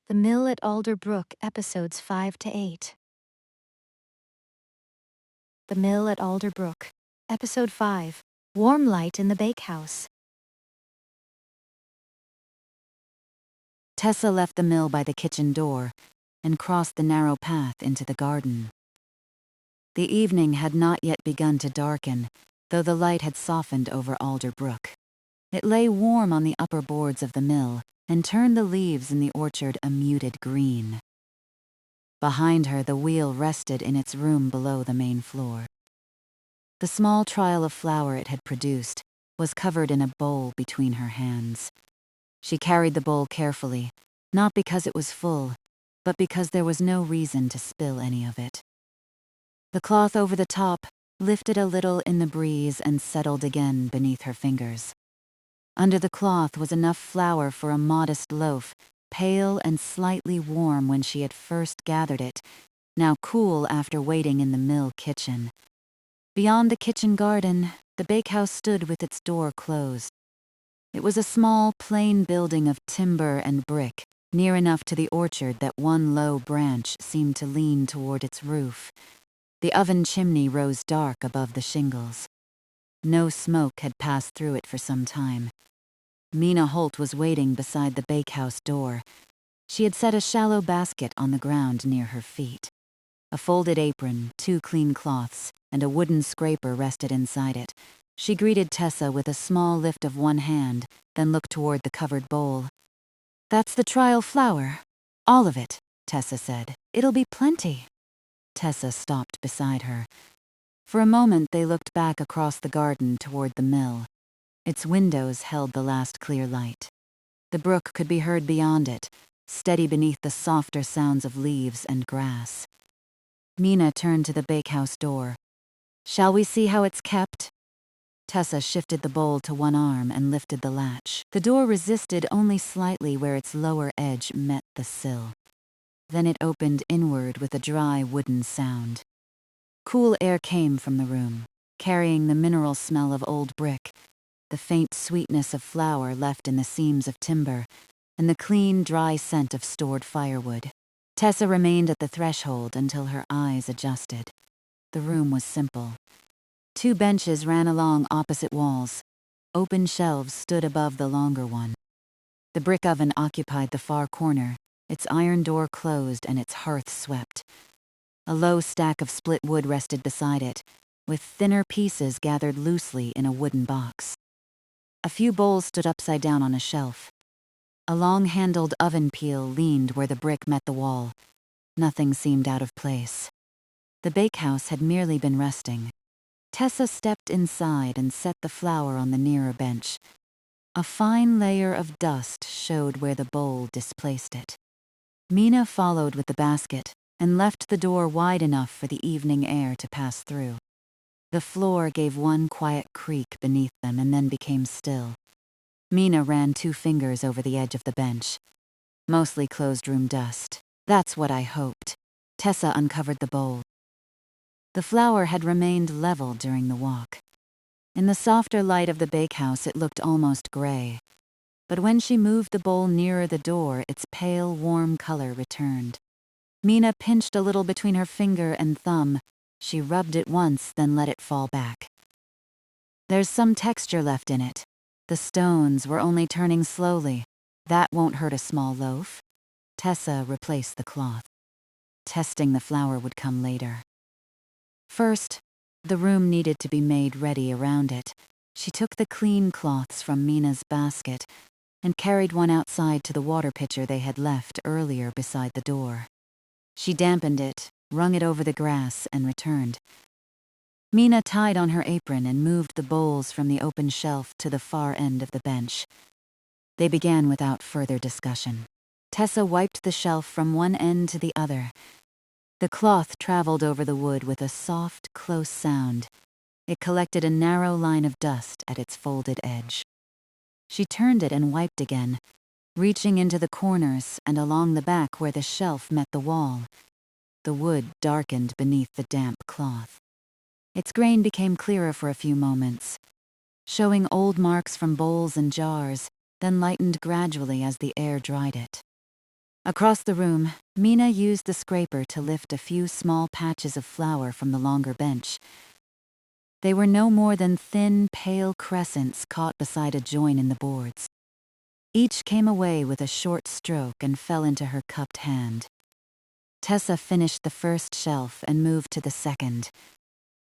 The Mill at Alder Brook, episodes 5 to 8. The Mill at Alder Brook, episode 5. Warm light in the bakehouse. Tessa left the mill by the kitchen door and crossed the narrow path into the garden. The evening had not yet begun to darken, though the light had softened over Alder Brook. It lay warm on the upper boards of the mill and turned the leaves in the orchard a muted green. Behind her, the wheel rested in its room below the main floor. The small trial of flour it had produced was covered in a bowl between her hands. She carried the bowl carefully, not because it was full, but because there was no reason to spill any of it. The cloth over the top lifted a little in the breeze and settled again beneath her fingers. Under the cloth was enough flour for a modest loaf, pale and slightly warm when she had first gathered it, now cool after waiting in the mill kitchen. Beyond the kitchen garden, the bakehouse stood with its door closed. It was a small, plain building of timber and brick, near enough to the orchard that one low branch seemed to lean toward its roof. The oven chimney rose dark above the shingles. No smoke had passed through it for some time. Mina Holt was waiting beside the bakehouse door. She had set a shallow basket on the ground near her feet. A folded apron, 2 clean cloths, and a wooden scraper rested inside it. She greeted Tessa with a small lift of one hand, then looked toward the covered bowl. "That's the trial flour. All of it," Tessa said. "It'll be plenty." Tessa stopped beside her. For a moment they looked back across the garden toward the mill. Its windows held the last clear light. The brook could be heard beyond it, steady beneath the softer sounds of leaves and grass. Mina turned to the bakehouse door. "Shall we see how it's kept?" Tessa shifted the bowl to one arm and lifted the latch. The door resisted only slightly where its lower edge met the sill. Then it opened inward with a dry wooden sound. Cool air came from the room, carrying the mineral smell of old brick, the faint sweetness of flour left in the seams of timber, and the clean, dry scent of stored firewood. Tessa remained at the threshold until her eyes adjusted. The room was simple. 2 benches ran along opposite walls. Open shelves stood above the longer one. The brick oven occupied the far corner, its iron door closed and its hearth swept. A low stack of split wood rested beside it, with thinner pieces gathered loosely in a wooden box. A few bowls stood upside down on a shelf. A long-handled oven peel leaned where the brick met the wall. Nothing seemed out of place. The bakehouse had merely been resting. Tessa stepped inside and set the flour on the nearer bench. A fine layer of dust showed where the bowl displaced it. Mina followed with the basket and left the door wide enough for the evening air to pass through. The floor gave one quiet creak beneath them and then became still. Mina ran 2 fingers over the edge of the bench. Mostly closed room dust. "That's what I hoped." Tessa uncovered the bowl. The flour had remained level during the walk. In the softer light of the bakehouse, it looked almost gray. But when she moved the bowl nearer the door, its pale, warm color returned. Mina pinched a little between her finger and thumb. She rubbed it once, then let it fall back. "There's some texture left in it. The stones were only turning slowly. That won't hurt a small loaf." Tessa replaced the cloth. Testing the flour would come later. First, the room needed to be made ready around it. She took the clean cloths from Mina's basket and carried one outside to the water pitcher they had left earlier beside the door. She dampened it, wrung it over the grass, and returned. Mina tied on her apron and moved the bowls from the open shelf to the far end of the bench. They began without further discussion. Tessa wiped the shelf from one end to the other. The cloth traveled over the wood with a soft, close sound. It collected a narrow line of dust at its folded edge. She turned it and wiped again, reaching into the corners and along the back where the shelf met the wall. The wood darkened beneath the damp cloth. Its grain became clearer for a few moments, showing old marks from bowls and jars, then lightened gradually as the air dried it. Across the room, Mina used the scraper to lift a few small patches of flour from the longer bench. They were no more than thin, pale crescents caught beside a join in the boards. Each came away with a short stroke and fell into her cupped hand. Tessa finished the first shelf and moved to the second.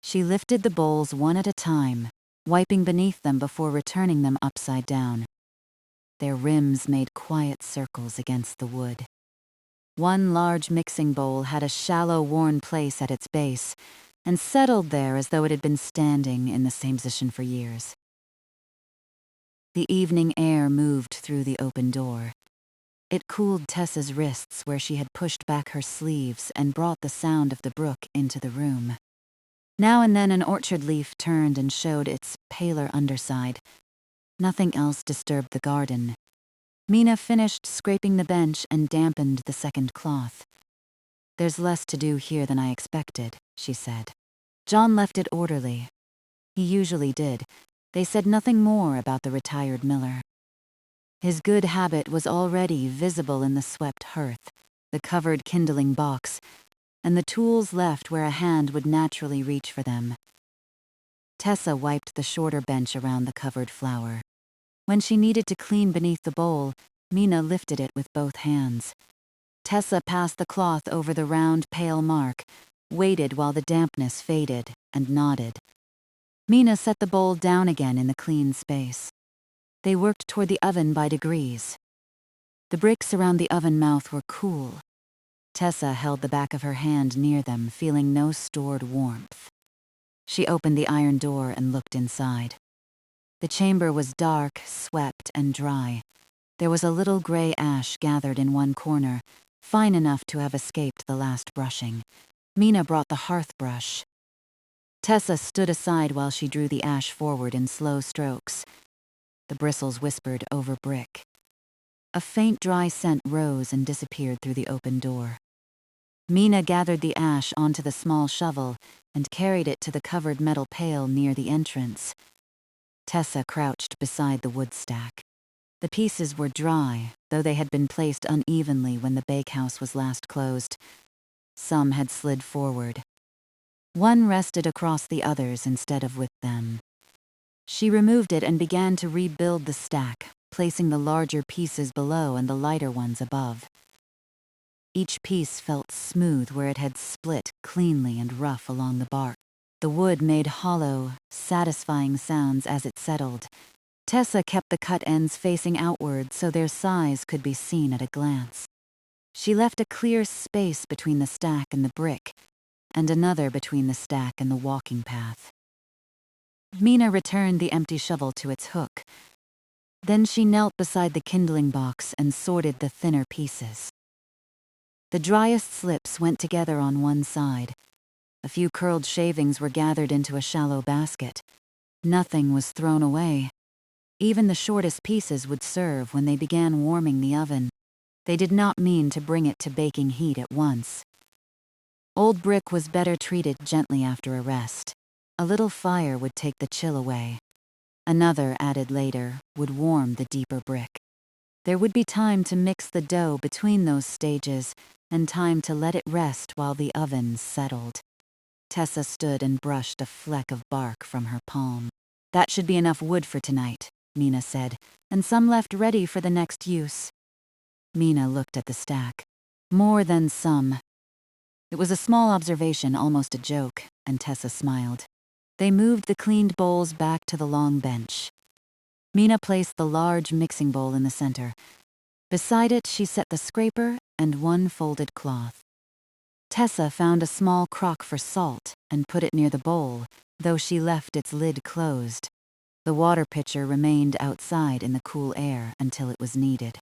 She lifted the bowls one at a time, wiping beneath them before returning them upside down. Their rims made quiet circles against the wood. One large mixing bowl had a shallow, worn place at its base, and settled there as though it had been standing in the same position for years. The evening air moved through the open door. It cooled Tessa's wrists where she had pushed back her sleeves and brought the sound of the brook into the room. Now and then an orchard leaf turned and showed its paler underside. Nothing else disturbed the garden. Mina finished scraping the bench and dampened the second cloth. "There's less to do here than I expected," she said. John left it orderly. He usually did. They said nothing more about the retired miller. His good habit was already visible in the swept hearth, the covered kindling box, and the tools left where a hand would naturally reach for them. Tessa wiped the shorter bench around the covered flour. When she needed to clean beneath the bowl, Mina lifted it with both hands. Tessa passed the cloth over the round, pale mark, waited while the dampness faded, and nodded. Mina set the bowl down again in the clean space. They worked toward the oven by degrees. The bricks around the oven mouth were cool. Tessa held the back of her hand near them, feeling no stored warmth. She opened the iron door and looked inside. The chamber was dark, swept, and dry. There was a little gray ash gathered in one corner, fine enough to have escaped the last brushing. Mina brought the hearth brush. Tessa stood aside while she drew the ash forward in slow strokes. The bristles whispered over brick. A faint dry scent rose and disappeared through the open door. Mina gathered the ash onto the small shovel and carried it to the covered metal pail near the entrance. Tessa crouched beside the wood stack. The pieces were dry, though they had been placed unevenly when the bakehouse was last closed. Some had slid forward. One rested across the others instead of with them. She removed it and began to rebuild the stack, placing the larger pieces below and the lighter ones above. Each piece felt smooth where it had split cleanly and rough along the bark. The wood made hollow, satisfying sounds as it settled. Tessa kept the cut ends facing outward so their size could be seen at a glance. She left a clear space between the stack and the brick, and another between the stack and the walking path. Mina returned the empty shovel to its hook. Then she knelt beside the kindling box and sorted the thinner pieces. The driest slips went together on one side. A few curled shavings were gathered into a shallow basket. Nothing was thrown away. Even the shortest pieces would serve when they began warming the oven. They did not mean to bring it to baking heat at once. Old brick was better treated gently after a rest. A little fire would take the chill away. Another, added later, would warm the deeper brick. There would be time to mix the dough between those stages and time to let it rest while the oven settled. Tessa stood and brushed a fleck of bark from her palm. "That should be enough wood for tonight," Mina said, "and some left ready for the next use." Mina looked at the stack. "More than some." It was a small observation, almost a joke, and Tessa smiled. They moved the cleaned bowls back to the long bench. Mina placed the large mixing bowl in the center. Beside it, she set the scraper and one folded cloth. Tessa found a small crock for salt and put it near the bowl, though she left its lid closed. The water pitcher remained outside in the cool air until it was needed.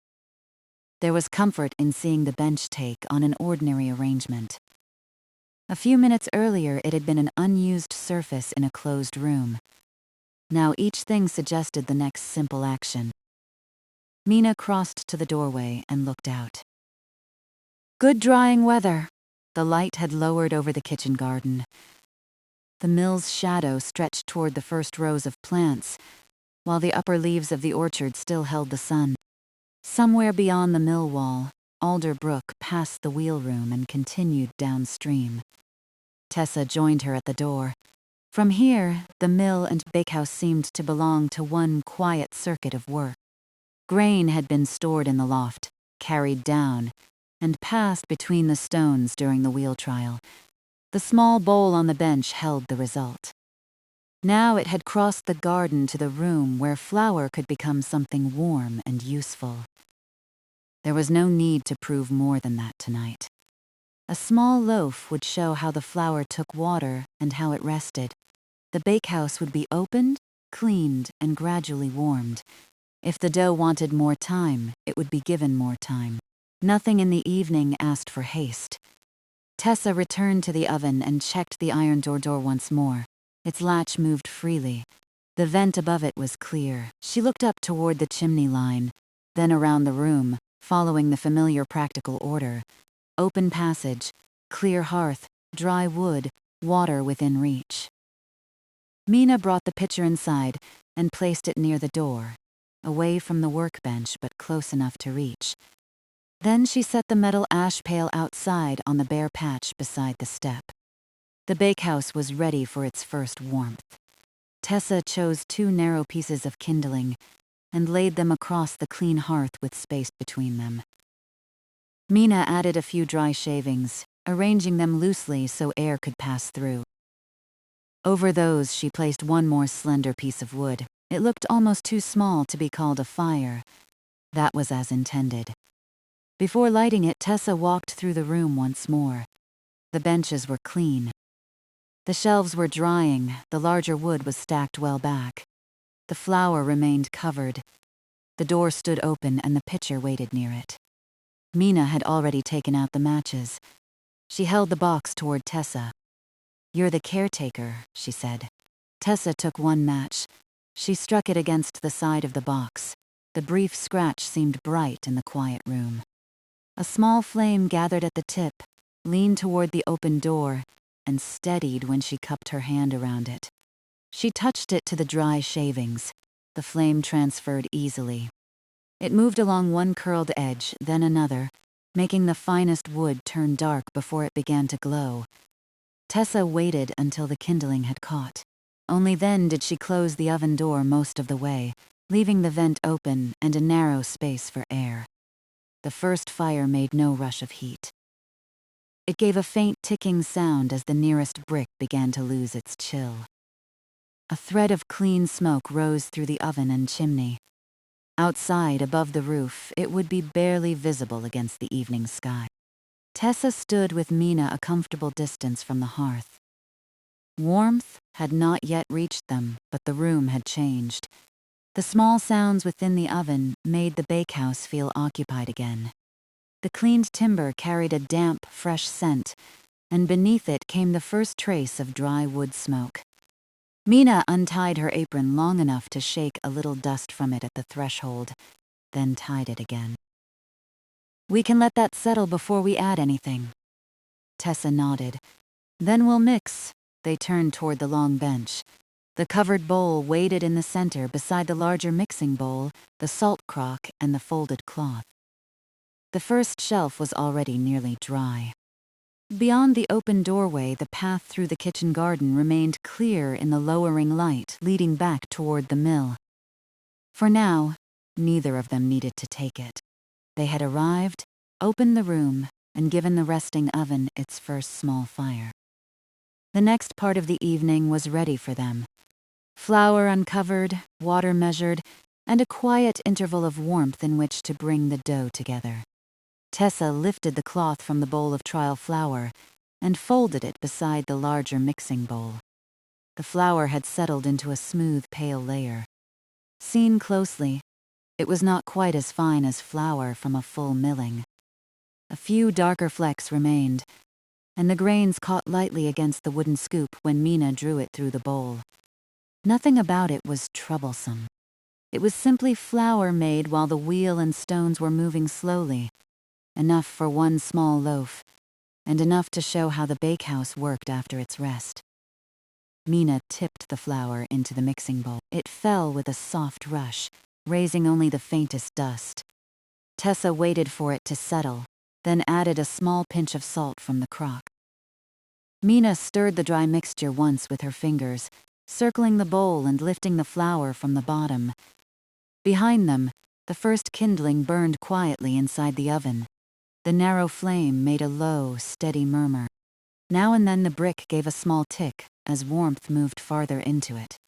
There was comfort in seeing the bench take on an ordinary arrangement. A few minutes earlier, it had been an unused surface in a closed room. Now each thing suggested the next simple action. Mina crossed to the doorway and looked out. Good drying weather. The light had lowered over the kitchen garden. The mill's shadow stretched toward the first rows of plants, while the upper leaves of the orchard still held the sun. Somewhere beyond the mill wall, Alder Brook past the wheelroom and continued downstream. Tessa joined her at the door. From here, the mill and bakehouse seemed to belong to one quiet circuit of work. Grain had been stored in the loft, carried down, and passed between the stones during the wheel trial. The small bowl on the bench held the result. Now it had crossed the garden to the room where flour could become something warm and useful. There was no need to prove more than that tonight. A small loaf would show how the flour took water and how it rested. The bakehouse would be opened, cleaned, and gradually warmed. If the dough wanted more time, it would be given more time. Nothing in the evening asked for haste. Tessa returned to the oven and checked the iron door once more. Its latch moved freely. The vent above it was clear. She looked up toward the chimney line, then around the room, following the familiar practical order. Open passage, clear hearth, dry wood, water within reach. Mina brought the pitcher inside and placed it near the door, away from the workbench but close enough to reach. Then she set the metal ash pail outside on the bare patch beside the step. The bakehouse was ready for its first warmth. Tessa chose 2 narrow pieces of kindling and laid them across the clean hearth with space between them. Mina added a few dry shavings, arranging them loosely so air could pass through. Over those, she placed 1 more slender piece of wood. It looked almost too small to be called a fire. That was as intended. Before lighting it, Tessa walked through the room once more. The benches were clean. The shelves were drying, the larger wood was stacked well back. The flour remained covered. The door stood open and the pitcher waited near it. Mina had already taken out the matches. She held the box toward Tessa. "You're the caretaker," she said. Tessa took 1 match. She struck it against the side of the box. The brief scratch seemed bright in the quiet room. A small flame gathered at the tip, leaned toward the open door, and steadied when she cupped her hand around it. She touched it to the dry shavings. The flame transferred easily. It moved along one curled edge, then another, making the finest wood turn dark before it began to glow. Tessa waited until the kindling had caught. Only then did she close the oven door most of the way, leaving the vent open and a narrow space for air. The first fire made no rush of heat. It gave a faint ticking sound as the nearest brick began to lose its chill. A thread of clean smoke rose through the oven and chimney. Outside, above the roof, it would be barely visible against the evening sky. Tessa stood with Mina a comfortable distance from the hearth. Warmth had not yet reached them, but the room had changed. The small sounds within the oven made the bakehouse feel occupied again. The cleaned timber carried a damp, fresh scent, and beneath it came the first trace of dry wood smoke. Mina untied her apron long enough to shake a little dust from it at the threshold, then tied it again. "We can let that settle before we add anything." Tessa nodded. "Then we'll mix." They turned toward the long bench. The covered bowl waited in the center beside the larger mixing bowl, the salt crock, and the folded cloth. The first shelf was already nearly dry. Beyond the open doorway, the path through the kitchen garden remained clear in the lowering light leading back toward the mill. For now, neither of them needed to take it. They had arrived, opened the room, and given the resting oven its first small fire. The next part of the evening was ready for them. Flour uncovered, water measured, and a quiet interval of warmth in which to bring the dough together. Tessa lifted the cloth from the bowl of trial flour and folded it beside the larger mixing bowl. The flour had settled into a smooth, pale layer. Seen closely, it was not quite as fine as flour from a full milling. A few darker flecks remained, and the grains caught lightly against the wooden scoop when Mina drew it through the bowl. Nothing about it was troublesome. It was simply flour made while the wheel and stones were moving slowly. Enough for 1 small loaf, and enough to show how the bakehouse worked after its rest. Mina tipped the flour into the mixing bowl. It fell with a soft rush, raising only the faintest dust. Tessa waited for it to settle, then added a small pinch of salt from the crock. Mina stirred the dry mixture once with her fingers, circling the bowl and lifting the flour from the bottom. Behind them, the first kindling burned quietly inside the oven. The narrow flame made a low, steady murmur. Now and then the brick gave a small tick as warmth moved farther into it.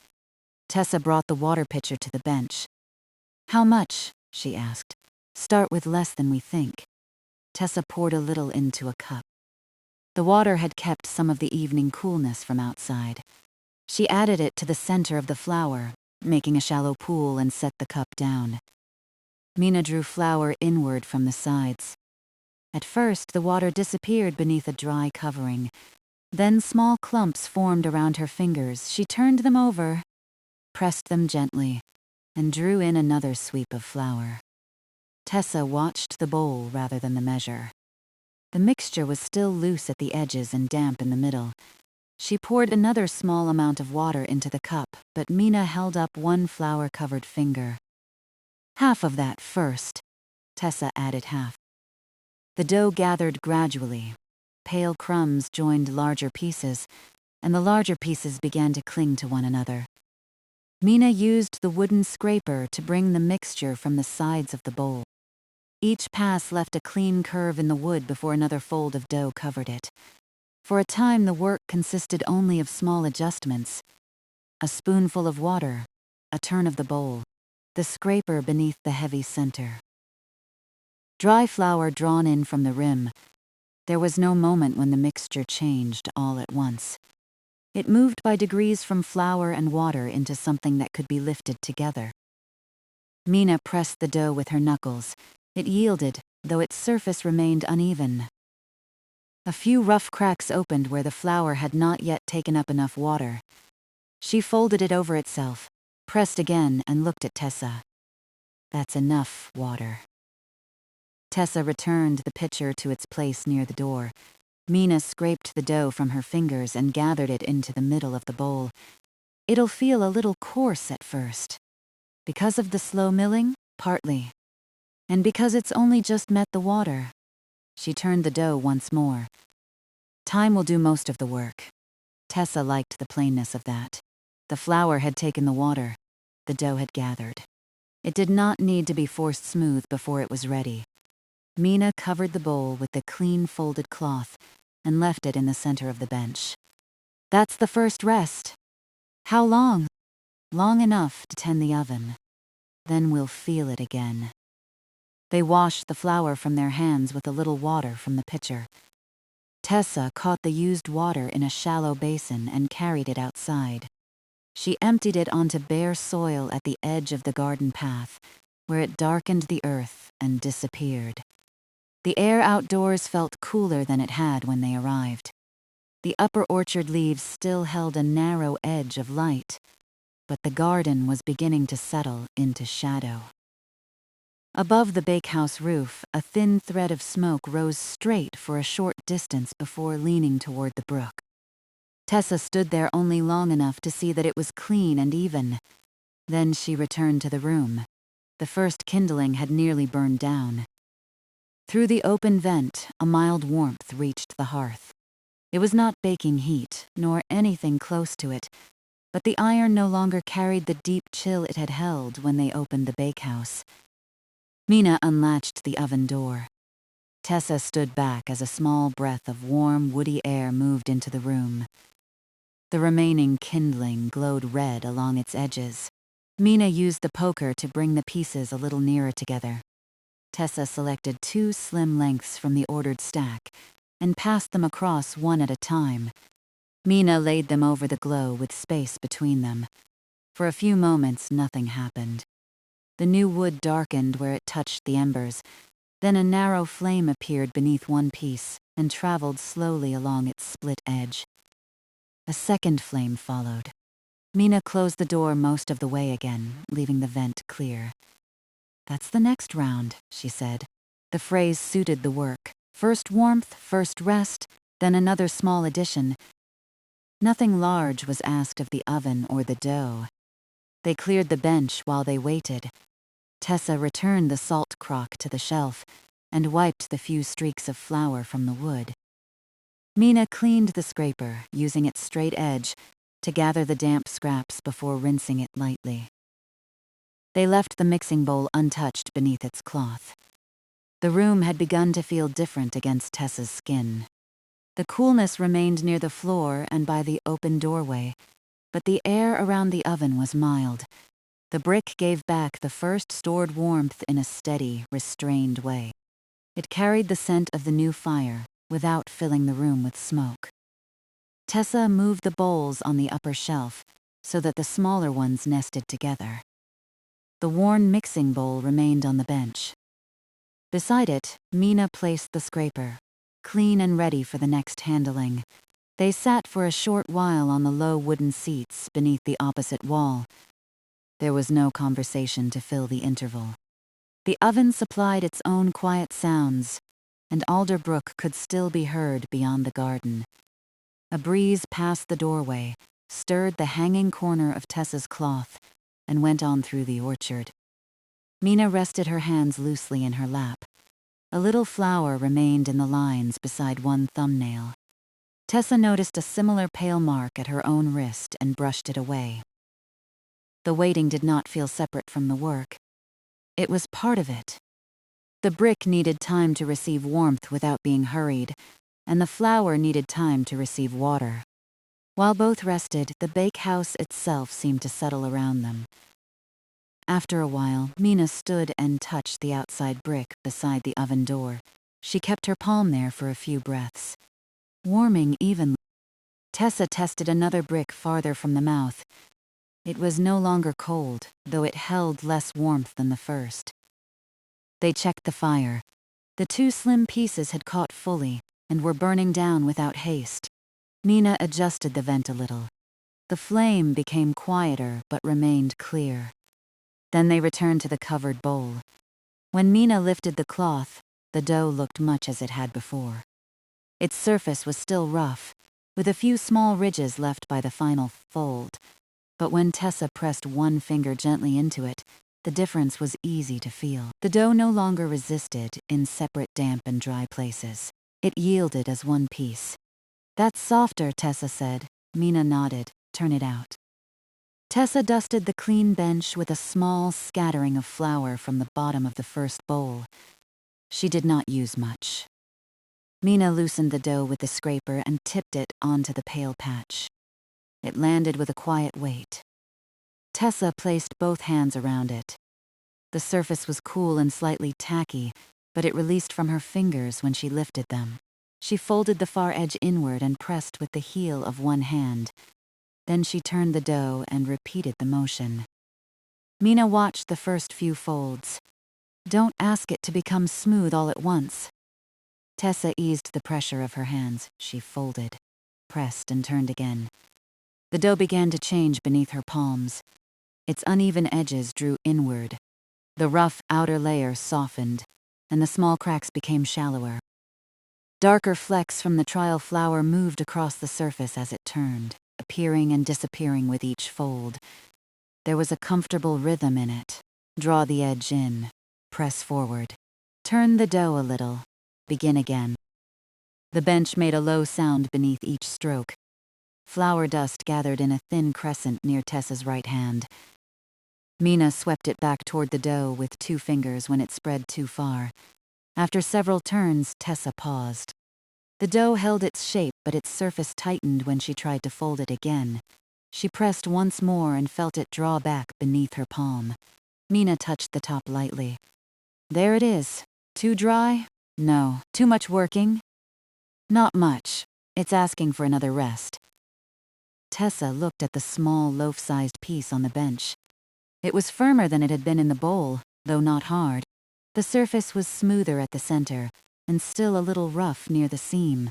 Tessa brought the water pitcher to the bench. "How much?" she asked. "Start with less than we think." Tessa poured a little into a cup. The water had kept some of the evening coolness from outside. She added it to the center of the flour, making a shallow pool, and set the cup down. Mina drew flour inward from the sides. At first, the water disappeared beneath a dry covering. Then small clumps formed around her fingers. She turned them over, pressed them gently, and drew in another sweep of flour. Tessa watched the bowl rather than the measure. The mixture was still loose at the edges and damp in the middle. She poured another small amount of water into the cup, but Mina held up one flour-covered finger. "Half of that first." Tessa added half. The dough gathered gradually. Pale crumbs joined larger pieces, and the larger pieces began to cling to one another. Mina used the wooden scraper to bring the mixture from the sides of the bowl. Each pass left a clean curve in the wood before another fold of dough covered it. For a time, the work consisted only of small adjustments. A spoonful of water, a turn of the bowl, the scraper beneath the heavy center. Dry flour drawn in from the rim. There was no moment when the mixture changed all at once. It moved by degrees from flour and water into something that could be lifted together. Mina pressed the dough with her knuckles. It yielded, though its surface remained uneven. A few rough cracks opened where the flour had not yet taken up enough water. She folded it over itself, pressed again, and looked at Tessa. "That's enough water." Tessa returned the pitcher to its place near the door. Mina scraped the dough from her fingers and gathered it into the middle of the bowl. "It'll feel a little coarse at first." "Because of the slow milling?" "Partly. And because it's only just met the water." She turned the dough once more. "Time will do most of the work." Tessa liked the plainness of that. The flour had taken the water. The dough had gathered. It did not need to be forced smooth before it was ready. Mina covered the bowl with the clean folded cloth and left it in the center of the bench. "That's the first rest." "How long?" "Long enough to tend the oven. Then we'll feel it again." They washed the flour from their hands with a little water from the pitcher. Tessa caught the used water in a shallow basin and carried it outside. She emptied it onto bare soil at the edge of the garden path, where it darkened the earth and disappeared. The air outdoors felt cooler than it had when they arrived. The upper orchard leaves still held a narrow edge of light, but the garden was beginning to settle into shadow. Above the bakehouse roof, a thin thread of smoke rose straight for a short distance before leaning toward the brook. Tessa stood there only long enough to see that it was clean and even. Then she returned to the room. The first kindling had nearly burned down. Through the open vent, a mild warmth reached the hearth. It was not baking heat, nor anything close to it, but the iron no longer carried the deep chill it had held when they opened the bakehouse. Mina unlatched the oven door. Tessa stood back as a small breath of warm, woody air moved into the room. The remaining kindling glowed red along its edges. Mina used the poker to bring the pieces a little nearer together. Tessa selected 2 slim lengths from the ordered stack and passed them across one at a time. Mina laid them over the glow with space between them. For a few moments, nothing happened. The new wood darkened where it touched the embers. Then a narrow flame appeared beneath one piece and traveled slowly along its split edge. A second flame followed. Mina closed the door most of the way again, leaving the vent clear. "That's the next round," she said. The phrase suited the work. First warmth, first rest, then another small addition. Nothing large was asked of the oven or the dough. They cleared the bench while they waited. Tessa returned the salt crock to the shelf. and wiped the few streaks of flour from the wood. Mina cleaned the scraper, using its straight edge to gather the damp scraps before rinsing it lightly. They left the mixing bowl untouched beneath its cloth. The room had begun to feel different against Tessa's skin. The coolness remained near the floor and by the open doorway, but the air around the oven was mild. The brick gave back the first stored warmth in a steady, restrained way. It carried the scent of the new fire, without filling the room with smoke. Tessa moved the bowls on the upper shelf so that the smaller ones nested together. The worn mixing bowl remained on the bench. Beside it, Mina placed the scraper, clean and ready for the next handling. They sat for a short while on the low wooden seats beneath the opposite wall. There was no conversation to fill the interval. The oven supplied its own quiet sounds, and Alder Brook could still be heard beyond the garden. A breeze passed the doorway, stirred the hanging corner of Tessa's cloth, and went on through the orchard. Mina rested her hands loosely in her lap. A little flour remained in the lines beside one thumbnail. Tessa noticed a similar pale mark at her own wrist and brushed it away. The waiting did not feel separate from the work. It was part of it. The brick needed time to receive warmth without being hurried, and the flour needed time to receive water. While both rested, the bakehouse itself seemed to settle around them. After a while, Mina stood and touched the outside brick beside the oven door. She kept her palm there for a few breaths, warming evenly. Tessa tested another brick farther from the mouth. It was no longer cold, though it held less warmth than the first. They checked the fire. The two slim pieces had caught fully and were burning down without haste. Mina adjusted the vent a little. The flame became quieter but remained clear. Then they returned to the covered bowl. When Mina lifted the cloth, the dough looked much as it had before. Its surface was still rough, with a few small ridges left by the final fold. But when Tessa pressed one finger gently into it, the difference was easy to feel. The dough no longer resisted in separate damp and dry places. It yielded as one piece. "That's softer," Tessa said. Mina nodded. "Turn it out." Tessa dusted the clean bench with a small scattering of flour from the bottom of the first bowl. She did not use much. Mina loosened the dough with the scraper and tipped it onto the pale patch. It landed with a quiet weight. Tessa placed both hands around it. The surface was cool and slightly tacky, but it released from her fingers when she lifted them. She folded the far edge inward and pressed with the heel of one hand. Then she turned the dough and repeated the motion. Mina watched the first few folds. "Don't ask it to become smooth all at once." Tessa eased the pressure of her hands. She folded, pressed, and turned again. The dough began to change beneath her palms. Its uneven edges drew inward. The rough outer layer softened, and the small cracks became shallower. Darker flecks from the trial flour moved across the surface as it turned, appearing and disappearing with each fold. There was a comfortable rhythm in it. Draw the edge in, press forward, turn the dough a little, begin again. The bench made a low sound beneath each stroke. Flour dust gathered in a thin crescent near Tessa's right hand. Mina swept it back toward the dough with two fingers when it spread too far. After several turns, Tessa paused. The dough held its shape, but its surface tightened when she tried to fold it again. She pressed once more and felt it draw back beneath her palm. Mina touched the top lightly. "There it is. Too dry? No. Too much working? Not much. It's asking for another rest." Tessa looked at the small, loaf-sized piece on the bench. It was firmer than it had been in the bowl, though not hard. The surface was smoother at the center, and still a little rough near the seam.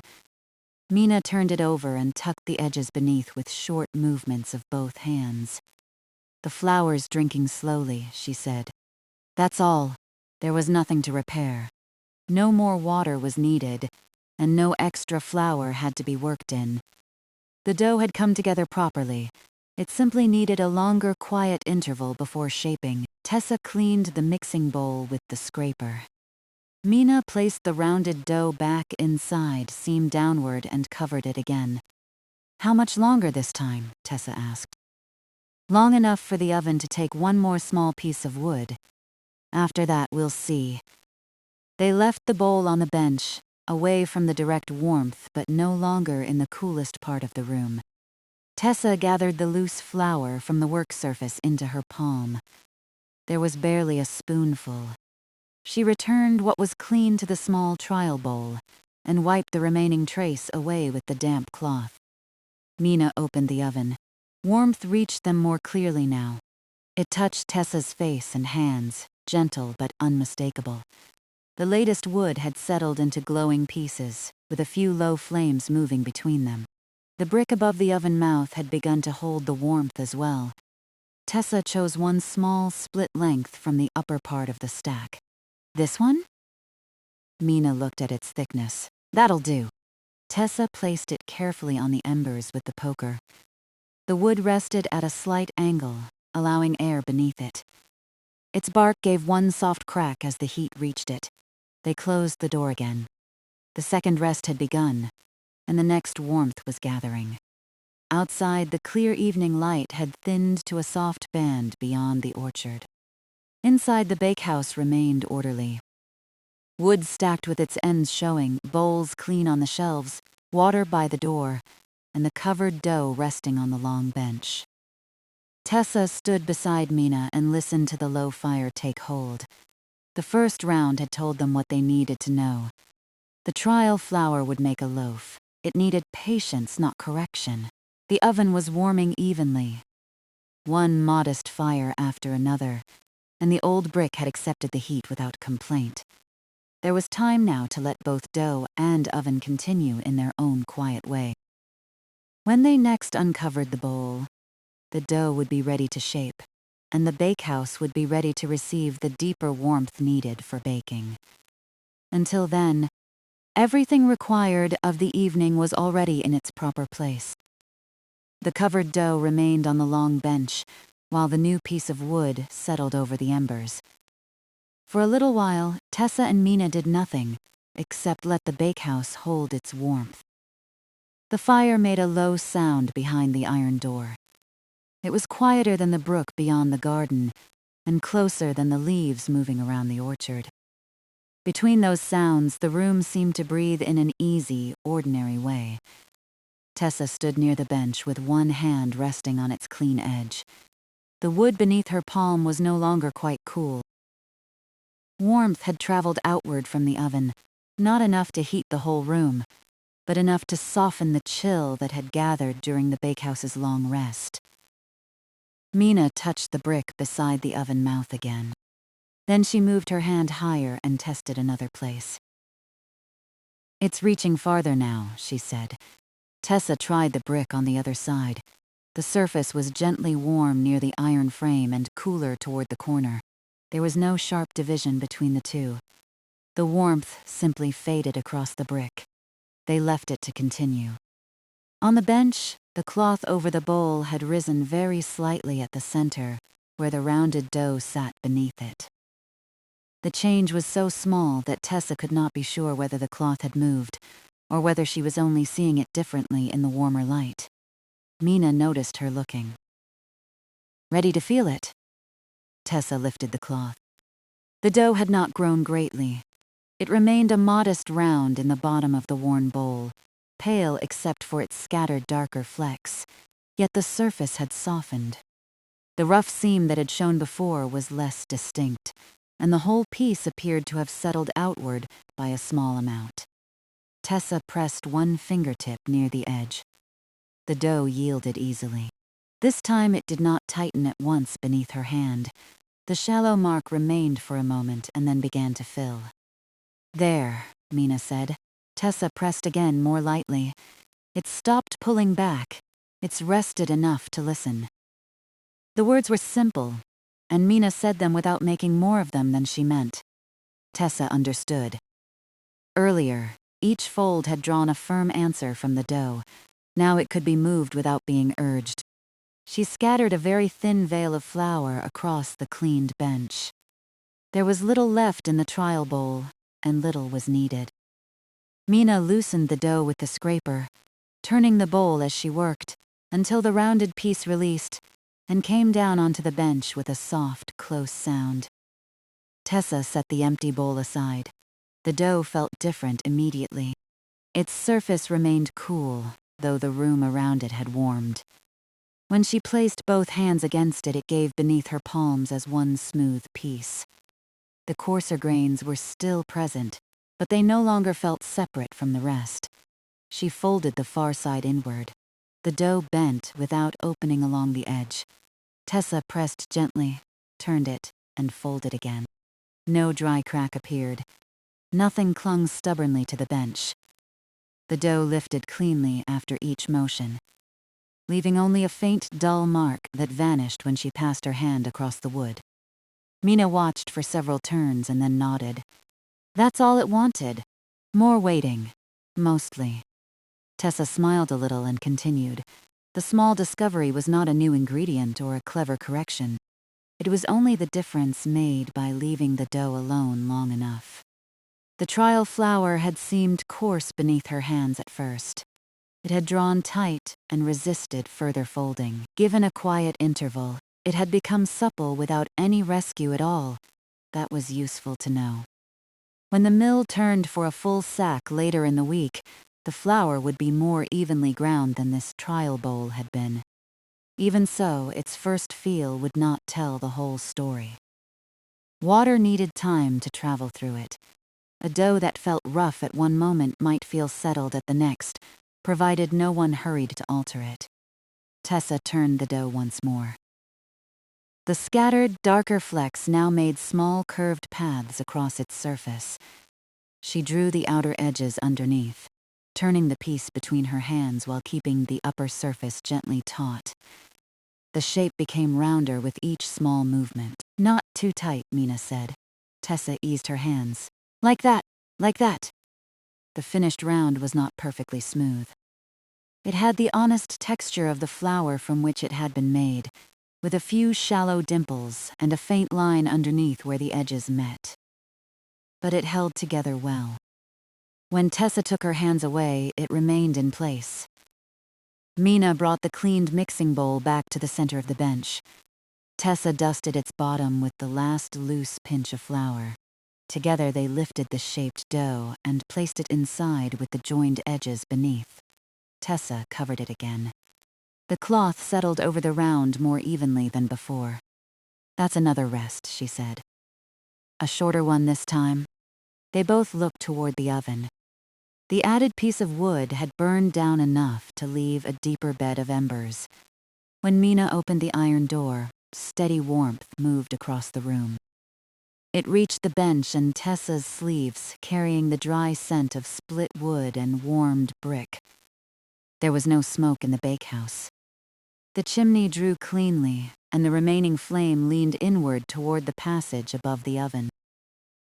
Mina turned it over and tucked the edges beneath with short movements of both hands. "The flour's drinking slowly," she said. "That's all. There was nothing to repair. No more water was needed, and no extra flour had to be worked in. The dough had come together properly. It simply needed a longer, quiet interval before shaping." Tessa cleaned the mixing bowl with the scraper. Mina placed the rounded dough back inside, seam downward, and covered it again. How much longer this time? Tessa asked. Long enough for the oven to take one more small piece of wood. After that, we'll see. They left the bowl on the bench, away from the direct warmth, but no longer in the coolest part of the room. Tessa gathered the loose flour from the work surface into her palm. There was barely a spoonful. She returned what was clean to the small trial bowl and wiped the remaining trace away with the damp cloth. Mina opened the oven. Warmth reached them more clearly now. It touched Tessa's face and hands, gentle but unmistakable. The latest wood had settled into glowing pieces, with a few low flames moving between them. The brick above the oven mouth had begun to hold the warmth as well. Tessa chose one small split length from the upper part of the stack. This one? Mina looked at its thickness. That'll do. Tessa placed it carefully on the embers with the poker. The wood rested at a slight angle, allowing air beneath it. Its bark gave one soft crack as the heat reached it. They closed the door again. The second rest had begun, and the next warmth was gathering. Outside, the clear evening light had thinned to a soft band beyond the orchard. Inside, the bakehouse remained orderly. Wood stacked with its ends showing, bowls clean on the shelves, water by the door, and the covered dough resting on the long bench. Tessa stood beside Mina and listened to the low fire take hold. The first round had told them what they needed to know. The trial flour would make a loaf. It needed patience, not correction. The oven was warming evenly. One modest fire after another, and the old brick had accepted the heat without complaint. There was time now to let both dough and oven continue in their own quiet way. When they next uncovered the bowl, the dough would be ready to shape, and the bakehouse would be ready to receive the deeper warmth needed for baking. Until then, everything required of the evening was already in its proper place. The covered dough remained on the long bench, while the new piece of wood settled over the embers. For a little while, Tessa and Mina did nothing, except let the bakehouse hold its warmth. The fire made a low sound behind the iron door. It was quieter than the brook beyond the garden, and closer than the leaves moving around the orchard. Between those sounds, the room seemed to breathe in an easy, ordinary way. Tessa stood near the bench with one hand resting on its clean edge. The wood beneath her palm was no longer quite cool. Warmth had traveled outward from the oven, not enough to heat the whole room, but enough to soften the chill that had gathered during the bakehouse's long rest. Mina touched the brick beside the oven mouth again. Then she moved her hand higher and tested another place. It's reaching farther now, she said. Tessa tried the brick on the other side. The surface was gently warm near the iron frame and cooler toward the corner. There was no sharp division between the two. The warmth simply faded across the brick. They left it to continue. On the bench, the cloth over the bowl had risen very slightly at the center, where the rounded dough sat beneath it. The change was so small that Tessa could not be sure whether the cloth had moved, or whether she was only seeing it differently in the warmer light. Mina noticed her looking. Ready to feel it? Tessa lifted the cloth. The dough had not grown greatly. It remained a modest round in the bottom of the worn bowl, pale except for its scattered darker flecks, yet the surface had softened. The rough seam that had shown before was less distinct, and the whole piece appeared to have settled outward by a small amount. Tessa pressed one fingertip near the edge. The dough yielded easily. This time it did not tighten at once beneath her hand. The shallow mark remained for a moment and then began to fill. There, Mina said. Tessa pressed again more lightly. It stopped pulling back. It's rested enough to listen. The words were simple, and Mina said them without making more of them than she meant. Tessa understood. Earlier, each fold had drawn a firm answer from the dough. Now it could be moved without being urged. She scattered a very thin veil of flour across the cleaned bench. There was little left in the trial bowl, and little was needed. Mina loosened the dough with the scraper, turning the bowl as she worked, until the rounded piece released and came down onto the bench with a soft, close sound. Tessa set the empty bowl aside. The dough felt different immediately. Its surface remained cool, though the room around it had warmed. When she placed both hands against it, it gave beneath her palms as one smooth piece. The coarser grains were still present, but they no longer felt separate from the rest. She folded the far side inward. The dough bent without opening along the edge. Tessa pressed gently, turned it, and folded again. No dry crack appeared. Nothing clung stubbornly to the bench. The dough lifted cleanly after each motion, leaving only a faint, dull mark that vanished when she passed her hand across the wood. Mina watched for several turns and then nodded. That's all it wanted. More waiting. Mostly. Tessa smiled a little and continued. The small discovery was not a new ingredient or a clever correction. It was only the difference made by leaving the dough alone long enough. The trial flour had seemed coarse beneath her hands at first. It had drawn tight and resisted further folding. Given a quiet interval, it had become supple without any rescue at all. That was useful to know. When the mill turned for a full sack later in the week, the flour would be more evenly ground than this trial bowl had been. Even so, its first feel would not tell the whole story. Water needed time to travel through it. A dough that felt rough at one moment might feel settled at the next, provided no one hurried to alter it. Tessa turned the dough once more. The scattered, darker flecks now made small curved paths across its surface. She drew the outer edges underneath, turning the piece between her hands while keeping the upper surface gently taut. The shape became rounder with each small movement. Not too tight, Mina said. Tessa eased her hands. Like that, like that. The finished round was not perfectly smooth. It had the honest texture of the flour from which it had been made, with a few shallow dimples and a faint line underneath where the edges met. But it held together well. When Tessa took her hands away, it remained in place. Mina brought the cleaned mixing bowl back to the center of the bench. Tessa dusted its bottom with the last loose pinch of flour. Together they lifted the shaped dough and placed it inside with the joined edges beneath. Tessa covered it again. The cloth settled over the round more evenly than before. That's another rest, she said. A shorter one this time. They both looked toward the oven. The added piece of wood had burned down enough to leave a deeper bed of embers. When Mina opened the iron door, steady warmth moved across the room. It reached the bench and Tessa's sleeves, carrying the dry scent of split wood and warmed brick. There was no smoke in the bakehouse. The chimney drew cleanly, and the remaining flame leaned inward toward the passage above the oven.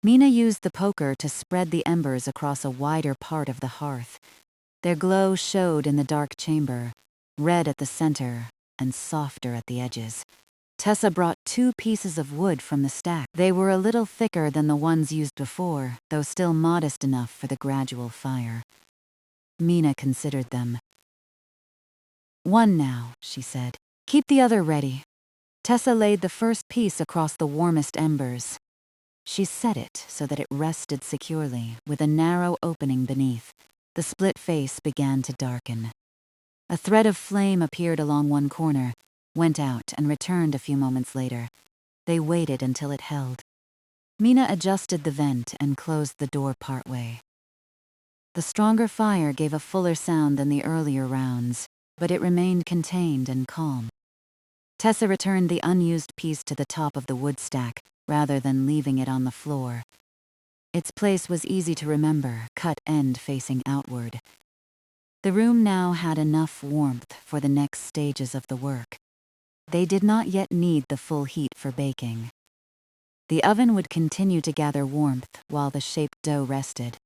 Mina used the poker to spread the embers across a wider part of the hearth. Their glow showed in the dark chamber, red at the center and softer at the edges. Tessa brought 2 pieces of wood from the stack. They were a little thicker than the ones used before, though still modest enough for the gradual fire. Mina considered them. One now, she said. Keep the other ready. Tessa laid the first piece across the warmest embers. She set it so that it rested securely, with a narrow opening beneath. The split face began to darken. A thread of flame appeared along one corner, went out and returned a few moments later. They waited until it held. Mina adjusted the vent and closed the door partway. The stronger fire gave a fuller sound than the earlier rounds, but it remained contained and calm. Tessa returned the unused piece to the top of the wood stack, rather than leaving it on the floor. Its place was easy to remember, cut end facing outward. The room now had enough warmth for the next stages of the work. They did not yet need the full heat for baking. The oven would continue to gather warmth while the shaped dough rested.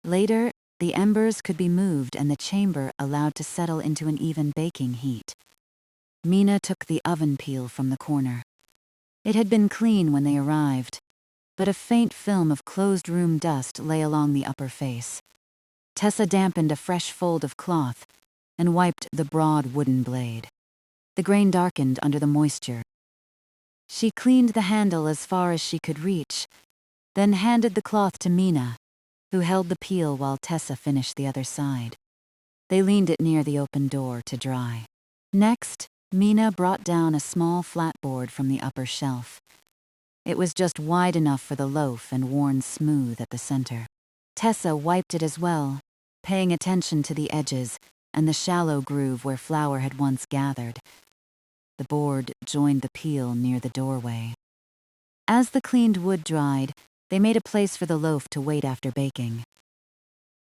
Later, the embers could be moved and the chamber allowed to settle into an even baking heat. Mina took the oven peel from the corner. It had been clean when they arrived, but a faint film of closed-room dust lay along the upper face. Tessa dampened a fresh fold of cloth and wiped the broad wooden blade. The grain darkened under the moisture. She cleaned the handle as far as she could reach, then handed the cloth to Mina, who held the peel while Tessa finished the other side. They leaned it near the open door to dry. Next, Mina brought down a small flatboard from the upper shelf. It was just wide enough for the loaf and worn smooth at the center. Tessa wiped it as well, paying attention to the edges and the shallow groove where flour had once gathered. The board joined the peel near the doorway. As the cleaned wood dried, they made a place for the loaf to wait after baking.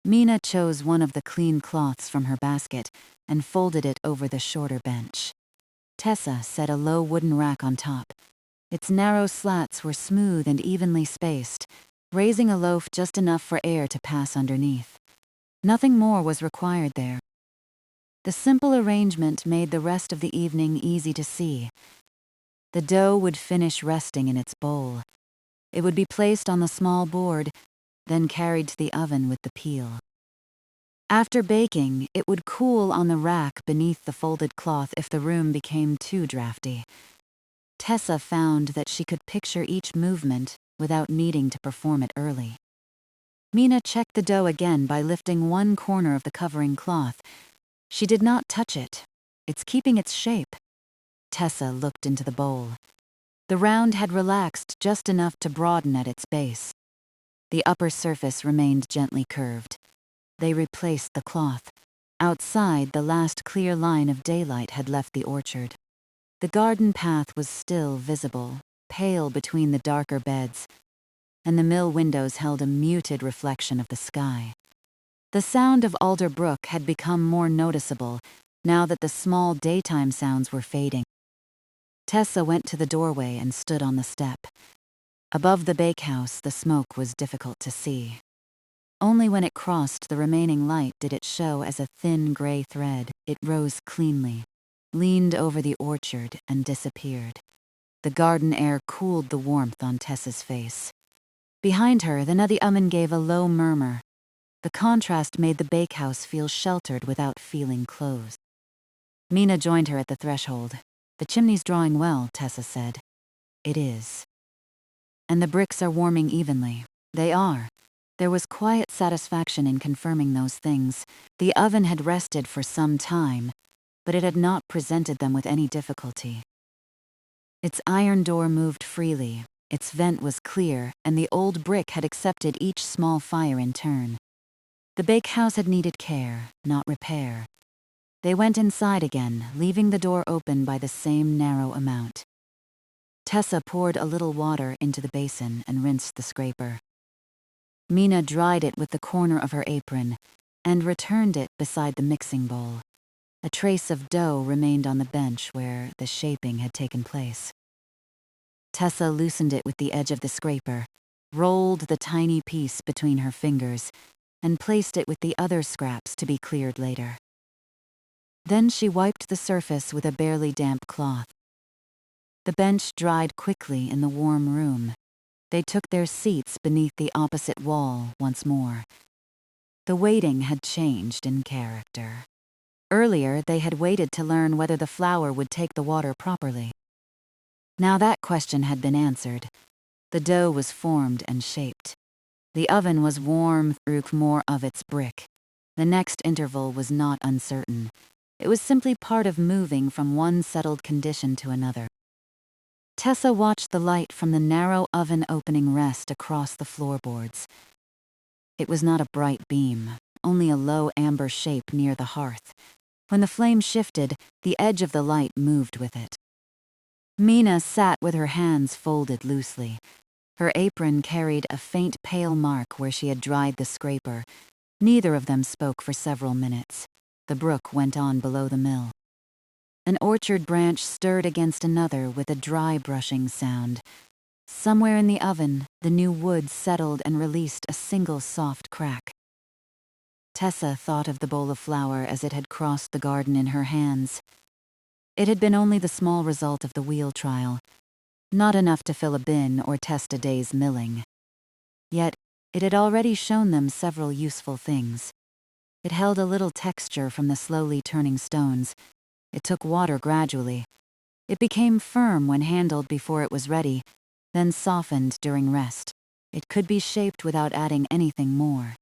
Mina chose one of the clean cloths from her basket and folded it over the shorter bench. Tessa set a low wooden rack on top. Its narrow slats were smooth and evenly spaced, raising a loaf just enough for air to pass underneath. Nothing more was required there. The simple arrangement made the rest of the evening easy to see. The dough would finish resting in its bowl. It would be placed on the small board, then carried to the oven with the peel. After baking, it would cool on the rack beneath the folded cloth if the room became too drafty. Tessa found that she could picture each movement without needing to perform it early. Mina checked the dough again by lifting one corner of the covering cloth. She did not touch it. It's keeping its shape. Tessa looked into the bowl. The round had relaxed just enough to broaden at its base. The upper surface remained gently curved. They replaced the cloth. Outside, the last clear line of daylight had left the orchard. The garden path was still visible, pale between the darker beds, and the mill windows held a muted reflection of the sky. The sound of Alder Brook had become more noticeable now that the small daytime sounds were fading. Tessa went to the doorway and stood on the step. Above the bakehouse, the smoke was difficult to see. Only when it crossed the remaining light did it show as a thin gray thread. It rose cleanly, leaned over the orchard, and disappeared. The garden air cooled the warmth on Tessa's face. Behind her, the nutty oven gave a low murmur. The contrast made the bakehouse feel sheltered without feeling closed. Mina joined her at the threshold. "The chimney's drawing well," Tessa said. "It is. And the bricks are warming evenly." "They are." There was quiet satisfaction in confirming those things. The oven had rested for some time, but it had not presented them with any difficulty. Its iron door moved freely, its vent was clear, and the old brick had accepted each small fire in turn. The bakehouse had needed care, not repair. They went inside again, leaving the door open by the same narrow amount. Tessa poured a little water into the basin and rinsed the scraper. Mina dried it with the corner of her apron and returned it beside the mixing bowl. A trace of dough remained on the bench where the shaping had taken place. Tessa loosened it with the edge of the scraper, rolled the tiny piece between her fingers, and placed it with the other scraps to be cleared later. Then she wiped the surface with a barely damp cloth. The bench dried quickly in the warm room. They took their seats beneath the opposite wall once more. The waiting had changed in character. Earlier, they had waited to learn whether the flour would take the water properly. Now that question had been answered. The dough was formed and shaped. The oven was warm through more of its brick. The next interval was not uncertain. It was simply part of moving from one settled condition to another. Tessa watched the light from the narrow oven opening rest across the floorboards. It was not a bright beam, only a low amber shape near the hearth. When the flame shifted, the edge of the light moved with it. Mina sat with her hands folded loosely. Her apron carried a faint pale mark where she had dried the scraper. Neither of them spoke for several minutes. The brook went on below the mill. An orchard branch stirred against another with a dry brushing sound. Somewhere in the oven, the new wood settled and released a single soft crack. Tessa thought of the bowl of flour as it had crossed the garden in her hands. It had been only the small result of the wheel trial, not enough to fill a bin or test a day's milling. Yet, it had already shown them several useful things. It held a little texture from the slowly turning stones. It took water gradually. It became firm when handled before it was ready, then softened during rest. It could be shaped without adding anything more.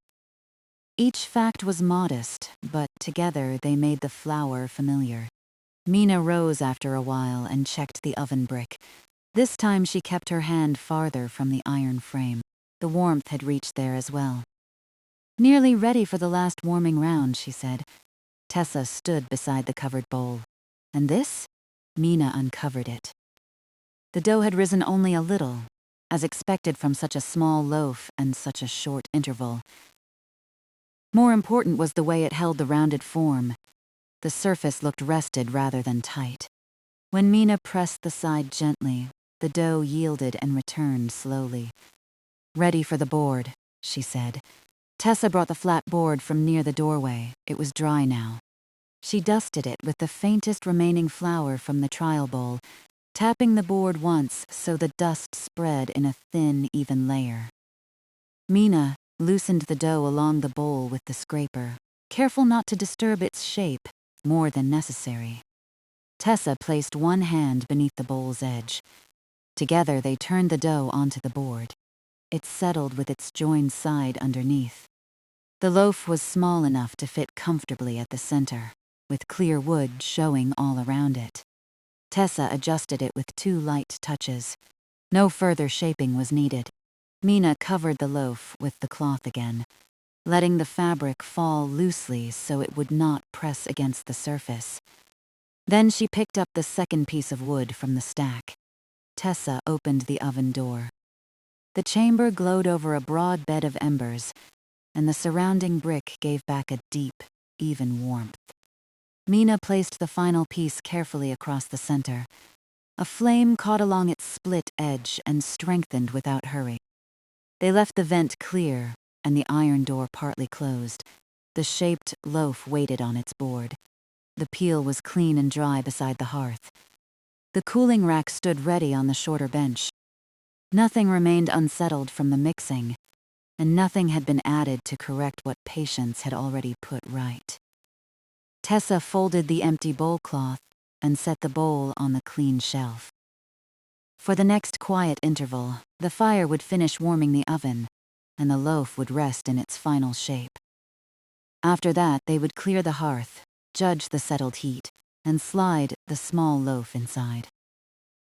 Each fact was modest, but together they made the flour familiar. Mina rose after a while and checked the oven brick. This time she kept her hand farther from the iron frame. The warmth had reached there as well. Nearly ready for the last warming round, she said. Tessa stood beside the covered bowl. And this? Mina uncovered it. The dough had risen only a little, as expected from such a small loaf and such a short interval. More important was the way it held the rounded form. The surface looked rested rather than tight. When Mina pressed the side gently, the dough yielded and returned slowly. "Ready for the board," she said. Tessa brought the flat board from near the doorway. It was dry now. She dusted it with the faintest remaining flour from the trial bowl, tapping the board once so the dust spread in a thin, even layer. Mina loosened the dough along the bowl with the scraper, careful not to disturb its shape more than necessary. Tessa placed one hand beneath the bowl's edge. Together they turned the dough onto the board. It settled with its joined side underneath. The loaf was small enough to fit comfortably at the center, with clear wood showing all around it. Tessa adjusted it with 2 light touches. No further shaping was needed. Mina covered the loaf with the cloth again, letting the fabric fall loosely so it would not press against the surface. Then she picked up the second piece of wood from the stack. Tessa opened the oven door. The chamber glowed over a broad bed of embers, and the surrounding brick gave back a deep, even warmth. Mina placed the final piece carefully across the center. A flame caught along its split edge and strengthened without hurry. They left the vent clear and the iron door partly closed. The shaped loaf waited on its board. The peel was clean and dry beside the hearth. The cooling rack stood ready on the shorter bench. Nothing remained unsettled from the mixing, and nothing had been added to correct what patience had already put right. Tessa folded the empty bowl cloth and set the bowl on the clean shelf. For the next quiet interval, the fire would finish warming the oven, and the loaf would rest in its final shape. After that, they would clear the hearth, judge the settled heat, and slide the small loaf inside.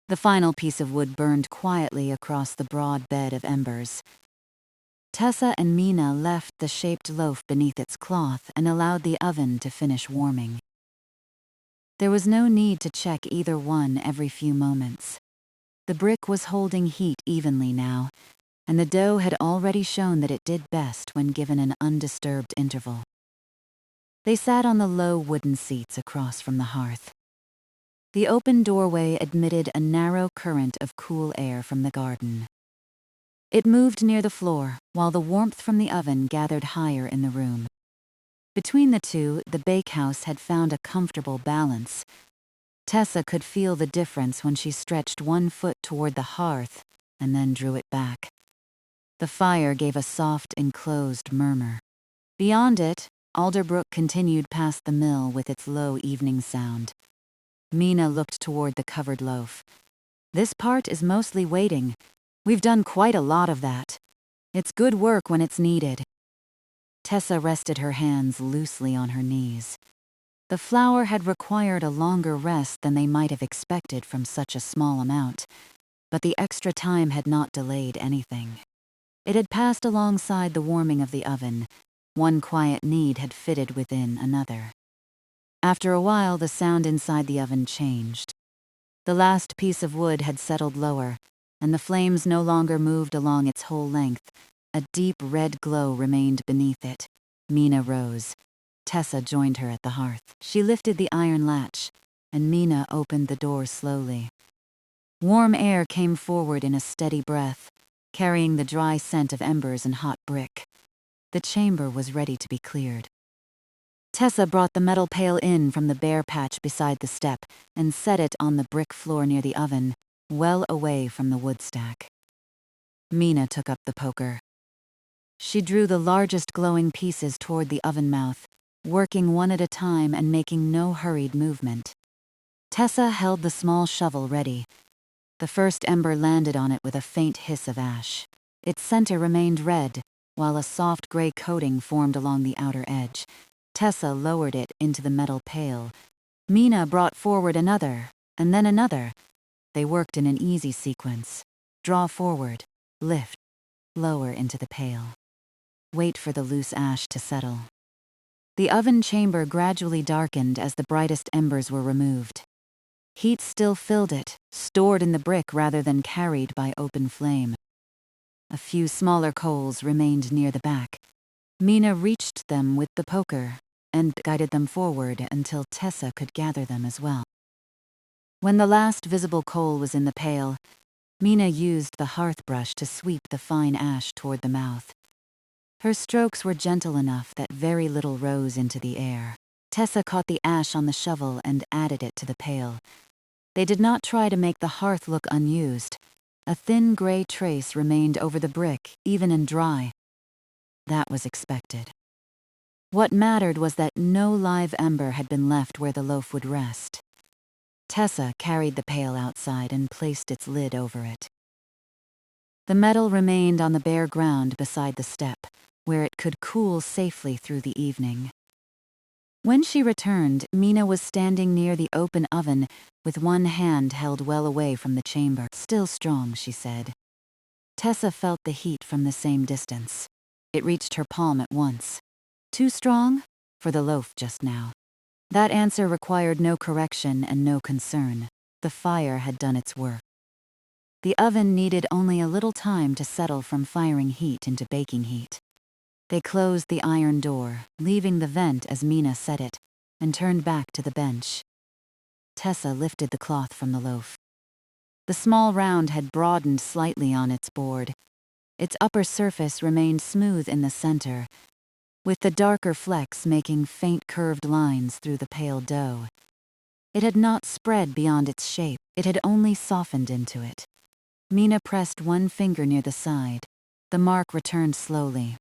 The final piece of wood burned quietly across the broad bed of embers. Tessa and Mina left the shaped loaf beneath its cloth and allowed the oven to finish warming. There was no need to check either one every few moments. The brick was holding heat evenly now, and the dough had already shown that it did best when given an undisturbed interval. They sat on the low wooden seats across from the hearth. The open doorway admitted a narrow current of cool air from the garden. It moved near the floor, while the warmth from the oven gathered higher in the room. Between the two, the bakehouse had found a comfortable balance. Tessa could feel the difference when she stretched one foot toward the hearth and then drew it back. The fire gave a soft, enclosed murmur. Beyond it, Alder Brook continued past the mill with its low evening sound. Mina looked toward the covered loaf. "This part is mostly waiting. We've done quite a lot of that. It's good work when it's needed." Tessa rested her hands loosely on her knees. The flour had required a longer rest than they might have expected from such a small amount, but the extra time had not delayed anything. It had passed alongside the warming of the oven. One quiet need had fitted within another. After a while, the sound inside the oven changed. The last piece of wood had settled lower, and the flames no longer moved along its whole length. A deep red glow remained beneath it. Mina rose. Tessa joined her at the hearth. She lifted the iron latch, and Mina opened the door slowly. Warm air came forward in a steady breath, carrying the dry scent of embers and hot brick. The chamber was ready to be cleared. Tessa brought the metal pail in from the bare patch beside the step and set it on the brick floor near the oven, well away from the wood stack. Mina took up the poker. She drew the largest glowing pieces toward the oven mouth, working one at a time and making no hurried movement. Tessa held the small shovel ready. The first ember landed on it with a faint hiss of ash. Its center remained red, while a soft gray coating formed along the outer edge. Tessa lowered it into the metal pail. Mina brought forward another, and then another. They worked in an easy sequence. Draw forward, lift, lower into the pail. Wait for the loose ash to settle. The oven chamber gradually darkened as the brightest embers were removed. Heat still filled it, stored in the brick rather than carried by open flame. A few smaller coals remained near the back. Mina reached them with the poker and guided them forward until Tessa could gather them as well. When the last visible coal was in the pail, Mina used the hearth brush to sweep the fine ash toward the mouth. Her strokes were gentle enough that very little rose into the air. Tessa caught the ash on the shovel and added it to the pail. They did not try to make the hearth look unused. A thin gray trace remained over the brick, even and dry. That was expected. What mattered was that no live ember had been left where the loaf would rest. Tessa carried the pail outside and placed its lid over it. The metal remained on the bare ground beside the step, where it could cool safely through the evening. When she returned, Mina was standing near the open oven with one hand held well away from the chamber. "Still strong," she said. Tessa felt the heat from the same distance. It reached her palm at once. Too strong? For the loaf just now. That answer required no correction and no concern. The fire had done its work. The oven needed only a little time to settle from firing heat into baking heat. They closed the iron door, leaving the vent as Mina set it, and turned back to the bench. Tessa lifted the cloth from the loaf. The small round had broadened slightly on its board. Its upper surface remained smooth in the center, with the darker flecks making faint curved lines through the pale dough. It had not spread beyond its shape, it had only softened into it. Mina pressed one finger near the side. The mark returned slowly.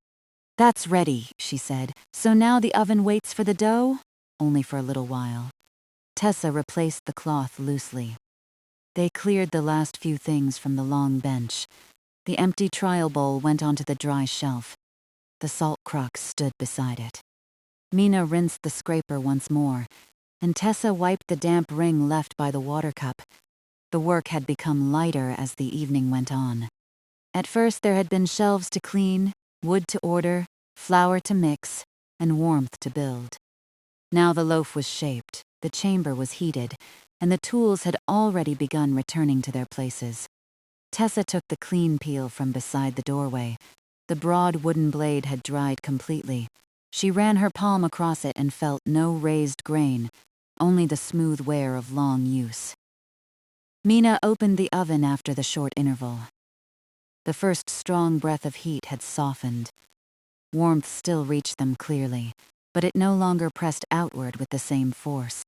"That's ready," she said. "So now the oven waits for the dough?" Only for a little while. Tessa replaced the cloth loosely. They cleared the last few things from the long bench. The empty trial bowl went onto the dry shelf. The salt crock stood beside it. Mina rinsed the scraper once more, and Tessa wiped the damp ring left by the water cup. The work had become lighter as the evening went on. At first there had been shelves to clean, wood to order, flour to mix, and warmth to build. Now the loaf was shaped, the chamber was heated, and the tools had already begun returning to their places. Tessa took the clean peel from beside the doorway. The broad wooden blade had dried completely. She ran her palm across it and felt no raised grain, only the smooth wear of long use. Mina opened the oven after the short interval. The first strong breath of heat had softened. Warmth still reached them clearly, but it no longer pressed outward with the same force.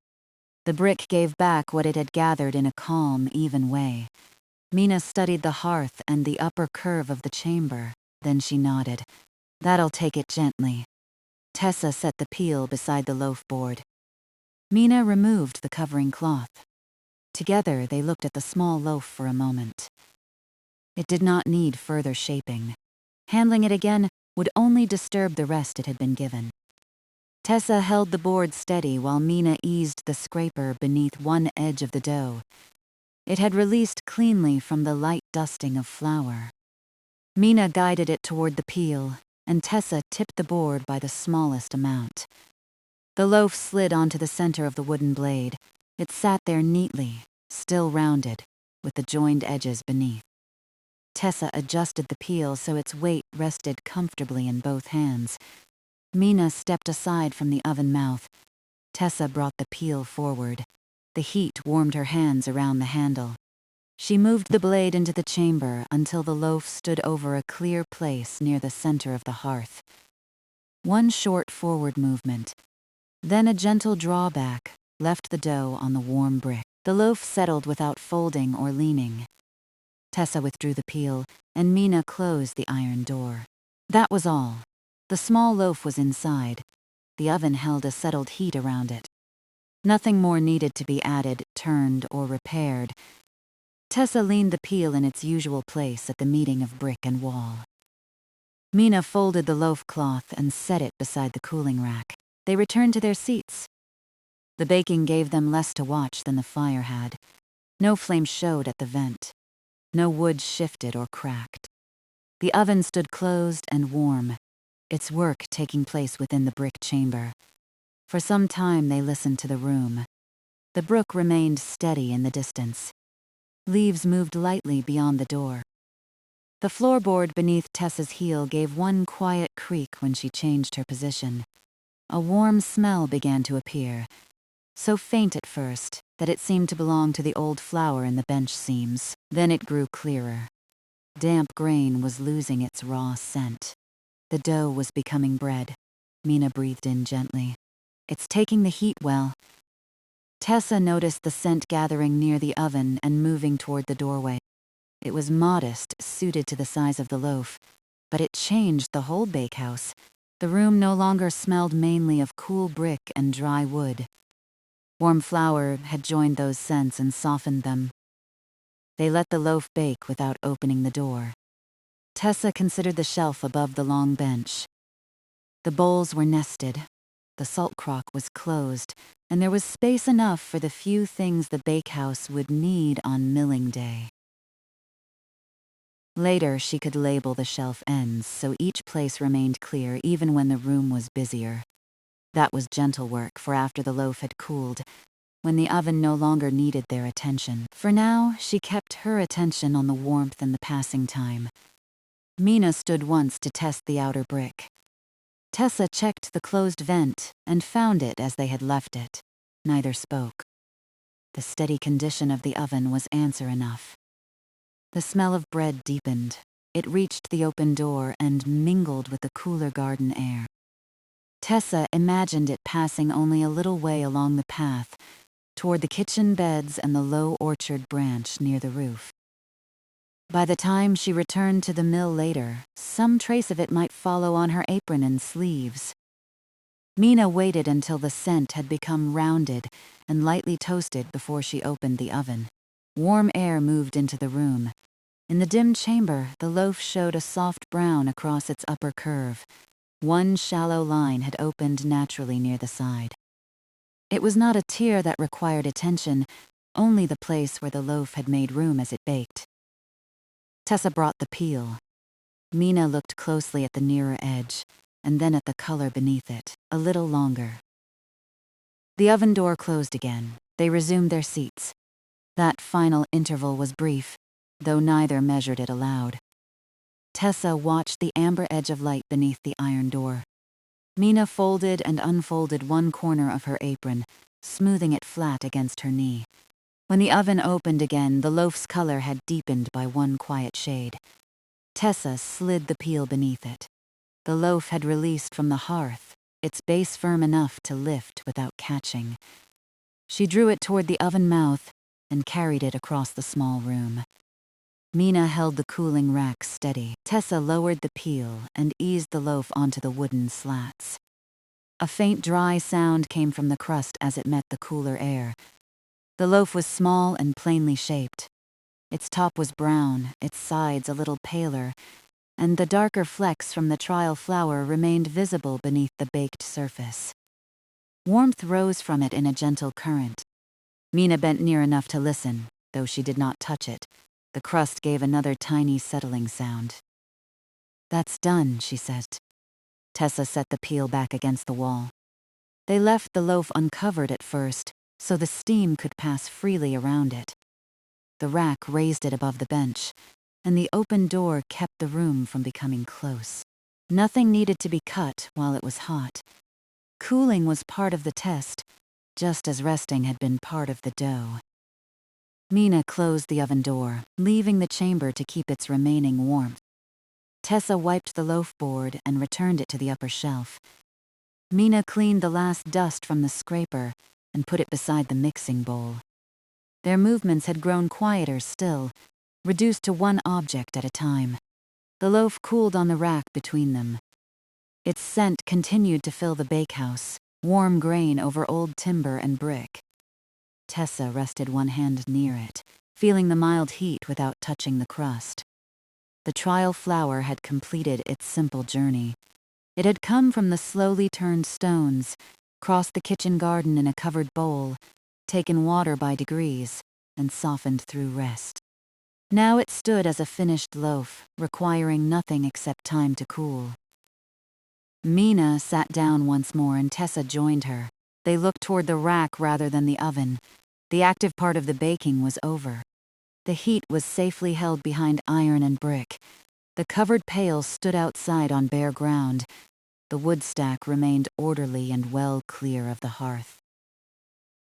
The brick gave back what it had gathered in a calm, even way. Mina studied the hearth and the upper curve of the chamber. Then she nodded. "That'll take it gently." Tessa set the peel beside the loaf board. Mina removed the covering cloth. Together they looked at the small loaf for a moment. It did not need further shaping. Handling it again would only disturb the rest it had been given. Tessa held the board steady while Mina eased the scraper beneath one edge of the dough. It had released cleanly from the light dusting of flour. Mina guided it toward the peel, and Tessa tipped the board by the smallest amount. The loaf slid onto the center of the wooden blade. It sat there neatly, still rounded, with the joined edges beneath. Tessa adjusted the peel so its weight rested comfortably in both hands. Mina stepped aside from the oven mouth. Tessa brought the peel forward. The heat warmed her hands around the handle. She moved the blade into the chamber until the loaf stood over a clear place near the center of the hearth. One short forward movement, then a gentle drawback, left the dough on the warm brick. The loaf settled without folding or leaning. Tessa withdrew the peel, and Mina closed the iron door. That was all. The small loaf was inside. The oven held a settled heat around it. Nothing more needed to be added, turned, or repaired. Tessa leaned the peel in its usual place at the meeting of brick and wall. Mina folded the loaf cloth and set it beside the cooling rack. They returned to their seats. The baking gave them less to watch than the fire had. No flame showed at the vent. No wood shifted or cracked. The oven stood closed and warm, its work taking place within the brick chamber. For some time they listened to the room. The brook remained steady in the distance. Leaves moved lightly beyond the door. The floorboard beneath Tessa's heel gave one quiet creak when she changed her position. A warm smell began to appear, so faint at first that it seemed to belong to the old flour in the bench seams. Then it grew clearer. Damp grain was losing its raw scent. The dough was becoming bread. Mina breathed in gently. It's taking the heat well. Tessa noticed the scent gathering near the oven and moving toward the doorway. It was modest, suited to the size of the loaf, but it changed the whole bakehouse. The room no longer smelled mainly of cool brick and dry wood. Warm flour had joined those scents and softened them. They let the loaf bake without opening the door. Tessa considered the shelf above the long bench. The bowls were nested. The salt crock was closed, and there was space enough for the few things the bakehouse would need on milling day. Later, she could label the shelf ends so each place remained clear even when the room was busier. That was gentle work for after the loaf had cooled, when the oven no longer needed their attention. For now, she kept her attention on the warmth and the passing time. Mina stood once to test the outer brick. Tessa checked the closed vent and found it as they had left it. Neither spoke. The steady condition of the oven was answer enough. The smell of bread deepened. It reached the open door and mingled with the cooler garden air. Tessa imagined it passing only a little way along the path, toward the kitchen beds and the low orchard branch near the roof. By the time she returned to the mill later, some trace of it might follow on her apron and sleeves. Mina waited until the scent had become rounded and lightly toasted before she opened the oven. Warm air moved into the room. In the dim chamber, the loaf showed a soft brown across its upper curve. One shallow line had opened naturally near the side. It was not a tear that required attention, only the place where the loaf had made room as it baked. Tessa brought the peel. Mina looked closely at the nearer edge, and then at the color beneath it, a little longer. The oven door closed again. They resumed their seats. That final interval was brief, though neither measured it aloud. Tessa watched the amber edge of light beneath the iron door. Mina folded and unfolded one corner of her apron, smoothing it flat against her knee. When the oven opened again, the loaf's color had deepened by one quiet shade. Tessa slid the peel beneath it. The loaf had released from the hearth, its base firm enough to lift without catching. She drew it toward the oven mouth and carried it across the small room. Mina held the cooling rack steady. Tessa lowered the peel and eased the loaf onto the wooden slats. A faint dry sound came from the crust as it met the cooler air. The loaf was small and plainly shaped. Its top was brown, its sides a little paler, and the darker flecks from the trial flour remained visible beneath the baked surface. Warmth rose from it in a gentle current. Mina bent near enough to listen, though she did not touch it. The crust gave another tiny settling sound. "That's done," she said. Tessa set the peel back against the wall. They left the loaf uncovered at first, so the steam could pass freely around it. The rack raised it above the bench, and the open door kept the room from becoming close. Nothing needed to be cut while it was hot. Cooling was part of the test, just as resting had been part of the dough. Mina closed the oven door, leaving the chamber to keep its remaining warmth. Tessa wiped the loaf board and returned it to the upper shelf. Mina cleaned the last dust from the scraper and put it beside the mixing bowl. Their movements had grown quieter still, reduced to one object at a time. The loaf cooled on the rack between them. Its scent continued to fill the bakehouse, warm grain over old timber and brick. Tessa rested one hand near it, feeling the mild heat without touching the crust. The trial flour had completed its simple journey. It had come from the slowly turned stones, crossed the kitchen garden in a covered bowl, taken water by degrees, and softened through rest. Now it stood as a finished loaf, requiring nothing except time to cool. Mina sat down once more and Tessa joined her. They looked toward the rack rather than the oven. The active part of the baking was over. The heat was safely held behind iron and brick. The covered pail stood outside on bare ground. The wood stack remained orderly and well clear of the hearth.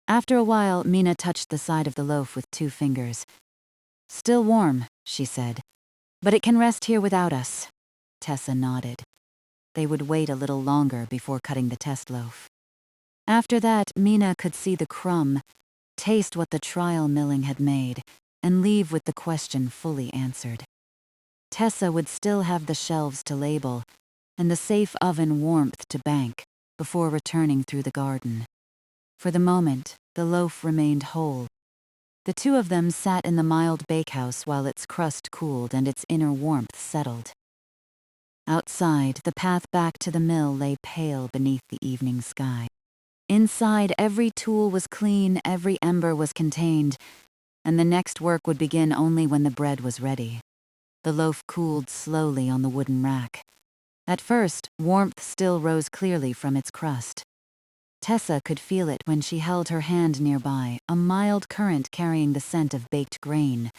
After a while, Mina touched the side of the loaf with 2 fingers. "Still warm," she said. "But it can rest here without us." Tessa nodded. They would wait a little longer before cutting the test loaf. After that, Mina could see the crumb, taste what the trial milling had made, and leave with the question fully answered. Tessa would still have the shelves to label, and the safe oven warmth to bank, before returning through the garden. For the moment, the loaf remained whole. The 2 of them sat in the mild bakehouse while its crust cooled and its inner warmth settled. Outside, the path back to the mill lay pale beneath the evening sky. Inside, every tool was clean, every ember was contained, and the next work would begin only when the bread was ready. The loaf cooled slowly on the wooden rack. At first, warmth still rose clearly from its crust. Tessa could feel it when she held her hand nearby, a mild current carrying the scent of baked grain.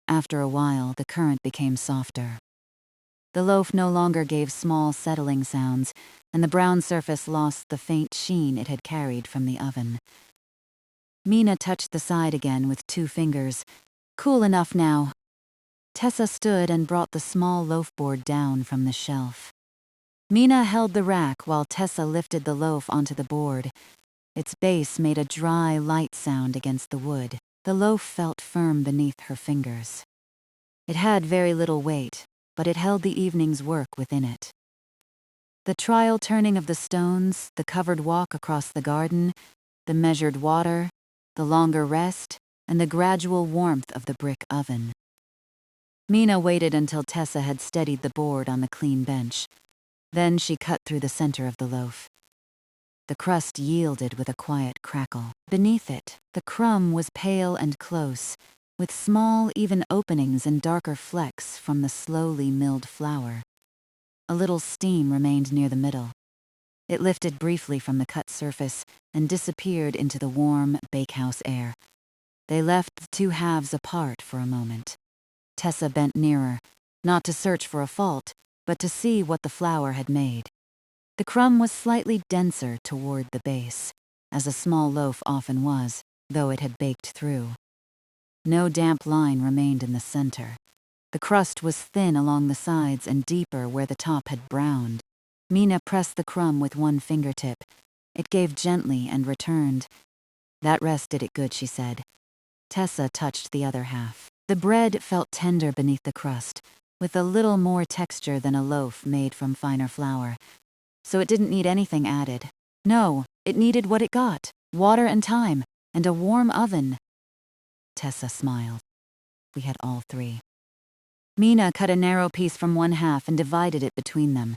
After a while, the current became softer. The loaf no longer gave small settling sounds, and the brown surface lost the faint sheen it had carried from the oven. Mina touched the side again with 2 fingers. "Cool enough now." Tessa stood and brought the small loaf board down from the shelf. Mina held the rack while Tessa lifted the loaf onto the board. Its base made a dry, light sound against the wood. The loaf felt firm beneath her fingers. It had very little weight, but it held the evening's work within it. The trial turning of the stones, the covered walk across the garden, the measured water, the longer rest, and the gradual warmth of the brick oven. Mina waited until Tessa had steadied the board on the clean bench. Then she cut through the center of the loaf. The crust yielded with a quiet crackle. Beneath it, the crumb was pale and close, with small, even openings and darker flecks from the slowly milled flour. A little steam remained near the middle. It lifted briefly from the cut surface and disappeared into the warm bakehouse air. They left the 2 halves apart for a moment. Tessa bent nearer, not to search for a fault, but to see what the flour had made. The crumb was slightly denser toward the base, as a small loaf often was, though it had baked through. No damp line remained in the center. The crust was thin along the sides and deeper where the top had browned. Mina pressed the crumb with 1 fingertip. It gave gently and returned. "That rest did it good," she said. Tessa touched the other half. The bread felt tender beneath the crust, with a little more texture than a loaf made from finer flour. So it didn't need anything added. No, it needed what it got: water and time, and a warm oven. Tessa smiled. "We had all 3. Mina cut a narrow piece from 1 half and divided it between them.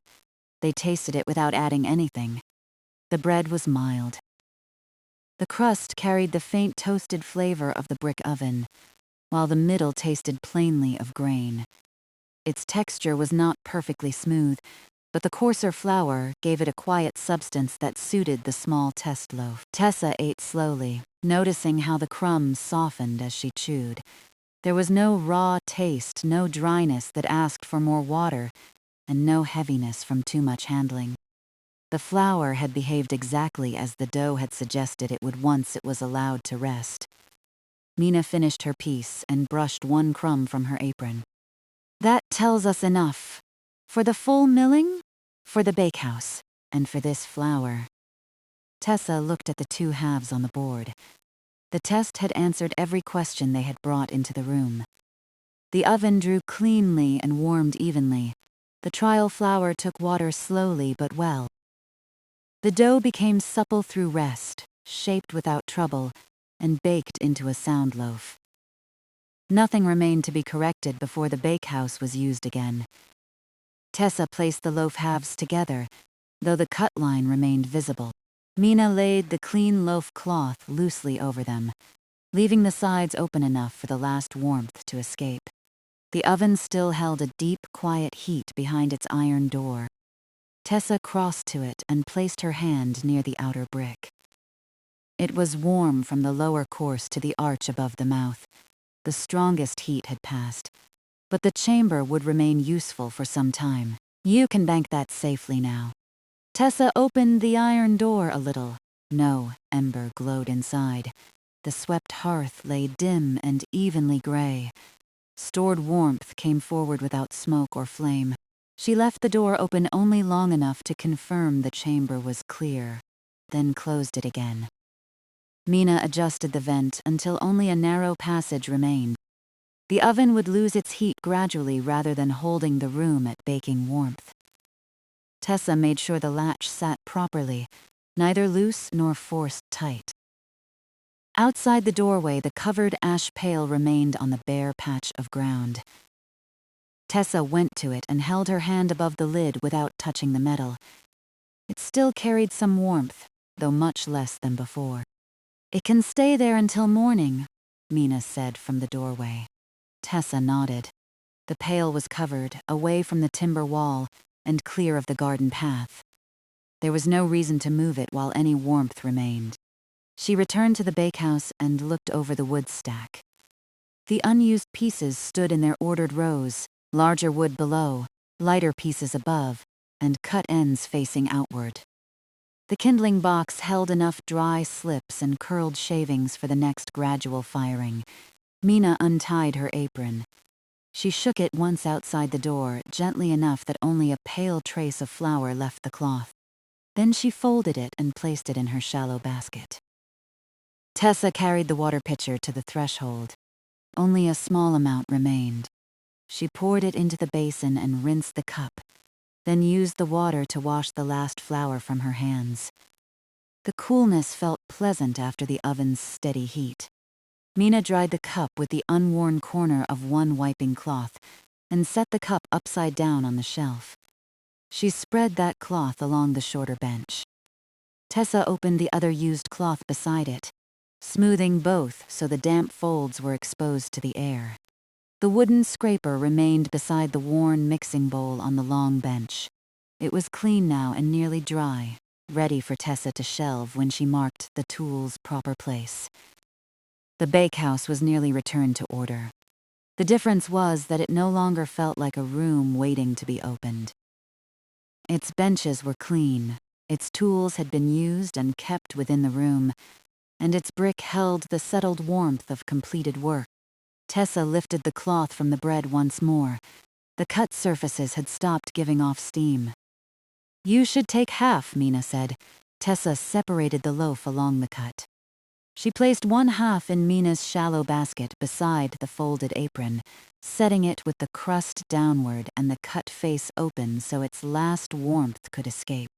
They tasted it without adding anything. The bread was mild. The crust carried the faint toasted flavor of the brick oven, while the middle tasted plainly of grain. Its texture was not perfectly smooth, but the coarser flour gave it a quiet substance that suited the small test loaf. Tessa ate slowly, noticing how the crumbs softened as she chewed. There was no raw taste, no dryness that asked for more water, and no heaviness from too much handling. The flour had behaved exactly as the dough had suggested it would once it was allowed to rest. Mina finished her piece and brushed 1 crumb from her apron. "That tells us enough. For the full milling, for the bakehouse, and for this flour." Tessa looked at the 2 halves on the board. The test had answered every question they had brought into the room. The oven drew cleanly and warmed evenly. The trial flour took water slowly but well. The dough became supple through rest, shaped without trouble, and baked into a sound loaf. Nothing remained to be corrected before the bakehouse was used again. Tessa placed the loaf halves together, though the cut line remained visible. Mina laid the clean loaf cloth loosely over them, leaving the sides open enough for the last warmth to escape. The oven still held a deep, quiet heat behind its iron door. Tessa crossed to it and placed her hand near the outer brick. It was warm from the lower course to the arch above the mouth. The strongest heat had passed, but the chamber would remain useful for some time. You can bank that safely now. Tessa opened the iron door a little. No ember glowed inside. The swept hearth lay dim and evenly gray. Stored warmth came forward without smoke or flame. She left the door open only long enough to confirm the chamber was clear, then closed it again. Mina adjusted the vent until only a narrow passage remained. The oven would lose its heat gradually rather than holding the room at baking warmth. Tessa made sure the latch sat properly, neither loose nor forced tight. Outside the doorway, the covered ash pail remained on the bare patch of ground. Tessa went to it and held her hand above the lid without touching the metal. It still carried some warmth, though much less than before. It can stay there until morning, Mina said from the doorway. Tessa nodded. The pail was covered, away from the timber wall, and clear of the garden path. There was no reason to move it while any warmth remained. She returned to the bakehouse and looked over the wood stack. The unused pieces stood in their ordered rows, larger wood below, lighter pieces above, and cut ends facing outward. The kindling box held enough dry slips and curled shavings for the next gradual firing. Mina untied her apron. She shook it once outside the door, gently enough that only a pale trace of flour left the cloth. Then she folded it and placed it in her shallow basket. Tessa carried the water pitcher to the threshold. Only a small amount remained. She poured it into the basin and rinsed the cup, then used the water to wash the last flour from her hands. The coolness felt pleasant after the oven's steady heat. Mina dried the cup with the unworn corner of one wiping cloth and set the cup upside down on the shelf. She spread that cloth along the shorter bench. Tessa opened the other used cloth beside it, smoothing both so the damp folds were exposed to the air. The wooden scraper remained beside the worn mixing bowl on the long bench. It was clean now and nearly dry, ready for Tessa to shelve when she marked the tool's proper place. The bakehouse was nearly returned to order. The difference was that it no longer felt like a room waiting to be opened. Its benches were clean, its tools had been used and kept within the room, and its brick held the settled warmth of completed work. Tessa lifted the cloth from the bread once more. The cut surfaces had stopped giving off steam. You should take half, Mina said. Tessa separated the loaf along the cut. She placed one half in Mina's shallow basket beside the folded apron, setting it with the crust downward and the cut face open so its last warmth could escape.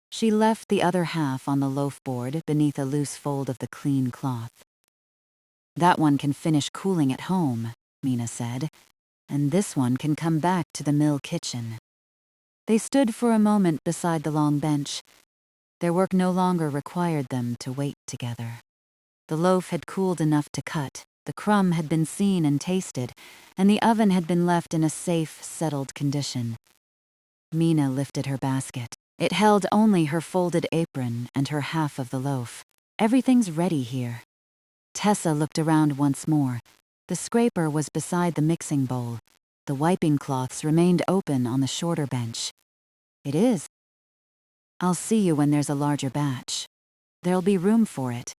She left the other half on the loaf board beneath a loose fold of the clean cloth. That one can finish cooling at home, Mina said, and this one can come back to the mill kitchen. They stood for a moment beside the long bench. Their work no longer required them to wait together. The loaf had cooled enough to cut, the crumb had been seen and tasted, and the oven had been left in a safe, settled condition. Mina lifted her basket. It held only her folded apron and her half of the loaf. Everything's ready here. Tessa looked around once more. The scraper was beside the mixing bowl. The wiping cloths remained open on the shorter bench. It is. I'll see you when there's a larger batch. There'll be room for it.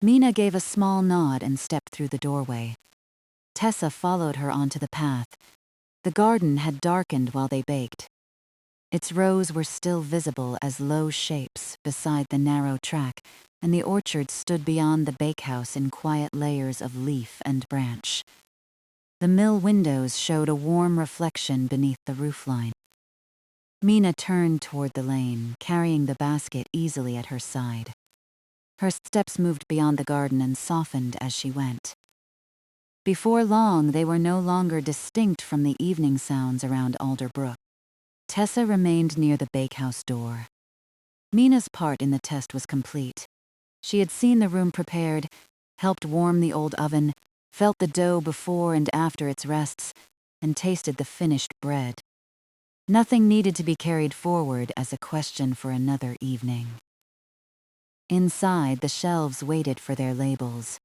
Mina gave a small nod and stepped through the doorway. Tessa followed her onto the path. The garden had darkened while they baked. Its rows were still visible as low shapes beside the narrow track, and the orchard stood beyond the bakehouse in quiet layers of leaf and branch. The mill windows showed a warm reflection beneath the roofline. Mina turned toward the lane, carrying the basket easily at her side. Her steps moved beyond the garden and softened as she went. Before long, they were no longer distinct from the evening sounds around Alder Brook. Tessa remained near the bakehouse door. Mina's part in the test was complete. She had seen the room prepared, helped warm the old oven, felt the dough before and after its rests, and tasted the finished bread. Nothing needed to be carried forward as a question for another evening. Inside, the shelves waited for their labels.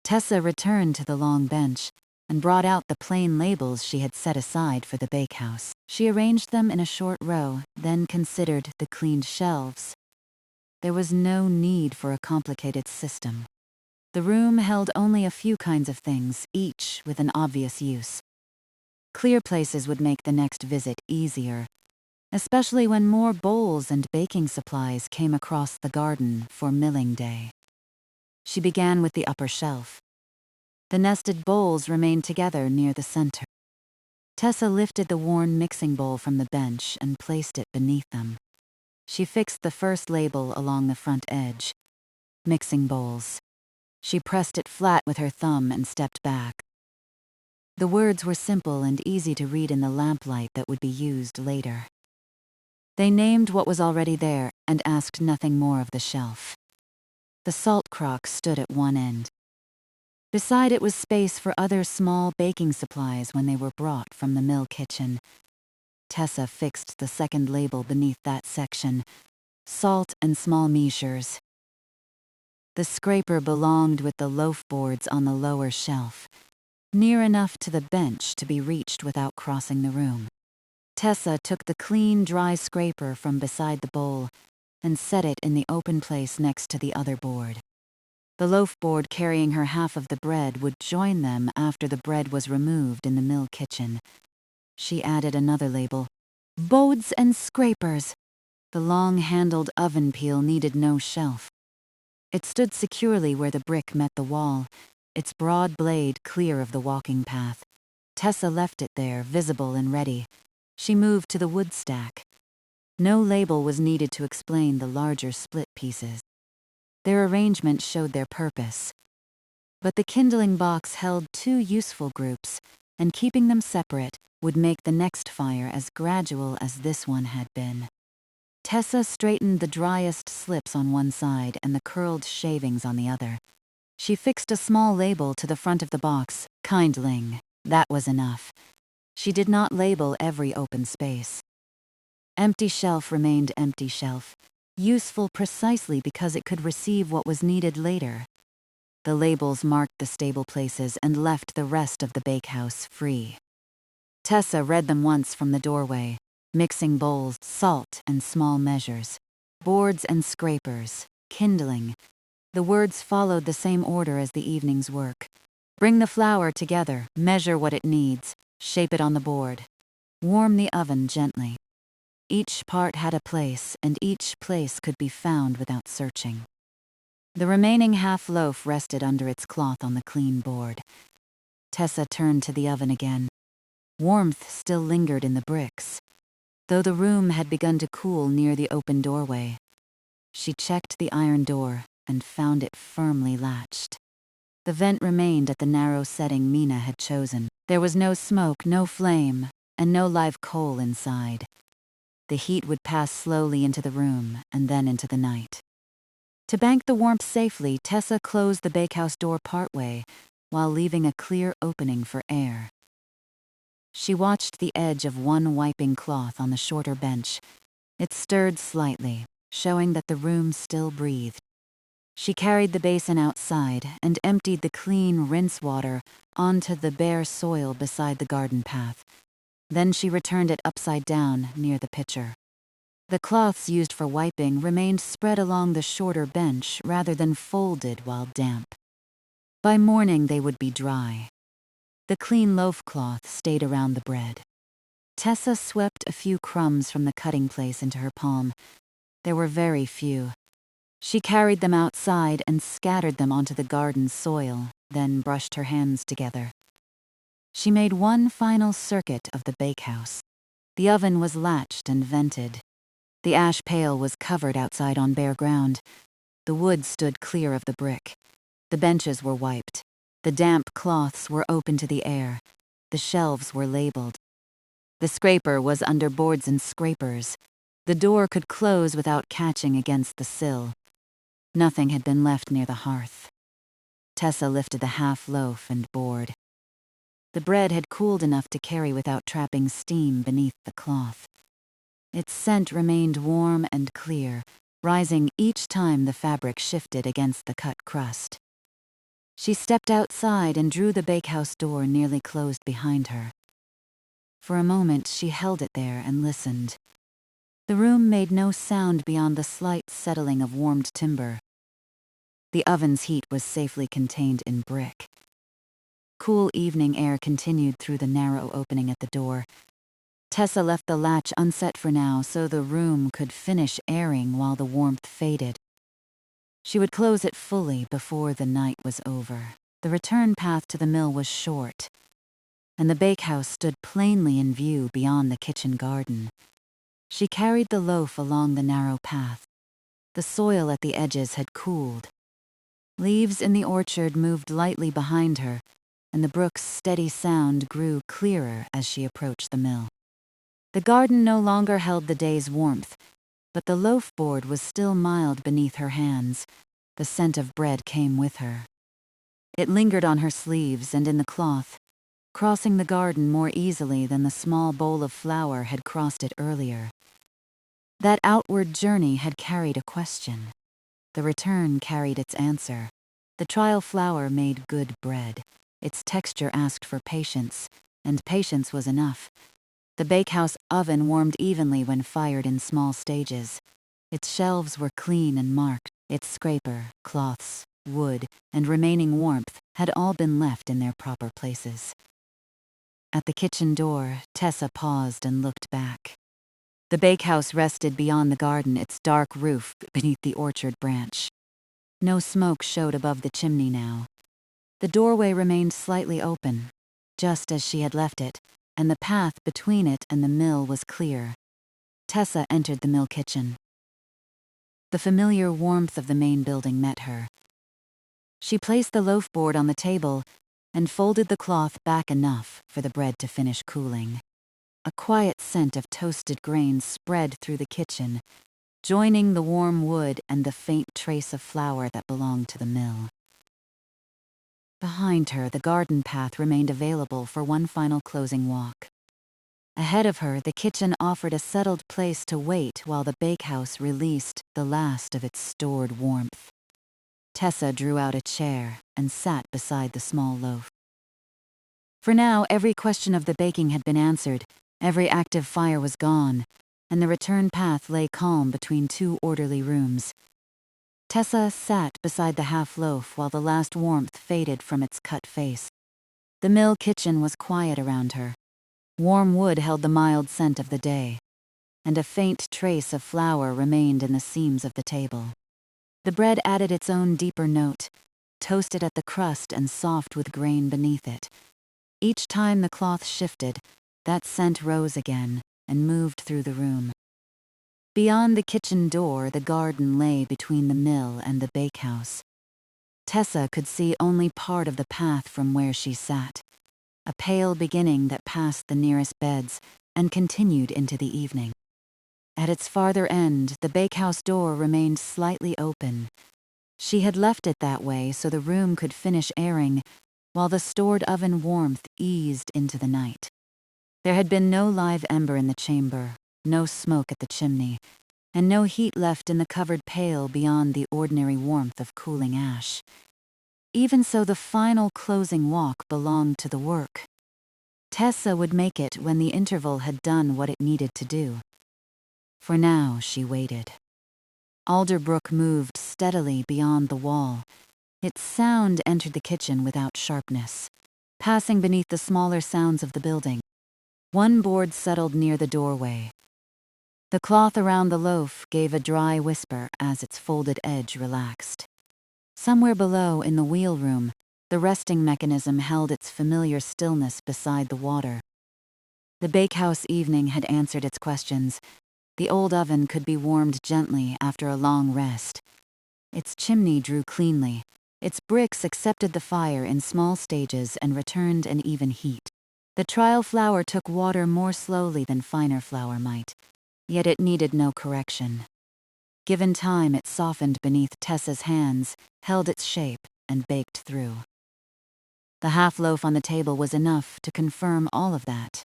Tessa returned to the long bench and brought out the plain labels she had set aside for the bakehouse. She arranged them in a short row, then considered the cleaned shelves. There was no need for a complicated system. The room held only a few kinds of things, each with an obvious use. Clear places would make the next visit easier, especially when more bowls and baking supplies came across the garden for milling day. She began with the upper shelf. The nested bowls remained together near the center. Tessa lifted the worn mixing bowl from the bench and placed it beneath them. She fixed the first label along the front edge. Mixing bowls. She pressed it flat with her thumb and stepped back. The words were simple and easy to read in the lamplight that would be used later. They named what was already there and asked nothing more of the shelf. The salt crock stood at one end. Beside it was space for other small baking supplies when they were brought from the mill kitchen. Tessa fixed the second label beneath that section, salt and small measures. The scraper belonged with the loaf boards on the lower shelf, near enough to the bench to be reached without crossing the room. Tessa took the clean, dry scraper from beside the bowl and set it in the open place next to the other board. The loaf board carrying her half of the bread would join them after the bread was removed in the mill kitchen. She added another label, "Boards and scrapers." The long-handled oven peel needed no shelf. It stood securely where the brick met the wall, its broad blade clear of the walking path. Tessa left it there, visible and ready. She moved to the wood stack. No label was needed to explain the larger split pieces. Their arrangement showed their purpose. But the kindling box held two useful groups, and keeping them separate would make the next fire as gradual as this one had been. Tessa straightened the driest slips on one side and the curled shavings on the other. She fixed a small label to the front of the box, "Kindling." That was enough. She did not label every open space. Empty shelf remained empty shelf, useful precisely because it could receive what was needed later. The labels marked the stable places and left the rest of the bakehouse free. Tessa read them once from the doorway: mixing bowls, salt and small measures, boards and scrapers, kindling. The words followed the same order as the evening's work. Bring the flour together, measure what it needs, shape it on the board. Warm the oven gently. Each part had a place, and each place could be found without searching. The remaining half loaf rested under its cloth on the clean board. Tessa turned to the oven again. Warmth still lingered in the bricks, though the room had begun to cool near the open doorway. She checked the iron door and found it firmly latched. The vent remained at the narrow setting Mina had chosen. There was no smoke, no flame, and no live coal inside. The heat would pass slowly into the room and then into the night. To bank the warmth safely, Tessa closed the bakehouse door partway, while leaving a clear opening for air. She watched the edge of one wiping cloth on the shorter bench. It stirred slightly, showing that the room still breathed. She carried the basin outside and emptied the clean rinse water onto the bare soil beside the garden path. Then she returned it upside down near the pitcher. The cloths used for wiping remained spread along the shorter bench rather than folded while damp. By morning they would be dry. The clean loaf cloth stayed around the bread. Tessa swept a few crumbs from the cutting place into her palm. There were very few. She carried them outside and scattered them onto the garden soil, then brushed her hands together. She made one final circuit of the bakehouse. The oven was latched and vented. The ash pail was covered outside on bare ground. The wood stood clear of the brick. The benches were wiped. The damp cloths were open to the air. The shelves were labeled. The scraper was under boards and scrapers. The door could close without catching against the sill. Nothing had been left near the hearth. Tessa lifted the half loaf and bored. The bread had cooled enough to carry without trapping steam beneath the cloth. Its scent remained warm and clear, rising each time the fabric shifted against the cut crust. She stepped outside and drew the bakehouse door nearly closed behind her. For a moment she held it there and listened. The room made no sound beyond the slight settling of warmed timber. The oven's heat was safely contained in brick. Cool evening air continued through the narrow opening at the door. Tessa left the latch unset for now so the room could finish airing while the warmth faded. She would close it fully before the night was over. The return path to the mill was short, and the bakehouse stood plainly in view beyond the kitchen garden. She carried the loaf along the narrow path. The soil at the edges had cooled. Leaves in the orchard moved lightly behind her, and the brook's steady sound grew clearer as she approached the mill. The garden no longer held the day's warmth, but the loaf board was still mild beneath her hands. The scent of bread came with her. It lingered on her sleeves and in the cloth, crossing the garden more easily than the small bowl of flour had crossed it earlier. That outward journey had carried a question. The return carried its answer. The trial flour made good bread. Its texture asked for patience, and patience was enough. The bakehouse oven warmed evenly when fired in small stages. Its shelves were clean and marked. Its scraper, cloths, wood, and remaining warmth had all been left in their proper places. At the kitchen door, Tessa paused and looked back. The bakehouse rested beyond the garden, its dark roof beneath the orchard branch. No smoke showed above the chimney now. The doorway remained slightly open, just as she had left it, and the path between it and the mill was clear. Tessa entered the mill kitchen. The familiar warmth of the main building met her. She placed the loaf board on the table and folded the cloth back enough for the bread to finish cooling. A quiet scent of toasted grains spread through the kitchen, joining the warm wood and the faint trace of flour that belonged to the mill. Behind her, the garden path remained available for one final closing walk. Ahead of her, the kitchen offered a settled place to wait while the bakehouse released the last of its stored warmth. Tessa drew out a chair and sat beside the small loaf. For now, every question of the baking had been answered, every active fire was gone, and the return path lay calm between two orderly rooms. Tessa sat beside the half-loaf while the last warmth faded from its cut face. The mill kitchen was quiet around her. Warm wood held the mild scent of the day, and a faint trace of flour remained in the seams of the table. The bread added its own deeper note, toasted at the crust and soft with grain beneath it. Each time the cloth shifted, that scent rose again and moved through the room. Beyond the kitchen door, the garden lay between the mill and the bakehouse. Tessa could see only part of the path from where she sat, a pale beginning that passed the nearest beds and continued into the evening. At its farther end, the bakehouse door remained slightly open. She had left it that way so the room could finish airing, while the stored oven warmth eased into the night. There had been no live ember in the chamber, no smoke at the chimney, and no heat left in the covered pail beyond the ordinary warmth of cooling ash. Even so, the final closing walk belonged to the work. Tessa would make it when the interval had done what it needed to do. For now, she waited. Alder Brook moved steadily beyond the wall. Its sound entered the kitchen without sharpness, passing beneath the smaller sounds of the building. One board settled near the doorway. The cloth around the loaf gave a dry whisper as its folded edge relaxed. Somewhere below, in the wheel room, The resting mechanism held its familiar stillness beside the water. The bakehouse evening had answered its questions. The old oven could be warmed gently after a long rest. Its chimney drew cleanly. Its bricks accepted the fire in small stages and returned an even heat. The trial flour took water more slowly than finer flour might, yet it needed no correction. Given time, it softened beneath Tessa's hands, held its shape, and baked through. The half-loaf on the table was enough to confirm all of that.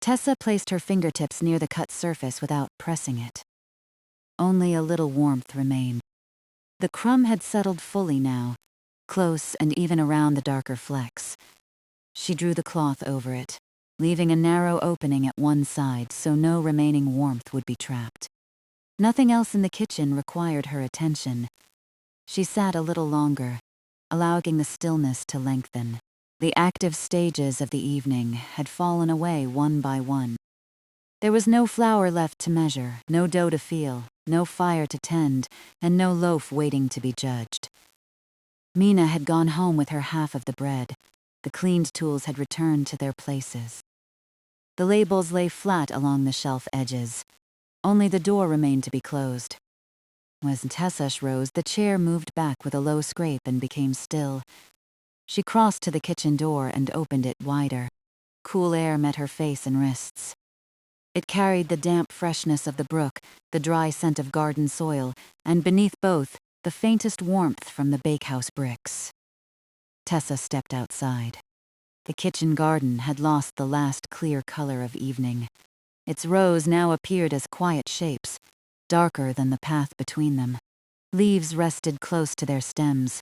Tessa placed her fingertips near the cut surface without pressing it. Only a little warmth remained. The crumb had settled fully now, close and even around the darker flecks. She drew the cloth over it, leaving a narrow opening at one side so no remaining warmth would be trapped. Nothing else in the kitchen required her attention. She sat a little longer, allowing the stillness to lengthen. The active stages of the evening had fallen away one by one. There was no flour left to measure, no dough to feel, no fire to tend, and no loaf waiting to be judged. Mina had gone home with her half of the bread. The cleaned tools had returned to their places. The labels lay flat along the shelf edges. Only the door remained to be closed. As Tessa rose, the chair moved back with a low scrape and became still. She crossed to the kitchen door and opened it wider. Cool air met her face and wrists. It carried the damp freshness of the brook, the dry scent of garden soil, and beneath both, the faintest warmth from the bakehouse bricks. Tessa stepped outside. The kitchen garden had lost the last clear color of evening. Its rows now appeared as quiet shapes, darker than the path between them. Leaves rested close to their stems.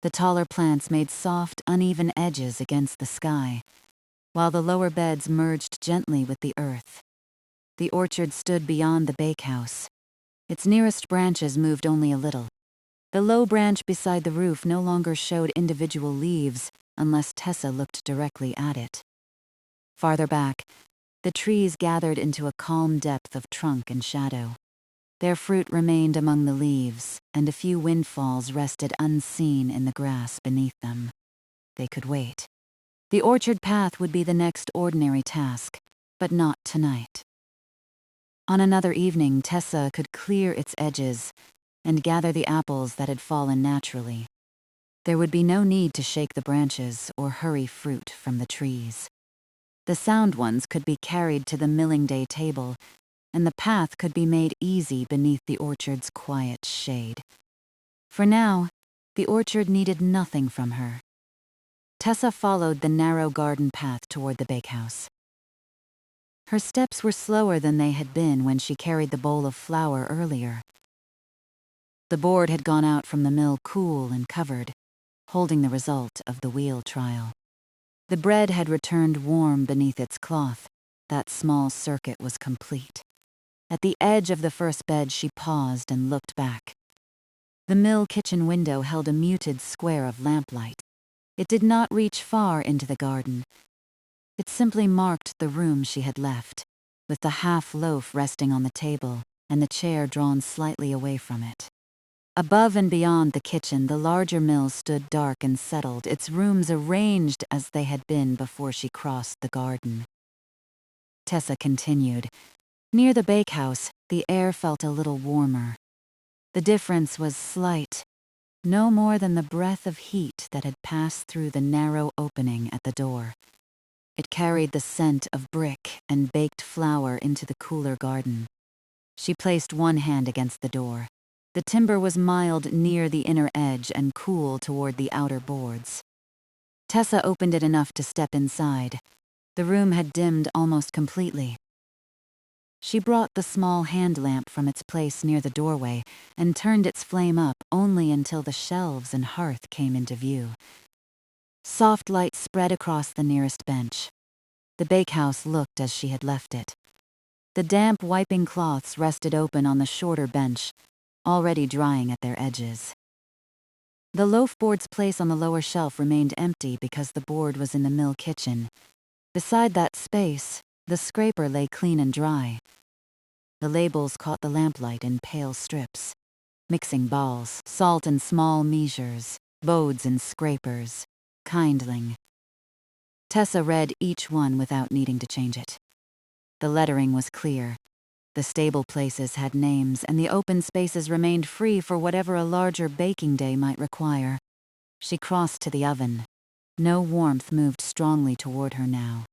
The taller plants made soft, uneven edges against the sky, while the lower beds merged gently with the earth. The orchard stood beyond the bakehouse. Its nearest branches moved only a little. The low branch beside the roof no longer showed individual leaves unless Tessa looked directly at it. Farther back, the trees gathered into a calm depth of trunk and shadow. Their fruit remained among the leaves, and a few windfalls rested unseen in the grass beneath them. They could wait. The orchard path would be the next ordinary task, but not tonight. On another evening, Tessa could clear its edges and gather the apples that had fallen naturally. There would be no need to shake the branches or hurry fruit from the trees. The sound ones could be carried to the milling day table, and the path could be made easy beneath the orchard's quiet shade. For now, the orchard needed nothing from her. Tessa followed the narrow garden path toward the bakehouse. Her steps were slower than they had been when she carried the bowl of flour earlier. The board had gone out from the mill cool and covered, holding the result of the wheel trial. The bread had returned warm beneath its cloth. That small circuit was complete. At the edge of the first bed, she paused and looked back. The mill kitchen window held a muted square of lamplight. It did not reach far into the garden. It simply marked the room she had left, with the half loaf resting on the table and the chair drawn slightly away from it. Above and beyond the kitchen, the larger mill stood dark and settled, its rooms arranged as they had been before she crossed the garden. Tessa continued. Near the bakehouse, the air felt a little warmer. The difference was slight, no more than the breath of heat that had passed through the narrow opening at the door. It carried the scent of brick and baked flour into the cooler garden. She placed one hand against the door. The timber was mild near the inner edge and cool toward the outer boards. Tessa opened it enough to step inside. The room had dimmed almost completely. She brought the small hand lamp from its place near the doorway and turned its flame up only until the shelves and hearth came into view. Soft light spread across the nearest bench. The bakehouse looked as she had left it. The damp wiping cloths rested open on the shorter bench, already drying at their edges. The loaf board's place on the lower shelf remained empty because the board was in the mill kitchen. Beside that space, the scraper lay clean and dry. The labels caught the lamplight in pale strips. Mixing balls, salt in small measures, bodes and scrapers, kindling. Tessa read each one without needing to change it. The lettering was clear. The stable places had names, and the open spaces remained free for whatever a larger baking day might require. She crossed to the oven. No warmth moved strongly toward her now.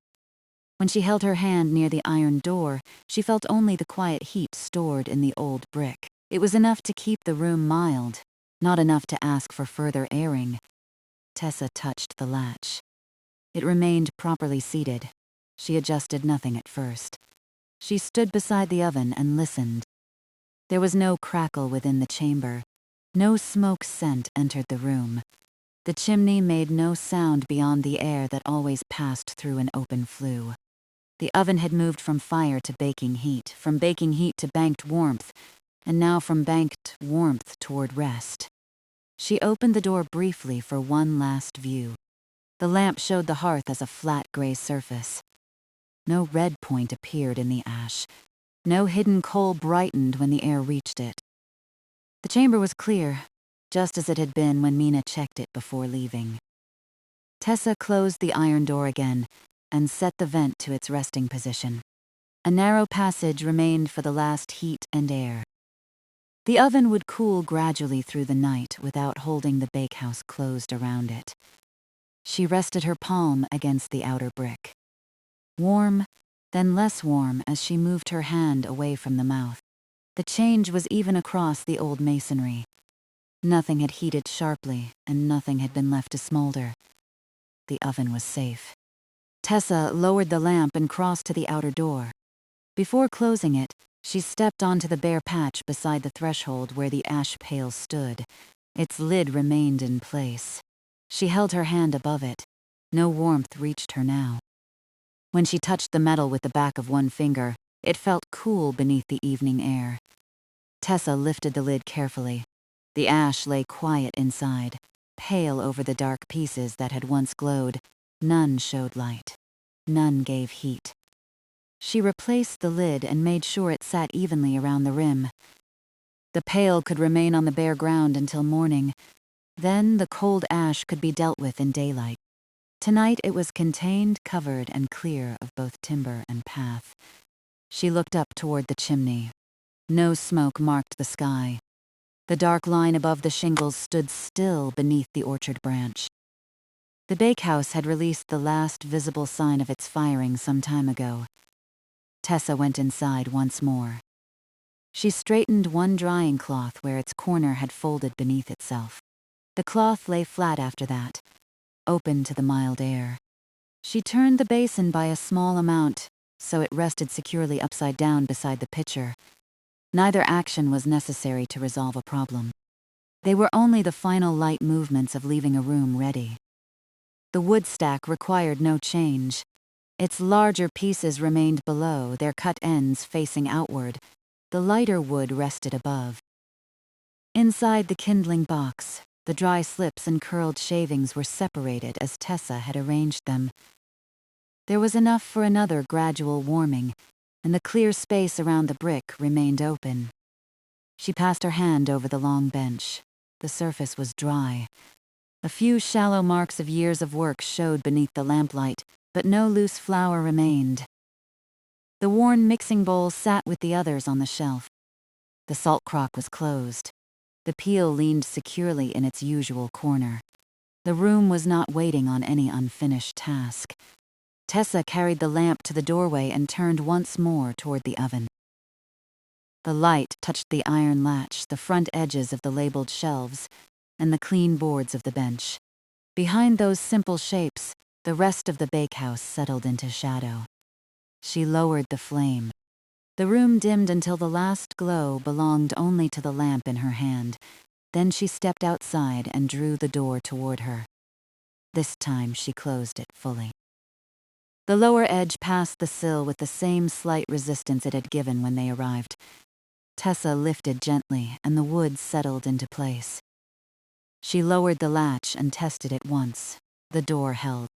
When she held her hand near the iron door, she felt only the quiet heat stored in the old brick. It was enough to keep the room mild, not enough to ask for further airing. Tessa touched the latch. It remained properly seated. She adjusted nothing at first. She stood beside the oven and listened. There was no crackle within the chamber. No smoke scent entered the room. The chimney made no sound beyond the air that always passed through an open flue. The oven had moved from fire to baking heat, from baking heat to banked warmth, and now from banked warmth toward rest. She opened the door briefly for one last view. The lamp showed the hearth as a flat gray surface. No red point appeared in the ash. No hidden coal brightened when the air reached it. The chamber was clear, just as it had been when Mina checked it before leaving. Tessa closed the iron door again and set the vent to its resting position. A narrow passage remained for the last heat and air. The oven would cool gradually through the night without holding the bakehouse closed around it. She rested her palm against the outer brick. Warm, then less warm as she moved her hand away from the mouth. The change was even across the old masonry. Nothing had heated sharply, and nothing had been left to smolder. The oven was safe. Tessa lowered the lamp and crossed to the outer door. Before closing it, she stepped onto the bare patch beside the threshold where the ash pail stood. Its lid remained in place. She held her hand above it. No warmth reached her now. When she touched the metal with the back of one finger, it felt cool beneath the evening air. Tessa lifted the lid carefully. The ash lay quiet inside, pale over the dark pieces that had once glowed. None showed light. None gave heat. She replaced the lid and made sure it sat evenly around the rim. The pail could remain on the bare ground until morning. Then the cold ash could be dealt with in daylight. Tonight it was contained, covered, and clear of both timber and path. She looked up toward the chimney. No smoke marked the sky. The dark line above the shingles stood still beneath the orchard branch. The bakehouse had released the last visible sign of its firing some time ago. Tessa went inside once more. She straightened one drying cloth where its corner had folded beneath itself. The cloth lay flat after that, open to the mild air. She turned the basin by a small amount, so it rested securely upside down beside the pitcher. Neither action was necessary to resolve a problem. They were only the final light movements of leaving a room ready. The wood stack required no change. Its larger pieces remained below, their cut ends facing outward. The lighter wood rested above. Inside the kindling box, the dry slips and curled shavings were separated as Tessa had arranged them. There was enough for another gradual warming, and the clear space around the brick remained open. She passed her hand over the long bench. The surface was dry. A few shallow marks of years of work showed beneath the lamplight, but no loose flour remained. The worn mixing bowl sat with the others on the shelf. The salt crock was closed. The peel leaned securely in its usual corner. The room was not waiting on any unfinished task. Tessa carried the lamp to the doorway and turned once more toward the oven. The light touched the iron latch, the front edges of the labeled shelves, and the clean boards of the bench. Behind those simple shapes, the rest of the bakehouse settled into shadow. She lowered the flame. The room dimmed until the last glow belonged only to the lamp in her hand. Then she stepped outside and drew the door toward her. This time she closed it fully. The lower edge passed the sill with the same slight resistance it had given when they arrived. Tessa lifted gently, and the wood settled into place. She lowered the latch and tested it once. The door held.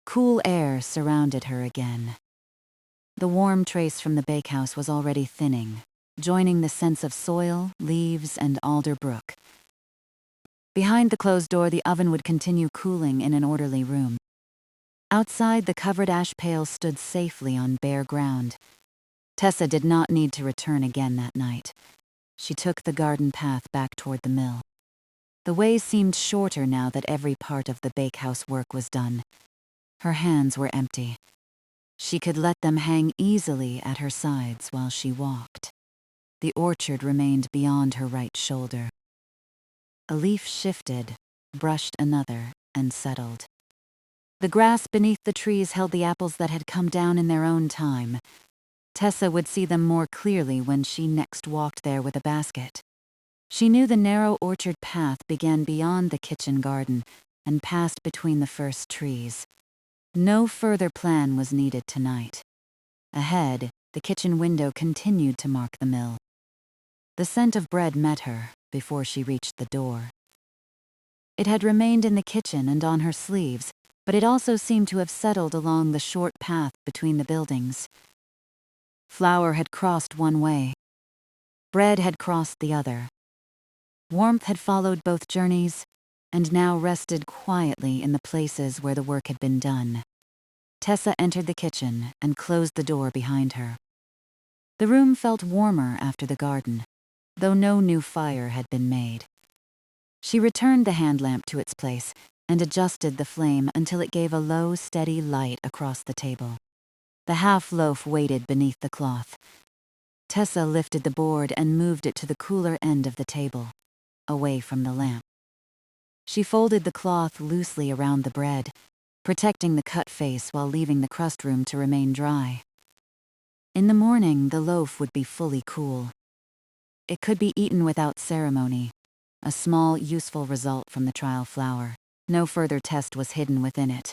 Cool air surrounded her again. The warm trace from the bakehouse was already thinning, joining the sense of soil, leaves, and Alder Brook. Behind the closed door, the oven would continue cooling in an orderly room. Outside, the covered ash pail stood safely on bare ground. Tessa did not need to return again that night. She took the garden path back toward the mill. The way seemed shorter now that every part of the bakehouse work was done. Her hands were empty. She could let them hang easily at her sides while she walked. The orchard remained beyond her right shoulder. A leaf shifted, brushed another, and settled. The grass beneath the trees held the apples that had come down in their own time. Tessa would see them more clearly when she next walked there with a basket. She knew the narrow orchard path began beyond the kitchen garden and passed between the first trees. No further plan was needed tonight. Ahead, the kitchen window continued to mark the mill. The scent of bread met her before she reached the door. It had remained in the kitchen and on her sleeves, but it also seemed to have settled along the short path between the buildings. Flour had crossed one way. Bread had crossed the other. Warmth had followed both journeys, and now rested quietly in the places where the work had been done. Tessa entered the kitchen and closed the door behind her. The room felt warmer after the garden, though no new fire had been made. She returned the hand lamp to its place and adjusted the flame until it gave a low, steady light across the table. The half-loaf waited beneath the cloth. Tessa lifted the board and moved it to the cooler end of the table, away from the lamp. She folded the cloth loosely around the bread, protecting the cut face while leaving the crust room to remain dry. In the morning, the loaf would be fully cool. It could be eaten without ceremony, a small, useful result from the trial flour. No further test was hidden within it.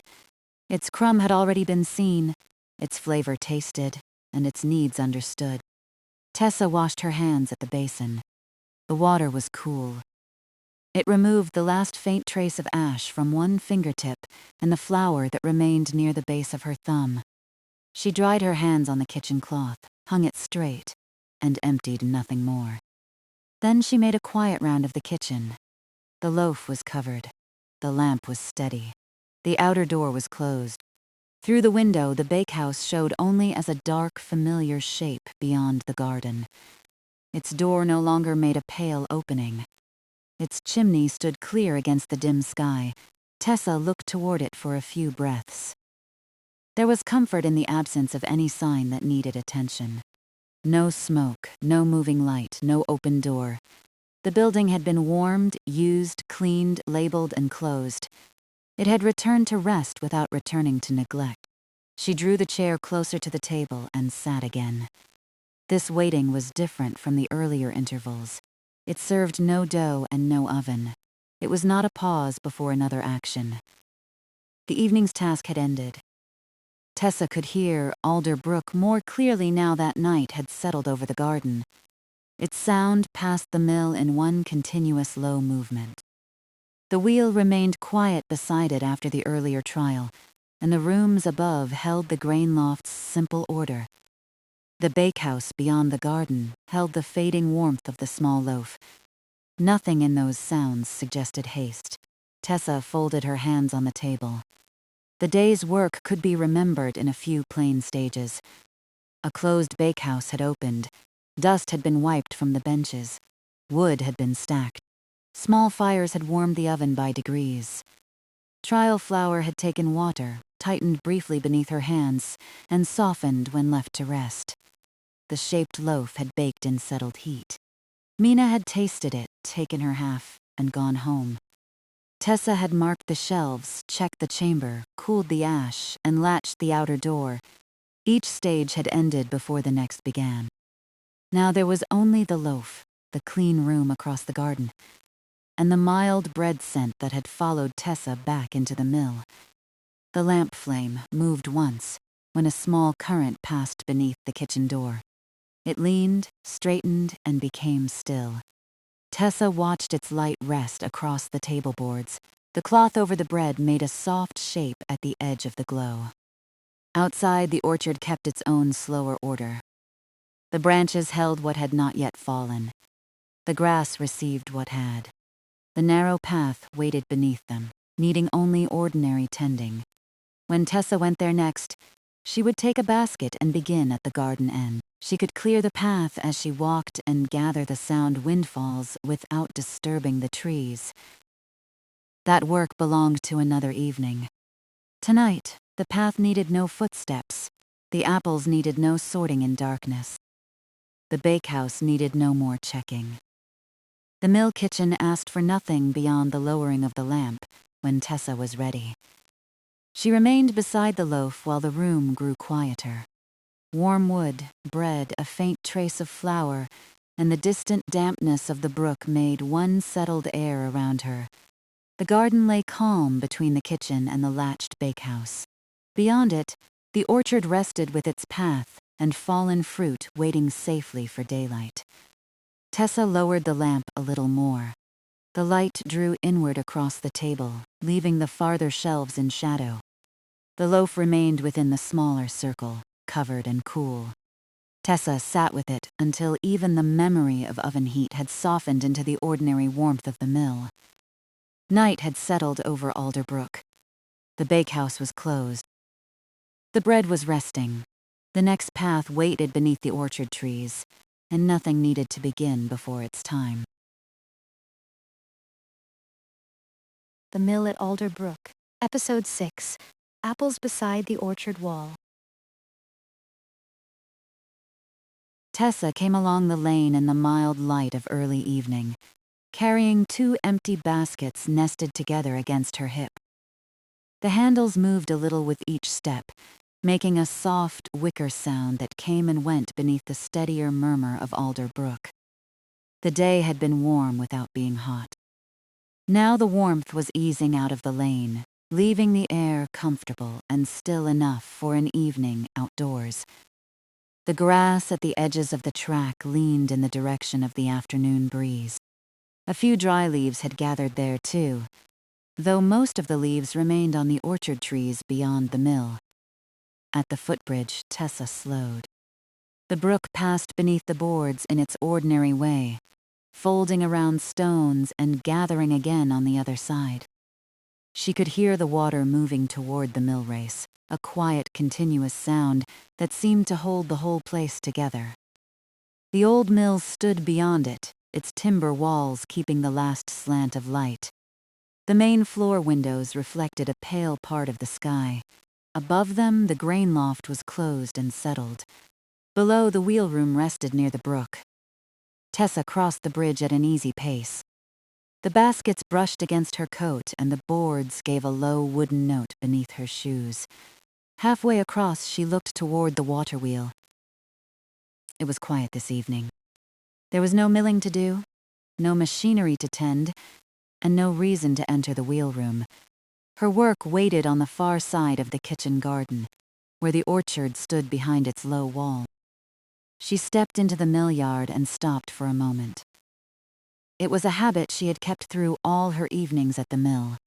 Its crumb had already been seen, its flavor tasted, and its needs understood. Tessa washed her hands at the basin. The water was cool. It removed the last faint trace of ash from one fingertip and the flour that remained near the base of her thumb. She dried her hands on the kitchen cloth, hung it straight, and emptied nothing more. Then she made a quiet round of the kitchen. The loaf was covered. The lamp was steady. The outer door was closed. Through the window, the bakehouse showed only as a dark, familiar shape beyond the garden. Its door no longer made a pale opening. Its chimney stood clear against the dim sky. Tessa looked toward it for a few breaths. There was comfort in the absence of any sign that needed attention. No smoke, no moving light, no open door. The building had been warmed, used, cleaned, labeled, and closed. It had returned to rest without returning to neglect. She drew the chair closer to the table and sat again. This waiting was different from the earlier intervals. It served no dough and no oven. It was not a pause before another action. The evening's task had ended. Tessa could hear Alder Brook more clearly now that night had settled over the garden. Its sound passed the mill in one continuous low movement. The wheel remained quiet beside it after the earlier trial, and the rooms above held the grain loft's simple order. The bakehouse beyond the garden held the fading warmth of the small loaf. Nothing in those sounds suggested haste. Tessa folded her hands on the table. The day's work could be remembered in a few plain stages. A closed bakehouse had opened. Dust had been wiped from the benches. Wood had been stacked. Small fires had warmed the oven by degrees. Trial flour had taken water, tightened briefly beneath her hands, and softened when left to rest. The shaped loaf had baked in settled heat. Mina had tasted it, taken her half, and gone home. Tessa had marked the shelves, checked the chamber, cooled the ash, and latched the outer door. Each stage had ended before the next began. Now there was only the loaf, the clean room across the garden, and the mild bread scent that had followed Tessa back into the mill. The lamp flame moved once, when a small current passed beneath the kitchen door. It leaned, straightened, and became still. Tessa watched its light rest across the table boards. The cloth over the bread made a soft shape at the edge of the glow. Outside, the orchard kept its own slower order. The branches held what had not yet fallen. The grass received what had. The narrow path waited beneath them, needing only ordinary tending. When Tessa went there next, she would take a basket and begin at the garden end. She could clear the path as she walked and gather the sound windfalls without disturbing the trees. That work belonged to another evening. Tonight, the path needed no footsteps. The apples needed no sorting in darkness. The bakehouse needed no more checking. The mill kitchen asked for nothing beyond the lowering of the lamp when Tessa was ready. She remained beside the loaf while the room grew quieter. Warm wood, bread, a faint trace of flour, and the distant dampness of the brook made one settled air around her. The garden lay calm between the kitchen and the latched bakehouse. Beyond it, the orchard rested with its path and fallen fruit waiting safely for daylight. Tessa lowered the lamp a little more. The light drew inward across the table, leaving the farther shelves in shadow. The loaf remained within the smaller circle, covered and cool. Tessa sat with it until even the memory of oven heat had softened into the ordinary warmth of the mill. Night had settled over Alder Brook. The bakehouse was closed. The bread was resting. The next path waited beneath the orchard trees, and nothing needed to begin before its time. The Mill at Alder Brook. Episode 6. Apples Beside the Orchard Wall. Tessa came along the lane in the mild light of early evening, carrying 2 empty baskets nested together against her hip. The handles moved a little with each step, making a soft wicker sound that came and went beneath the steadier murmur of Alder Brook. The day had been warm without being hot. Now the warmth was easing out of the lane, leaving the air comfortable and still enough for an evening outdoors. The grass at the edges of the track leaned in the direction of the afternoon breeze. A few dry leaves had gathered there too, though most of the leaves remained on the orchard trees beyond the mill. At the footbridge, Tessa slowed. The brook passed beneath the boards in its ordinary way, folding around stones and gathering again on the other side. She could hear the water moving toward the mill race, a quiet, continuous sound that seemed to hold the whole place together. The old mill stood beyond it, its timber walls keeping the last slant of light. The main floor windows reflected a pale part of the sky. Above them, the grain loft was closed and settled. Below, the wheelroom rested near the brook. Tessa crossed the bridge at an easy pace. The baskets brushed against her coat, and the boards gave a low wooden note beneath her shoes. Halfway across, she looked toward the water wheel. It was quiet this evening. There was no milling to do, no machinery to tend, and no reason to enter the wheelroom. Her work waited on the far side of the kitchen garden, where the orchard stood behind its low wall. She stepped into the mill yard and stopped for a moment. It was a habit she had kept through all her evenings at the mill.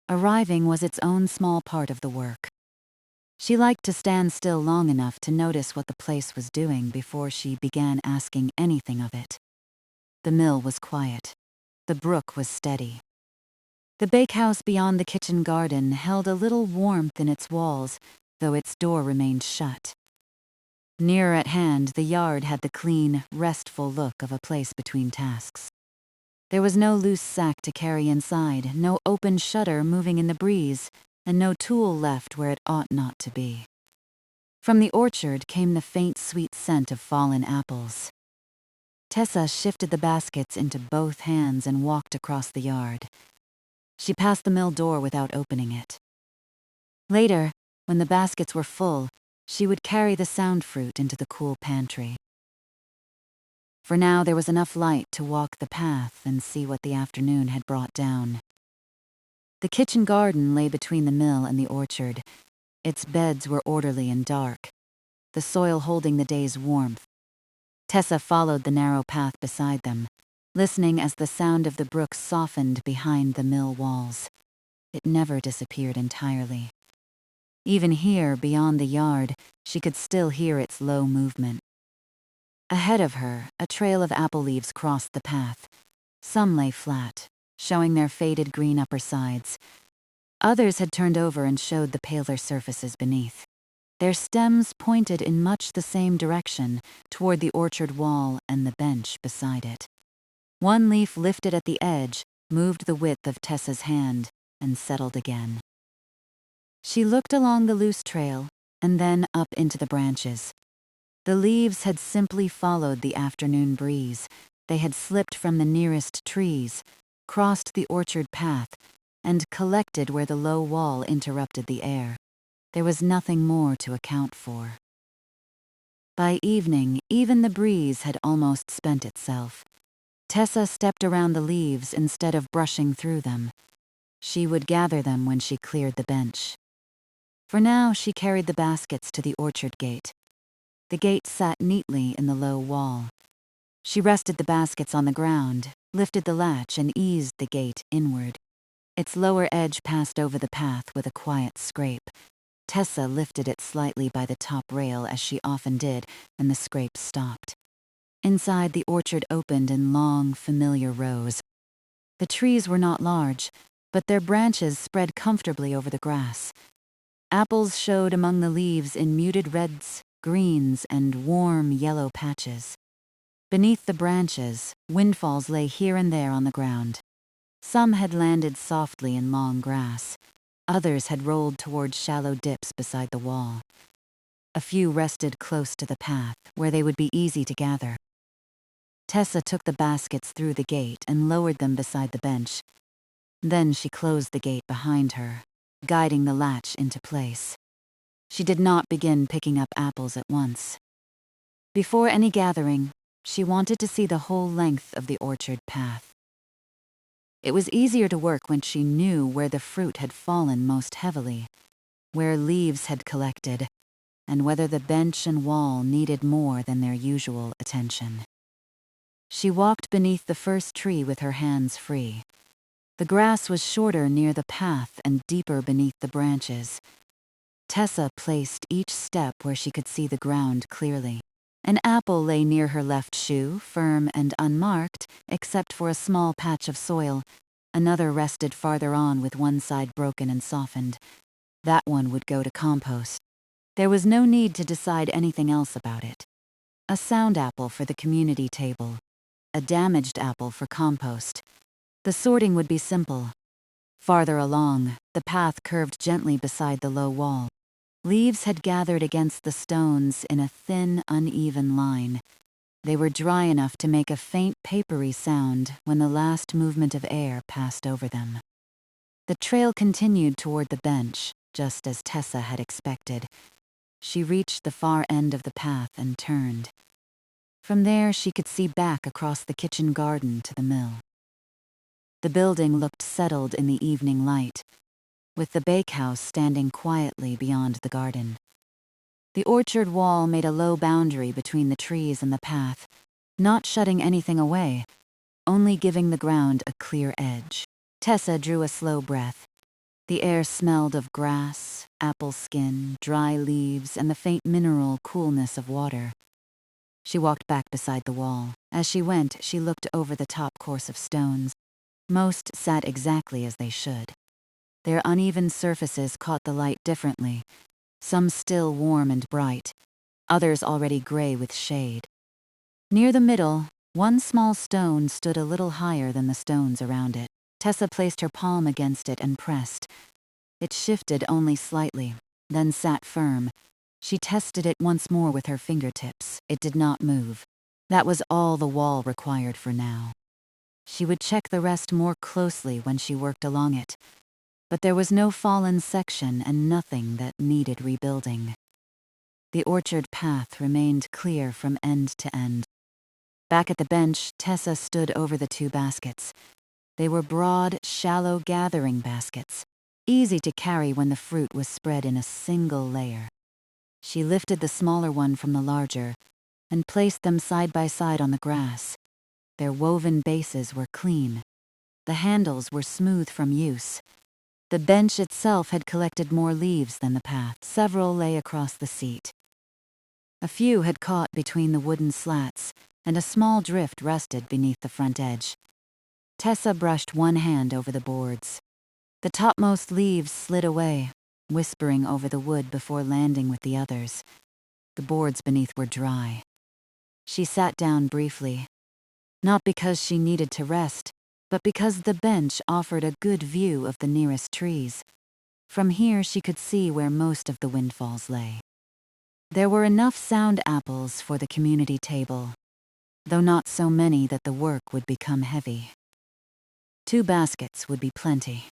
Arriving was its own small part of the work. She liked to stand still long enough to notice what the place was doing before she began asking anything of it. The mill was quiet. The brook was steady. The bakehouse beyond the kitchen garden held a little warmth in its walls, though its door remained shut. Nearer at hand, the yard had the clean, restful look of a place between tasks. There was no loose sack to carry inside, no open shutter moving in the breeze, and no tool left where it ought not to be. From the orchard came the faint sweet scent of fallen apples. Tessa shifted the baskets into both hands and walked across the yard. She passed the mill door without opening it. Later, when the baskets were full, she would carry the sound fruit into the cool pantry. For now there was enough light to walk the path and see what the afternoon had brought down. The kitchen garden lay between the mill and the orchard. Its beds were orderly and dark, the soil holding the day's warmth. Tessa followed the narrow path beside them, listening as the sound of the brook softened behind the mill walls. It never disappeared entirely. Even here, beyond the yard, she could still hear its low movement. Ahead of her, a trail of apple leaves crossed the path. Some lay flat, showing their faded green upper sides. Others had turned over and showed the paler surfaces beneath. Their stems pointed in much the same direction, toward the orchard wall and the bench beside it. One leaf lifted at the edge, moved the width of Tessa's hand, and settled again. She looked along the loose trail, and then up into the branches. The leaves had simply followed the afternoon breeze. They had slipped from the nearest trees, crossed the orchard path, and collected where the low wall interrupted the air. There was nothing more to account for. By evening, even the breeze had almost spent itself. Tessa stepped around the leaves instead of brushing through them. She would gather them when she cleared the bench. For now, she carried the baskets to the orchard gate. The gate sat neatly in the low wall. She rested the baskets on the ground, lifted the latch, and eased the gate inward. Its lower edge passed over the path with a quiet scrape. Tessa lifted it slightly by the top rail, as she often did, and the scrape stopped. Inside, the orchard opened in long, familiar rows. The trees were not large, but their branches spread comfortably over the grass. Apples showed among the leaves in muted reds, greens, and warm yellow patches. Beneath the branches, windfalls lay here and there on the ground. Some had landed softly in long grass. Others had rolled toward shallow dips beside the wall. A few rested close to the path, where they would be easy to gather. Tessa took the baskets through the gate and lowered them beside the bench. Then she closed the gate behind her, guiding the latch into place. She did not begin picking up apples at once. Before any gathering, she wanted to see the whole length of the orchard path. It was easier to work when she knew where the fruit had fallen most heavily, where leaves had collected, and whether the bench and wall needed more than their usual attention. She walked beneath the first tree with her hands free. The grass was shorter near the path and deeper beneath the branches. Tessa placed each step where she could see the ground clearly. An apple lay near her left shoe, firm and unmarked, except for a small patch of soil. Another rested farther on with one side broken and softened. That one would go to compost. There was no need to decide anything else about it. A sound apple for the community table. A damaged apple for compost. The sorting would be simple. Farther along, the path curved gently beside the low wall. Leaves had gathered against the stones in a thin, uneven line. They were dry enough to make a faint, papery sound when the last movement of air passed over them. The trail continued toward the bench, just as Tessa had expected. She reached the far end of the path and turned. From there, she could see back across the kitchen garden to the mill. The building looked settled in the evening light, with the bakehouse standing quietly beyond the garden. The orchard wall made a low boundary between the trees and the path, not shutting anything away, only giving the ground a clear edge. Tessa drew a slow breath. The air smelled of grass, apple skin, dry leaves, and the faint mineral coolness of water. She walked back beside the wall. As she went, she looked over the top course of stones. Most sat exactly as they should. Their uneven surfaces caught the light differently, some still warm and bright, others already gray with shade. Near the middle, one small stone stood a little higher than the stones around it. Tessa placed her palm against it and pressed. It shifted only slightly, then sat firm. She tested it once more with her fingertips. It did not move. That was all the wall required for now. She would check the rest more closely when she worked along it. But there was no fallen section and nothing that needed rebuilding. The orchard path remained clear from end to end. Back at the bench, Tessa stood over the two baskets. They were broad, shallow gathering baskets, easy to carry when the fruit was spread in a single layer. She lifted the smaller one from the larger and placed them side by side on the grass. Their woven bases were clean. The handles were smooth from use. The bench itself had collected more leaves than the path. Several lay across the seat. A few had caught between the wooden slats, and a small drift rested beneath the front edge. Tessa brushed one hand over the boards. The topmost leaves slid away, whispering over the wood before landing with the others. The boards beneath were dry. She sat down briefly, not because she needed to rest, but because the bench offered a good view of the nearest trees. From here she could see where most of the windfalls lay. There were enough sound apples for the community table, though not so many that the work would become heavy. 2 baskets would be plenty.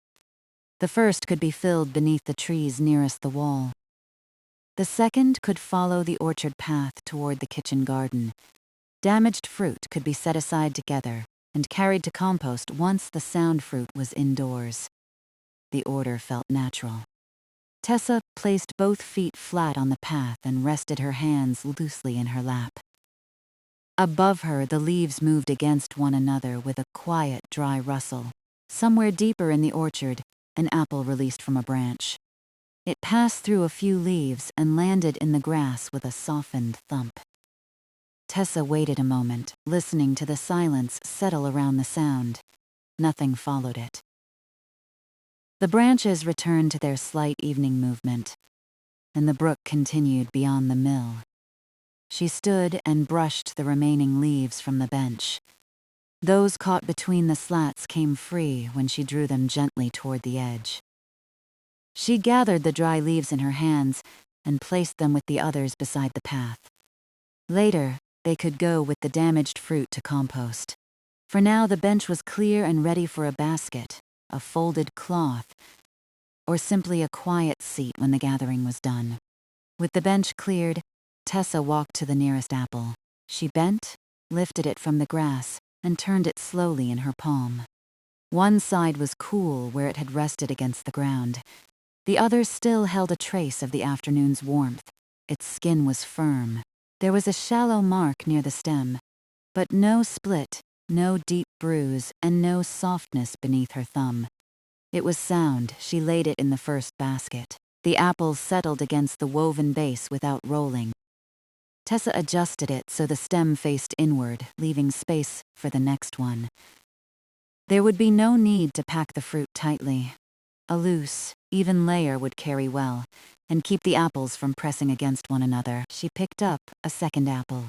The first could be filled beneath the trees nearest the wall. The second could follow the orchard path toward the kitchen garden. Damaged fruit could be set aside together and carried to compost once the sound fruit was indoors. The order felt natural. Tessa placed both feet flat on the path and rested her hands loosely in her lap. Above her, the leaves moved against one another with a quiet, dry rustle. Somewhere deeper in the orchard, an apple released from a branch. It passed through a few leaves and landed in the grass with a softened thump. Tessa waited a moment, listening to the silence settle around the sound. Nothing followed it. The branches returned to their slight evening movement, and the brook continued beyond the mill. She stood and brushed the remaining leaves from the bench. Those caught between the slats came free when she drew them gently toward the edge. She gathered the dry leaves in her hands and placed them with the others beside the path. Later, they could go with the damaged fruit to compost. For now, the bench was clear and ready for a basket, a folded cloth, or simply a quiet seat when the gathering was done. With the bench cleared, Tessa walked to the nearest apple. She bent, lifted it from the grass, and turned it slowly in her palm. One side was cool where it had rested against the ground. The other still held a trace of the afternoon's warmth. Its skin was firm. There was a shallow mark near the stem, but no split, no deep bruise, and no softness beneath her thumb. It was sound. She laid it in the first basket. The apples settled against the woven base without rolling. Tessa adjusted it so the stem faced inward, leaving space for the next one. There would be no need to pack the fruit tightly. A loose, even layer would carry well, and keep the apples from pressing against one another. She picked up a second apple.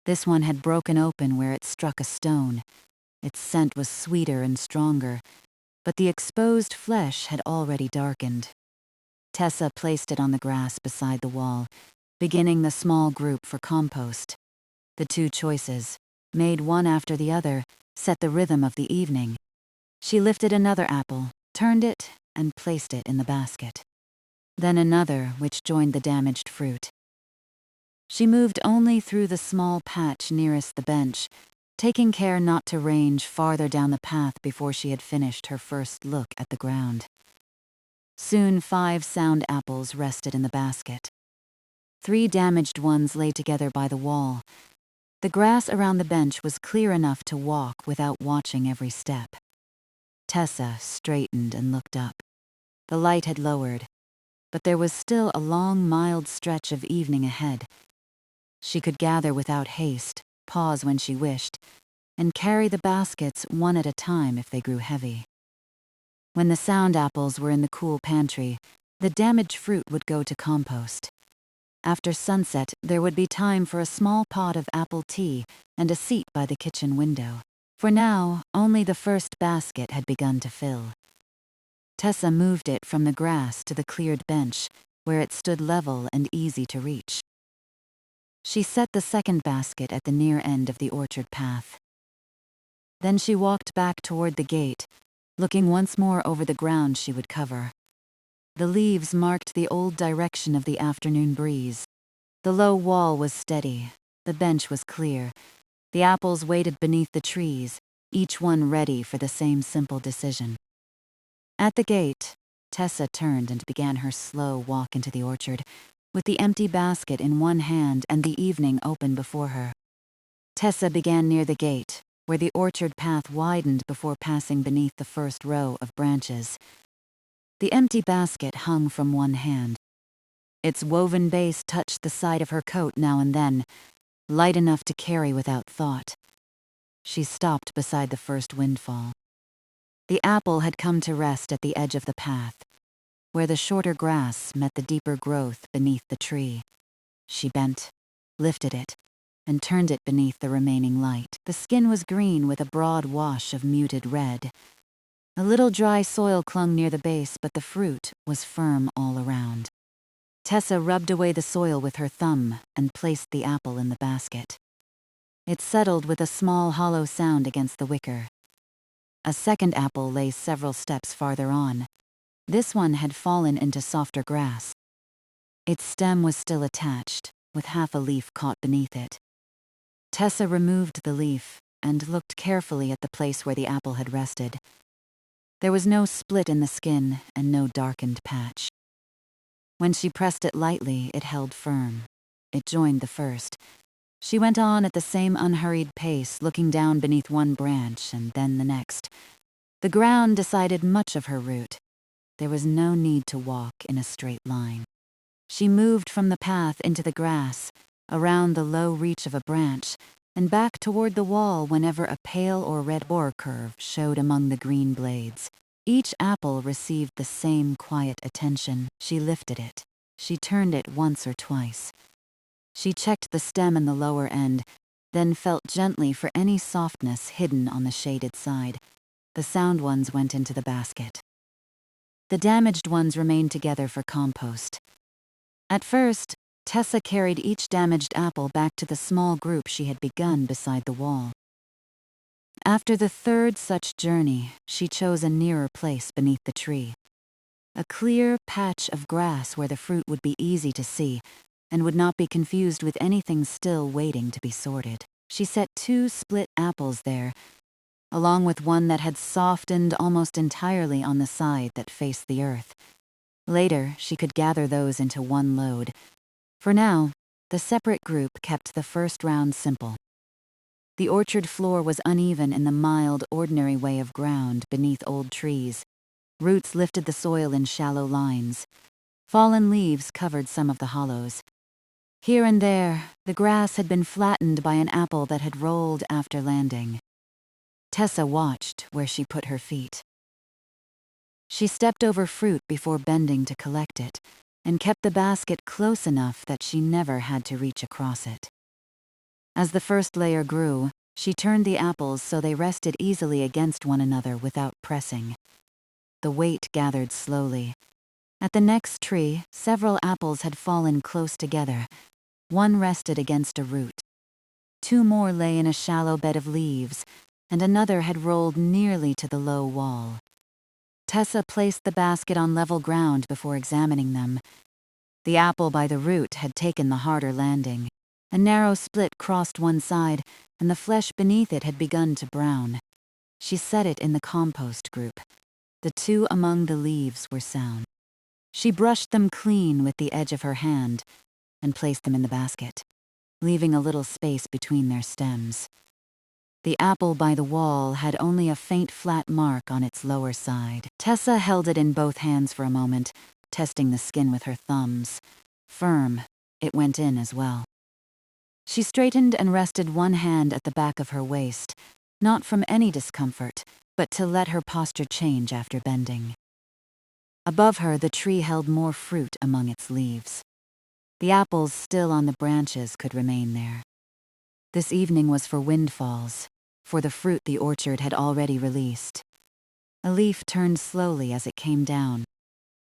This one had broken open where it struck a stone. Its scent was sweeter and stronger, but the exposed flesh had already darkened. Tessa placed it on the grass beside the wall, beginning the small group for compost. The 2 choices, made one after the other, set the rhythm of the evening. She lifted another apple, turned it, and placed it in the basket. Then another, which joined the damaged fruit. She moved only through the small patch nearest the bench, taking care not to range farther down the path before she had finished her first look at the ground. Soon 5 sound apples rested in the basket. 3 damaged ones lay together by the wall. The grass around the bench was clear enough to walk without watching every step. Tessa straightened and looked up. The light had lowered, but there was still a long, mild stretch of evening ahead. She could gather without haste, pause when she wished, and carry the baskets one at a time if they grew heavy. When the sound apples were in the cool pantry, the damaged fruit would go to compost. After sunset, there would be time for a small pot of apple tea and a seat by the kitchen window. For now, only the first basket had begun to fill. Tessa moved it from the grass to the cleared bench, where it stood level and easy to reach. She set the second basket at the near end of the orchard path. Then she walked back toward the gate, looking once more over the ground she would cover. The leaves marked the old direction of the afternoon breeze. The low wall was steady. The bench was clear. The apples waited beneath the trees, each one ready for the same simple decision. At the gate, Tessa turned and began her slow walk into the orchard, with the empty basket in one hand and the evening open before her. Tessa began near the gate, where the orchard path widened before passing beneath the first row of branches. The empty basket hung from one hand. Its woven base touched the side of her coat now and then, light enough to carry without thought. She stopped beside the first windfall. The apple had come to rest at the edge of the path, where the shorter grass met the deeper growth beneath the tree. She bent, lifted it, and turned it beneath the remaining light. The skin was green with a broad wash of muted red. A little dry soil clung near the base, but the fruit was firm all around. Tessa rubbed away the soil with her thumb and placed the apple in the basket. It settled with a small hollow sound against the wicker. A second apple lay several steps farther on. This one had fallen into softer grass. Its stem was still attached, with half a leaf caught beneath it. Tessa removed the leaf and looked carefully at the place where the apple had rested. There was no split in the skin and no darkened patch. When she pressed it lightly, it held firm. It joined the first. She went on at the same unhurried pace, looking down beneath one branch and then the next. The ground decided much of her route. There was no need to walk in a straight line. She moved from the path into the grass, around the low reach of a branch, and back toward the wall whenever a pale or red boar curve showed among the green blades. Each apple received the same quiet attention. She lifted it. She turned it once or twice. She checked the stem and the lower end, then felt gently for any softness hidden on the shaded side. The sound ones went into the basket. The damaged ones remained together for compost. At first, Tessa carried each damaged apple back to the small group she had begun beside the wall. After the third such journey, she chose a nearer place beneath the tree. A clear patch of grass where the fruit would be easy to see and would not be confused with anything still waiting to be sorted. She set 2 split apples there, along with one that had softened almost entirely on the side that faced the earth. Later, she could gather those into one load. For now, the separate group kept the first round simple. The orchard floor was uneven in the mild, ordinary way of ground beneath old trees. Roots lifted the soil in shallow lines. Fallen leaves covered some of the hollows. Here and there, the grass had been flattened by an apple that had rolled after landing. Tessa watched where she put her feet. She stepped over fruit before bending to collect it, and kept the basket close enough that she never had to reach across it. As the first layer grew, she turned the apples so they rested easily against one another without pressing. The weight gathered slowly. At the next tree, several apples had fallen close together. One rested against a root. 2 more lay in a shallow bed of leaves, and another had rolled nearly to the low wall. Tessa placed the basket on level ground before examining them. The apple by the root had taken the harder landing. A narrow split crossed one side, and the flesh beneath it had begun to brown. She set it in the compost group. The 2 among the leaves were sound. She brushed them clean with the edge of her hand and placed them in the basket, leaving a little space between their stems. The apple by the wall had only a faint flat mark on its lower side. Tessa held it in both hands for a moment, testing the skin with her thumbs. Firm, it went in as well. She straightened and rested one hand at the back of her waist, not from any discomfort, but to let her posture change after bending. Above her, the tree held more fruit among its leaves. The apples still on the branches could remain there. This evening was for windfalls, for the fruit the orchard had already released. A leaf turned slowly as it came down.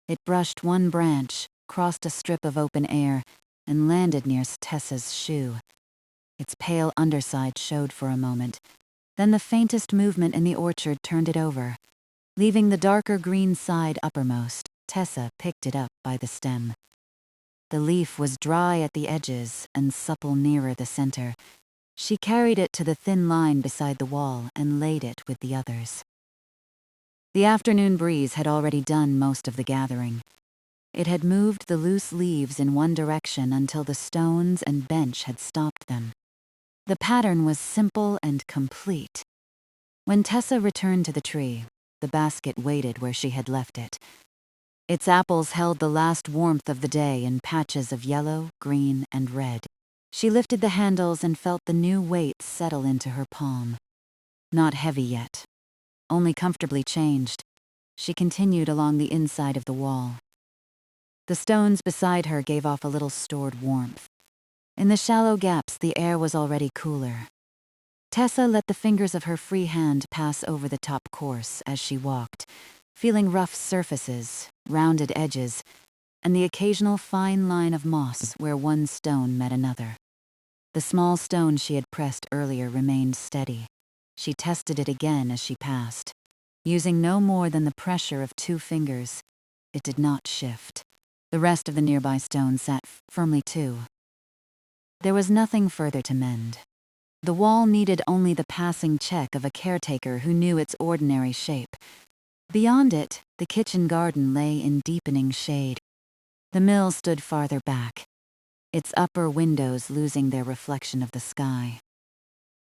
It brushed one branch, crossed a strip of open air, and landed near Tessa's shoe. Its pale underside showed for a moment. Then the faintest movement in the orchard turned it over. Leaving the darker green side uppermost, Tessa picked it up by the stem. The leaf was dry at the edges and supple nearer the center. She carried it to the thin line beside the wall and laid it with the others. The afternoon breeze had already done most of the gathering. It had moved the loose leaves in one direction until the stones and bench had stopped them. The pattern was simple and complete. When Tessa returned to the tree, the basket waited where she had left it. Its apples held the last warmth of the day in patches of yellow, green, and red. She lifted the handles and felt the new weight settle into her palm. Not heavy yet, only comfortably changed. She continued along the inside of the wall. The stones beside her gave off a little stored warmth. In the shallow gaps, the air was already cooler. Tessa let the fingers of her free hand pass over the top course as she walked, feeling rough surfaces, rounded edges, and the occasional fine line of moss where one stone met another. The small stone she had pressed earlier remained steady. She tested it again as she passed. Using no more than the pressure of 2 fingers, it did not shift. The rest of the nearby stone sat firmly too. There was nothing further to mend. The wall needed only the passing check of a caretaker who knew its ordinary shape. Beyond it, the kitchen garden lay in deepening shade. The mill stood farther back, its upper windows losing their reflection of the sky.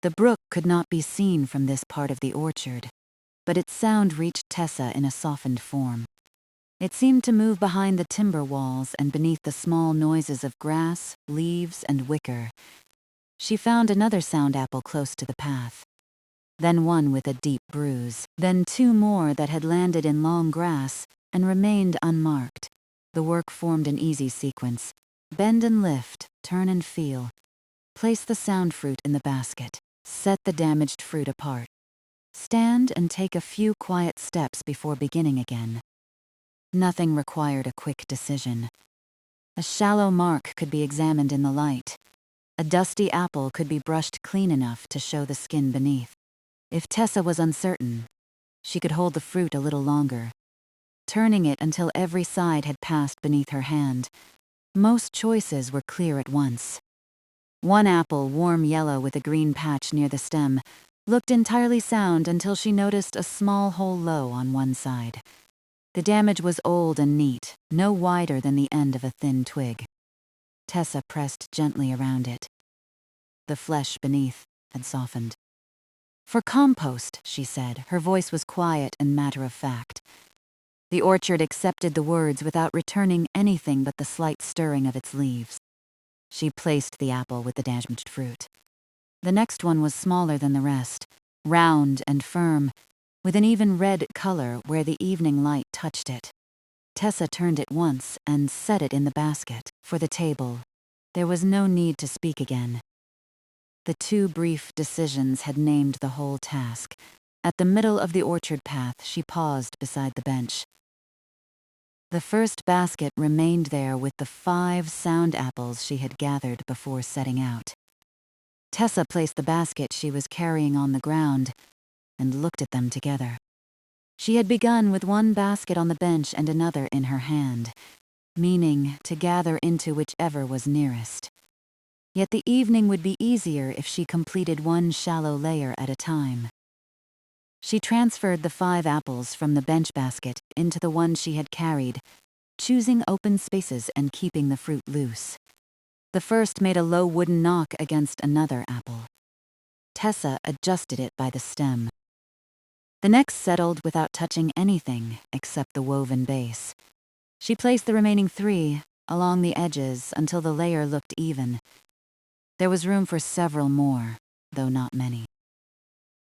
The brook could not be seen from this part of the orchard, but its sound reached Tessa in a softened form. It seemed to move behind the timber walls and beneath the small noises of grass, leaves, and wicker. She found another sound apple close to the path, then one with a deep bruise, then 2 more that had landed in long grass and remained unmarked. The work formed an easy sequence. Bend and lift, turn and feel. Place the sound fruit in the basket. Set the damaged fruit apart. Stand and take a few quiet steps before beginning again. Nothing required a quick decision. A shallow mark could be examined in the light. A dusty apple could be brushed clean enough to show the skin beneath. If Tessa was uncertain, she could hold the fruit a little longer, turning it until every side had passed beneath her hand. Most choices were clear at once. One apple, warm yellow with a green patch near the stem, looked entirely sound until she noticed a small hole low on one side. The damage was old and neat, no wider than the end of a thin twig. Tessa pressed gently around it. The flesh beneath had softened. "For compost," she said. Her voice was quiet and matter-of-fact. The orchard accepted the words without returning anything but the slight stirring of its leaves. She placed the apple with the damaged fruit. The next one was smaller than the rest, round and firm, with an even red color where the evening light touched it. Tessa turned it once and set it in the basket. For the table, there was no need to speak again. The 2 brief decisions had named the whole task. At the middle of the orchard path, she paused beside the bench. The first basket remained there with the 5 sound apples she had gathered before setting out. Tessa placed the basket she was carrying on the ground and looked at them together. She had begun with one basket on the bench and another in her hand, meaning to gather into whichever was nearest. Yet the evening would be easier if she completed one shallow layer at a time. She transferred the 5 apples from the bench basket into the one she had carried, choosing open spaces and keeping the fruit loose. The first made a low wooden knock against another apple. Tessa adjusted it by the stem. The next settled without touching anything except the woven base. She placed the remaining 3 along the edges until the layer looked even. There was room for several more, though not many.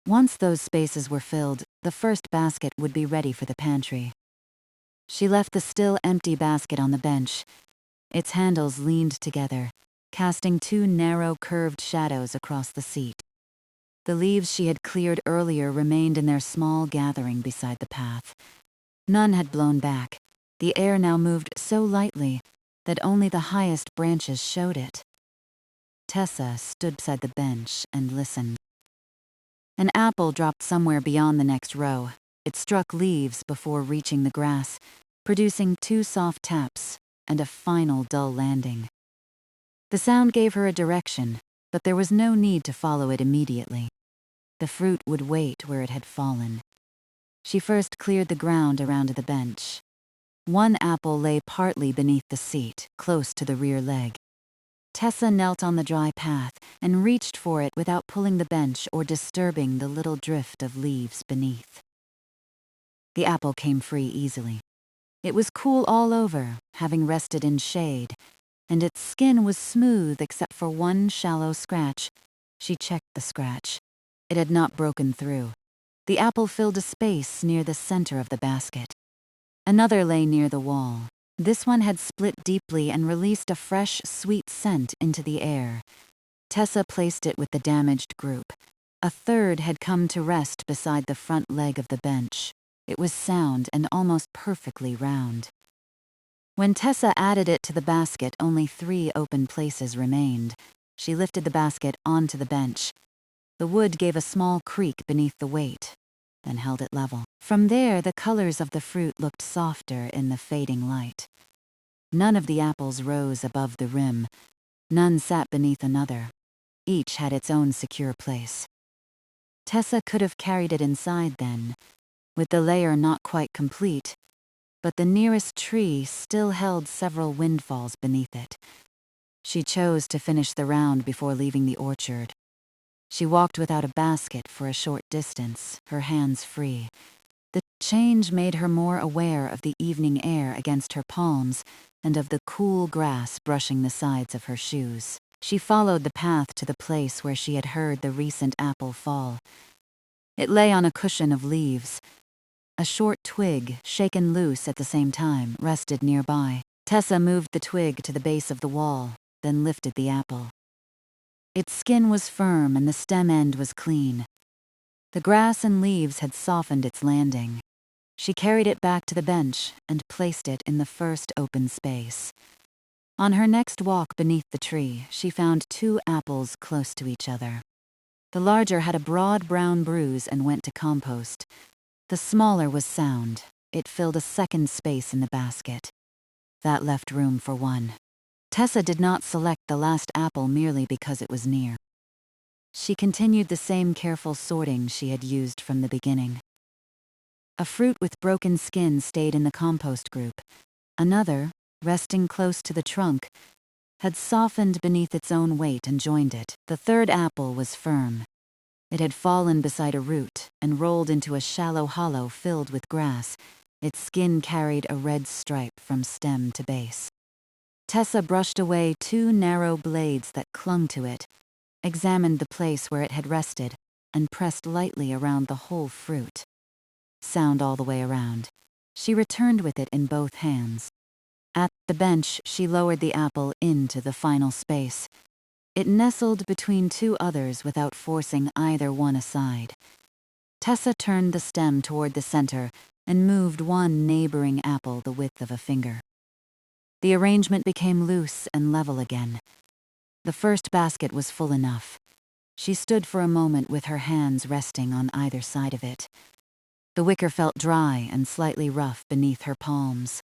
Once those spaces were filled, the first basket would be ready for the pantry. She left the still empty basket on the bench. Its handles leaned together, casting 2 narrow, curved shadows across the seat. The leaves she had cleared earlier remained in their small gathering beside the path. None had blown back. The air now moved so lightly that only the highest branches showed it. Tessa stood beside the bench and listened. An apple dropped somewhere beyond the next row. It struck leaves before reaching the grass, producing 2 soft taps and a final dull landing. The sound gave her a direction, but there was no need to follow it immediately. The fruit would wait where it had fallen. She first cleared the ground around the bench. One apple lay partly beneath the seat, close to the rear leg. Tessa knelt on the dry path and reached for it without pulling the bench or disturbing the little drift of leaves beneath. The apple came free easily. It was cool all over, having rested in shade, and its skin was smooth except for one shallow scratch. She checked the scratch. It had not broken through. The apple filled a space near the center of the basket. Another lay near the wall. This one had split deeply and released a fresh, sweet scent into the air. Tessa placed it with the damaged group. A third had come to rest beside the front leg of the bench. It was sound and almost perfectly round. When Tessa added it to the basket, only 3 open places remained. She lifted the basket onto the bench. The wood gave a small creak beneath the weight, then held it level. From there, the colors of the fruit looked softer in the fading light. None of the apples rose above the rim. None sat beneath another. Each had its own secure place. Tessa could have carried it inside then, with the layer not quite complete, but the nearest tree still held several windfalls beneath it. She chose to finish the round before leaving the orchard. She walked without a basket for a short distance, her hands free. The change made her more aware of the evening air against her palms and of the cool grass brushing the sides of her shoes. She followed the path to the place where she had heard the recent apple fall. It lay on a cushion of leaves. A short twig, shaken loose at the same time, rested nearby. Tessa moved the twig to the base of the wall, then lifted the apple. Its skin was firm and the stem end was clean. The grass and leaves had softened its landing. She carried it back to the bench and placed it in the first open space. On her next walk beneath the tree, she found 2 apples close to each other. The larger had a broad brown bruise and went to compost. The smaller was sound. It filled a second space in the basket. That left room for 1. Tessa did not select the last apple merely because it was near. She continued the same careful sorting she had used from the beginning. A fruit with broken skin stayed in the compost group. Another, resting close to the trunk, had softened beneath its own weight and joined it. The third apple was firm. It had fallen beside a root and rolled into a shallow hollow filled with grass. Its skin carried a red stripe from stem to base. Tessa brushed away 2 narrow blades that clung to it, examined the place where it had rested, and pressed lightly around the whole fruit. Sound all the way around. She returned with it in both hands. At the bench, she lowered the apple into the final space. It nestled between 2 others without forcing either one aside. Tessa turned the stem toward the center and moved 1 neighboring apple the width of a finger. The arrangement became loose and level again. The first basket was full enough. She stood for a moment with her hands resting on either side of it. The wicker felt dry and slightly rough beneath her palms.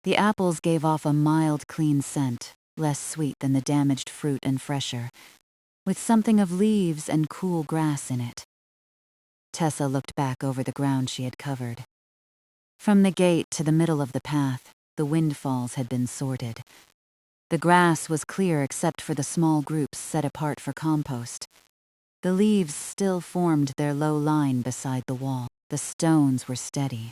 The apples gave off a mild, clean scent, less sweet than the damaged fruit and fresher, with something of leaves and cool grass in it. Tessa looked back over the ground she had covered. From the gate to the middle of the path, the windfalls had been sorted. The grass was clear except for the small groups set apart for compost. The leaves still formed their low line beside the wall. The stones were steady.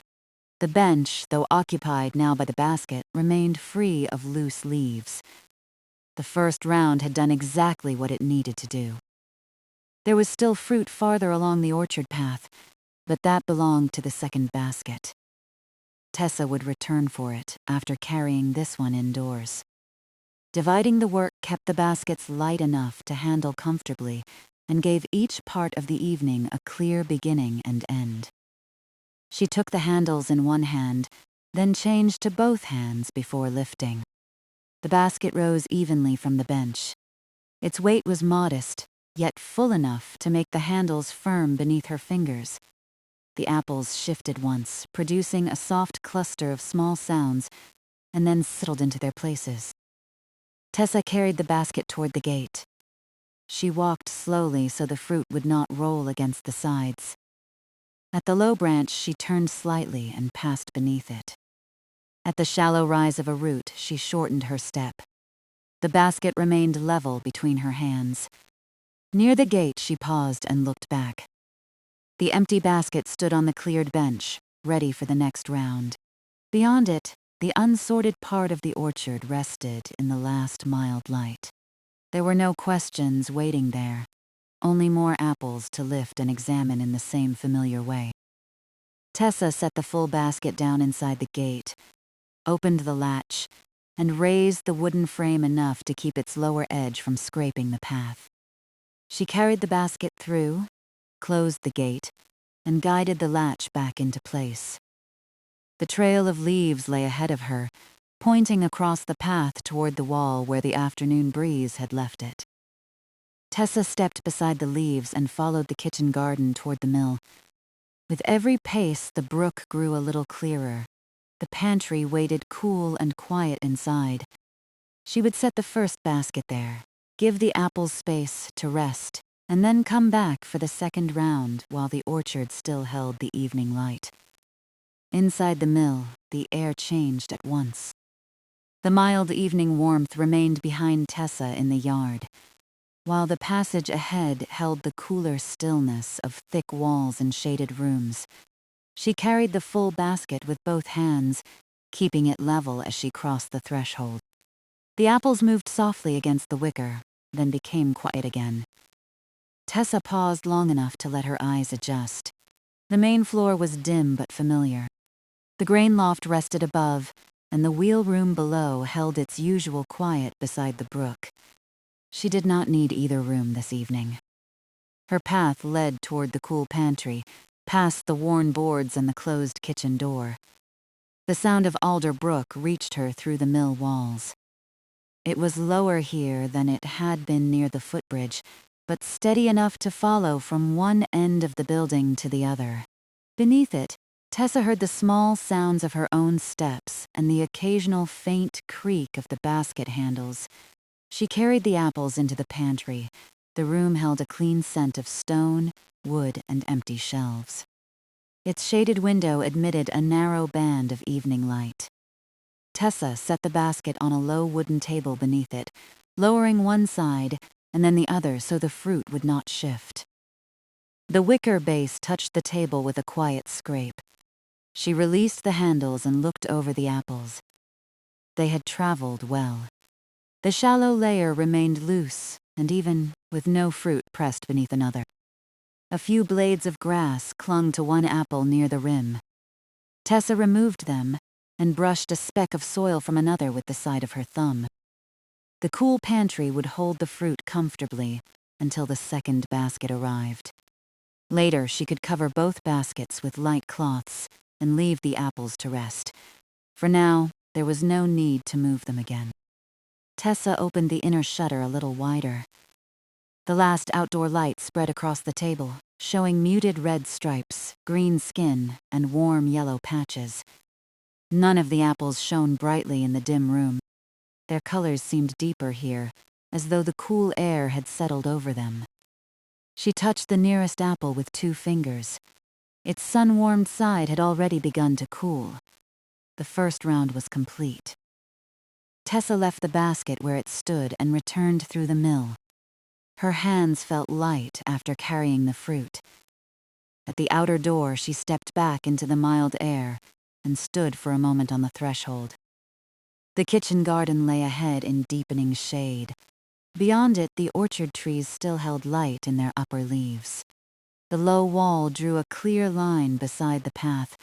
The bench, though occupied now by the basket, remained free of loose leaves. The first round had done exactly what it needed to do. There was still fruit farther along the orchard path, but that belonged to the second basket. Tessa would return for it after carrying this one indoors. Dividing the work kept the baskets light enough to handle comfortably and gave each part of the evening a clear beginning and end. She took the handles in one hand, then changed to both hands before lifting. The basket rose evenly from the bench. Its weight was modest, yet full enough to make the handles firm beneath her fingers. The apples shifted once, producing a soft cluster of small sounds, and then settled into their places. Tessa carried the basket toward the gate. She walked slowly so the fruit would not roll against the sides. At the low branch, she turned slightly and passed beneath it. At the shallow rise of a root, she shortened her step. The basket remained level between her hands. Near the gate, she paused and looked back. The empty basket stood on the cleared bench, ready for the next round. Beyond it, the unsorted part of the orchard rested in the last mild light. There were no questions waiting there. only more apples to lift and examine in the same familiar way. Tessa set the full basket down inside the gate, opened the latch, and raised the wooden frame enough to keep its lower edge from scraping the path. She carried the basket through, closed the gate, and guided the latch back into place. The trail of leaves lay ahead of her, pointing across the path toward the wall where the afternoon breeze had left it. Tessa stepped beside the leaves and followed the kitchen garden toward the mill. With every pace, the brook grew a little clearer. The pantry waited cool and quiet inside. She would set the first basket there, give the apples space to rest, and then come back for the second round while the orchard still held the evening light. Inside the mill, the air changed at once. The mild evening warmth remained behind Tessa in the yard, while the passage ahead held the cooler stillness of thick walls and shaded rooms. She carried the full basket with both hands, keeping it level as she crossed the threshold. The apples moved softly against the wicker, then became quiet again. Tessa paused long enough to let her eyes adjust. The main floor was dim but familiar. The grain loft rested above, and the wheel room below held its usual quiet beside the brook. She did not need either room this evening. Her path led toward the cool pantry, past the worn boards and the closed kitchen door. The sound of Alder Brook reached her through the mill walls. It was lower here than it had been near the footbridge, but steady enough to follow from one end of the building to the other. Beneath it, Tessa heard the small sounds of her own steps and the occasional faint creak of the basket handles. She carried the apples into the pantry. The room held a clean scent of stone, wood, and empty shelves. Its shaded window admitted a narrow band of evening light. Tessa set the basket on a low wooden table beneath it, lowering one side and then the other so the fruit would not shift. The wicker base touched the table with a quiet scrape. She released the handles and looked over the apples. They had traveled well. The shallow layer remained loose, and even with no fruit pressed beneath another. A few blades of grass clung to one apple near the rim. Tessa removed them and brushed a speck of soil from another with the side of her thumb. The cool pantry would hold the fruit comfortably until the second basket arrived. Later, she could cover both baskets with light cloths and leave the apples to rest. For now, there was no need to move them again. Tessa opened the inner shutter a little wider. The last outdoor light spread across the table, showing muted red stripes, green skin, and warm yellow patches. None of the apples shone brightly in the dim room. Their colors seemed deeper here, as though the cool air had settled over them. She touched the nearest apple with 2 fingers. Its sun-warmed side had already begun to cool. The first round was complete. Tessa left the basket where it stood and returned through the mill. Her hands felt light after carrying the fruit. At the outer door, she stepped back into the mild air and stood for a moment on the threshold. The kitchen garden lay ahead in deepening shade. Beyond it, the orchard trees still held light in their upper leaves. The low wall drew a clear line beside the path,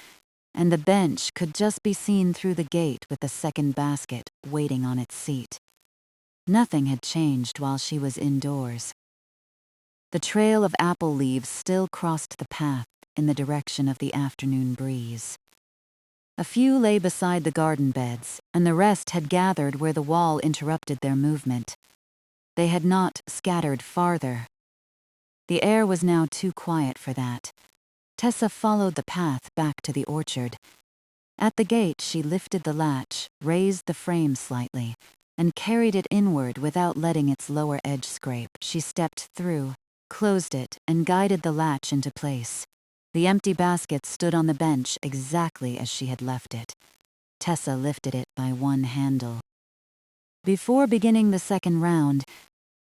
and the bench could just be seen through the gate with the second basket waiting on its seat. Nothing had changed while she was indoors. The trail of apple leaves still crossed the path in the direction of the afternoon breeze. A few lay beside the garden beds, and the rest had gathered where the wall interrupted their movement. They had not scattered farther. The air was now too quiet for that. Tessa followed the path back to the orchard. At the gate, she lifted the latch, raised the frame slightly, and carried it inward without letting its lower edge scrape. She stepped through, closed it, and guided the latch into place. The empty basket stood on the bench exactly as she had left it. Tessa lifted it by one handle. Before beginning the second round,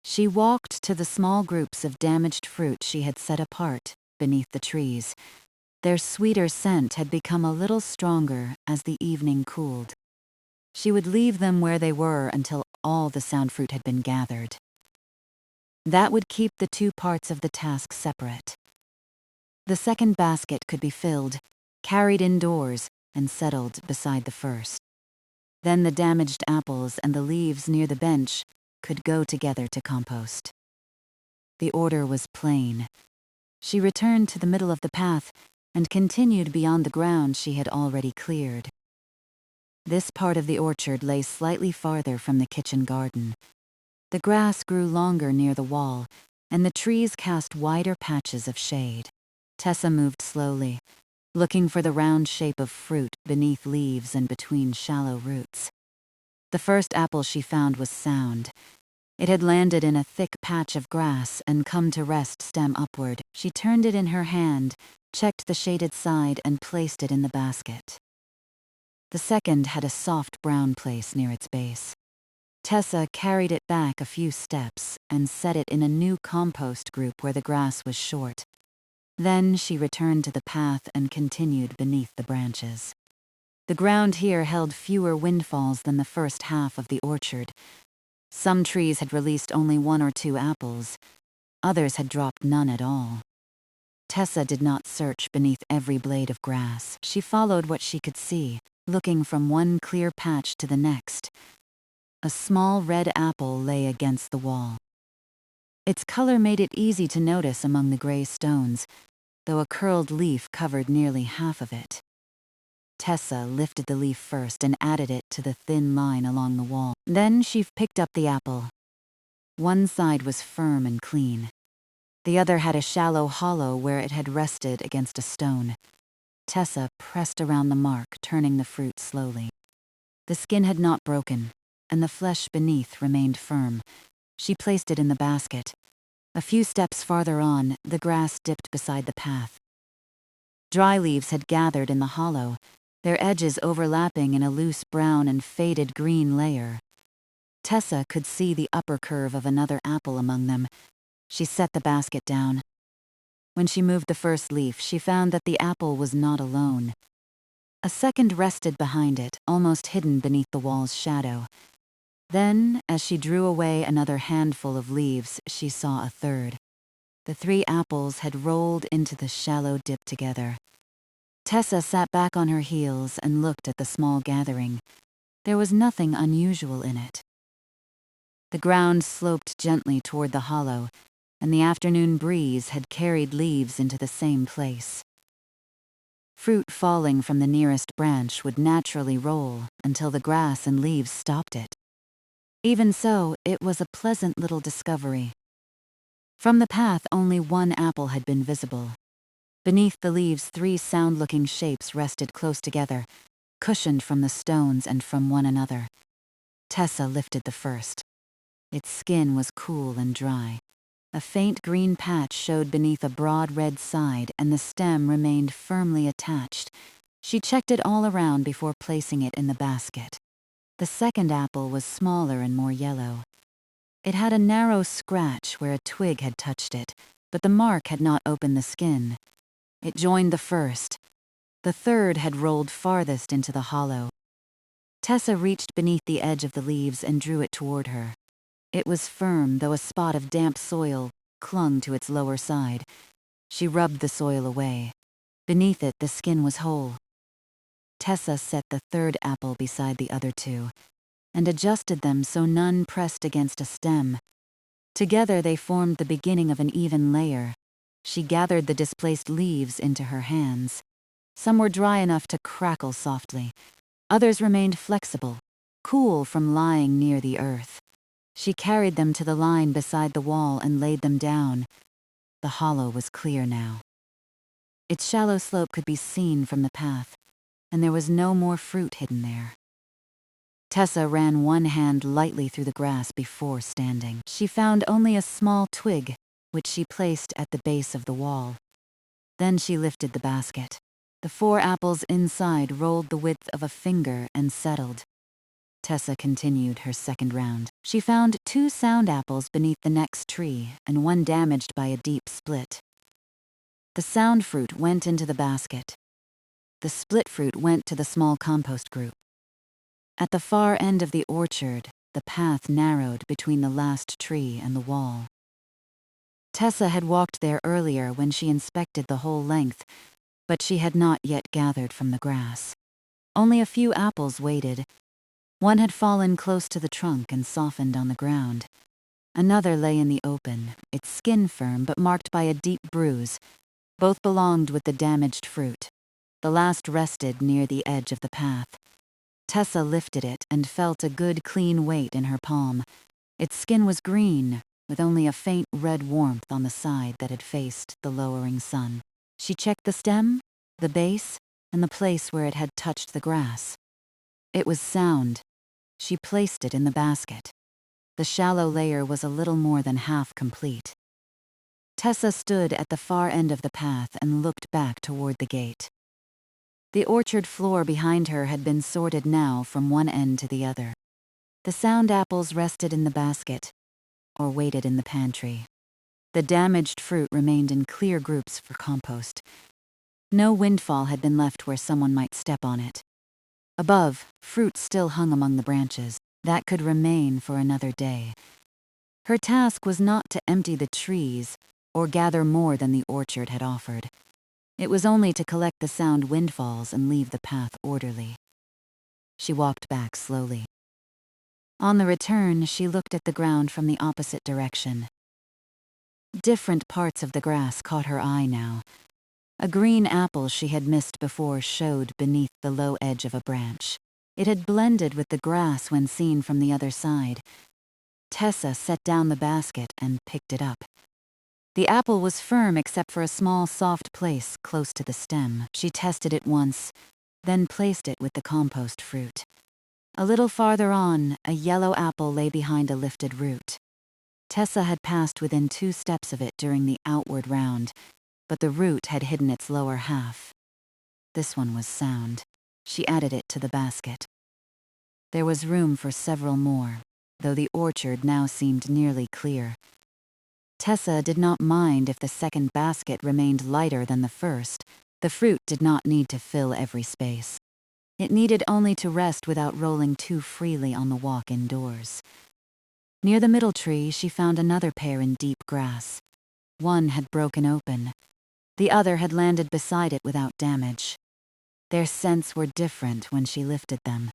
she walked to the small groups of damaged fruit she had set apart beneath the trees. Their sweeter scent had become a little stronger as the evening cooled. She would leave them where they were until all the sound fruit had been gathered. That would keep the two parts of the task separate. The second basket could be filled, carried indoors, and settled beside the first. Then the damaged apples and the leaves near the bench could go together to compost. The order was plain. She returned to the middle of the path and continued beyond the ground she had already cleared. This part of the orchard lay slightly farther from the kitchen garden. The grass grew longer near the wall, and the trees cast wider patches of shade. Tessa moved slowly, looking for the round shape of fruit beneath leaves and between shallow roots. The first apple she found was sound. It had landed in a thick patch of grass and come to rest stem upward. She turned it in her hand, checked the shaded side, and placed it in the basket. The second had a soft brown place near its base. Tessa carried it back a few steps and set it in a new compost group where the grass was short. Then she returned to the path and continued beneath the branches. The ground here held fewer windfalls than the first half of the orchard. Some trees had released only 1 or 2 apples. Others had dropped none at all. Tessa did not search beneath every blade of grass. She followed what she could see, looking from one clear patch to the next. A small red apple lay against the wall. Its color made it easy to notice among the gray stones, though a curled leaf covered nearly half of it. Tessa lifted the leaf first and added it to the thin line along the wall. Then she picked up the apple. One side was firm and clean. The other had a shallow hollow where it had rested against a stone. Tessa pressed around the mark, turning the fruit slowly. The skin had not broken, and the flesh beneath remained firm. She placed it in the basket. A few steps farther on, the grass dipped beside the path. Dry leaves had gathered in the hollow, their edges overlapping in a loose brown and faded green layer. Tessa could see the upper curve of another apple among them. She set the basket down. When she moved the first leaf, she found that the apple was not alone. A second rested behind it, almost hidden beneath the wall's shadow. Then, as she drew away another handful of leaves, she saw a third. The 3 apples had rolled into the shallow dip together. Tessa sat back on her heels and looked at the small gathering. There was nothing unusual in it. The ground sloped gently toward the hollow, and the afternoon breeze had carried leaves into the same place. Fruit falling from the nearest branch would naturally roll until the grass and leaves stopped it. Even so, it was a pleasant little discovery. From the path, only 1 apple had been visible. Beneath the leaves, 3 sound-looking shapes rested close together, cushioned from the stones and from one another. Tessa lifted the first. Its skin was cool and dry. A faint green patch showed beneath a broad red side, and the stem remained firmly attached. She checked it all around before placing it in the basket. The second apple was smaller and more yellow. It had a narrow scratch where a twig had touched it, but the mark had not opened the skin. It joined the first. The third had rolled farthest into the hollow. Tessa reached beneath the edge of the leaves and drew it toward her. It was firm, though a spot of damp soil clung to its lower side. She rubbed the soil away. Beneath it, the skin was whole. Tessa set the third apple beside the other 2 and adjusted them so none pressed against a stem. Together they formed the beginning of an even layer. She gathered the displaced leaves into her hands. Some were dry enough to crackle softly. Others remained flexible, cool from lying near the earth. She carried them to the line beside the wall and laid them down. The hollow was clear now. Its shallow slope could be seen from the path, and there was no more fruit hidden there. Tessa ran one hand lightly through the grass before standing. She found only a small twig, which she placed at the base of the wall. Then she lifted the basket. The 4 apples inside rolled the width of a finger and settled. Tessa continued her second round. She found 2 sound apples beneath the next tree and 1 damaged by a deep split. The sound fruit went into the basket. The split fruit went to the small compost group. At the far end of the orchard, the path narrowed between the last tree and the wall. Tessa had walked there earlier when she inspected the whole length, but she had not yet gathered from the grass. Only a few apples waited. One had fallen close to the trunk and softened on the ground. Another lay in the open, its skin firm but marked by a deep bruise. Both belonged with the damaged fruit. The last rested near the edge of the path. Tessa lifted it and felt a good clean weight in her palm. Its skin was green, with only a faint red warmth on the side that had faced the lowering sun. She checked the stem, the base, and the place where it had touched the grass. It was sound. She placed it in the basket. The shallow layer was a little more than half complete. Tessa stood at the far end of the path and looked back toward the gate. The orchard floor behind her had been sorted now from one end to the other. The sound apples rested in the basket, or waited in the pantry. The damaged fruit remained in clear groups for compost. No windfall had been left where someone might step on it. Above, fruit still hung among the branches. That could remain for another day. Her task was not to empty the trees or gather more than the orchard had offered. It was only to collect the sound windfalls and leave the path orderly. She walked back slowly. On the return, she looked at the ground from the opposite direction. Different parts of the grass caught her eye now. A green apple she had missed before showed beneath the low edge of a branch. It had blended with the grass when seen from the other side. Tessa set down the basket and picked it up. The apple was firm except for a small soft place close to the stem. She tested it once, then placed it with the compost fruit. A little farther on, a yellow apple lay behind a lifted root. Tessa had passed within 2 steps of it during the outward round, but the root had hidden its lower half. This one was sound. She added it to the basket. There was room for several more, though the orchard now seemed nearly clear. Tessa did not mind if the second basket remained lighter than the first. The fruit did not need to fill every space. It needed only to rest without rolling too freely on the walk indoors. Near the middle tree, she found another pair in deep grass. One had broken open. The other had landed beside it without damage. Their scents were different when she lifted them.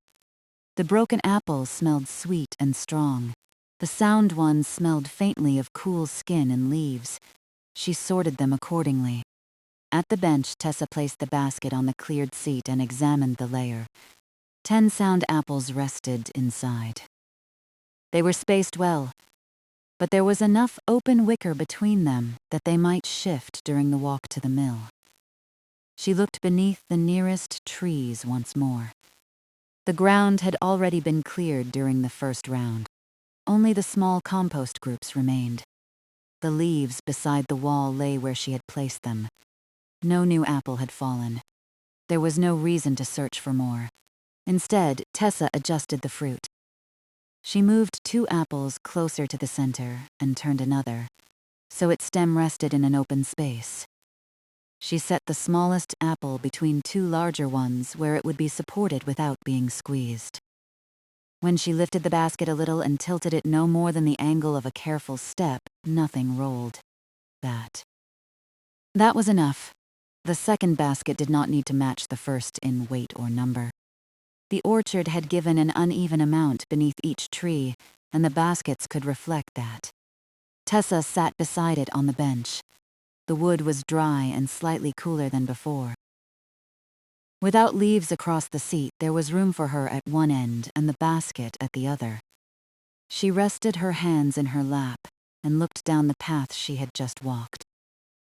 The broken apples smelled sweet and strong. The sound ones smelled faintly of cool skin and leaves. She sorted them accordingly. At the bench, Tessa placed the basket on the cleared seat and examined the layer. 10 sound apples rested inside. They were spaced well, but there was enough open wicker between them that they might shift during the walk to the mill. She looked beneath the nearest trees once more. The ground had already been cleared during the first round. Only the small compost groups remained. The leaves beside the wall lay where she had placed them. No new apple had fallen. There was no reason to search for more. Instead, Tessa adjusted the fruit. She moved 2 apples closer to the center and turned another, so its stem rested in an open space. She set the smallest apple between 2 larger ones where it would be supported without being squeezed. When she lifted the basket a little and tilted it no more than the angle of a careful step, nothing rolled. That was enough. The second basket did not need to match the first in weight or number. The orchard had given an uneven amount beneath each tree, and the baskets could reflect that. Tessa sat beside it on the bench. The wood was dry and slightly cooler than before. Without leaves across the seat, there was room for her at one end and the basket at the other. She rested her hands in her lap and looked down the path she had just walked.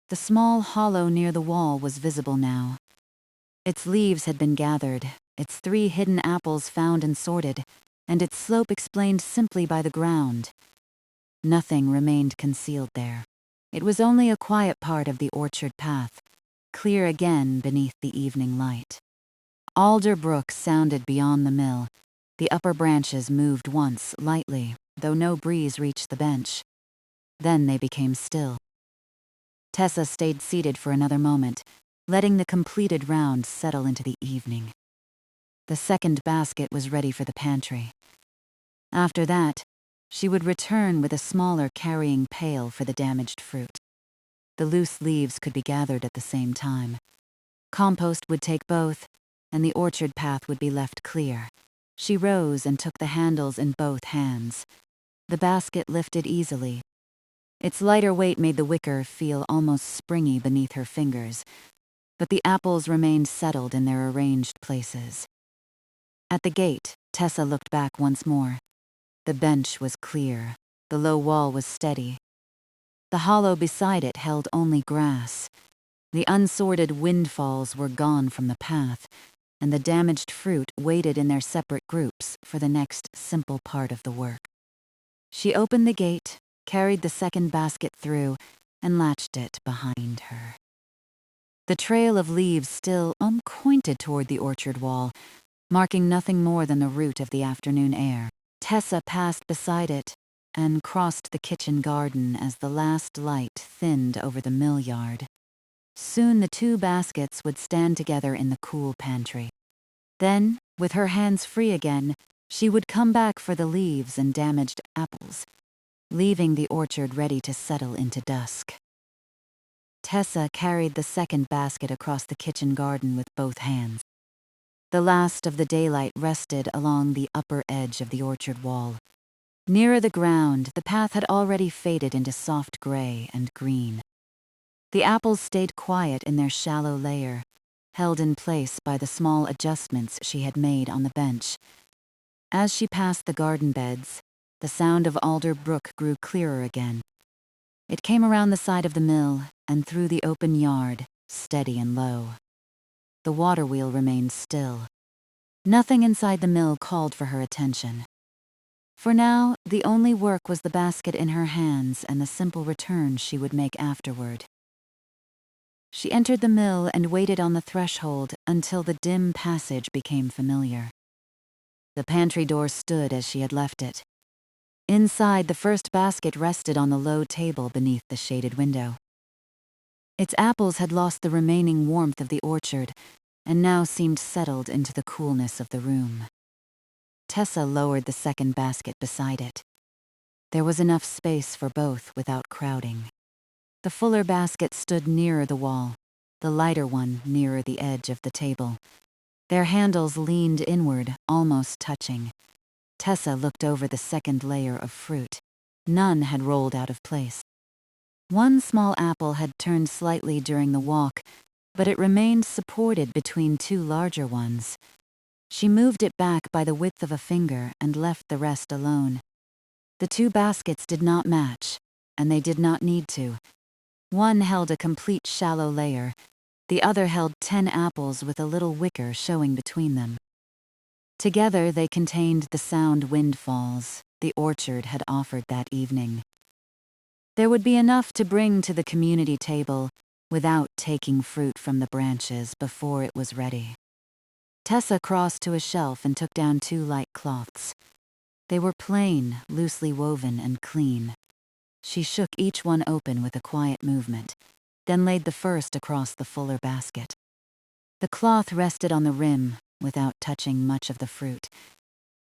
The small hollow near the wall was visible now. Its leaves had been gathered, its 3 hidden apples found and sorted, and its slope explained simply by the ground. Nothing remained concealed there. It was only a quiet part of the orchard path, clear again beneath the evening light. Alder Brook sounded beyond the mill. The upper branches moved once, lightly, though no breeze reached the bench. Then they became still. Tessa stayed seated for another moment, letting the completed round settle into the evening. The second basket was ready for the pantry. After that, She would return with a smaller carrying pail for the damaged fruit. The loose leaves could be gathered at the same time. Compost would take both, and the orchard path would be left clear. She rose and took the handles in both hands. The basket lifted easily. Its lighter weight made the wicker feel almost springy beneath her fingers, but the apples remained settled in their arranged places. At the gate, Tessa looked back once more. The bench was clear. The low wall was steady. The hollow beside it held only grass. The unsorted windfalls were gone from the path, and the damaged fruit waited in their separate groups for the next simple part of the work. She opened the gate, carried the second basket through, and latched it behind her. The trail of leaves still pointed toward the orchard wall, marking nothing more than the root of the afternoon air. Tessa passed beside it and crossed the kitchen garden as the last light thinned over the mill yard. Soon the two baskets would stand together in the cool pantry. Then, with her hands free again, she would come back for the leaves and damaged apples, leaving the orchard ready to settle into dusk. Tessa carried the second basket across the kitchen garden with both hands. The last of the daylight rested along the upper edge of the orchard wall. Nearer the ground, the path had already faded into soft gray and green. The apples stayed quiet in their shallow layer, held in place by the small adjustments she had made on the bench. As she passed the garden beds, the sound of Alder Brook grew clearer again. It came around the side of the mill and through the open yard, steady and low. The water wheel remained still. Nothing inside the mill called for her attention. For now, the only work was the basket in her hands and the simple return she would make afterward. She entered the mill and waited on the threshold until the dim passage became familiar. The pantry door stood as she had left it. Inside, the first basket rested on the low table beneath the shaded window. Its apples had lost the remaining warmth of the orchard and now seemed settled into the coolness of the room. Tessa lowered the second basket beside it. There was enough space for both without crowding. The fuller basket stood nearer the wall, the lighter one nearer the edge of the table. Their handles leaned inward, almost touching. Tessa looked over the second layer of fruit. None had rolled out of place. One small apple had turned slightly during the walk, but it remained supported between two larger ones. She moved it back by the width of a finger and left the rest alone. The two baskets did not match, and they did not need to. One held a complete shallow layer. The other held 10 apples with a little wicker showing between them. Together they contained the sound windfalls the orchard had offered that evening. There would be enough to bring to the community table without taking fruit from the branches before it was ready. Tessa crossed to a shelf and took down 2 light cloths. They were plain, loosely woven, and clean. She shook each one open with a quiet movement, then laid the first across the fuller basket. The cloth rested on the rim without touching much of the fruit.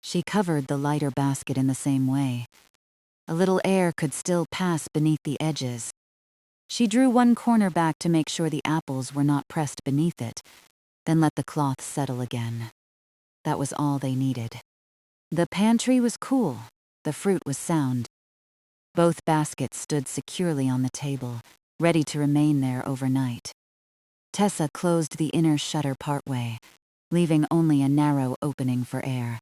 She covered the lighter basket in the same way. A little air could still pass beneath the edges. She drew one corner back to make sure the apples were not pressed beneath it, then let the cloth settle again. That was all they needed. The pantry was cool. The fruit was sound. Both baskets stood securely on the table, ready to remain there overnight. Tessa closed the inner shutter partway, leaving only a narrow opening for air.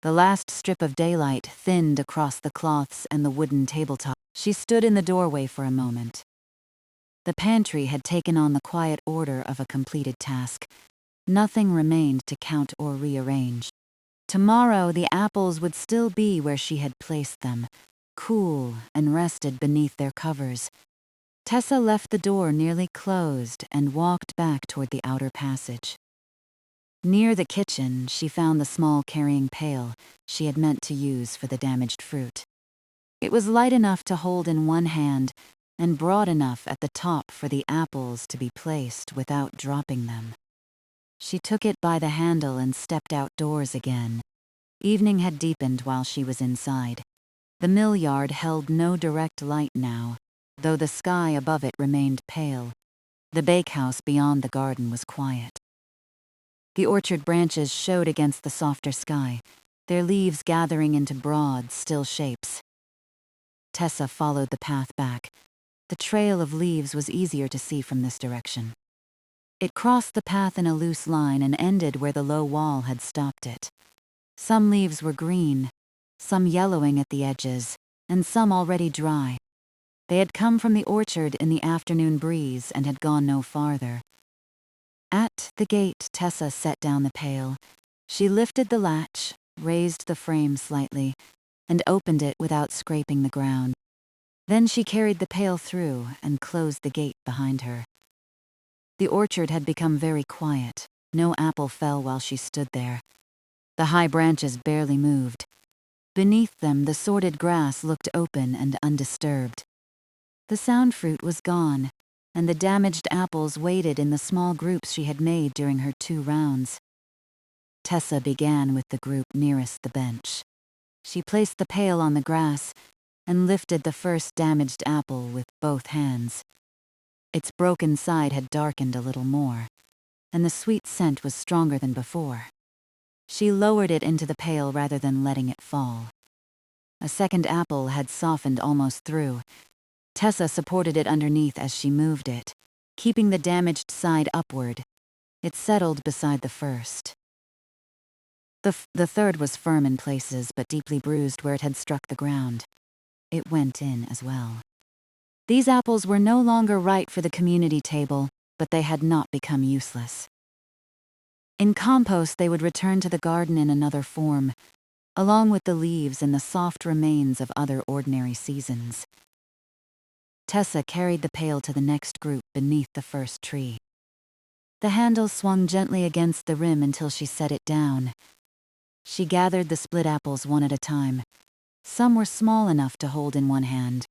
The last strip of daylight thinned across the cloths and the wooden tabletop. She stood in the doorway for a moment. The pantry had taken on the quiet order of a completed task. Nothing remained to count or rearrange. Tomorrow the apples would still be where she had placed them, cool and rested beneath their covers. Tessa left the door nearly closed and walked back toward the outer passage. Near the kitchen, she found the small carrying pail she had meant to use for the damaged fruit. It was light enough to hold in one hand and broad enough at the top for the apples to be placed without dropping them. She took it by the handle and stepped outdoors again. Evening had deepened while she was inside. The mill yard held no direct light now, though the sky above it remained pale. The bakehouse beyond the garden was quiet. The orchard branches showed against the softer sky, their leaves gathering into broad, still shapes. Tessa followed the path back. The trail of leaves was easier to see from this direction. It crossed the path in a loose line and ended where the low wall had stopped it. Some leaves were green, some yellowing at the edges, and some already dry. They had come from the orchard in the afternoon breeze and had gone no farther. At the gate, Tessa set down the pail. She lifted the latch, raised the frame slightly, and opened it without scraping the ground. Then she carried the pail through and closed the gate behind her. The orchard had become very quiet. No apple fell while she stood there. The high branches barely moved. Beneath them, the sorted grass looked open and undisturbed. The sound fruit was gone, and the damaged apples waited in the small groups she had made during her 2 rounds. Tessa began with the group nearest the bench. She placed the pail on the grass and lifted the first damaged apple with both hands. Its broken side had darkened a little more, and the sweet scent was stronger than before. She lowered it into the pail rather than letting it fall. A second apple had softened almost through. Tessa supported it underneath as she moved it, keeping the damaged side upward. It settled beside the first. The third was firm in places but deeply bruised where it had struck the ground. It went in as well. These apples were no longer right for the community table, but they had not become useless. In compost, they would return to the garden in another form, along with the leaves and the soft remains of other ordinary seasons. Tessa carried the pail to the next group beneath the first tree. The handle swung gently against the rim until she set it down. She gathered the split apples one at a time. Some were small enough to hold in one hand.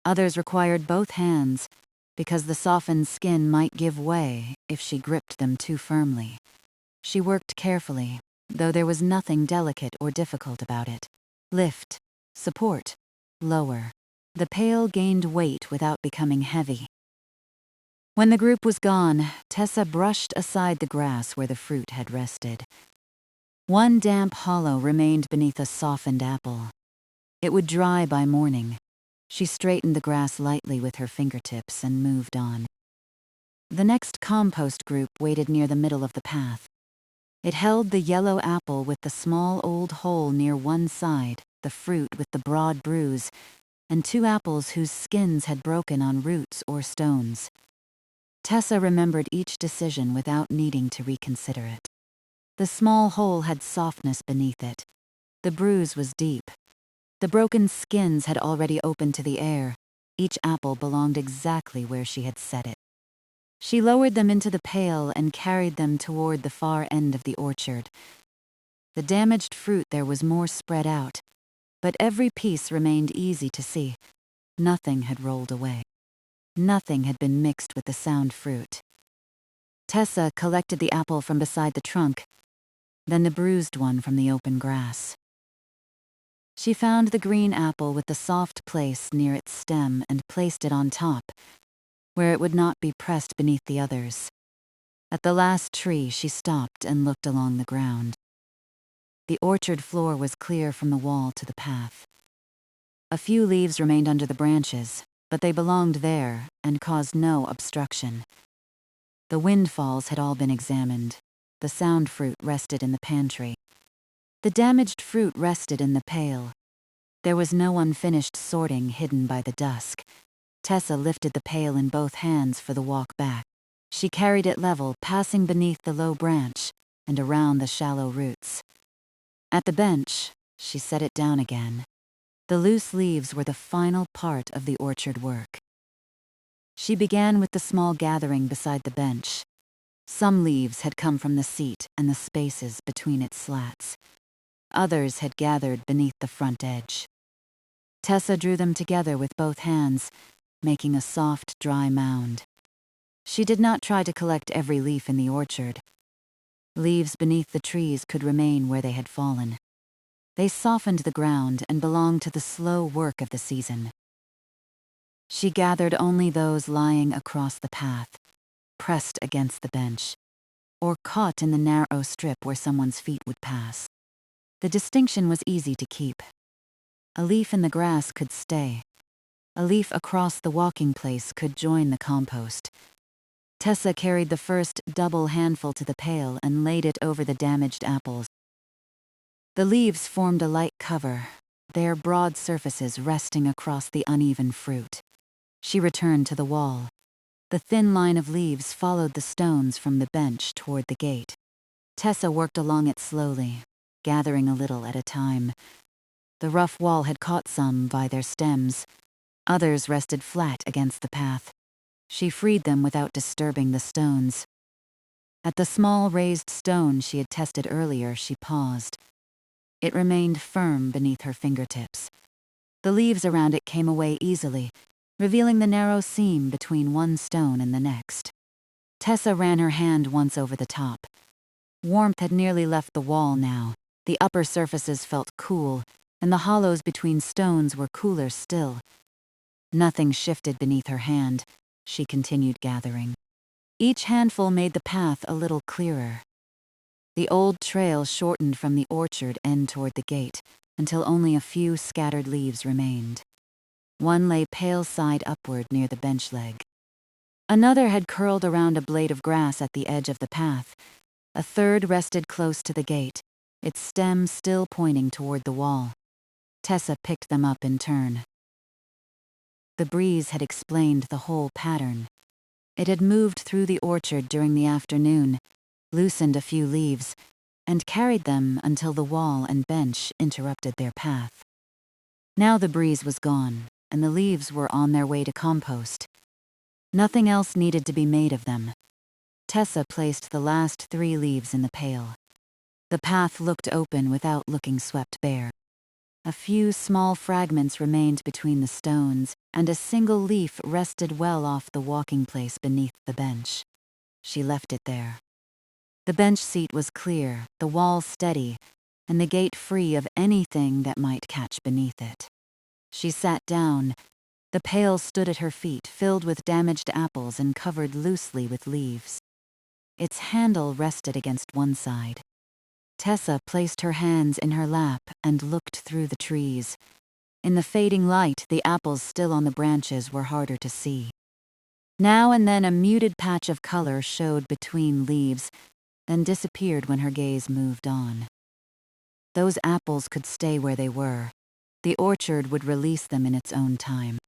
Others required both hands, because the softened skin might give way if she gripped them too firmly. She worked carefully, though there was nothing delicate or difficult about it. Lift, support, lower. The pail gained weight without becoming heavy. When the group was gone, Tessa brushed aside the grass where the fruit had rested. One damp hollow remained beneath a softened apple. It would dry by morning. She straightened the grass lightly with her fingertips and moved on. The next compost group waited near the middle of the path. It held the yellow apple with the small old hole near one side, the fruit with the broad bruise, and 2 apples whose skins had broken on roots or stones. Tessa remembered each decision without needing to reconsider it. The small hole had softness beneath it. The bruise was deep. The broken skins had already opened to the air. Each apple belonged exactly where she had set it. She lowered them into the pail and carried them toward the far end of the orchard. The damaged fruit there was more spread out, but every piece remained easy to see. Nothing had rolled away. Nothing had been mixed with the sound fruit. Tessa collected the apple from beside the trunk, then the bruised one from the open grass. She found the green apple with the soft place near its stem and placed it on top, where it would not be pressed beneath the others. At the last tree, she stopped and looked along the ground. The orchard floor was clear from the wall to the path. A few leaves remained under the branches, but they belonged there and caused no obstruction. The windfalls had all been examined. The sound fruit rested in the pantry. The damaged fruit rested in the pail. There was no unfinished sorting hidden by the dusk. Tessa lifted the pail in both hands for the walk back. She carried it level, passing beneath the low branch and around the shallow roots. At the bench, she set it down again. The loose leaves were the final part of the orchard work. She began with the small gathering beside the bench. Some leaves had come from the seat and the spaces between its slats. Others had gathered beneath the front edge. Tessa drew them together with both hands, making a soft, dry mound. She did not try to collect every leaf in the orchard. Leaves beneath the trees could remain where they had fallen. They softened the ground and belonged to the slow work of the season. She gathered only those lying across the path, pressed against the bench, or caught in the narrow strip where someone's feet would pass. The distinction was easy to keep. A leaf in the grass could stay. A leaf across the walking place could join the compost. Tessa carried the first double handful to the pail and laid it over the damaged apples. The leaves formed a light cover, their broad surfaces resting across the uneven fruit. She returned to the wall. The thin line of leaves followed the stones from the bench toward the gate. Tessa worked along it slowly, gathering a little at a time. The rough wall had caught some by their stems. Others rested flat against the path. She freed them without disturbing the stones. At the small raised stone she had tested earlier, she paused. It remained firm beneath her fingertips. The leaves around it came away easily, revealing the narrow seam between one stone and the next. Tessa ran her hand once over the top. Warmth had nearly left the wall now. The upper surfaces felt cool, and the hollows between stones were cooler still. Nothing shifted beneath her hand. She continued gathering. Each handful made the path a little clearer. The old trail shortened from the orchard end toward the gate, until only a few scattered leaves remained. One lay pale side upward near the bench leg. Another had curled around a blade of grass at the edge of the path. A third rested close to the gate, its stem still pointing toward the wall. Tessa picked them up in turn. The breeze had explained the whole pattern. It had moved through the orchard during the afternoon, loosened a few leaves, and carried them until the wall and bench interrupted their path. Now the breeze was gone, and the leaves were on their way to compost. Nothing else needed to be made of them. Tessa placed the last 3 leaves in the pail. The path looked open without looking swept bare. A few small fragments remained between the stones, and a single leaf rested well off the walking place beneath the bench. She left it there. The bench seat was clear, the wall steady, and the gate free of anything that might catch beneath it. She sat down. The pail stood at her feet, filled with damaged apples and covered loosely with leaves. Its handle rested against one side. Tessa placed her hands in her lap and looked through the trees. In the fading light, the apples still on the branches were harder to see. Now and then a muted patch of color showed between leaves, then disappeared when her gaze moved on. Those apples could stay where they were. The orchard would release them in its own time.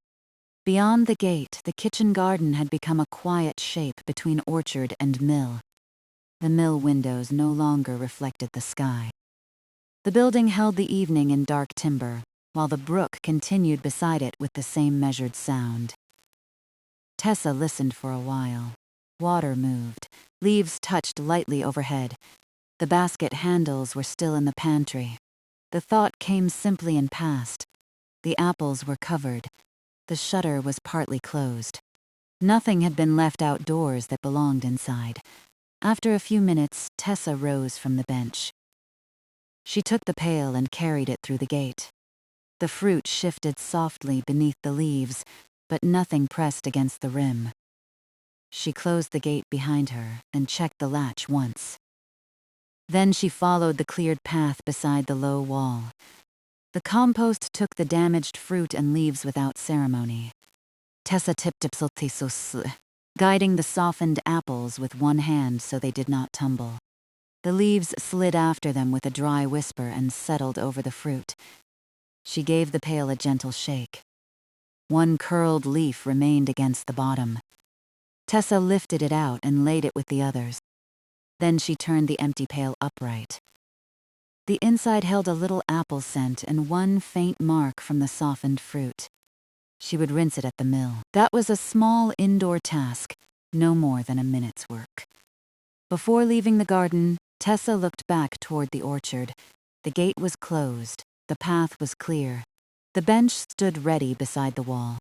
Beyond the gate, the kitchen garden had become a quiet shape between orchard and mill. The mill windows no longer reflected the sky. The building held the evening in dark timber, while the brook continued beside it with the same measured sound. Tessa listened for a while. Water moved. Leaves touched lightly overhead. The basket handles were still in the pantry. The thought came simply and passed. The apples were covered. The shutter was partly closed. Nothing had been left outdoors that belonged inside. After a few minutes, Tessa rose from the bench. She took the pail and carried it through the gate. The fruit shifted softly beneath the leaves, but nothing pressed against the rim. She closed the gate behind her and checked the latch once. Then she followed the cleared path beside the low wall. The compost took the damaged fruit and leaves without ceremony. Tessa tipped guiding the softened apples with one hand so they did not tumble. The leaves slid after them with a dry whisper and settled over the fruit. She gave the pail a gentle shake. One curled leaf remained against the bottom. Tessa lifted it out and laid it with the others. Then she turned the empty pail upright. The inside held a little apple scent and one faint mark from the softened fruit. She would rinse it at the mill. That was a small indoor task, no more than a minute's work. Before leaving the garden, Tessa looked back toward the orchard. The gate was closed. The path was clear. The bench stood ready beside the wall.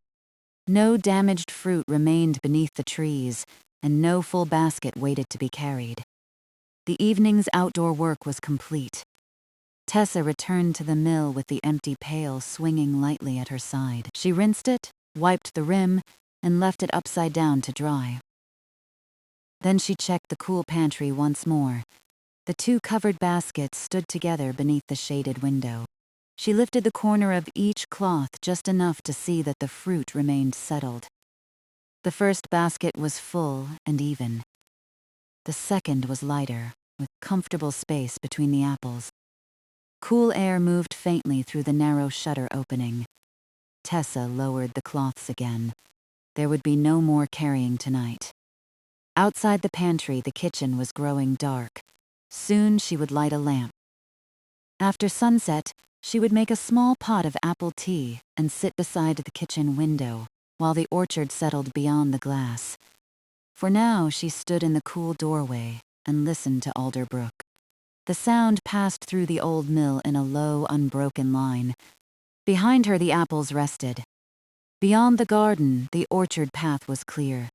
No damaged fruit remained beneath the trees, and no full basket waited to be carried. The evening's outdoor work was complete. Tessa returned to the mill with the empty pail swinging lightly at her side. She rinsed it, wiped the rim, and left it upside down to dry. Then she checked the cool pantry once more. The two covered baskets stood together beneath the shaded window. She lifted the corner of each cloth just enough to see that the fruit remained settled. The first basket was full and even. The second was lighter, with comfortable space between the apples. Cool air moved faintly through the narrow shutter opening. Tessa lowered the cloths again. There would be no more carrying tonight. Outside the pantry, the kitchen was growing dark. Soon she would light a lamp. After sunset, she would make a small pot of apple tea and sit beside the kitchen window while the orchard settled beyond the glass. For now, she stood in the cool doorway and listened to Alder Brook. The sound passed through the old mill in a low, unbroken line. Behind her, the apples rested. Beyond the garden, the orchard path was clear.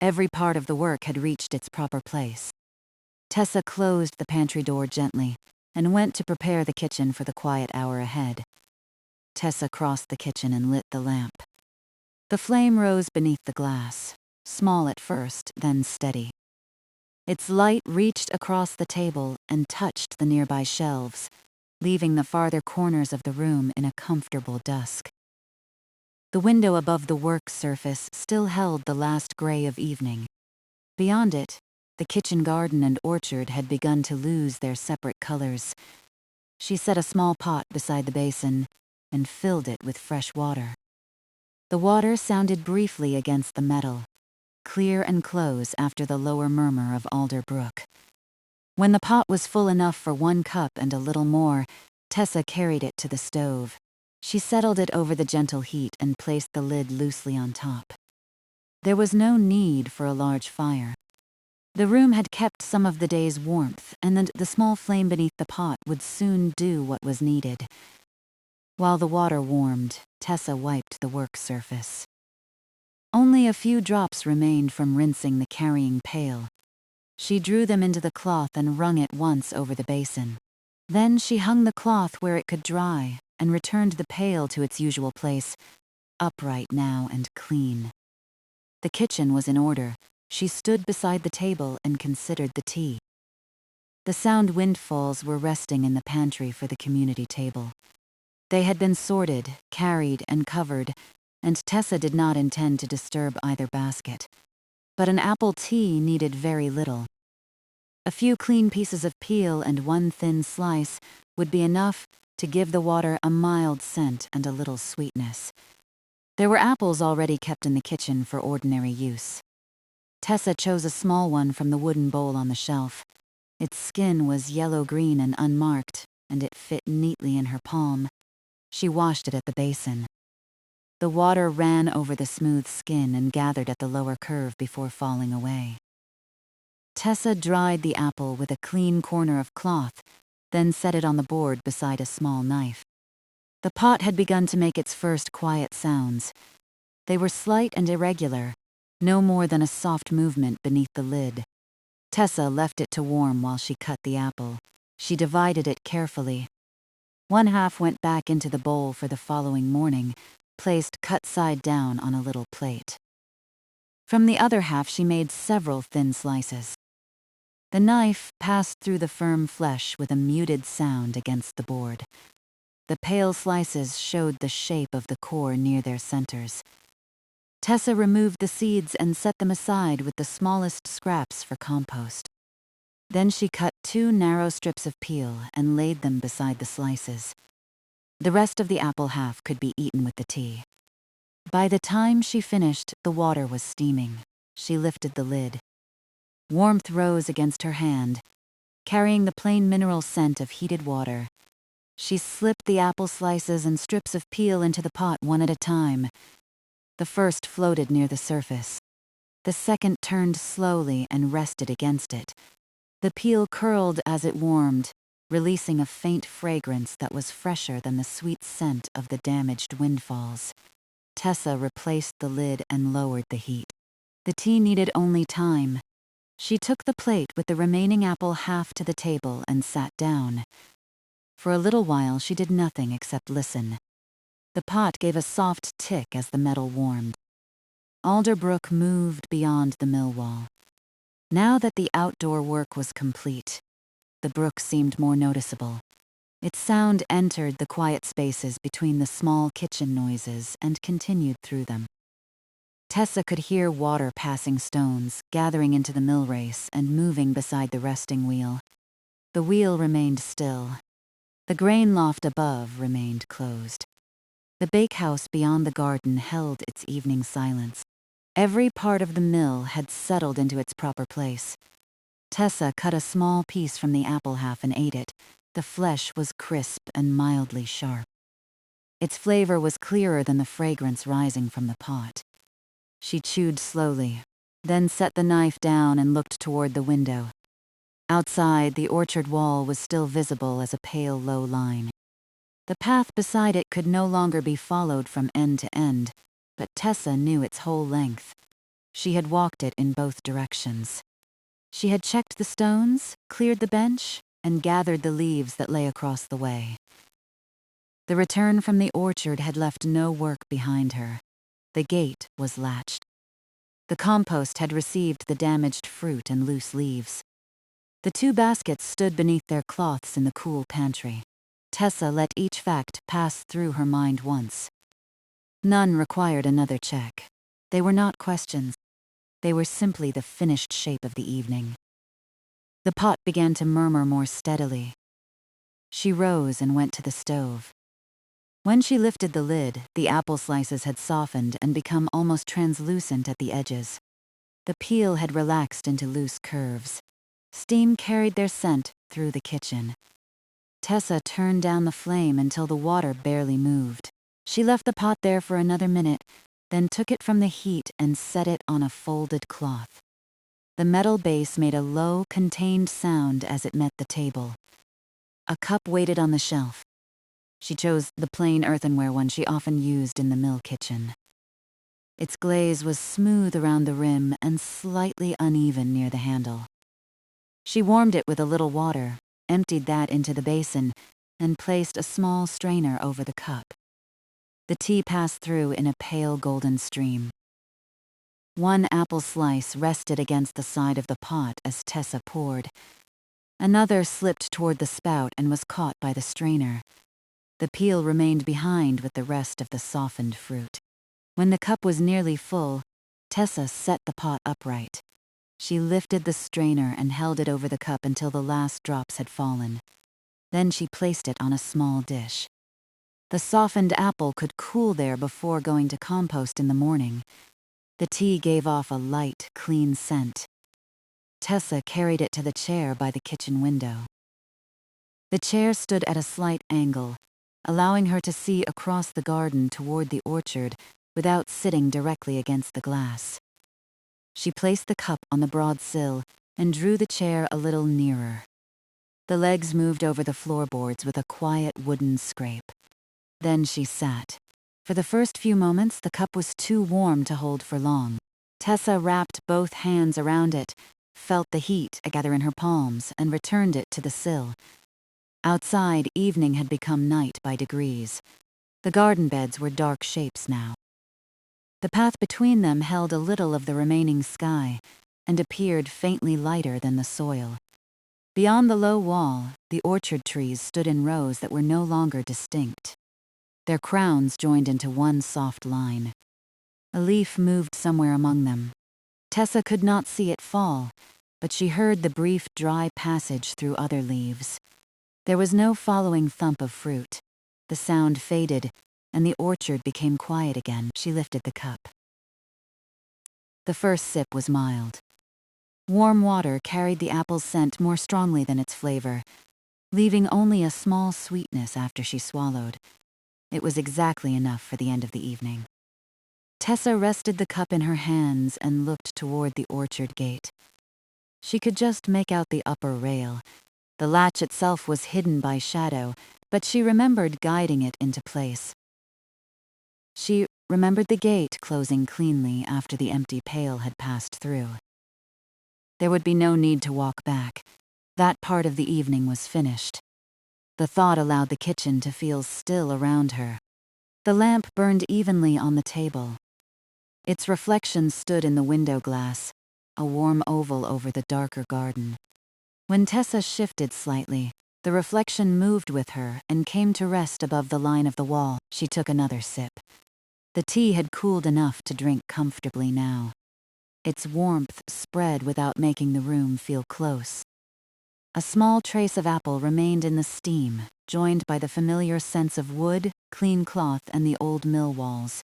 Every part of the work had reached its proper place. Tessa closed the pantry door gently and went to prepare the kitchen for the quiet hour ahead. Tessa crossed the kitchen and lit the lamp. The flame rose beneath the glass, small at first, then steady. Its light reached across the table and touched the nearby shelves, leaving the farther corners of the room in a comfortable dusk. The window above the work surface still held the last gray of evening. Beyond it, the kitchen garden and orchard had begun to lose their separate colors. She set a small pot beside the basin and filled it with fresh water. The water sounded briefly against the metal, clear and close after the lower murmur of Alder Brook. When the pot was full enough for 1 cup and a little more, Tessa carried it to the stove. She settled it over the gentle heat and placed the lid loosely on top. There was no need for a large fire. The room had kept some of the day's warmth, and the small flame beneath the pot would soon do what was needed. While the water warmed, Tessa wiped the work surface. Only a few drops remained from rinsing the carrying pail. She drew them into the cloth and wrung it once over the basin. Then she hung the cloth where it could dry and returned the pail to its usual place, upright now and clean. The kitchen was in order. She stood beside the table and considered the tea. The sound windfalls were resting in the pantry for the community table. They had been sorted, carried, and covered, and Tessa did not intend to disturb either basket. But an apple tea needed very little. A few clean pieces of peel and 1 thin slice would be enough to give the water a mild scent and a little sweetness. There were apples already kept in the kitchen for ordinary use. Tessa chose a small one from the wooden bowl on the shelf. Its skin was yellow-green and unmarked, and it fit neatly in her palm. She washed it at the basin. The water ran over the smooth skin and gathered at the lower curve before falling away. Tessa dried the apple with a clean corner of cloth, then set it on the board beside a small knife. The pot had begun to make its first quiet sounds. They were slight and irregular, no more than a soft movement beneath the lid. Tessa left it to warm while she cut the apple. She divided it carefully. 1 half went back into the bowl for the following morning, placed cut side down on a little plate. From the other half she made several thin slices. The knife passed through the firm flesh with a muted sound against the board. The pale slices showed the shape of the core near their centers. Tessa removed the seeds and set them aside with the smallest scraps for compost. Then she cut 2 narrow strips of peel and laid them beside the slices. The rest of the apple half could be eaten with the tea. By the time she finished, the water was steaming. She lifted the lid. Warmth rose against her hand, carrying the plain mineral scent of heated water. She slipped the apple slices and strips of peel into the pot one at a time. The first floated near the surface. The second turned slowly and rested against it. The peel curled as it warmed, releasing a faint fragrance that was fresher than the sweet scent of the damaged windfalls. Tessa replaced the lid and lowered the heat. The tea needed only time. She took the plate with the remaining apple half to the table and sat down. For a little while she did nothing except listen. The pot gave a soft tick as the metal warmed. Alder Brook moved beyond the mill wall. Now that the outdoor work was complete, the brook seemed more noticeable. Its sound entered the quiet spaces between the small kitchen noises and continued through them. Tessa could hear water passing stones, gathering into the mill race and moving beside the resting wheel. The wheel remained still. The grain loft above remained closed. The bakehouse beyond the garden held its evening silence. Every part of the mill had settled into its proper place. Tessa cut a small piece from the apple half and ate it. The flesh was crisp and mildly sharp. Its flavor was clearer than the fragrance rising from the pot. She chewed slowly, then set the knife down and looked toward the window. Outside, the orchard wall was still visible as a pale, low line. The path beside it could no longer be followed from end to end, but Tessa knew its whole length. She had walked it in both directions. She had checked the stones, cleared the bench, and gathered the leaves that lay across the way. The return from the orchard had left no work behind her. The gate was latched. The compost had received the damaged fruit and loose leaves. The 2 baskets stood beneath their cloths in the cool pantry. Tessa let each fact pass through her mind once. None required another check. They were not questions. They were simply the finished shape of the evening. The pot began to murmur more steadily. She rose and went to the stove. When she lifted the lid, the apple slices had softened and become almost translucent at the edges. The peel had relaxed into loose curves. Steam carried their scent through the kitchen. Tessa turned down the flame until the water barely moved. She left the pot there for another minute, then took it from the heat and set it on a folded cloth. The metal base made a low, contained sound as it met the table. A cup waited on the shelf. She chose the plain earthenware one she often used in the mill kitchen. Its glaze was smooth around the rim and slightly uneven near the handle. She warmed it with a little water, emptied that into the basin, and placed a small strainer over the cup. The tea passed through in a pale golden stream. One apple slice rested against the side of the pot as Tessa poured. Another slipped toward the spout and was caught by the strainer. The peel remained behind with the rest of the softened fruit. When the cup was nearly full, Tessa set the pot upright. She lifted the strainer and held it over the cup until the last drops had fallen. Then she placed it on a small dish. The softened apple could cool there before going to compost in the morning. The tea gave off a light, clean scent. Tessa carried it to the chair by the kitchen window. The chair stood at a slight angle, allowing her to see across the garden toward the orchard without sitting directly against the glass. She placed the cup on the broad sill and drew the chair a little nearer. The legs moved over the floorboards with a quiet wooden scrape. Then she sat. For the first few moments, the cup was too warm to hold for long. Tessa wrapped both hands around it, felt the heat gather in her palms, and returned it to the sill. Outside, evening had become night by degrees. The garden beds were dark shapes now. The path between them held a little of the remaining sky and appeared faintly lighter than the soil. Beyond the low wall, the orchard trees stood in rows that were no longer distinct. Their crowns joined into one soft line. A leaf moved somewhere among them. Tessa could not see it fall, but she heard the brief dry passage through other leaves. There was no following thump of fruit. The sound faded, and the orchard became quiet again. She lifted the cup. The first sip was mild. Warm water carried the apple's scent more strongly than its flavor, leaving only a small sweetness after she swallowed. It was exactly enough for the end of the evening. Tessa rested the cup in her hands and looked toward the orchard gate. She could just make out the upper rail. The latch itself was hidden by shadow, but she remembered guiding it into place. She remembered the gate closing cleanly after the empty pail had passed through. There would be no need to walk back. That part of the evening was finished. The thought allowed the kitchen to feel still around her. The lamp burned evenly on the table. Its reflection stood in the window glass, a warm oval over the darker garden. When Tessa shifted slightly, the reflection moved with her and came to rest above the line of the wall. She took another sip. The tea had cooled enough to drink comfortably now. Its warmth spread without making the room feel close. A small trace of apple remained in the steam, joined by the familiar scents of wood, clean cloth, and the old mill walls.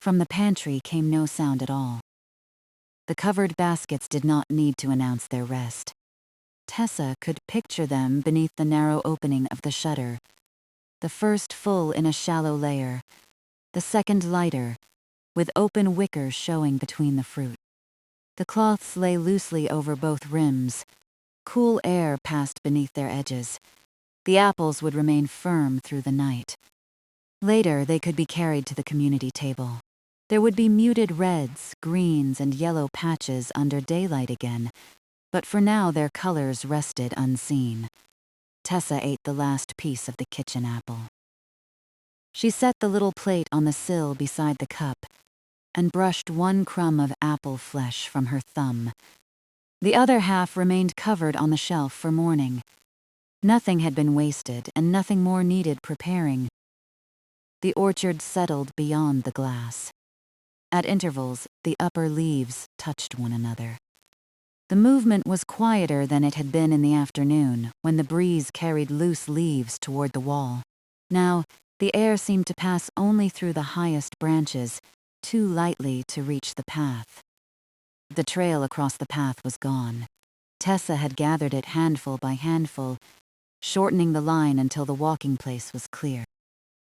From the pantry came no sound at all. The covered baskets did not need to announce their rest. Tessa could picture them beneath the narrow opening of the shutter. The first full in a shallow layer, the second lighter, with open wicker showing between the fruit. The cloths lay loosely over both rims. Cool air passed beneath their edges. The apples would remain firm through the night. Later, they could be carried to the community table. There would be muted reds, greens, and yellow patches under daylight again, but for now their colors rested unseen. Tessa ate the last piece of the kitchen apple. She set the little plate on the sill beside the cup and brushed one crumb of apple flesh from her thumb. The other half remained covered on the shelf for morning. Nothing had been wasted, and nothing more needed preparing. The orchard settled beyond the glass. At intervals, the upper leaves touched one another. The movement was quieter than it had been in the afternoon, when the breeze carried loose leaves toward the wall. Now, the air seemed to pass only through the highest branches, too lightly to reach the path. The trail across the path was gone. Tessa had gathered it handful by handful, shortening the line until the walking place was clear.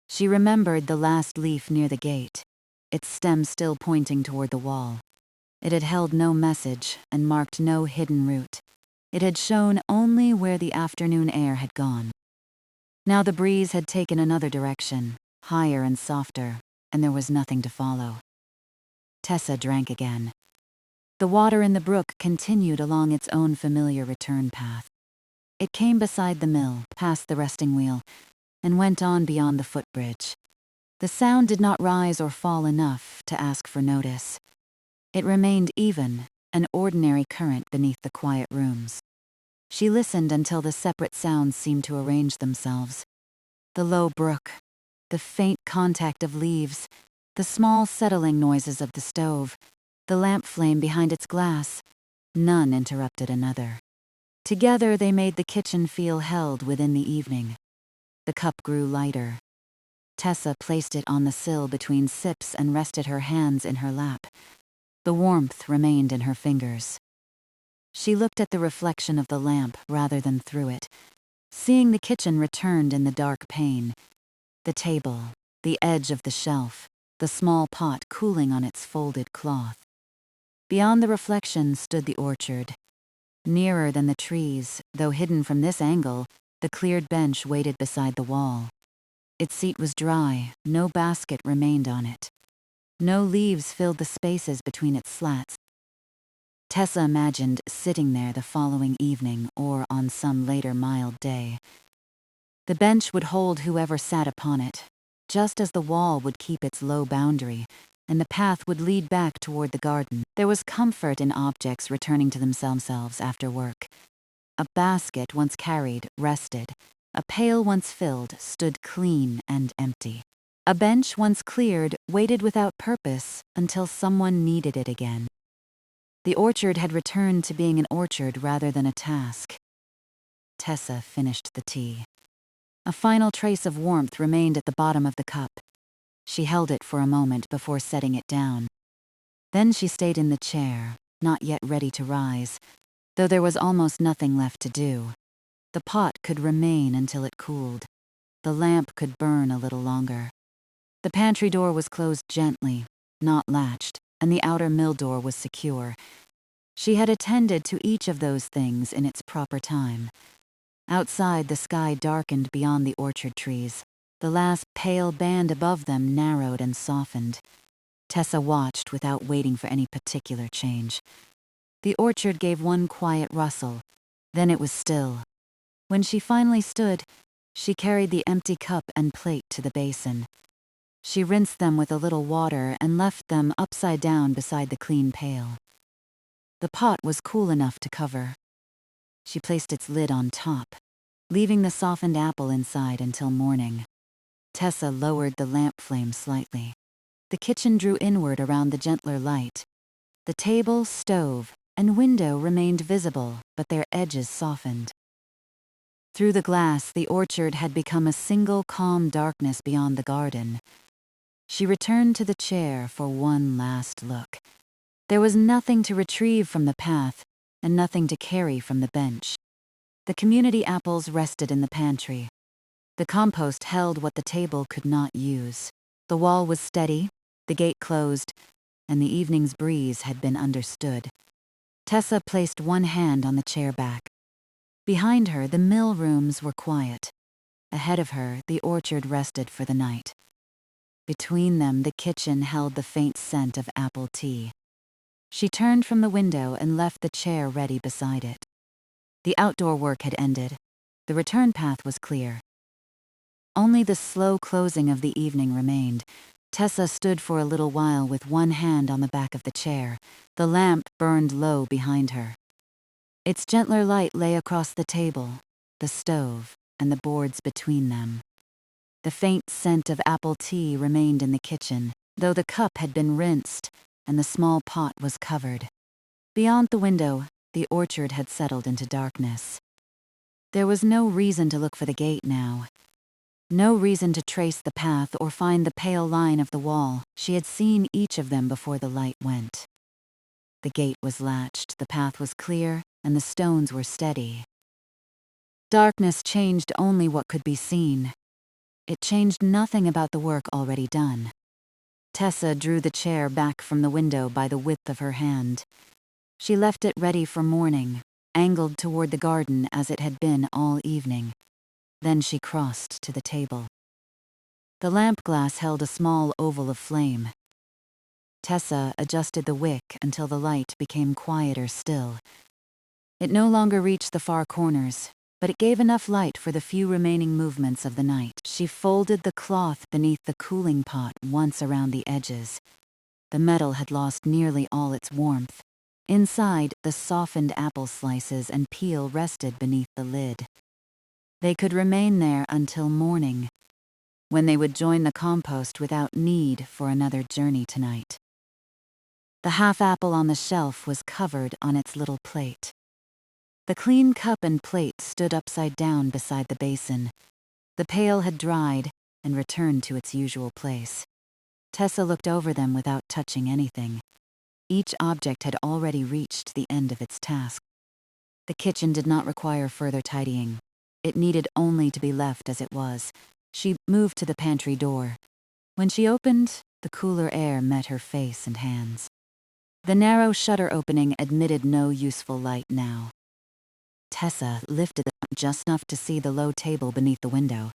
She remembered the last leaf near the gate, its stem still pointing toward the wall. It had held no message and marked no hidden route. It had shown only where the afternoon air had gone. Now the breeze had taken another direction, higher and softer, and there was nothing to follow. Tessa drank again. The water in the brook continued along its own familiar return path. It came beside the mill, past the resting wheel, and went on beyond the footbridge. The sound did not rise or fall enough to ask for notice. It remained even, an ordinary current beneath the quiet rooms. She listened until the separate sounds seemed to arrange themselves. The low brook, the faint contact of leaves, the small settling noises of the stove, the lamp flame behind its glass, none interrupted another. Together they made the kitchen feel held within the evening. The cup grew lighter. Tessa placed it on the sill between sips and rested her hands in her lap. The warmth remained in her fingers. She looked at the reflection of the lamp rather than through it, seeing the kitchen returned in the dark pane. The table, the edge of the shelf, the small pot cooling on its folded cloth. Beyond the reflection stood the orchard. Nearer than the trees, though hidden from this angle, the cleared bench waited beside the wall. Its seat was dry, no basket remained on it. No leaves filled the spaces between its slats. Tessa imagined sitting there the following evening or on some later mild day. The bench would hold whoever sat upon it, just as the wall would keep its low boundary, and the path would lead back toward the garden. There was comfort in objects returning to themselves after work. A basket once carried rested. A pail once filled stood clean and empty. A bench once cleared waited without purpose until someone needed it again. The orchard had returned to being an orchard rather than a task. Tessa finished the tea. A final trace of warmth remained at the bottom of the cup. She held it for a moment before setting it down. Then she stayed in the chair, not yet ready to rise, though there was almost nothing left to do. The pot could remain until it cooled. The lamp could burn a little longer. The pantry door was closed gently, not latched, and the outer mill door was secure. She had attended to each of those things in its proper time. Outside, the sky darkened beyond the orchard trees. The last pale band above them narrowed and softened. Tessa watched without waiting for any particular change. The orchard gave one quiet rustle, then it was still. When she finally stood, She carried the empty cup and plate to the basin. She rinsed them with a little water and left them upside down beside the clean pail. The pot was cool enough to cover. She placed its lid on top, leaving the softened apple inside until morning. Tessa lowered the lamp flame slightly. The kitchen drew inward around the gentler light. The table, stove, and window remained visible, but their edges softened. Through the glass, the orchard had become a single calm darkness beyond the garden. She returned to the chair for one last look. There was nothing to retrieve from the path, and nothing to carry from the bench. The community apples rested in the pantry. The compost held what the table could not use. The wall was steady, the gate closed, and the evening's breeze had been understood. Tessa placed one hand on the chair back. Behind her, the mill rooms were quiet. Ahead of her, the orchard rested for the night. Between them, the kitchen held the faint scent of apple tea. She turned from the window and left the chair ready beside it. The outdoor work had ended. The return path was clear. Only the slow closing of the evening remained. Tessa stood for a little while with one hand on the back of the chair. The lamp burned low behind her. Its gentler light lay across the table, the stove, and the boards between them. The faint scent of apple tea remained in the kitchen, though the cup had been rinsed and the small pot was covered. Beyond the window, the orchard had settled into darkness. There was no reason to look for the gate now. No reason to trace the path or find the pale line of the wall. She had seen each of them before the light went. The gate was latched, the path was clear, and the stones were steady. Darkness changed only what could be seen. It changed nothing about the work already done. Tessa drew the chair back from the window by the width of her hand. She left it ready for morning, angled toward the garden as it had been all evening. Then she crossed to the table. The lamp glass held a small oval of flame. Tessa adjusted the wick until the light became quieter still. It no longer reached the far corners, but it gave enough light for the few remaining movements of the night. She folded the cloth beneath the cooling pot once around the edges. The metal had lost nearly all its warmth. Inside, the softened apple slices and peel rested beneath the lid. They could remain there until morning, when they would join the compost without need for another journey tonight. The half apple on the shelf was covered on its little plate. The clean cup and plate stood upside down beside the basin. The pail had dried and returned to its usual place. Tessa looked over them without touching anything. Each object had already reached the end of its task. The kitchen did not require further tidying. It needed only to be left as it was. She moved to the pantry door. When she opened, the cooler air met her face and hands. The narrow shutter opening admitted no useful light now. Tessa lifted it up just enough to see the low table beneath the window.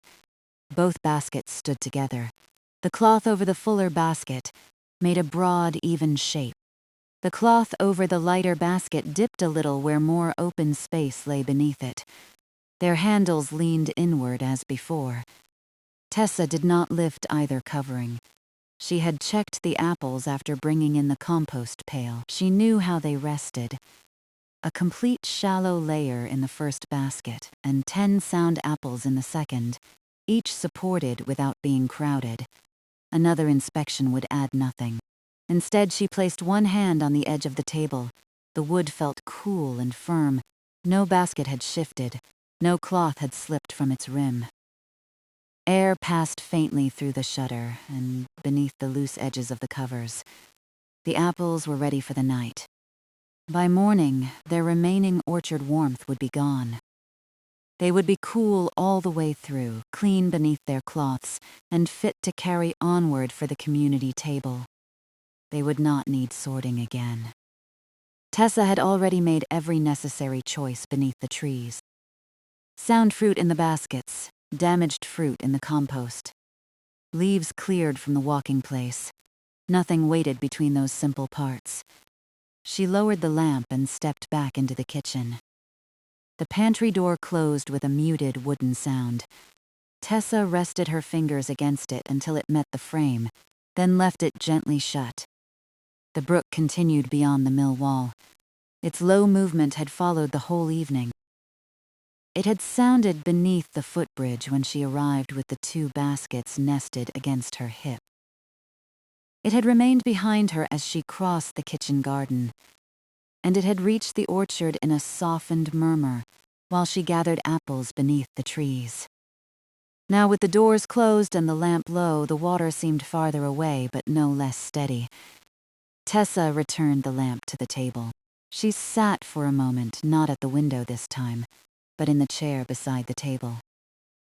Both baskets stood together. The cloth over the fuller basket made a broad, even shape. The cloth over the lighter basket dipped a little where more open space lay beneath it. Their handles leaned inward as before. Tessa did not lift either covering. She had checked the apples after bringing in the compost pail. She knew how they rested. A complete shallow layer in the first basket, and 10 sound apples in the second, each supported without being crowded. Another inspection would add nothing. Instead, she placed one hand on the edge of the table. The wood felt cool and firm. No basket had shifted. No cloth had slipped from its rim. Air passed faintly through the shutter and beneath the loose edges of the covers. The apples were ready for the night. By morning, their remaining orchard warmth would be gone. They would be cool all the way through, clean beneath their cloths, and fit to carry onward for the community table. They would not need sorting again. Tessa had already made every necessary choice beneath the trees. Sound fruit in the baskets, damaged fruit in the compost. Leaves cleared from the walking place. Nothing waited between those simple parts. She lowered the lamp and stepped back into the kitchen. The pantry door closed with a muted wooden sound. Tessa rested her fingers against it until it met the frame, then left it gently shut. The brook continued beyond the mill wall. Its low movement had followed the whole evening. It had sounded beneath the footbridge when she arrived with the 2 baskets nested against her hip. It had remained behind her as she crossed the kitchen garden, and it had reached the orchard in a softened murmur while she gathered apples beneath the trees. Now, with the doors closed and the lamp low, the water seemed farther away but no less steady. Tessa returned the lamp to the table. She sat for a moment, not at the window this time, but in the chair beside the table.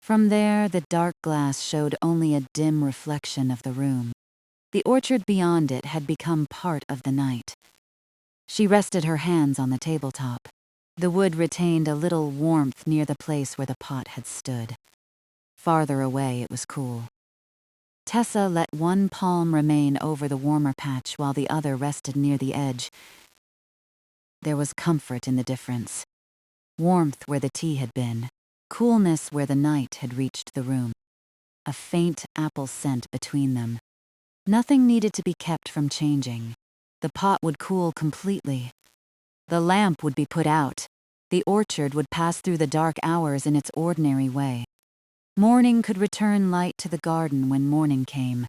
From there, the dark glass showed only a dim reflection of the room. The orchard beyond it had become part of the night. She rested her hands on the tabletop. The wood retained a little warmth near the place where the pot had stood. Farther away, it was cool. Tessa let one palm remain over the warmer patch while the other rested near the edge. There was comfort in the difference. Warmth where the tea had been, coolness where the night had reached the room. A faint apple scent between them. Nothing needed to be kept from changing. The pot would cool completely. The lamp would be put out. The orchard would pass through the dark hours in its ordinary way. Morning could return light to the garden when morning came.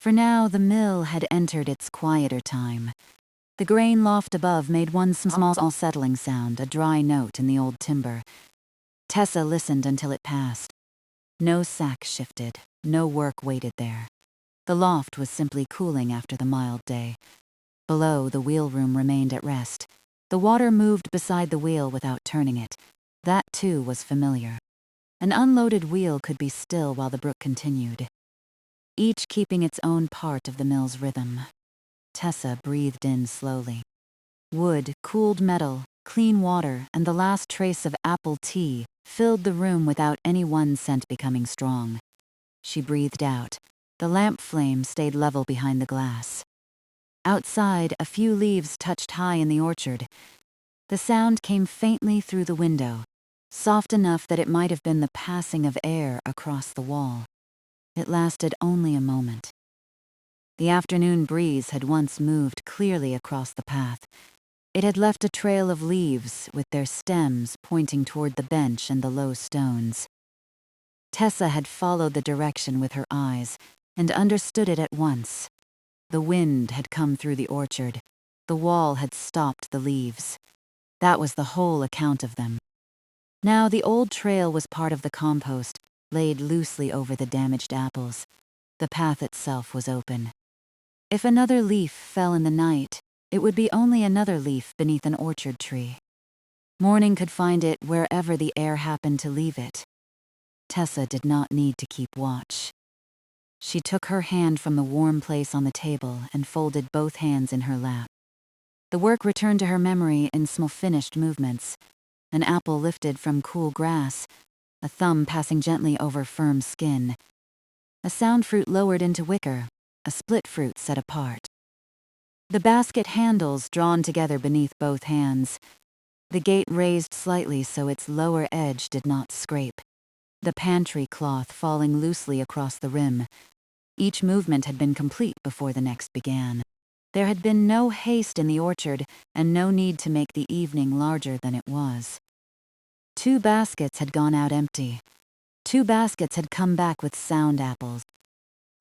For now, the mill had entered its quieter time. The grain loft above made one small settling sound, a dry note in the old timber. Tessa listened until it passed. No sack shifted, no work waited there. The loft was simply cooling after the mild day. Below, the wheelroom remained at rest. The water moved beside the wheel without turning it. That, too, was familiar. An unloaded wheel could be still while the brook continued, each keeping its own part of the mill's rhythm. Tessa breathed in slowly. Wood, cooled metal, clean water, and the last trace of apple tea filled the room without any one scent becoming strong. She breathed out. The lamp flame stayed level behind the glass. Outside, a few leaves touched high in the orchard. The sound came faintly through the window, soft enough that it might have been the passing of air across the wall. It lasted only a moment. The afternoon breeze had once moved clearly across the path. It had left a trail of leaves with their stems pointing toward the bench and the low stones. Tessa had followed the direction with her eyes and understood it at once. The wind had come through the orchard. The wall had stopped the leaves. That was the whole account of them. Now the old trail was part of the compost, laid loosely over the damaged apples. The path itself was open. If another leaf fell in the night, it would be only another leaf beneath an orchard tree. Morning could find it wherever the air happened to leave it. Tessa did not need to keep watch. She took her hand from the warm place on the table and folded both hands in her lap. The work returned to her memory in small finished movements. An apple lifted from cool grass, a thumb passing gently over firm skin. A sound fruit lowered into wicker, a split fruit set apart. The basket handles drawn together beneath both hands. The gate raised slightly so its lower edge did not scrape. The pantry cloth falling loosely across the rim. Each movement had been complete before the next began. There had been no haste in the orchard and no need to make the evening larger than it was. 2 baskets had gone out empty. 2 baskets had come back with sound apples.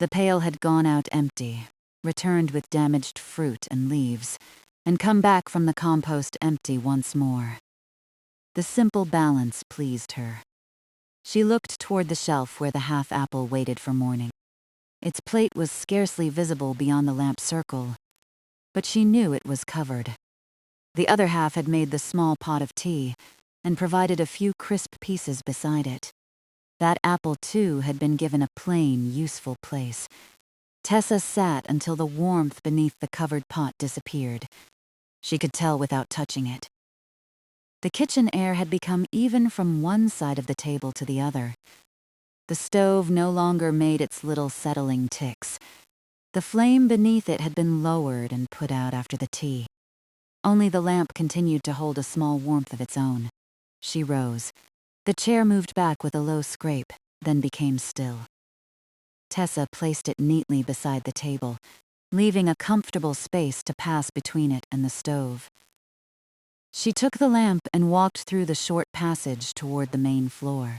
The pail had gone out empty, returned with damaged fruit and leaves, and come back from the compost empty once more. The simple balance pleased her. She looked toward the shelf where the half apple waited for morning. Its plate was scarcely visible beyond the lamp circle, but she knew it was covered. The other half had made the small pot of tea and provided a few crisp pieces beside it. That apple, too, had been given a plain, useful place. Tessa sat until the warmth beneath the covered pot disappeared. She could tell without touching it. The kitchen air had become even from one side of the table to the other. The stove no longer made its little settling ticks. The flame beneath it had been lowered and put out after the tea. Only the lamp continued to hold a small warmth of its own. She rose. The chair moved back with a low scrape. then became still. Tessa placed it neatly beside the table, leaving a comfortable space to pass between it and the stove. She took the lamp and walked through the short passage toward the main floor.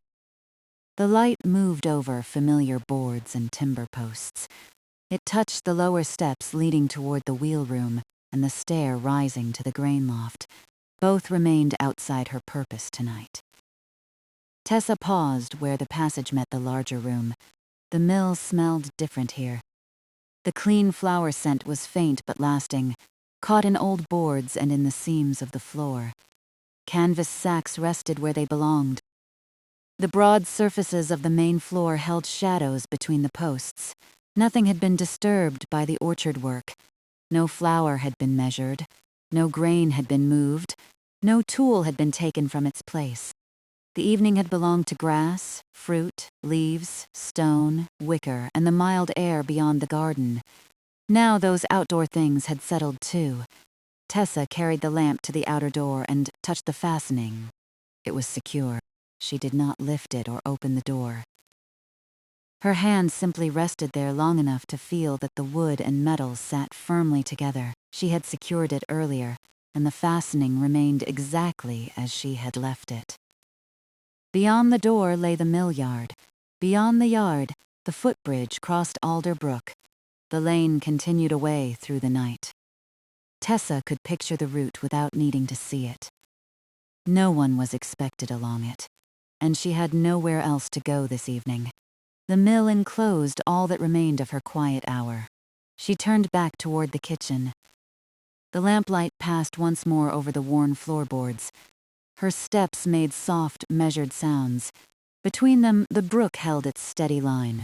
The light moved over familiar boards and timber posts. It touched the lower steps leading toward the wheel room and the stair rising to the grain loft. Both remained outside her purpose tonight. Tessa paused where the passage met the larger room. The mill smelled different here. The clean flour scent was faint but lasting, caught in old boards and in the seams of the floor. Canvas sacks rested where they belonged. The broad surfaces of the main floor held shadows between the posts. Nothing had been disturbed by the orchard work. No flour had been measured. No grain had been moved. No tool had been taken from its place. The evening had belonged to grass, fruit, leaves, stone, wicker, and the mild air beyond the garden. Now those outdoor things had settled too. Tessa carried the lamp to the outer door and touched the fastening. It was secure. She did not lift it or open the door. Her hand simply rested there long enough to feel that the wood and metal sat firmly together. She had secured it earlier, and the fastening remained exactly as she had left it. Beyond the door lay the mill yard. Beyond the yard, the footbridge crossed Alder Brook. The lane continued away through the night. Tessa could picture the route without needing to see it. No one was expected along it, and she had nowhere else to go this evening. The mill enclosed all that remained of her quiet hour. She turned back toward the kitchen. The lamplight passed once more over the worn floorboards. Her steps made soft, measured sounds. Between them, the brook held its steady line.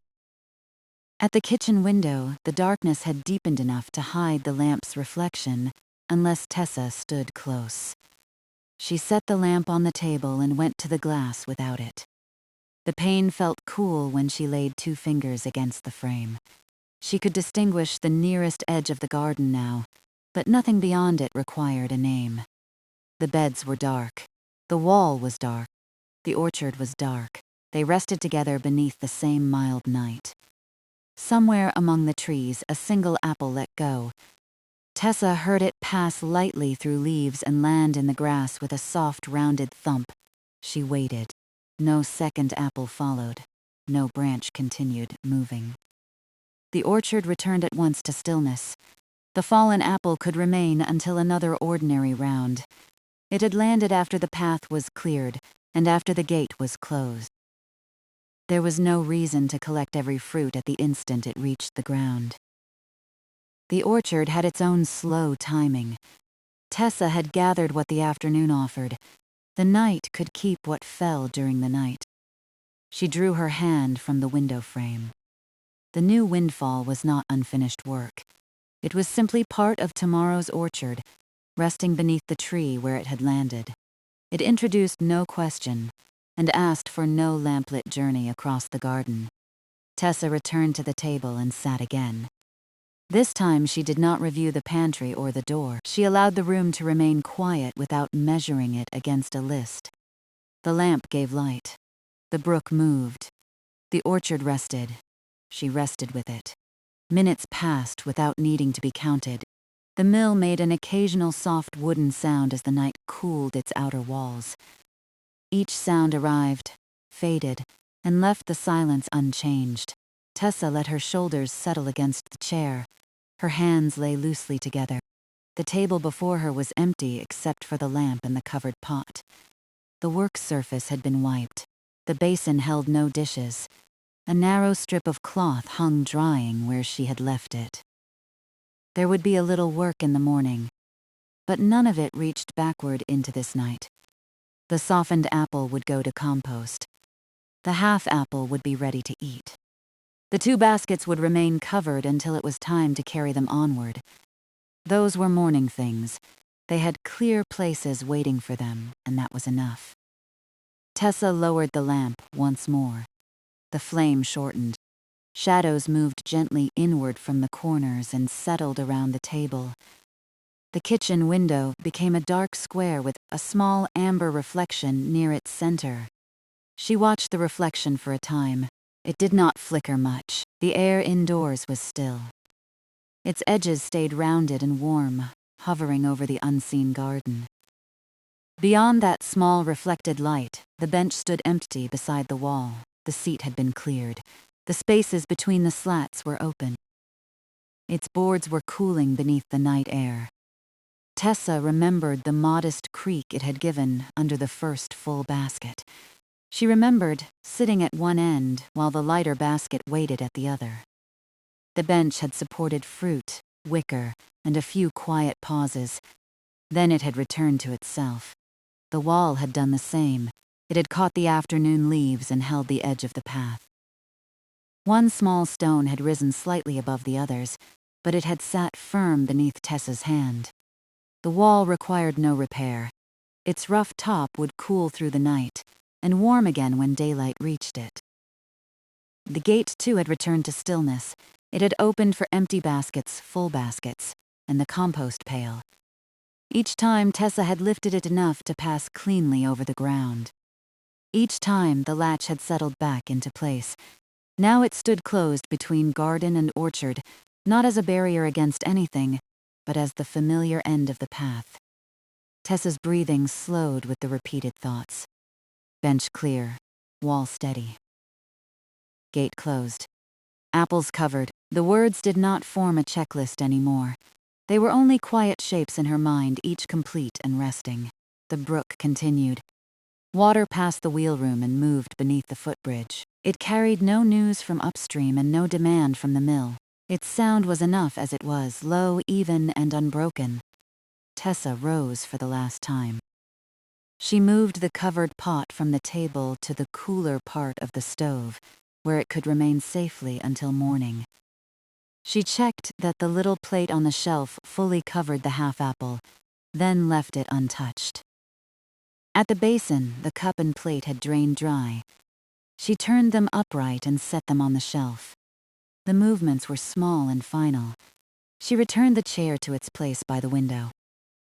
At the kitchen window, the darkness had deepened enough to hide the lamp's reflection, unless Tessa stood close. She set the lamp on the table and went to the glass without it. The pane felt cool when she laid 2 fingers against the frame. She could distinguish the nearest edge of the garden now, but nothing beyond it required a name. The beds were dark. The wall was dark. The orchard was dark. They rested together beneath the same mild night. Somewhere among the trees, a single apple let go. Tessa heard it pass lightly through leaves and land in the grass with a soft, rounded thump. She waited. No second apple followed. No branch continued moving. The orchard returned at once to stillness. The fallen apple could remain until another ordinary round. It had landed after the path was cleared and after the gate was closed. There was no reason to collect every fruit at the instant it reached the ground. The orchard had its own slow timing. Tessa had gathered what the afternoon offered. The night could keep what fell during the night. She drew her hand from the window frame. The new windfall was not unfinished work. It was simply part of tomorrow's orchard, resting beneath the tree where it had landed. It introduced no question, and asked for no lamplit journey across the garden. Tessa returned to the table and sat again. This time she did not review the pantry or the door. She allowed the room to remain quiet without measuring it against a list. The lamp gave light. The brook moved. The orchard rested. She rested with it. Minutes passed without needing to be counted. The mill made an occasional soft wooden sound as the night cooled its outer walls. Each sound arrived, faded, and left the silence unchanged. Tessa let her shoulders settle against the chair. Her hands lay loosely together. The table before her was empty except for the lamp and the covered pot. The work surface had been wiped. The basin held no dishes. A narrow strip of cloth hung drying where she had left it. There would be a little work in the morning, but none of it reached backward into this night. The softened apple would go to compost. The half apple would be ready to eat. The 2 baskets would remain covered until it was time to carry them onward. Those were morning things. They had clear places waiting for them, and that was enough. Tessa lowered the lamp once more. The flame shortened. Shadows moved gently inward from the corners and settled around the table. The kitchen window became a dark square with a small amber reflection near its center. She watched the reflection for a time, It did not flicker much. The air indoors was still. Its edges stayed rounded and warm, hovering over the unseen garden. Beyond that small reflected light, the bench stood empty beside the wall. The seat had been cleared. The spaces between the slats were open. Its boards were cooling beneath the night air. Tessa remembered the modest creak it had given under the first full basket. She remembered sitting at one end while the lighter basket waited at the other. The bench had supported fruit, wicker, and a few quiet pauses. Then it had returned to itself. The wall had done the same. It had caught the afternoon leaves and held the edge of the path. One small stone had risen slightly above the others, but it had sat firm beneath Tessa's hand. The wall required no repair. Its rough top would cool through the night, and warm again when daylight reached it. The gate, too, had returned to stillness. It had opened for empty baskets, full baskets, and the compost pail. Each time Tessa had lifted it enough to pass cleanly over the ground. Each time the latch had settled back into place. Now it stood closed between garden and orchard, not as a barrier against anything, but as the familiar end of the path. Tessa's breathing slowed with the repeated thoughts. Bench clear, wall steady. Gate closed. Apples covered. The words did not form a checklist anymore. They were only quiet shapes in her mind, each complete and resting. The brook continued. Water passed the wheelroom and moved beneath the footbridge. It carried no news from upstream and no demand from the mill. Its sound was enough as it was, low, even, and unbroken. Tessa rose for the last time. She moved the covered pot from the table to the cooler part of the stove, where it could remain safely until morning. She checked that the little plate on the shelf fully covered the half-apple, then left it untouched. At the basin, the cup and plate had drained dry. She turned them upright and set them on the shelf. The movements were small and final. She returned the chair to its place by the window.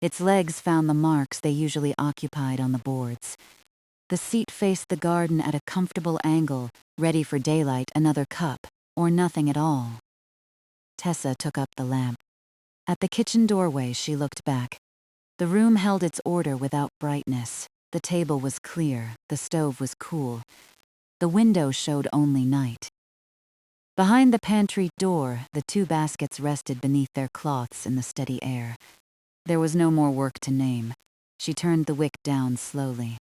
Its legs found the marks they usually occupied on the boards. The seat faced the garden at a comfortable angle, ready for daylight, another cup, or nothing at all. Tessa took up the lamp. At the kitchen doorway, she looked back. The room held its order without brightness. The table was clear, the stove was cool. The window showed only night. Behind the pantry door, the two baskets rested beneath their cloths in the steady air. There was no more work to name. She turned the wick down slowly.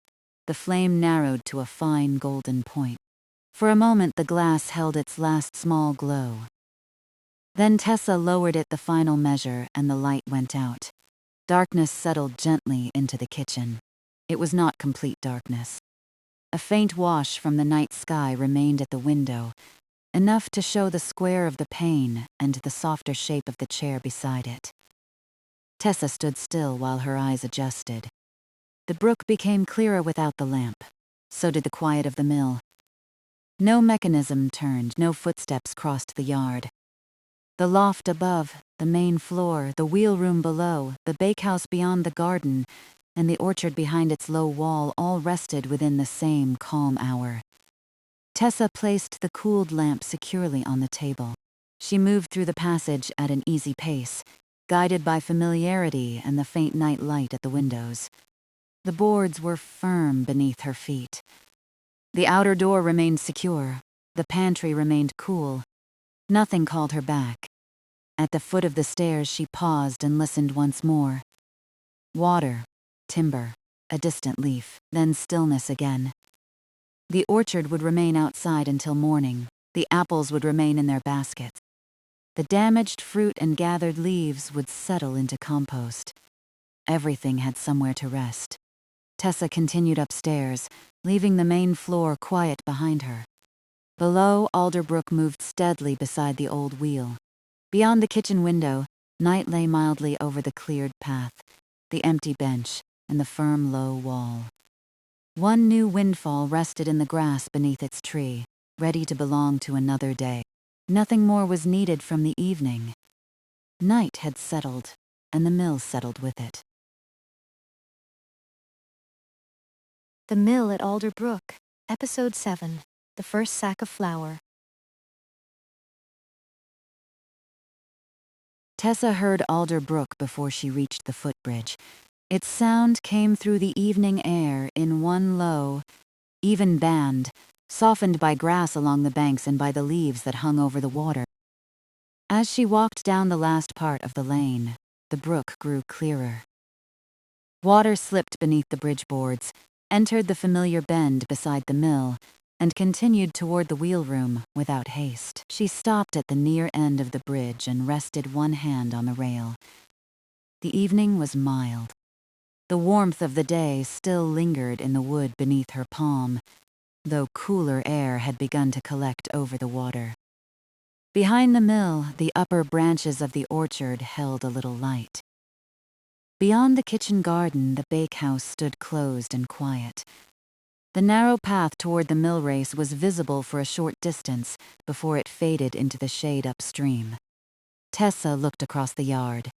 The flame narrowed to a fine golden point. For a moment, the glass held its last small glow. Then Tessa lowered it the final measure and the light went out. Darkness settled gently into the kitchen. It was not complete darkness. A faint wash from the night sky remained at the window, enough to show the square of the pane and the softer shape of the chair beside it. Tessa stood still while her eyes adjusted. The brook became clearer without the lamp. So did the quiet of the mill. No mechanism turned, no footsteps crossed the yard. The loft above, the main floor, the wheelroom below, the bakehouse beyond the garden, and the orchard behind its low wall all rested within the same calm hour. Tessa placed the cooled lamp securely on the table. She moved through the passage at an easy pace, guided by familiarity and the faint night light at the windows. The boards were firm beneath her feet. The outer door remained secure. The pantry remained cool. Nothing called her back. At the foot of the stairs, she paused and listened once more. Water, timber, a distant leaf, then stillness again. The orchard would remain outside until morning. The apples would remain in their baskets. The damaged fruit and gathered leaves would settle into compost. Everything had somewhere to rest. Tessa continued upstairs, leaving the main floor quiet behind her. Below, Alder Brook moved steadily beside the old wheel. Beyond the kitchen window, night lay mildly over the cleared path, the empty bench, and the firm low wall. One new windfall rested in the grass beneath its tree, ready to belong to another day. Nothing more was needed from the evening. Night had settled, and the mill settled with it. The Mill at Alder Brook, Episode 7. the first sack of flour. Tessa heard Alder Brook before she reached the footbridge. Its sound came through the evening air in one low, even band, softened by grass along the banks and by the leaves that hung over the water. As she walked down the last part of the lane, the brook grew clearer. Water slipped beneath the bridge boards, entered the familiar bend beside the mill, and continued toward the wheelroom without haste. She stopped at the near end of the bridge and rested one hand on the rail. The evening was mild. The warmth of the day still lingered in the wood beneath her palm, though cooler air had begun to collect over the water. Behind the mill, the upper branches of the orchard held a little light. Beyond the kitchen garden, the bakehouse stood closed and quiet. The narrow path toward the mill race was visible for a short distance before it faded into the shade upstream. Tessa looked across the yard.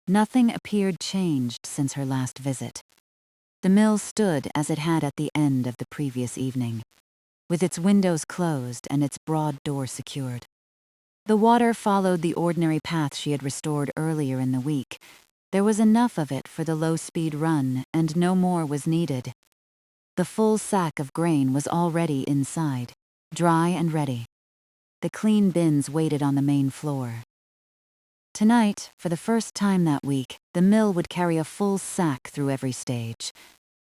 Nothing appeared changed since her last visit. The mill stood as it had at the end of the previous evening, with its windows closed and its broad door secured. The water followed the ordinary path she had restored earlier in the week. There was enough of it for the low-speed run, and no more was needed. The full sack of grain was already inside, dry and ready. The clean bins waited on the main floor. Tonight, for the first time that week, the mill would carry a full sack through every stage.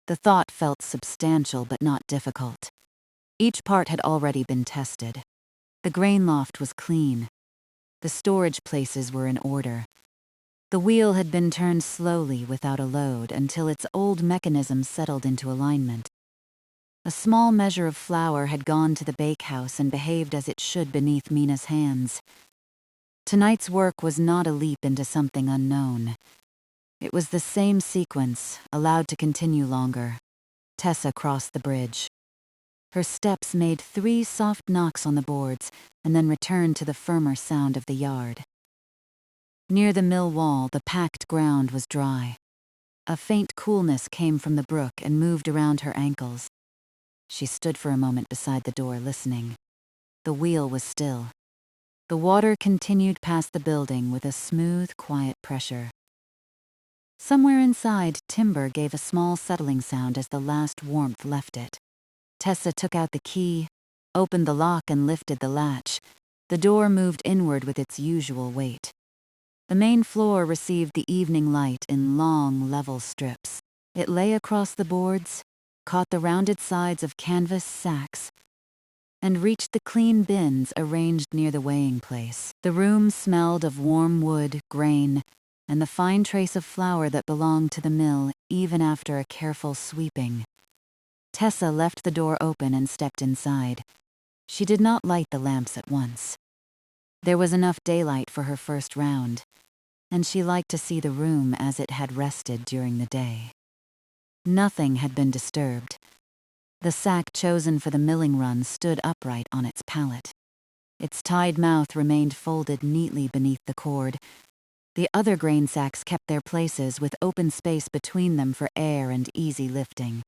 The thought felt substantial but not difficult. Each part had already been tested. The grain loft was clean. The storage places were in order. The wheel had been turned slowly without a load until its old mechanism settled into alignment. A small measure of flour had gone to the bakehouse and behaved as it should beneath Mina's hands. Tonight's work was not a leap into something unknown. It was the same sequence, allowed to continue longer. Tessa crossed the bridge. Her steps made 3 soft knocks on the boards and then returned to the firmer sound of the yard. Near the mill wall, the packed ground was dry. A faint coolness came from the brook and moved around her ankles. She stood for a moment beside the door, listening. The wheel was still. The water continued past the building with a smooth, quiet pressure. Somewhere inside, timber gave a small settling sound as the last warmth left it. Tessa took out the key, opened the lock and lifted the latch. The door moved inward with its usual weight. The main floor received the evening light in long, level strips. It lay across the boards, caught the rounded sides of canvas sacks, and reached the clean bins arranged near the weighing place. The room smelled of warm wood, grain, and the fine trace of flour that belonged to the mill even after a careful sweeping. Tessa left the door open and stepped inside. She did not light the lamps at once. There was enough daylight for her first round, and she liked to see the room as it had rested during the day. Nothing had been disturbed. The sack chosen for the milling run stood upright on its pallet. Its tied mouth remained folded neatly beneath the cord. The other grain sacks kept their places with open space between them for air and easy lifting.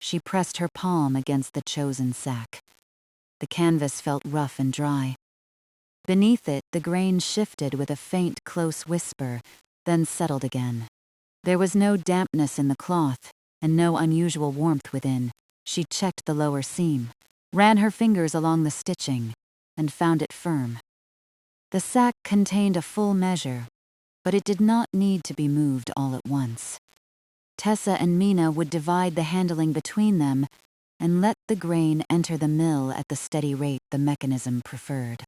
She pressed her palm against the chosen sack. The canvas felt rough and dry. Beneath it, the grain shifted with a faint, close whisper, then settled again. There was no dampness in the cloth, and no unusual warmth within. She checked the lower seam, ran her fingers along the stitching, and found it firm. The sack contained a full measure, but it did not need to be moved all at once. Tessa and Mina would divide the handling between them and let the grain enter the mill at the steady rate the mechanism preferred.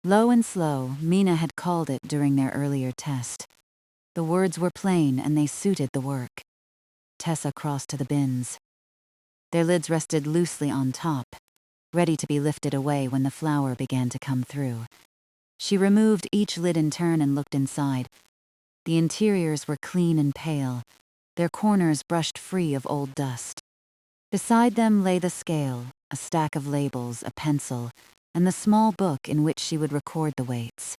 Low and slow, Mina had called it during their earlier test. The words were plain and they suited the work. Tessa crossed to the bins. Their lids rested loosely on top, ready to be lifted away when the flour began to come through. She removed each lid in turn and looked inside. The interiors were clean and pale, their corners brushed free of old dust. Beside them lay the scale, a stack of labels, a pencil, and the small book in which she would record the weights.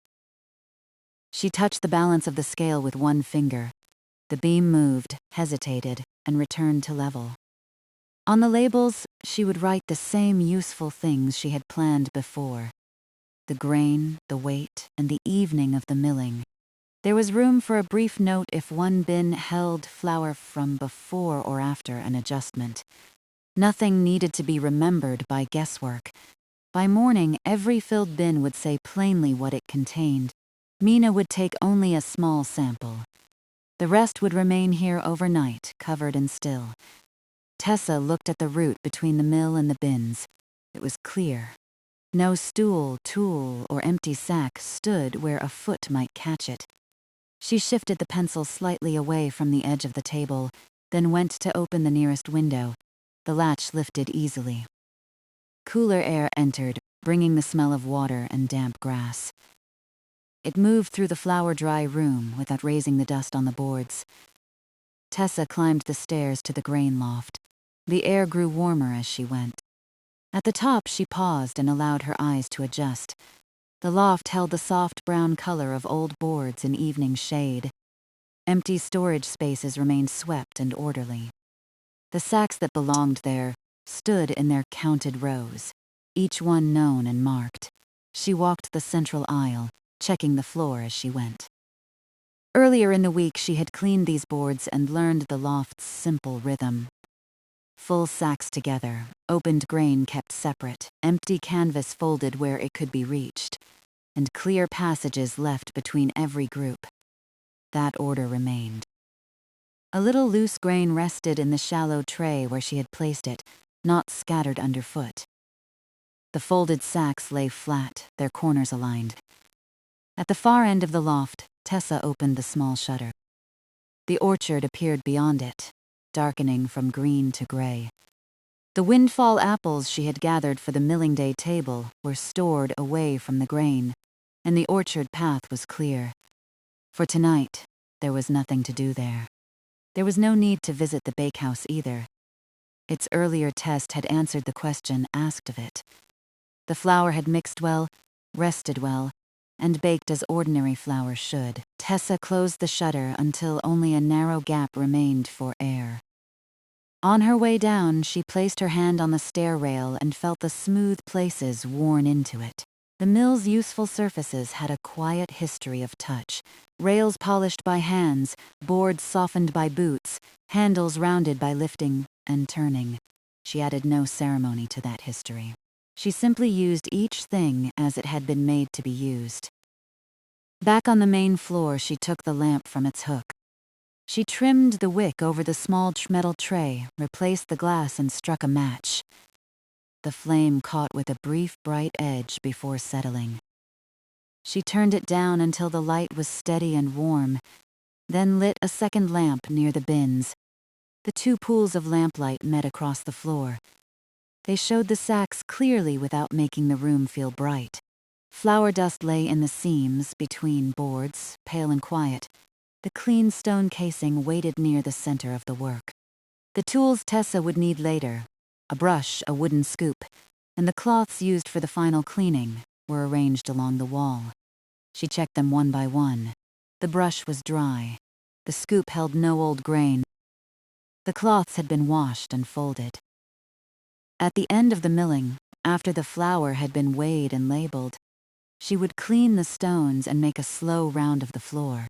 She touched the balance of the scale with one finger. The beam moved, hesitated, and returned to level. On the labels, she would write the same useful things she had planned before: the grain, the weight, and the evening of the milling. There was room for a brief note if one bin held flour from before or after an adjustment. Nothing needed to be remembered by guesswork. By morning, every filled bin would say plainly what it contained. Mina would take only a small sample. The rest would remain here overnight, covered and still. Tessa looked at the route between the mill and the bins. It was clear. No stool, tool, or empty sack stood where a foot might catch it. She shifted the pencil slightly away from the edge of the table, then went to open the nearest window. The latch lifted easily. Cooler air entered, bringing the smell of water and damp grass. It moved through the flour-dry room without raising the dust on the boards. Tessa climbed the stairs to the grain loft. The air grew warmer as she went. At the top, she paused and allowed her eyes to adjust. The loft held the soft brown color of old boards in evening shade. Empty storage spaces remained swept and orderly. The sacks that belonged there stood in their counted rows, each one known and marked. She walked the central aisle, checking the floor as she went. Earlier in the week, she had cleaned these boards and learned the loft's simple rhythm. Full sacks together, opened grain kept separate, empty canvas folded where it could be reached, and clear passages left between every group. That order remained. A little loose grain rested in the shallow tray where she had placed it, not scattered underfoot. The folded sacks lay flat, their corners aligned. At the far end of the loft, Tessa opened the small shutter. The orchard appeared beyond it, darkening from green to gray. The windfall apples she had gathered for the milling day table were stored away from the grain, and the orchard path was clear. For tonight, there was nothing to do there. There was no need to visit the bakehouse either. Its earlier test had answered the question asked of it. The flour had mixed well, rested well, and baked as ordinary flour should. Tessa closed the shutter until only a narrow gap remained for air. On her way down, she placed her hand on the stair rail and felt the smooth places worn into it. The mill's useful surfaces had a quiet history of touch. Rails polished by hands, boards softened by boots, handles rounded by lifting and turning. She added no ceremony to that history. She simply used each thing as it had been made to be used. Back on the main floor, she took the lamp from its hook. She trimmed the wick over the small metal tray, replaced the glass, and struck a match. The flame caught with a brief bright edge before settling. She turned it down until the light was steady and warm, then lit a second lamp near the bins. The two pools of lamplight met across the floor. They showed the sacks clearly without making the room feel bright. Flour dust lay in the seams between boards, pale and quiet. The clean stone casing waited near the center of the work. The tools Tessa would need later, a brush, a wooden scoop, and the cloths used for the final cleaning, were arranged along the wall. She checked them one by one. The brush was dry. The scoop held no old grain. The cloths had been washed and folded. At the end of the milling, after the flour had been weighed and labeled, she would clean the stones and make a slow round of the floor.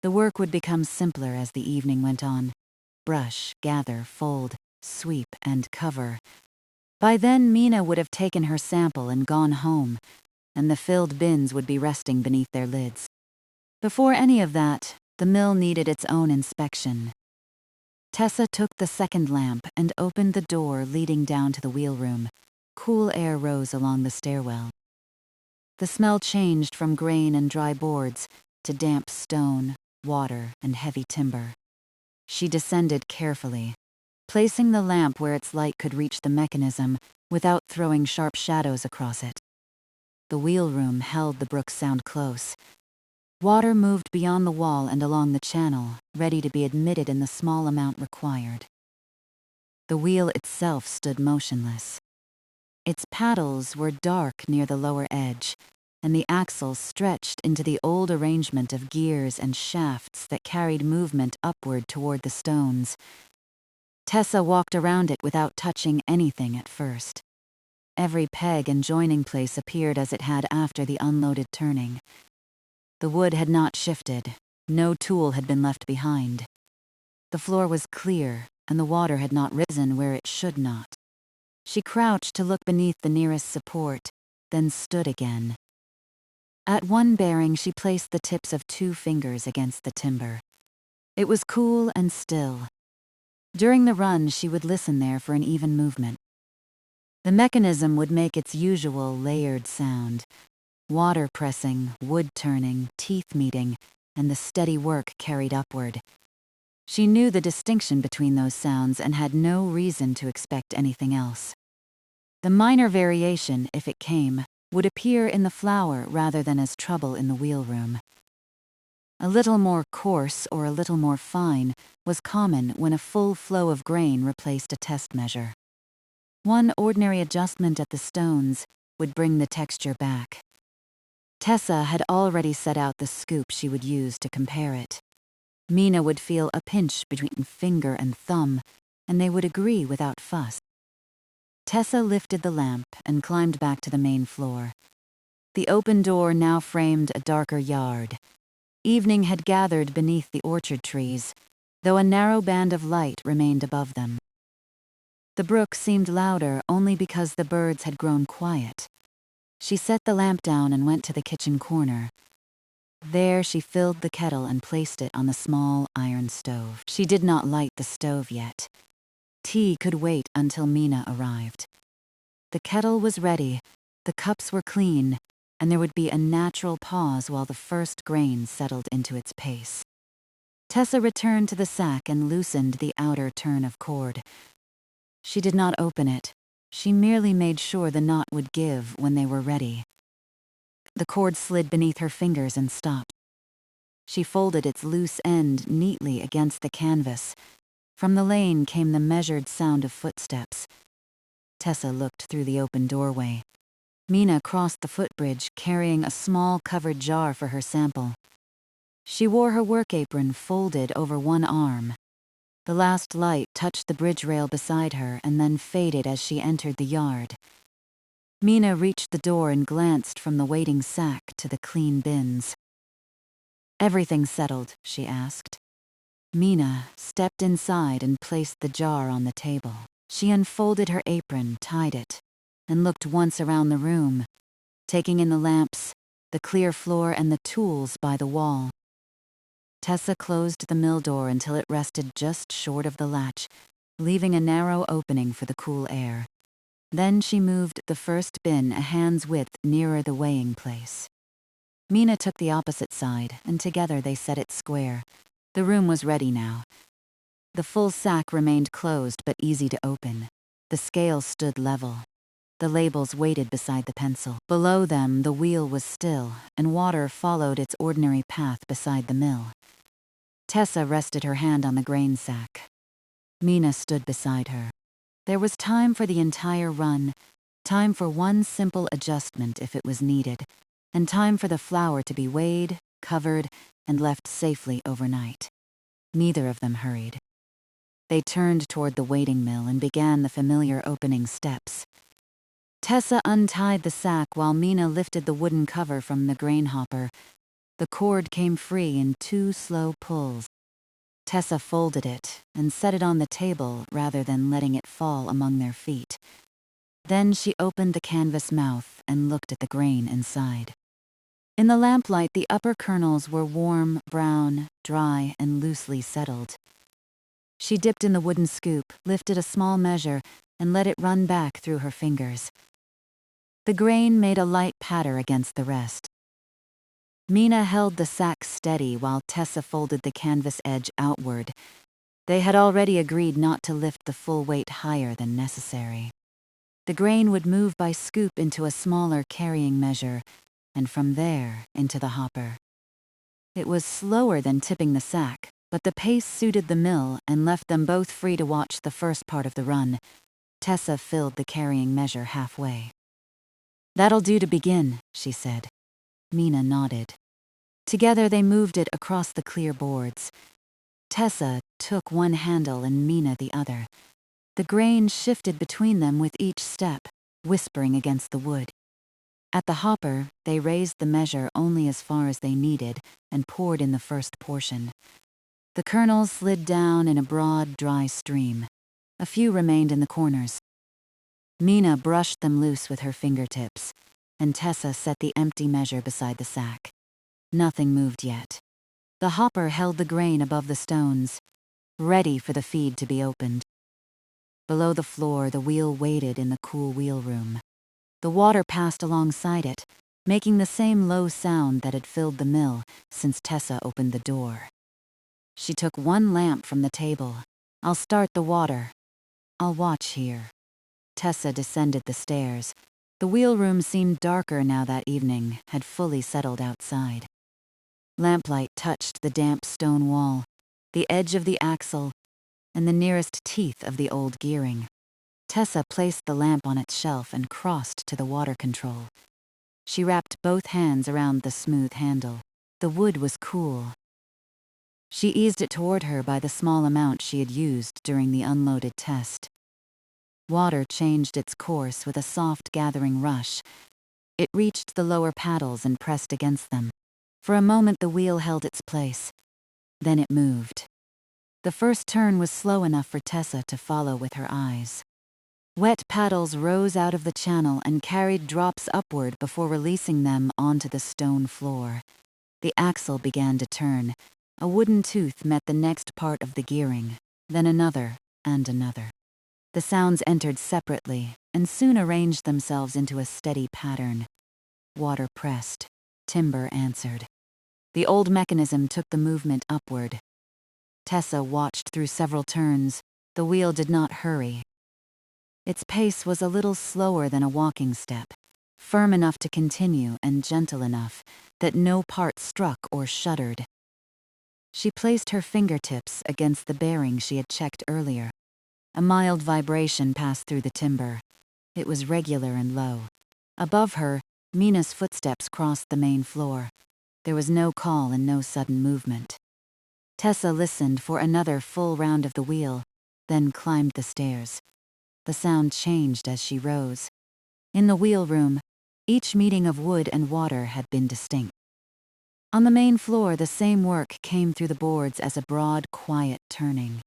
The work would become simpler as the evening went on. Brush, gather, fold, sweep, and cover. By then, Mina would have taken her sample and gone home, and the filled bins would be resting beneath their lids. Before any of that, the mill needed its own inspection. Tessa took the second lamp and opened the door leading down to the wheelroom. Cool air rose along the stairwell. The smell changed from grain and dry boards to damp stone, water, and heavy timber. She descended carefully, placing the lamp where its light could reach the mechanism without throwing sharp shadows across it. The wheelroom held the brook sound close. Water moved beyond the wall and along the channel, ready to be admitted in the small amount required. The wheel itself stood motionless. Its paddles were dark near the lower edge, and the axles stretched into the old arrangement of gears and shafts that carried movement upward toward the stones. Tessa walked around it without touching anything at first. Every peg and joining place appeared as it had after the unloaded turning. The wood had not shifted. No tool had been left behind. The floor was clear, and the water had not risen where it should not. She crouched to look beneath the nearest support, then stood again. At one bearing, she placed the tips of 2 fingers against the timber. It was cool and still. During the run, she would listen there for an even movement. The mechanism would make its usual layered sound: water pressing, wood turning, teeth meeting, and the steady work carried upward. She knew the distinction between those sounds and had no reason to expect anything else. The minor variation, if it came, would appear in the flour rather than as trouble in the wheelroom. A little more coarse or a little more fine was common when a full flow of grain replaced a test measure. One ordinary adjustment at the stones would bring the texture back. Tessa had already set out the scoop she would use to compare it. Mina would feel a pinch between finger and thumb, and they would agree without fuss. Tessa lifted the lamp and climbed back to the main floor. The open door now framed a darker yard. Evening had gathered beneath the orchard trees, though a narrow band of light remained above them. The brook seemed louder only because the birds had grown quiet. She set the lamp down and went to the kitchen corner. There she filled the kettle and placed it on the small iron stove. She did not light the stove yet. Tea could wait until Mina arrived. The kettle was ready, the cups were clean, and there would be a natural pause while the first grain settled into its pace. Tessa returned to the sack and loosened the outer turn of cord. She did not open it. She merely made sure the knot would give when they were ready. The cord slid beneath her fingers and stopped. She folded its loose end neatly against the canvas. From the lane came the measured sound of footsteps. Tessa looked through the open doorway. Mina crossed the footbridge, carrying a small covered jar for her sample. She wore her work apron folded over one arm. The last light touched the bridge rail beside her and then faded as she entered the yard. Mina reached the door and glanced from the waiting sack to the clean bins. "Everything settled?" she asked. Mina stepped inside and placed the jar on the table. She unfolded her apron, tied it, and looked once around the room, taking in the lamps, the clear floor, and the tools by the wall. Tessa closed the mill door until it rested just short of the latch, leaving a narrow opening for the cool air. Then she moved the first bin a hand's width nearer the weighing place. Mina took the opposite side, and together they set it square. The room was ready now. The full sack remained closed but easy to open. The scale stood level. The labels waited beside the pencil. Below them, the wheel was still, and water followed its ordinary path beside the mill. Tessa rested her hand on the grain sack. Mina stood beside her. There was time for the entire run, time for one simple adjustment if it was needed, and time for the flour to be weighed, covered, and left safely overnight. Neither of them hurried. They turned toward the waiting mill and began the familiar opening steps. Tessa untied the sack while Mina lifted the wooden cover from the grain hopper. The cord came free in 2 slow pulls. Tessa folded it and set it on the table rather than letting it fall among their feet. Then she opened the canvas mouth and looked at the grain inside. In the lamplight, the upper kernels were warm, brown, dry, and loosely settled. She dipped in the wooden scoop, lifted a small measure, and let it run back through her fingers. The grain made a light patter against the rest. Mina held the sack steady while Tessa folded the canvas edge outward. They had already agreed not to lift the full weight higher than necessary. The grain would move by scoop into a smaller carrying measure, and from there into the hopper. It was slower than tipping the sack, but the pace suited the mill and left them both free to watch the first part of the run. Tessa filled the carrying measure halfway. "That'll do to begin," she said. Mina nodded. Together they moved it across the clear boards. Tessa, took one handle and Mina the other. The grain shifted between them with each step, whispering against the wood. At the hopper, they raised the measure only as far as they needed and poured in the first portion. The kernels slid down in a broad, dry stream. A few remained in the corners. Mina brushed them loose with her fingertips, and Tessa set the empty measure beside the sack. Nothing moved yet. The hopper held the grain above the stones, ready for the feed to be opened. Below the floor, the wheel waited in the cool wheel room. The water passed alongside it, making the same low sound that had filled the mill since Tessa opened the door. She took one lamp from the table. "I'll start the water. I'll watch here." Tessa descended the stairs. The wheel room seemed darker now that evening, had fully settled outside. Lamplight touched the damp stone wall, the edge of the axle, and the nearest teeth of the old gearing. Tessa placed the lamp on its shelf and crossed to the water control. She wrapped both hands around the smooth handle. The wood was cool. She eased it toward her by the small amount she had used during the unloaded test. Water changed its course with a soft gathering rush. It reached the lower paddles and pressed against them. For a moment the wheel held its place. Then it moved. The first turn was slow enough for Tessa to follow with her eyes. Wet paddles rose out of the channel and carried drops upward before releasing them onto the stone floor. The axle began to turn. A wooden tooth met the next part of the gearing, then another and another. The sounds entered separately and soon arranged themselves into a steady pattern. Water pressed. Timber answered. The old mechanism took the movement upward. Tessa watched through several turns. The wheel did not hurry. Its pace was a little slower than a walking step, firm enough to continue and gentle enough that no part struck or shuddered. She placed her fingertips against the bearing she had checked earlier. A mild vibration passed through the timber. It was regular and low. Above her, Mina's footsteps crossed the main floor. There was no call and no sudden movement. Tessa listened for another full round of the wheel, then climbed the stairs. The sound changed as she rose. In the wheel room, each meeting of wood and water had been distinct. On the main floor, the same work came through the boards as a broad, quiet turning.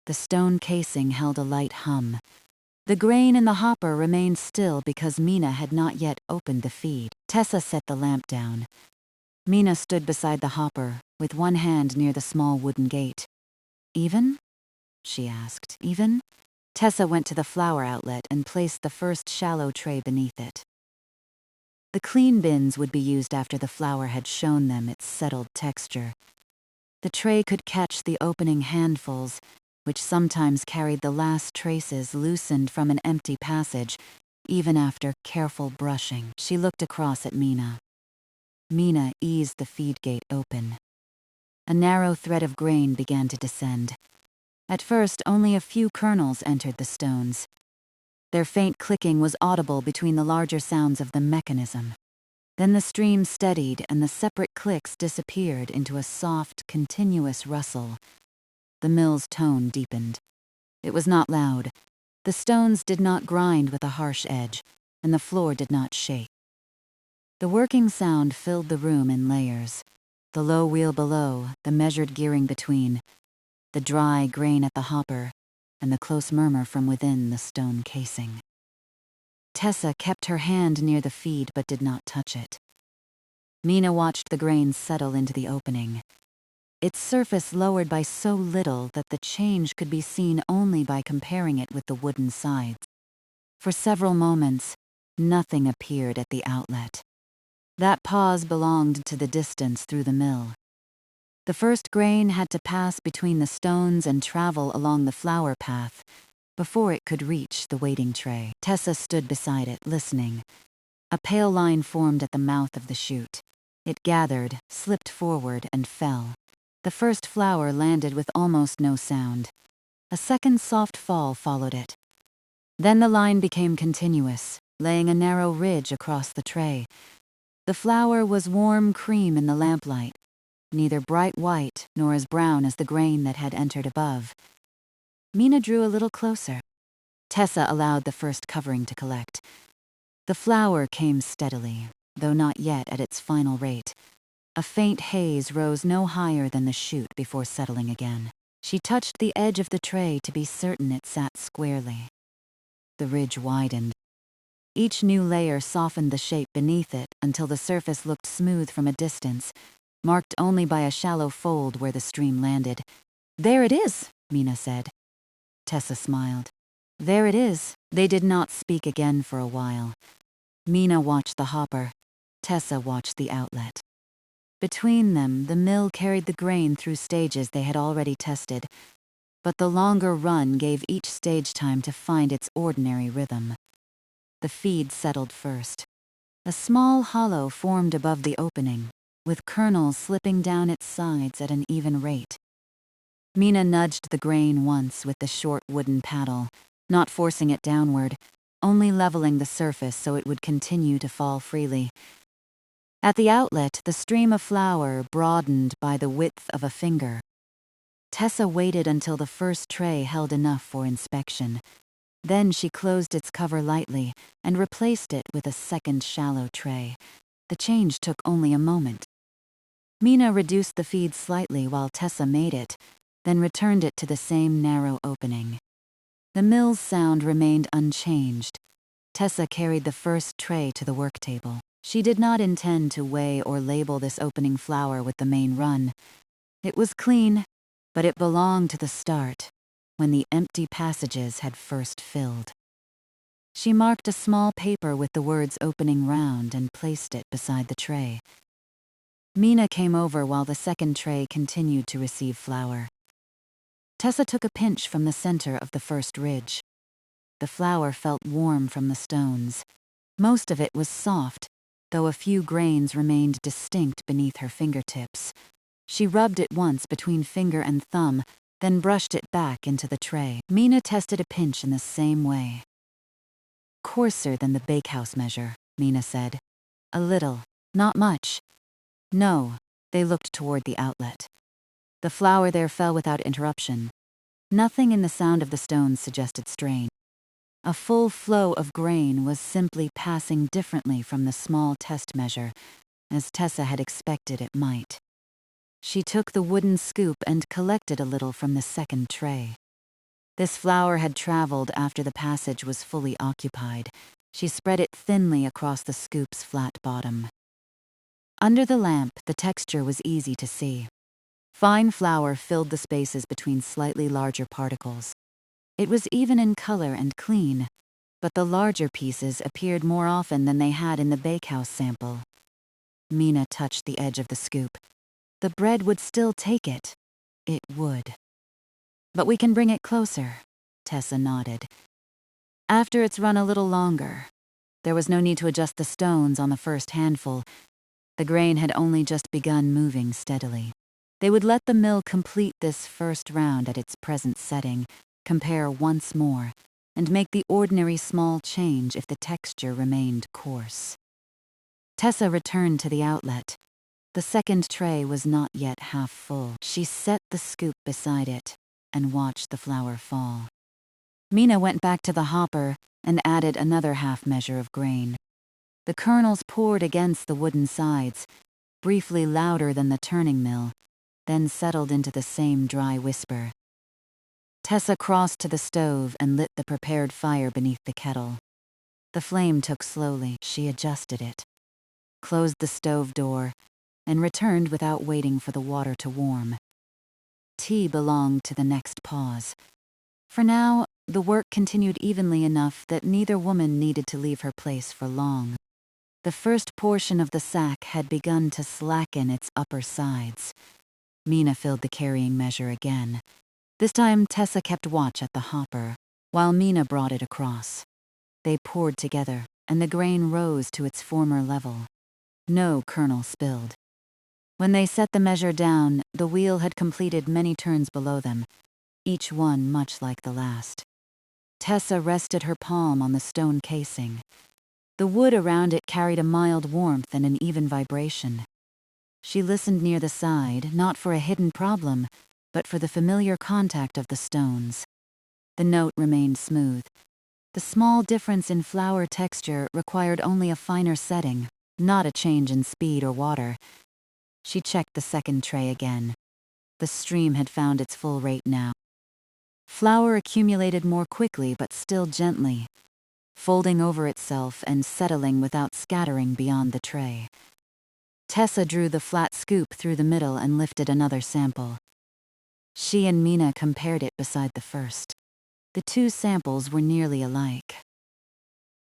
The stone casing held a light hum. The grain in the hopper remained still because Mina had not yet opened the feed. Tessa set the lamp down. Mina stood beside the hopper, with one hand near the small wooden gate. "Even?" she asked. "Even?" Tessa went to the flour outlet and placed the first shallow tray beneath it. The clean bins would be used after the flour had shown them its settled texture. The tray could catch the opening handfuls, which sometimes carried the last traces loosened from an empty passage, even after careful brushing. She looked across at Mina. Mina eased the feed gate open. A narrow thread of grain began to descend. At first, only a few kernels entered the stones. Their faint clicking was audible between the larger sounds of the mechanism. Then the stream steadied and the separate clicks disappeared into a soft, continuous rustle. The mill's tone deepened. It was not loud. The stones did not grind with a harsh edge, and the floor did not shake. The working sound filled the room in layers. The low wheel below, the measured gearing between, the dry grain at the hopper, and the close murmur from within the stone casing. Tessa kept her hand near the feed but did not touch it. Mina watched the grain settle into the opening. Its surface lowered by so little that the change could be seen only by comparing it with the wooden sides. For several moments, nothing appeared at the outlet. That pause belonged to the distance through the mill. The first grain had to pass between the stones and travel along the flour path before it could reach the waiting tray. Tessa stood beside it, listening. A pale line formed at the mouth of the chute. It gathered, slipped forward, and fell. The first flour landed with almost no sound. A second soft fall followed it. Then the line became continuous, laying a narrow ridge across the tray. The flour was warm cream in the lamplight, neither bright white nor as brown as the grain that had entered above. Mina drew a little closer. Tessa allowed the first covering to collect. The flour came steadily, though not yet at its final rate. A faint haze rose no higher than the chute before settling again. She touched the edge of the tray to be certain it sat squarely. The ridge widened. Each new layer softened the shape beneath it until the surface looked smooth from a distance, marked only by a shallow fold where the stream landed. "There it is," Mina said. Tessa smiled. "There it is." They did not speak again for a while. Mina watched the hopper. Tessa watched the outlet. Between them, the mill carried the grain through stages they had already tested, but the longer run gave each stage time to find its ordinary rhythm. The feed settled first. A small hollow formed above the opening, with kernels slipping down its sides at an even rate. Mina nudged the grain once with the short wooden paddle, not forcing it downward, only leveling the surface so it would continue to fall freely. At the outlet, the stream of flour broadened by the width of a finger. Tessa waited until the first tray held enough for inspection. Then she closed its cover lightly and replaced it with a second shallow tray. The change took only a moment. Mina reduced the feed slightly while Tessa made it, then returned it to the same narrow opening. The mill's sound remained unchanged. Tessa carried the first tray to the work table. She did not intend to weigh or label this opening flour with the main run. It was clean, but it belonged to the start, when the empty passages had first filled. She marked a small paper with the words "opening round" and placed it beside the tray. Mina came over while the second tray continued to receive flour. Tessa took a pinch from the center of the first ridge. The flour felt warm from the stones. Most of it was soft, though a few grains remained distinct beneath her fingertips. She rubbed it once between finger and thumb, then brushed it back into the tray. Mina tested a pinch in the same way. "Coarser than the bakehouse measure," Mina said. "A little, not much." "No." They looked toward the outlet. The flour there fell without interruption. Nothing in the sound of the stones suggested strain. A full flow of grain was simply passing differently from the small test measure, as Tessa had expected it might. She took the wooden scoop and collected a little from the second tray. This flour had traveled after the passage was fully occupied. She spread it thinly across the scoop's flat bottom. Under the lamp, the texture was easy to see. Fine flour filled the spaces between slightly larger particles. It was even in color and clean, but the larger pieces appeared more often than they had in the bakehouse sample. Mina touched the edge of the scoop. The bread would still take it. It would. "But we can bring it closer," Tessa nodded. "After it's run a little longer." There was no need to adjust the stones on the first handful. The grain had only just begun moving steadily. They would let the mill complete this first round at its present setting, compare once more, and make the ordinary small change if the texture remained coarse. Tessa returned to the outlet. The second tray was not yet half full. She set the scoop beside it and watched the flour fall. Mina went back to the hopper and added another half measure of grain. The kernels poured against the wooden sides, briefly louder than the turning mill, then settled into the same dry whisper. Tessa crossed to the stove and lit the prepared fire beneath the kettle. The flame took slowly. She adjusted it, closed the stove door, and returned without waiting for the water to warm. Tea belonged to the next pause. For now, the work continued evenly enough that neither woman needed to leave her place for long. The first portion of the sack had begun to slacken its upper sides. Mina filled the carrying measure again. This time Tessa kept watch at the hopper, while Mina brought it across. They poured together, and the grain rose to its former level. No kernel spilled. When they set the measure down, the wheel had completed many turns below them, each one much like the last. Tessa rested her palm on the stone casing. The wood around it carried a mild warmth and an even vibration. She listened near the side, not for a hidden problem, but for the familiar contact of the stones. The note remained smooth. The small difference in flour texture required only a finer setting, not a change in speed or water. She checked the second tray again. The stream had found its full rate now. Flour accumulated more quickly but still gently, folding over itself and settling without scattering beyond the tray. Tessa drew the flat scoop through the middle and lifted another sample. She and Mina compared it beside the first. The two samples were nearly alike.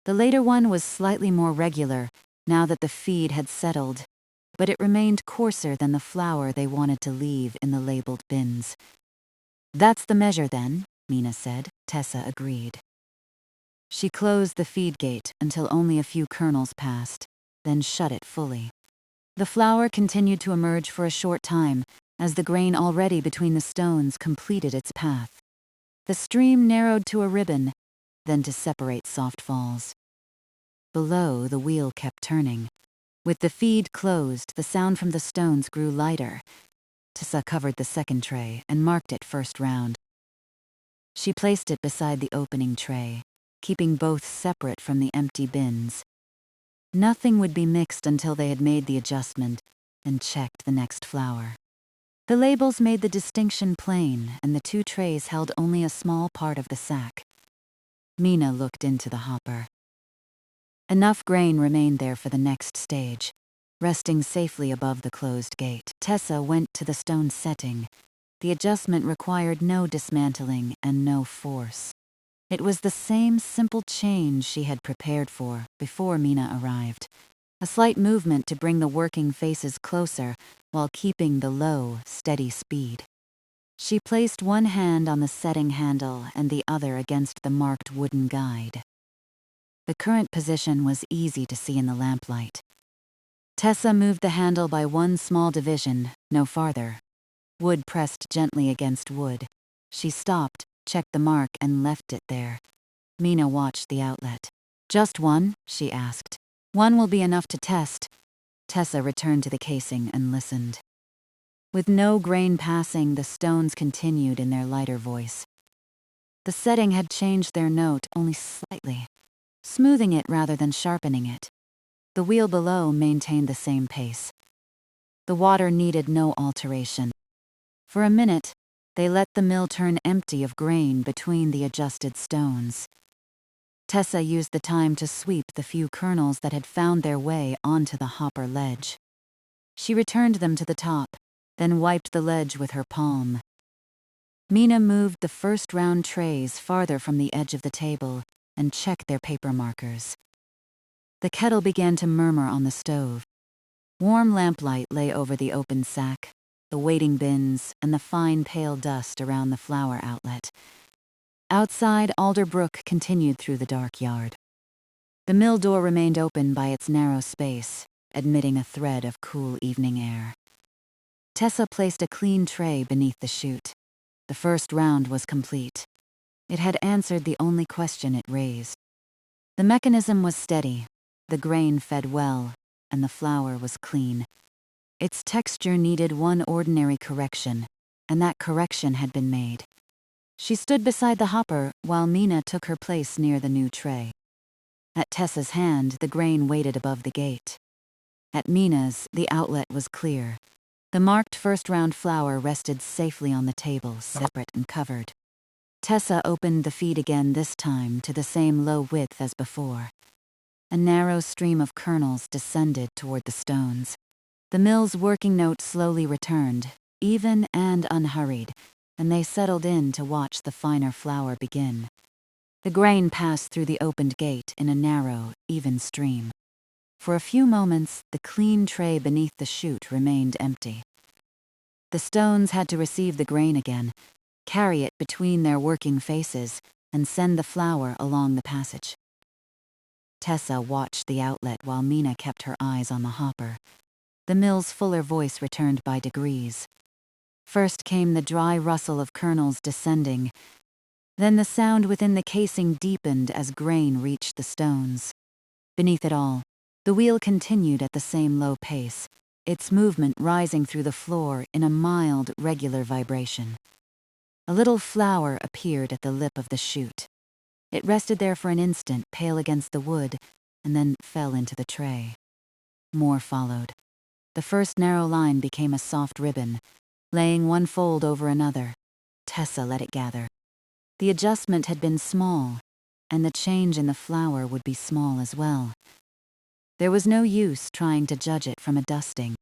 The later one was slightly more regular, now that the feed had settled, but it remained coarser than the flour they wanted to leave in the labeled bins. "That's the measure then," Mina said. Tessa agreed. She closed the feed gate until only a few kernels passed, then shut it fully. The flour continued to emerge for a short time, as the grain already between the stones completed its path. The stream narrowed to a ribbon, then to separate soft falls. Below, the wheel kept turning. With the feed closed, the sound from the stones grew lighter. Tessa covered the second tray and marked it first round. She placed it beside the opening tray, keeping both separate from the empty bins. Nothing would be mixed until they had made the adjustment and checked the next flour. The labels made the distinction plain, and the two trays held only a small part of the sack. Mina looked into the hopper. Enough grain remained there for the next stage, resting safely above the closed gate. Tessa went to the stone setting. The adjustment required no dismantling and no force. It was the same simple change she had prepared for before Mina arrived. A slight movement to bring the working faces closer while keeping the low, steady speed. She placed one hand on the setting handle and the other against the marked wooden guide. The current position was easy to see in the lamplight. Tessa moved the handle by one small division, no farther. Wood pressed gently against wood. She stopped, checked the mark, and left it there. Mina watched the outlet. "Just one?" she asked. "One will be enough to test." Tessa returned to the casing and listened. With no grain passing, the stones continued in their lighter voice. The setting had changed their note only slightly, smoothing it rather than sharpening it. The wheel below maintained the same pace. The water needed no alteration. For a minute, they let the mill turn empty of grain between the adjusted stones. Tessa used the time to sweep the few kernels that had found their way onto the hopper ledge. She returned them to the top, then wiped the ledge with her palm. Mina moved the first round trays farther from the edge of the table and checked their paper markers. The kettle began to murmur on the stove. Warm lamplight lay over the open sack, the waiting bins, and the fine pale dust around the flour outlet. Outside, Alder Brook continued through the dark yard. The mill door remained open by its narrow space, admitting a thread of cool evening air. Tessa placed a clean tray beneath the chute. The first round was complete. It had answered the only question it raised. The mechanism was steady, the grain fed well, and the flour was clean. Its texture needed one ordinary correction, and that correction had been made. She stood beside the hopper while Mina took her place near the new tray. At Tessa's hand, the grain waited above the gate. At Mina's, the outlet was clear. The marked first round flour rested safely on the table, separate and covered. Tessa opened the feed again, this time to the same low width as before. A narrow stream of kernels descended toward the stones. The mill's working note slowly returned, even and unhurried, and they settled in to watch the finer flour begin. The grain passed through the opened gate in a narrow, even stream. For a few moments, the clean tray beneath the chute remained empty. The stones had to receive the grain again, carry it between their working faces, and send the flour along the passage. Tessa watched the outlet while Mina kept her eyes on the hopper. The mill's fuller voice returned by degrees. First came the dry rustle of kernels descending. Then the sound within the casing deepened as grain reached the stones. Beneath it all, the wheel continued at the same low pace, its movement rising through the floor in a mild, regular vibration. A little flower appeared at the lip of the chute. It rested there for an instant, pale against the wood, and then fell into the tray. More followed. The first narrow line became a soft ribbon, laying one fold over another. Tessa let it gather. The adjustment had been small, and the change in the flower would be small as well. There was no use trying to judge it from a dusting.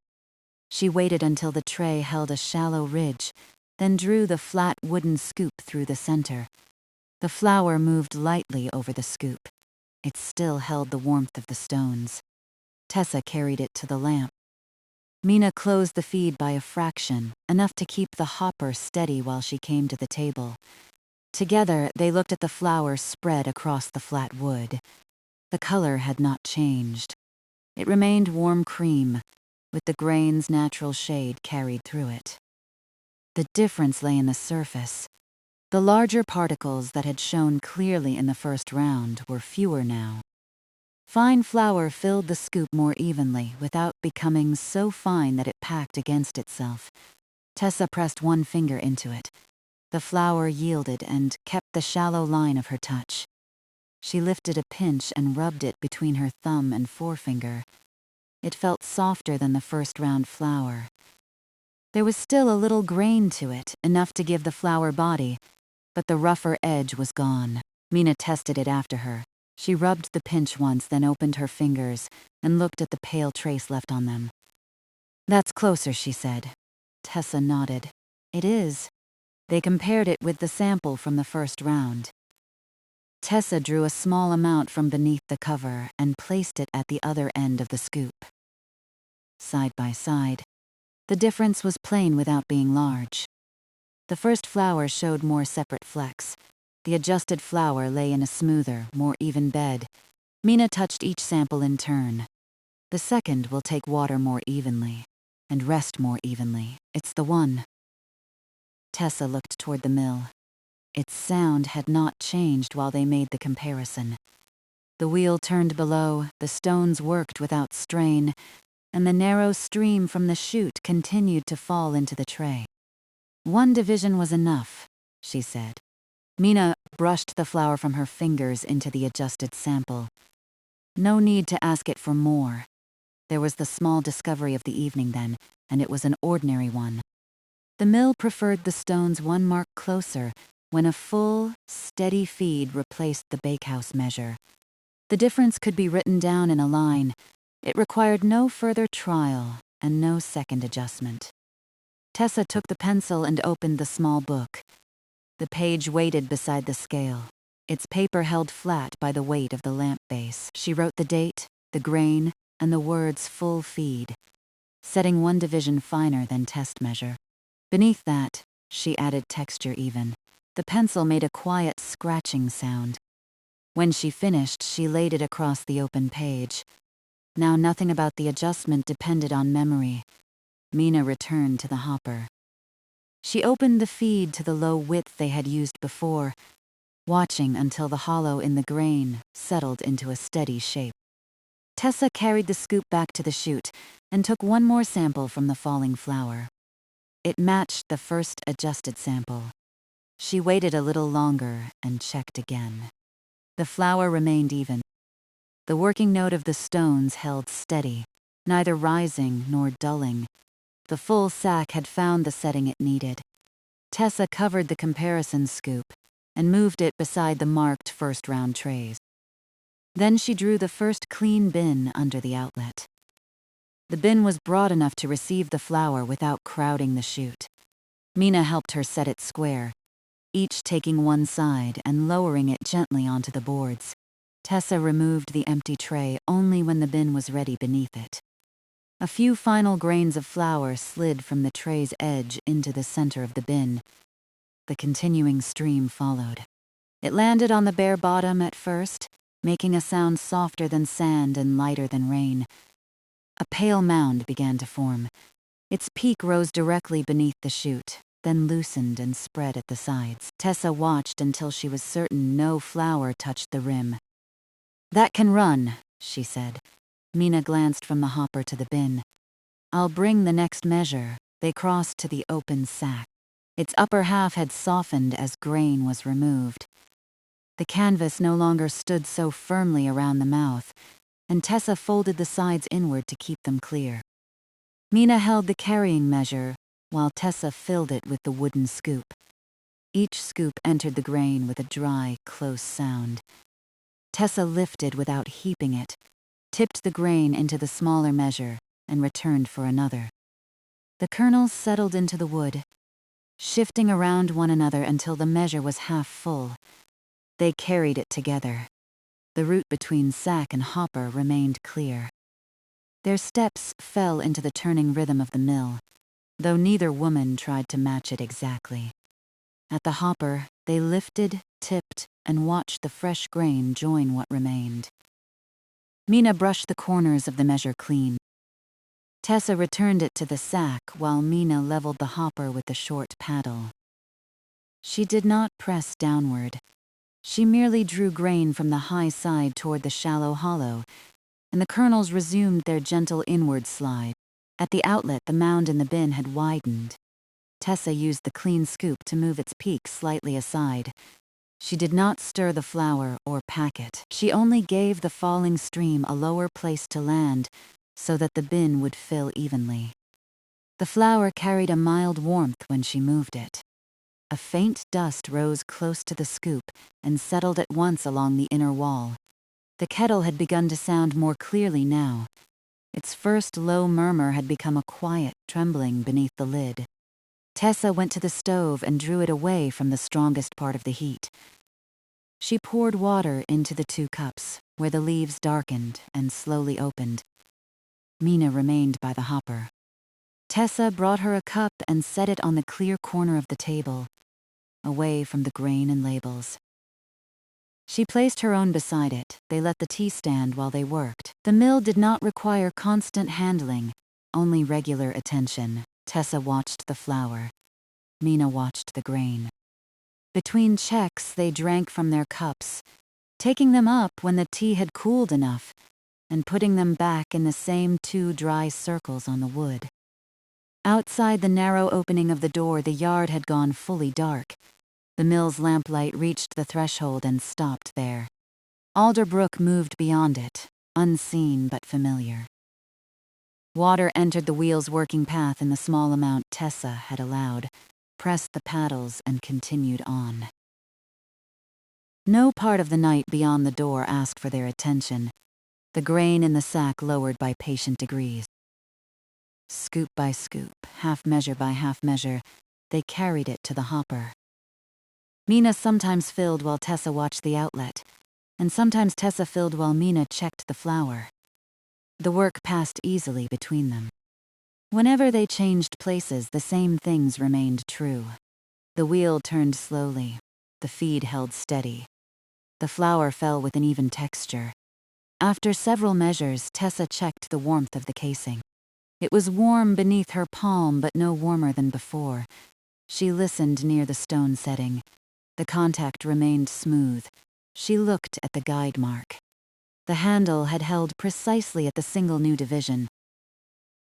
She waited until the tray held a shallow ridge, then drew the flat wooden scoop through the center. The flower moved lightly over the scoop. It still held the warmth of the stones. Tessa carried it to the lamp. Mina closed the feed by a fraction, enough to keep the hopper steady while she came to the table. Together, they looked at the flower spread across the flat wood. The color had not changed. It remained warm cream, with the grain's natural shade carried through it. The difference lay in the surface. The larger particles that had shown clearly in the first round were fewer now. Fine flour filled the scoop more evenly without becoming so fine that it packed against itself. Tessa pressed one finger into it. The flour yielded and kept the shallow line of her touch. She lifted a pinch and rubbed it between her thumb and forefinger. It felt softer than the first round flour. There was still a little grain to it, enough to give the flour body, but the rougher edge was gone. Mina tested it after her. She rubbed the pinch once, then opened her fingers and looked at the pale trace left on them. "That's closer," she said. Tessa nodded. "It is." They compared it with the sample from the first round. Tessa drew a small amount from beneath the cover and placed it at the other end of the scoop. Side by side, the difference was plain without being large. The first flower showed more separate flecks. The adjusted flour lay in a smoother, more even bed. Mina touched each sample in turn. "The second will take water more evenly, and rest more evenly. It's the one." Tessa looked toward the mill. Its sound had not changed while they made the comparison. The wheel turned below, the stones worked without strain, and the narrow stream from the chute continued to fall into the tray. "One division was enough," she said. Mina brushed the flour from her fingers into the adjusted sample. No need to ask it for more. There was the small discovery of the evening then, and it was an ordinary one. The mill preferred the stones one mark closer when a full, steady feed replaced the bakehouse measure. The difference could be written down in a line. It required no further trial and no second adjustment. Tessa took the pencil and opened the small book. The page waited beside the scale, its paper held flat by the weight of the lamp base. She wrote the date, the grain, and the words "full feed," setting one division finer than test measure. Beneath that, she added texture even. The pencil made a quiet scratching sound. When she finished, she laid it across the open page. Now nothing about the adjustment depended on memory. Mina returned to the hopper. She opened the feed to the low width they had used before, watching until the hollow in the grain settled into a steady shape. Tessa carried the scoop back to the chute and took one more sample from the falling flour. It matched the first adjusted sample. She waited a little longer and checked again. The flour remained even. The working note of the stones held steady, neither rising nor dulling. The full sack had found the setting it needed. Tessa covered the comparison scoop and moved it beside the marked first-round trays. Then she drew the first clean bin under the outlet. The bin was broad enough to receive the flour without crowding the chute. Mina helped her set it square, each taking one side and lowering it gently onto the boards. Tessa removed the empty tray only when the bin was ready beneath it. A few final grains of flour slid from the tray's edge into the center of the bin. The continuing stream followed. It landed on the bare bottom at first, making a sound softer than sand and lighter than rain. A pale mound began to form. Its peak rose directly beneath the chute, then loosened and spread at the sides. Tessa watched until she was certain no flour touched the rim. "That can run," she said. Mina glanced from the hopper to the bin. "I'll bring the next measure." They crossed to the open sack. Its upper half had softened as grain was removed. The canvas no longer stood so firmly around the mouth, and Tessa folded the sides inward to keep them clear. Mina held the carrying measure, while Tessa filled it with the wooden scoop. Each scoop entered the grain with a dry, close sound. Tessa lifted without heaping it, tipped the grain into the smaller measure, and returned for another. The kernels settled into the wood, shifting around one another until the measure was half full. They carried it together. The route between sack and hopper remained clear. Their steps fell into the turning rhythm of the mill, though neither woman tried to match it exactly. At the hopper, they lifted, tipped, and watched the fresh grain join what remained. Mina brushed the corners of the measure clean. Tessa returned it to the sack while Mina leveled the hopper with the short paddle. She did not press downward. She merely drew grain from the high side toward the shallow hollow, and the kernels resumed their gentle inward slide. At the outlet, the mound in the bin had widened. Tessa used the clean scoop to move its peak slightly aside. She did not stir the flour or pack it. She only gave the falling stream a lower place to land so that the bin would fill evenly. The flour carried a mild warmth when she moved it. A faint dust rose close to the scoop and settled at once along the inner wall. The kettle had begun to sound more clearly now. Its first low murmur had become a quiet trembling beneath the lid. Tessa went to the stove and drew it away from the strongest part of the heat. She poured water into the 2 cups, where the leaves darkened and slowly opened. Mina remained by the hopper. Tessa brought her a cup and set it on the clear corner of the table, away from the grain and labels. She placed her own beside it. They let the tea stand while they worked. The mill did not require constant handling, only regular attention. Tessa watched the flour. Mina watched the grain. Between checks, they drank from their cups, taking them up when the tea had cooled enough, and putting them back in the same 2 dry circles on the wood. Outside the narrow opening of the door, the yard had gone fully dark. The mill's lamplight reached the threshold and stopped there. Alder Brook moved beyond it, unseen but familiar. Water entered the wheel's working path in the small amount Tessa had allowed, pressed the paddles, and continued on. No part of the night beyond the door asked for their attention, the grain in the sack lowered by patient degrees. Scoop by scoop, half measure by half measure, they carried it to the hopper. Mina sometimes filled while Tessa watched the outlet, and sometimes Tessa filled while Mina checked the flour. The work passed easily between them. Whenever they changed places, the same things remained true. The wheel turned slowly. The feed held steady. The flour fell with an even texture. After several measures, Tessa checked the warmth of the casing. It was warm beneath her palm, but no warmer than before. She listened near the stone setting. The contact remained smooth. She looked at the guide mark. The handle had held precisely at the single new division.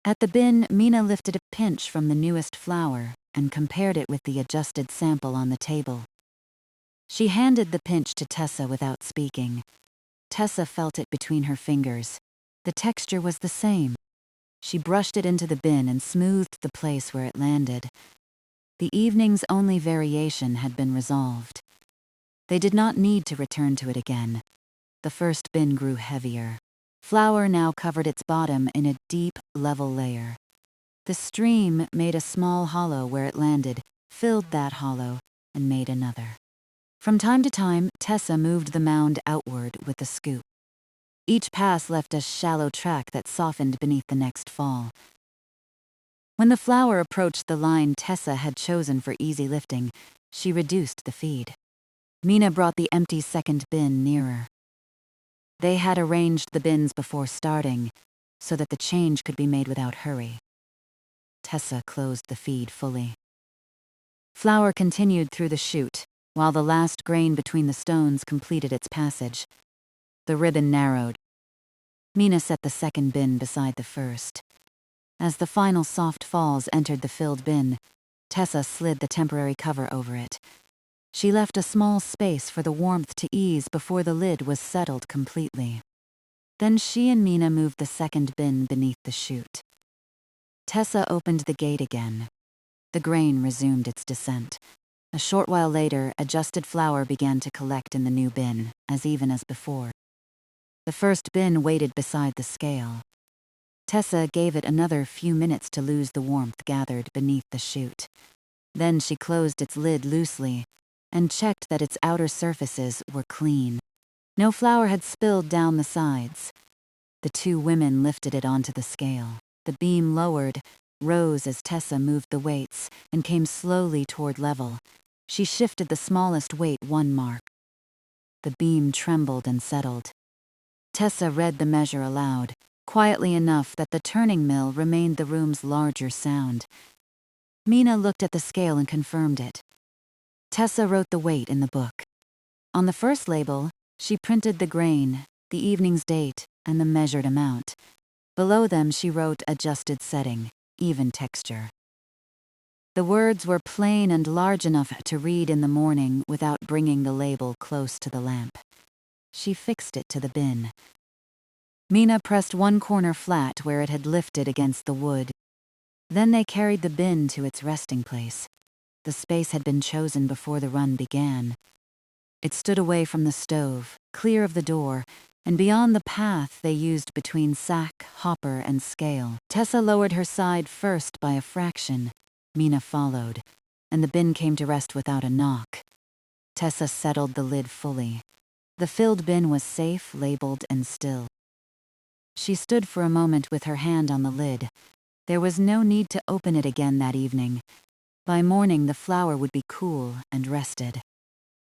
At the bin, Mina lifted a pinch from the newest flour and compared it with the adjusted sample on the table. She handed the pinch to Tessa without speaking. Tessa felt it between her fingers. The texture was the same. She brushed it into the bin and smoothed the place where it landed. The evening's only variation had been resolved. They did not need to return to it again. The first bin grew heavier. Flour now covered its bottom in a deep, level layer. The stream made a small hollow where it landed, filled that hollow, and made another. From time to time, Tessa moved the mound outward with the scoop. Each pass left a shallow track that softened beneath the next fall. When the flour approached the line Tessa had chosen for easy lifting, she reduced the feed. Mina brought the empty second bin nearer. They had arranged the bins before starting, so that the change could be made without hurry. Tessa closed the feed fully. Flour continued through the chute, while the last grain between the stones completed its passage. The ribbon narrowed. Mina set the second bin beside the first. As the final soft falls entered the filled bin, Tessa slid the temporary cover over it. She left a small space for the warmth to ease before the lid was settled completely. Then she and Mina moved the second bin beneath the chute. Tessa opened the gate again. The grain resumed its descent. A short while later, adjusted flour began to collect in the new bin, as even as before. The first bin waited beside the scale. Tessa gave it another few minutes to lose the warmth gathered beneath the chute. Then she closed its lid loosely and checked that its outer surfaces were clean. No flour had spilled down the sides. The two women lifted it onto the scale. The beam lowered, rose as Tessa moved the weights, and came slowly toward level. She shifted the smallest weight 1 mark. The beam trembled and settled. Tessa read the measure aloud, quietly enough that the turning mill remained the room's larger sound. Mina looked at the scale and confirmed it. Tessa wrote the weight in the book. On the first label, she printed the grain, the evening's date, and the measured amount. Below them she wrote adjusted setting, even texture. The words were plain and large enough to read in the morning without bringing the label close to the lamp. She fixed it to the bin. Mina pressed one corner flat where it had lifted against the wood. Then they carried the bin to its resting place. The space had been chosen before the run began. It stood away from the stove, clear of the door, and beyond the path they used between sack, hopper, and scale. Tessa lowered her side first by a fraction. Mina followed, and the bin came to rest without a knock. Tessa settled the lid fully. The filled bin was safe, labeled, and still. She stood for a moment with her hand on the lid. There was no need to open it again that evening. By morning, the flour would be cool and rested.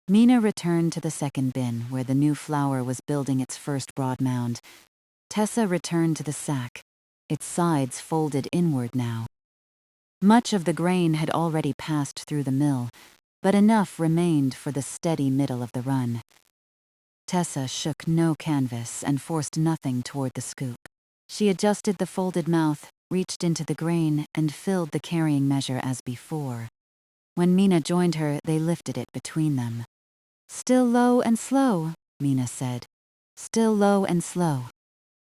Mina returned to the second bin, where the new flour was building its first broad mound. Tessa returned to the sack, its sides folded inward now. Much of the grain had already passed through the mill, but enough remained for the steady middle of the run. Tessa shook no canvas and forced nothing toward the scoop. She adjusted the folded mouth, reached into the grain, and filled the carrying measure as before. When Mina joined her, they lifted it between them. "Still low and slow," Mina said. "Still low and slow."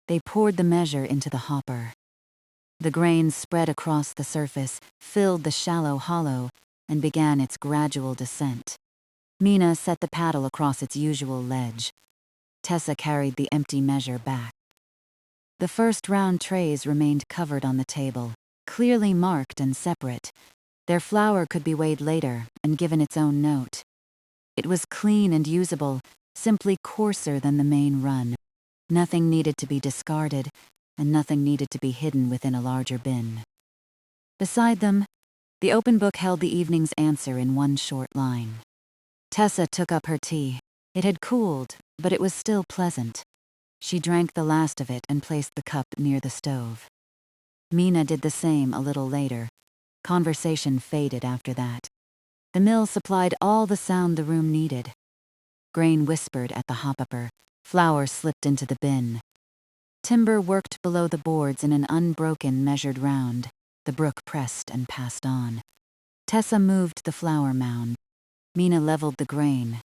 They poured the measure into the hopper. The grain spread across the surface, filled the shallow hollow, and began its gradual descent. Mina set the paddle across its usual ledge. Tessa carried the empty measure back. The first round trays remained covered on the table, clearly marked and separate. Their flour could be weighed later and given its own note. It was clean and usable, simply coarser than the main run. Nothing needed to be discarded, and nothing needed to be hidden within a larger bin. Beside them, the open book held the evening's answer in one short line. Tessa took up her tea. It had cooled, but it was still pleasant. She drank the last of it and placed the cup near the stove. Mina did the same a little later. Conversation faded after that. The mill supplied all the sound the room needed. Grain whispered at the hopper. Flour slipped into the bin. Timber worked below the boards in an unbroken measured round. The brook pressed and passed on. Tessa moved the flour mound. Mina leveled the grain.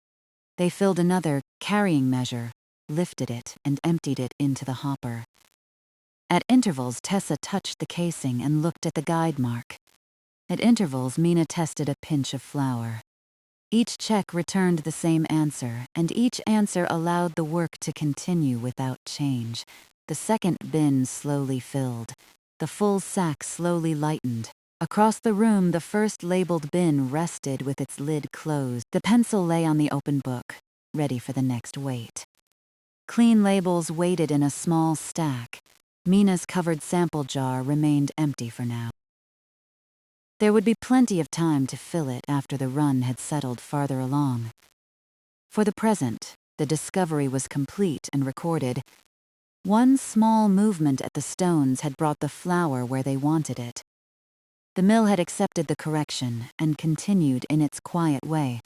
They filled another, carrying measure, lifted it, and emptied it into the hopper. At intervals, Tessa touched the casing and looked at the guide mark. At intervals, Mina tested a pinch of flour. Each check returned the same answer, and each answer allowed the work to continue without change. The second bin slowly filled. The full sack slowly lightened. Across the room, the first labeled bin rested with its lid closed. The pencil lay on the open book, ready for the next weight. Clean labels waited in a small stack. Mina's covered sample jar remained empty for now. There would be plenty of time to fill it after the run had settled farther along. For the present, the discovery was complete and recorded. One small movement at the stones had brought the flour where they wanted it. The mill had accepted the correction and continued in its quiet way.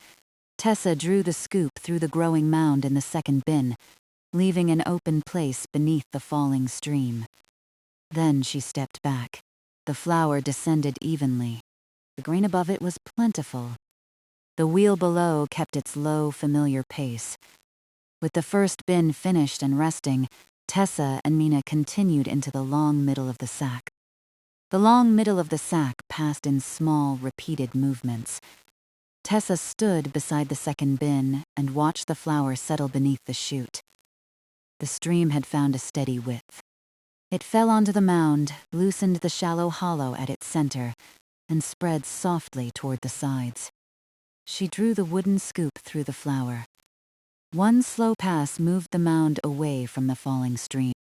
Tessa drew the scoop through the growing mound in the second bin, leaving an open place beneath the falling stream. Then she stepped back. The flour descended evenly. The grain above it was plentiful. The wheel below kept its low, familiar pace. With the first bin finished and resting, Tessa and Mina continued into the long middle of the sack. The long middle of the sack passed in small, repeated movements. Tessa stood beside the second bin and watched the flour settle beneath the chute. The stream had found a steady width. It fell onto the mound, loosened the shallow hollow at its center, and spread softly toward the sides. She drew the wooden scoop through the flour. One slow pass moved the mound away from the falling stream.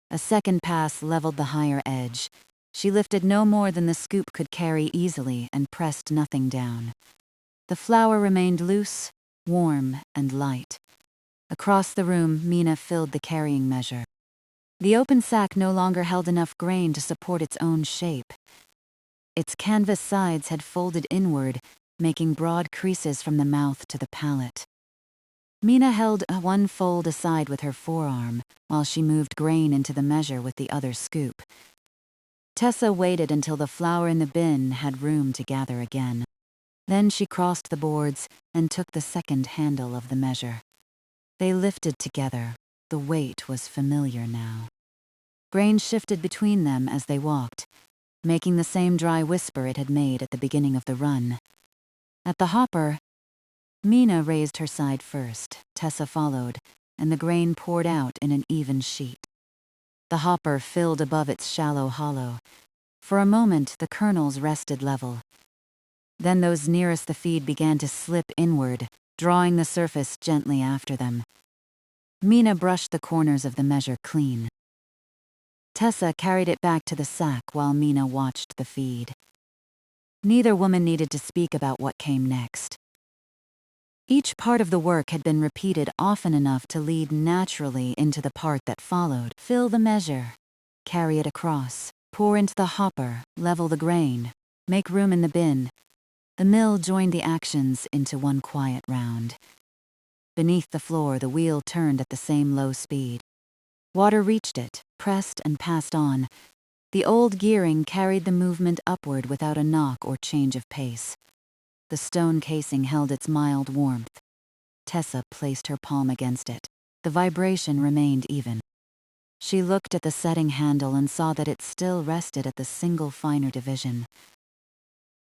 A second pass leveled the higher edge. She lifted no more than the scoop could carry easily and pressed nothing down. The flour remained loose, warm, and light. Across the room, Mina filled the carrying measure. The open sack no longer held enough grain to support its own shape. Its canvas sides had folded inward, making broad creases from the mouth to the palate. Mina held one fold aside with her forearm, while she moved grain into the measure with the other scoop. Tessa waited until the flour in the bin had room to gather again. Then she crossed the boards and took the second handle of the measure. They lifted together. The weight was familiar now. Grain shifted between them as they walked, making the same dry whisper it had made at the beginning of the run. At the hopper, Mina raised her side first, Tessa followed, and the grain poured out in an even sheet. The hopper filled above its shallow hollow. For a moment, the kernels rested level. Then those nearest the feed began to slip inward, drawing the surface gently after them. Mina brushed the corners of the measure clean. Tessa carried it back to the sack while Mina watched the feed. Neither woman needed to speak about what came next. Each part of the work had been repeated often enough to lead naturally into the part that followed. Fill the measure, carry it across, pour into the hopper, level the grain, make room in the bin. The mill joined the actions into one quiet round. Beneath the floor, the wheel turned at the same low speed. Water reached it, pressed and passed on. The old gearing carried the movement upward without a knock or change of pace. The stone casing held its mild warmth. Tessa placed her palm against it. The vibration remained even. She looked at the setting handle and saw that it still rested at the single finer division.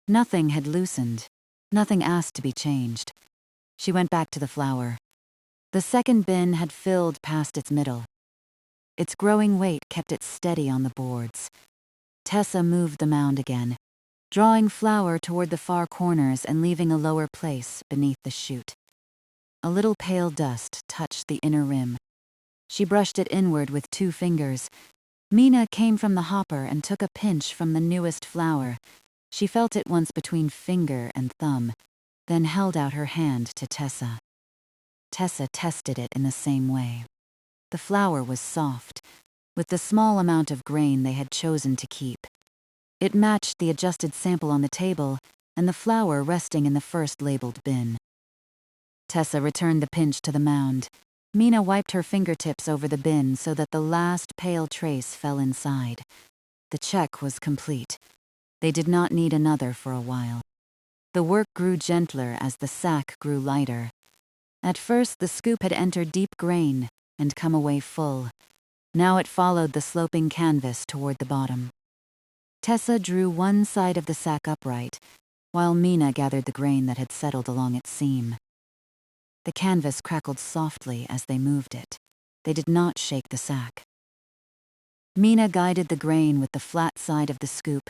Nothing had loosened. Nothing asked to be changed. She went back to the flour. The second bin had filled past its middle. Its growing weight kept it steady on the boards. Tessa moved the mound again, drawing flour toward the far corners and leaving a lower place beneath the chute. A little pale dust touched the inner rim. She brushed it inward with 2 fingers. Mina came from the hopper and took a pinch from the newest flour. She felt it once between finger and thumb, then held out her hand to Tessa. Tessa tested it in the same way. The flour was soft, with the small amount of grain they had chosen to keep. It matched the adjusted sample on the table and the flour resting in the first labeled bin. Tessa returned the pinch to the mound. Mina wiped her fingertips over the bin so that the last pale trace fell inside. The check was complete. They did not need another for a while. The work grew gentler as the sack grew lighter. At first, the scoop had entered deep grain and come away full. Now it followed the sloping canvas toward the bottom. Tessa drew one side of the sack upright, while Mina gathered the grain that had settled along its seam. The canvas crackled softly as they moved it. They did not shake the sack. Mina guided the grain with the flat side of the scoop,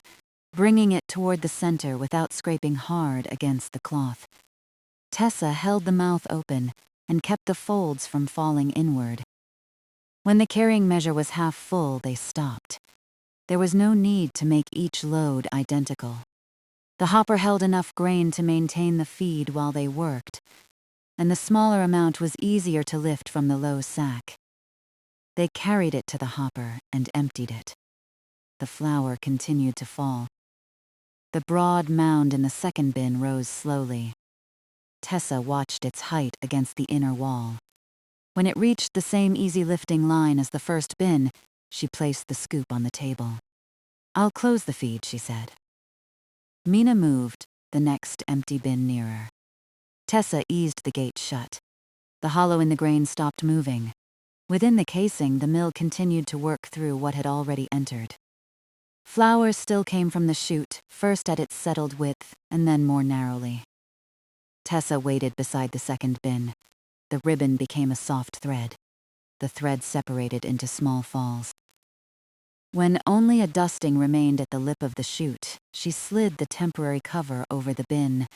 bringing it toward the center without scraping hard against the cloth. Tessa held the mouth open and kept the folds from falling inward. When the carrying measure was half full, they stopped. There was no need to make each load identical. The hopper held enough grain to maintain the feed while they worked, and the smaller amount was easier to lift from the low sack. They carried it to the hopper and emptied it. The flour continued to fall. The broad mound in the second bin rose slowly. Tessa watched its height against the inner wall. When it reached the same easy lifting line as the first bin, She placed the scoop on the table. "I'll close the feed," she said. Mina moved, the next empty bin nearer. Tessa eased the gate shut. The hollow in the grain stopped moving. Within the casing, the mill continued to work through what had already entered. Flour still came from the chute, first at its settled width, and then more narrowly. Tessa waited beside the second bin. The ribbon became a soft thread. The thread separated into small falls. When only a dusting remained at the lip of the chute, she slid the temporary cover over the bin,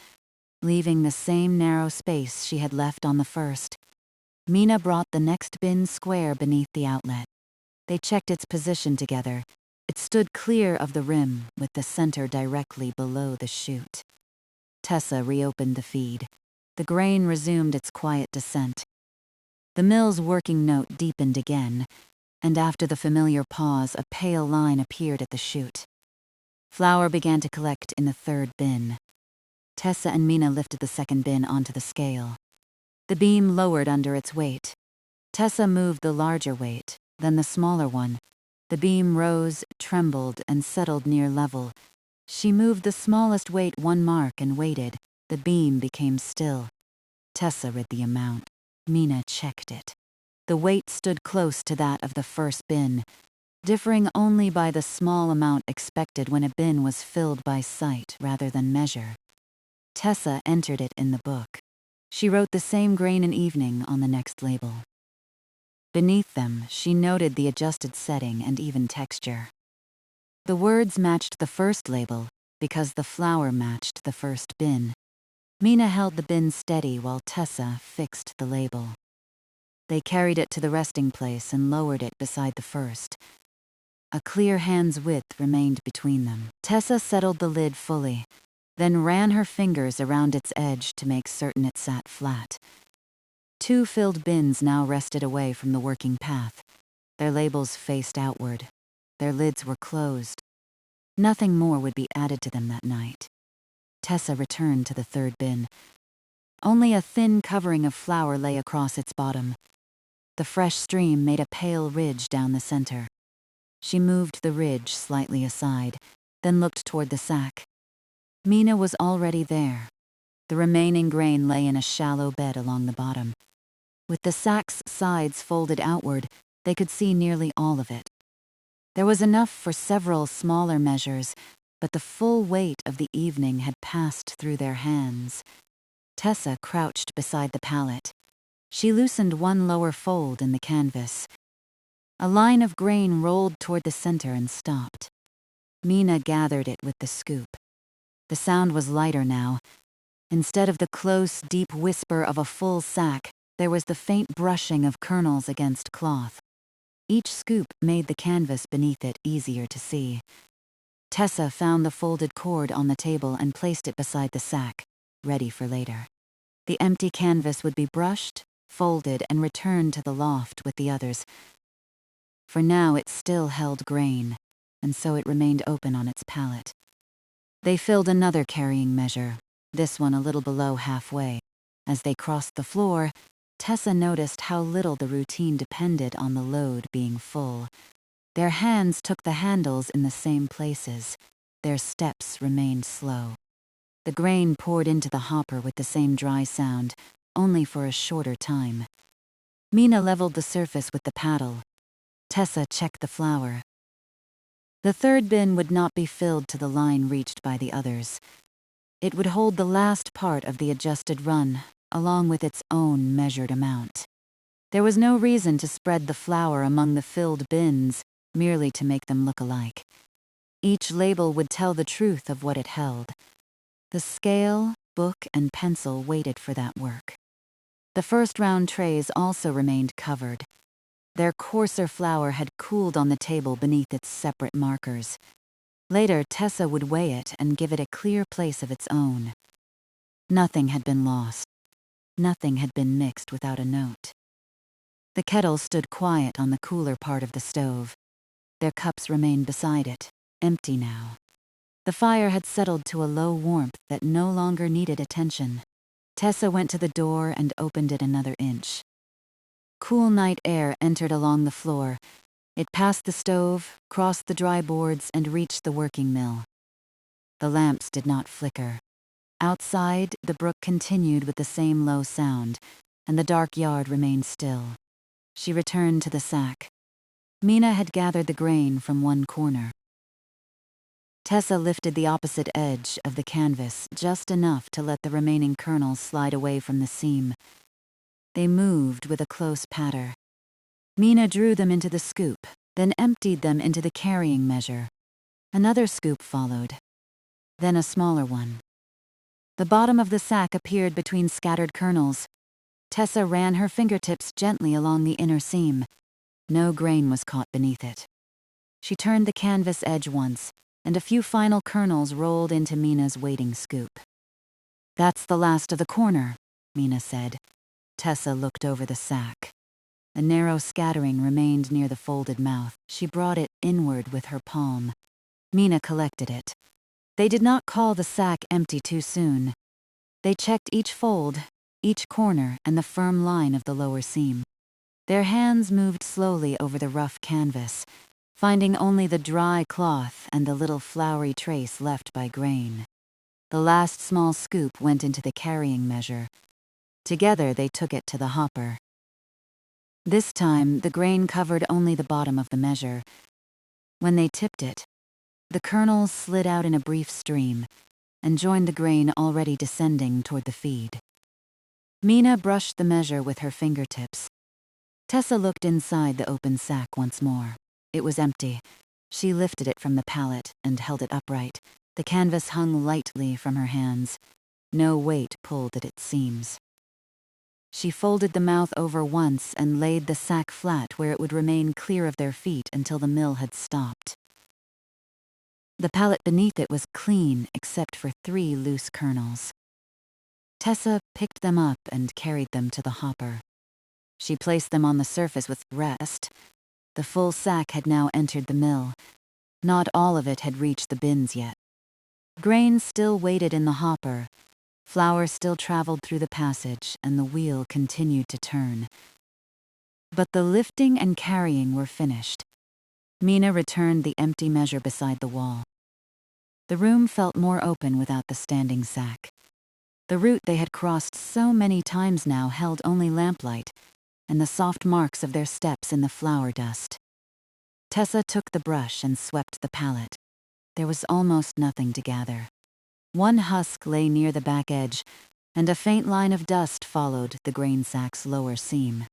leaving the same narrow space she had left on the first. Mina brought the next bin square beneath the outlet. They checked its position together. It stood clear of the rim, with the center directly below the chute. Tessa reopened the feed. The grain resumed its quiet descent. The mill's working note deepened again, and after the familiar pause, a pale line appeared at the chute. Flour began to collect in the third bin. Tessa and Mina lifted the second bin onto the scale. The beam lowered under its weight. Tessa moved the larger weight, then the smaller one. The beam rose, trembled, and settled near level. She moved the smallest weight one mark and waited. The beam became still. Tessa read the amount. Mina checked it. The weight stood close to that of the first bin, differing only by the small amount expected when a bin was filled by sight rather than measure. Tessa entered it in the book. She wrote the same grain and evening on the next label. Beneath them, she noted the adjusted setting and even texture. The words matched the first label because the flour matched the first bin. Mina held the bin steady while Tessa fixed the label. They carried it to the resting place and lowered it beside the first. A clear hand's width remained between them. Tessa settled the lid fully, then ran her fingers around its edge to make certain it sat flat. 2 filled bins now rested away from the working path. Their labels faced outward. Their lids were closed. Nothing more would be added to them that night. Tessa returned to the third bin. Only a thin covering of flour lay across its bottom. The fresh stream made a pale ridge down the center. She moved the ridge slightly aside, then looked toward the sack. Mina was already there. The remaining grain lay in a shallow bed along the bottom. With the sack's sides folded outward, they could see nearly all of it. There was enough for several smaller measures, but the full weight of the evening had passed through their hands. Tessa crouched beside the pallet. She loosened one lower fold in the canvas. A line of grain rolled toward the center and stopped. Mina gathered it with the scoop. The sound was lighter now. Instead of the close, deep whisper of a full sack, there was the faint brushing of kernels against cloth. Each scoop made the canvas beneath it easier to see. Tessa found the folded cord on the table and placed it beside the sack, ready for later. The empty canvas would be brushed, folded, and returned to the loft with the others. For now it still held grain, and so it remained open on its pallet. They filled another carrying measure, this one a little below halfway. As they crossed the floor, Tessa noticed how little the routine depended on the load being full. Their hands took the handles in the same places. Their steps remained slow. The grain poured into the hopper with the same dry sound, only for a shorter time. Mina leveled the surface with the paddle. Tessa checked the flour. The third bin would not be filled to the line reached by the others. It would hold the last part of the adjusted run, along with its own measured amount. There was no reason to spread the flour among the filled bins, merely to make them look alike. Each label would tell the truth of what it held. The scale, book, and pencil waited for that work. The first round trays also remained covered. Their coarser flour had cooled on the table beneath its separate markers. Later, Tessa would weigh it and give it a clear place of its own. Nothing had been lost. Nothing had been mixed without a note. The kettle stood quiet on the cooler part of the stove. Their cups remained beside it, empty now. The fire had settled to a low warmth that no longer needed attention. Tessa went to the door and opened it another inch. Cool night air entered along the floor. It passed the stove, crossed the dry boards, and reached the working mill. The lamps did not flicker. Outside, the brook continued with the same low sound, and the dark yard remained still. She returned to the sack. Mina had gathered the grain from one corner. Tessa lifted the opposite edge of the canvas just enough to let the remaining kernels slide away from the seam. They moved with a close patter. Mina drew them into the scoop, then emptied them into the carrying measure. Another scoop followed, then a smaller one. The bottom of the sack appeared between scattered kernels. Tessa ran her fingertips gently along the inner seam. No grain was caught beneath it. She turned the canvas edge once, and a few final kernels rolled into Mina's waiting scoop. "That's the last of the corner," Mina said. Tessa looked over the sack. A narrow scattering remained near the folded mouth. She brought it inward with her palm. Mina collected it. They did not call the sack empty too soon. They checked each fold, each corner, and the firm line of the lower seam. Their hands moved slowly over the rough canvas, finding only the dry cloth and the little floury trace left by grain. The last small scoop went into the carrying measure. Together they took it to the hopper. This time, the grain covered only the bottom of the measure. When they tipped it, the kernels slid out in a brief stream and joined the grain already descending toward the feed. Mina brushed the measure with her fingertips. Tessa looked inside the open sack once more. It was empty. She lifted it from the pallet and held it upright. The canvas hung lightly from her hands. No weight pulled at its seams. She folded the mouth over once and laid the sack flat where it would remain clear of their feet until the mill had stopped. The pallet beneath it was clean except for 3 loose kernels. Tessa picked them up and carried them to the hopper. She placed them on the surface with rest. The full sack had now entered the mill. Not all of it had reached the bins yet. Grain still waited in the hopper. Flour still traveled through the passage, and the wheel continued to turn. But the lifting and carrying were finished. Mina returned the empty measure beside the wall. The room felt more open without the standing sack. The route they had crossed so many times now held only lamplight, and the soft marks of their steps in the flour dust. Tessa took the brush and swept the pallet. There was almost nothing to gather. One husk lay near the back edge, and a faint line of dust followed the grain sack's lower seam.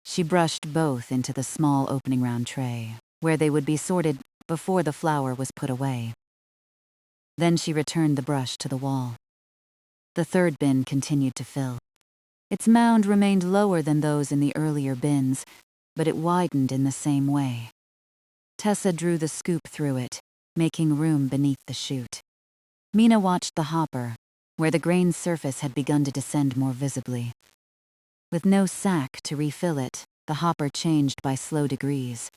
She brushed both into the small opening round tray, where they would be sorted before the flour was put away. Then she returned the brush to the wall. The third bin continued to fill. Its mound remained lower than those in the earlier bins, but it widened in the same way. Tessa drew the scoop through it, making room beneath the chute. Mina watched the hopper, where the grain's surface had begun to descend more visibly. With no sack to refill it, the hopper changed by slow degrees.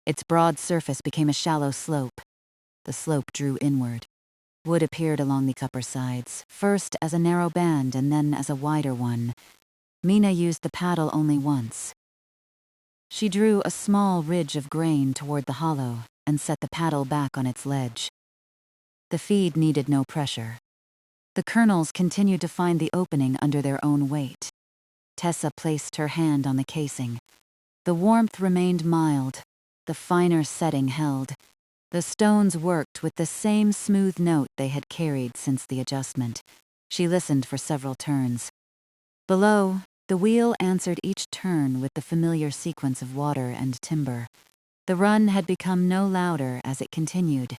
Its broad surface became a shallow slope. The slope drew inward. Wood appeared along the upper sides, first as a narrow band and then as a wider one. Mina used the paddle only once. She drew a small ridge of grain toward the hollow and set the paddle back on its ledge. The feed needed no pressure. The kernels continued to find the opening under their own weight. Tessa placed her hand on the casing. The warmth remained mild. The finer setting held. The stones worked with the same smooth note they had carried since the adjustment. She listened for several turns. Below, the wheel answered each turn with the familiar sequence of water and timber. The run had become no louder as it continued.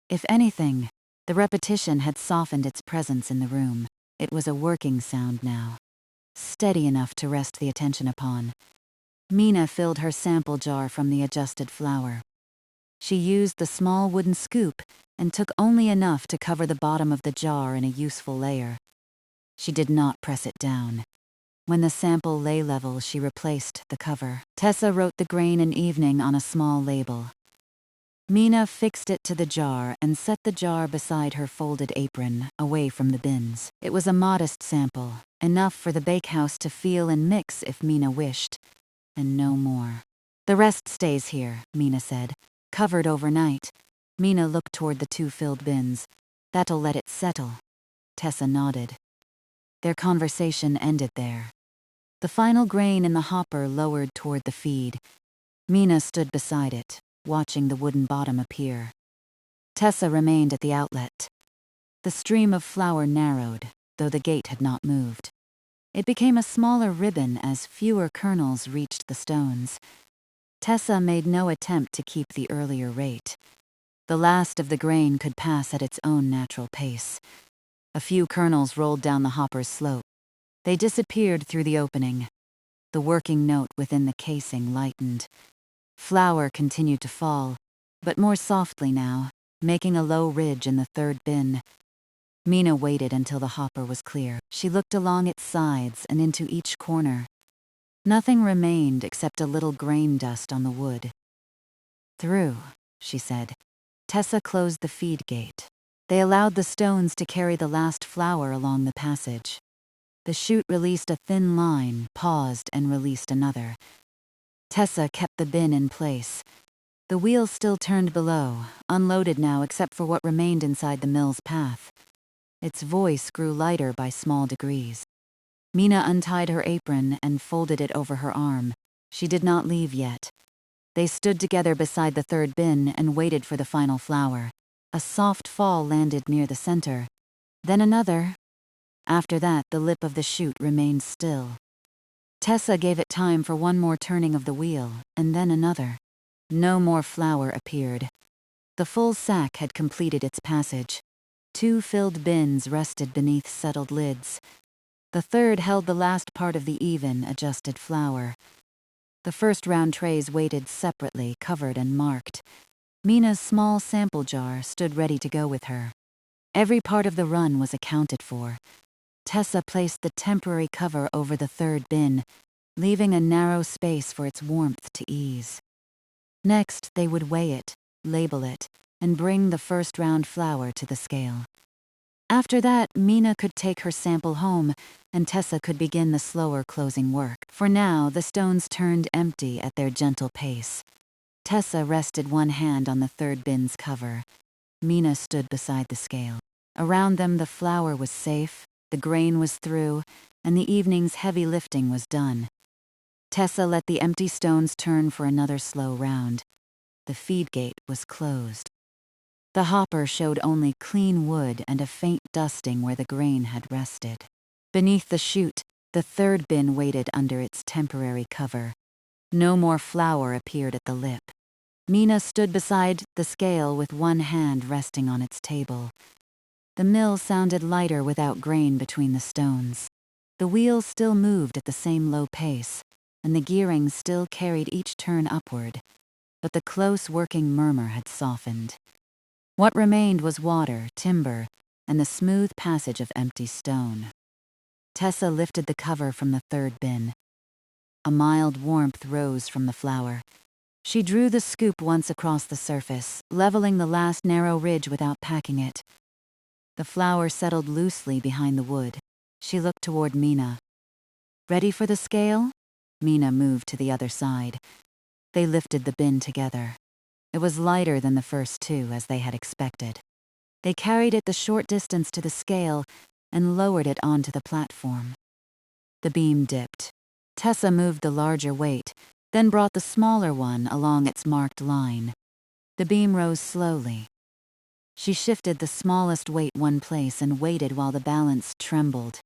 If anything, the repetition had softened its presence in the room. It was a working sound now, steady enough to rest the attention upon. Mina filled her sample jar from the adjusted flour. She used the small wooden scoop and took only enough to cover the bottom of the jar in a useful layer. She did not press it down. When the sample lay level, she replaced the cover. Tessa wrote the grain and evening on a small label. Mina fixed it to the jar and set the jar beside her folded apron, away from the bins. It was a modest sample, enough for the bakehouse to feel and mix if Mina wished, and no more. The rest stays here, Mina said. Covered overnight. Mina looked toward the 2 filled bins. That'll let it settle. Tessa nodded. Their conversation ended there. The final grain in the hopper lowered toward the feed. Mina stood beside it, watching the wooden bottom appear. Tessa remained at the outlet. The stream of flour narrowed, though the gate had not moved. It became a smaller ribbon as fewer kernels reached the stones. Tessa made no attempt to keep the earlier rate. The last of the grain could pass at its own natural pace. A few kernels rolled down the hopper's slope. They disappeared through the opening. The working note within the casing lightened. Flour continued to fall, but more softly now, making a low ridge in the 3rd bin. Mina waited until the hopper was clear. She looked along its sides and into each corner. Nothing remained except a little grain dust on the wood. Through, she said. Tessa closed the feed gate. They allowed the stones to carry the last flour along the passage. The chute released a thin line, paused, and released another. Tessa kept the bin in place. The wheel still turned below, unloaded now except for what remained inside the mill's path. Its voice grew lighter by small degrees. Mina untied her apron and folded it over her arm. She did not leave yet. They stood together beside the 3rd bin and waited for the final flour. A soft fall landed near the center. Then another. After that, the lip of the chute remained still. Tessa gave it time for one more turning of the wheel, and then another. No more flour appeared. The full sack had completed its passage. 2 filled bins rested beneath settled lids. The 3rd held the last part of the even, adjusted flour. The first round trays waited separately, covered and marked. Mina's small sample jar stood ready to go with her. Every part of the run was accounted for. Tessa placed the temporary cover over the 3rd bin, leaving a narrow space for its warmth to ease. Next, they would weigh it, label it, and bring the first round flour to the scale. After that, Mina could take her sample home, and Tessa could begin the slower closing work. For now, the stones turned empty at their gentle pace. Tessa rested one hand on the 3rd bin's cover. Mina stood beside the scale. Around them, the flour was safe, the grain was through, and the evening's heavy lifting was done. Tessa let the empty stones turn for another slow round. The feed gate was closed. The hopper showed only clean wood and a faint dusting where the grain had rested. Beneath the chute, the 3rd bin waited under its temporary cover. No more flour appeared at the lip. Mina stood beside the scale with one hand resting on its table. The mill sounded lighter without grain between the stones. The wheel still moved at the same low pace, and the gearing still carried each turn upward, but the close working murmur had softened. What remained was water, timber, and the smooth passage of empty stone. Tessa lifted the cover from the 3rd bin. A mild warmth rose from the flour. She drew the scoop once across the surface, leveling the last narrow ridge without packing it. The flour settled loosely behind the wood. She looked toward Mina. Ready for the scale? Mina moved to the other side. They lifted the bin together. It was lighter than the first 2, as they had expected. They carried it the short distance to the scale and lowered it onto the platform. The beam dipped. Tessa moved the larger weight, then brought the smaller one along its marked line. The beam rose slowly. She shifted the smallest weight one place and waited while the balance trembled.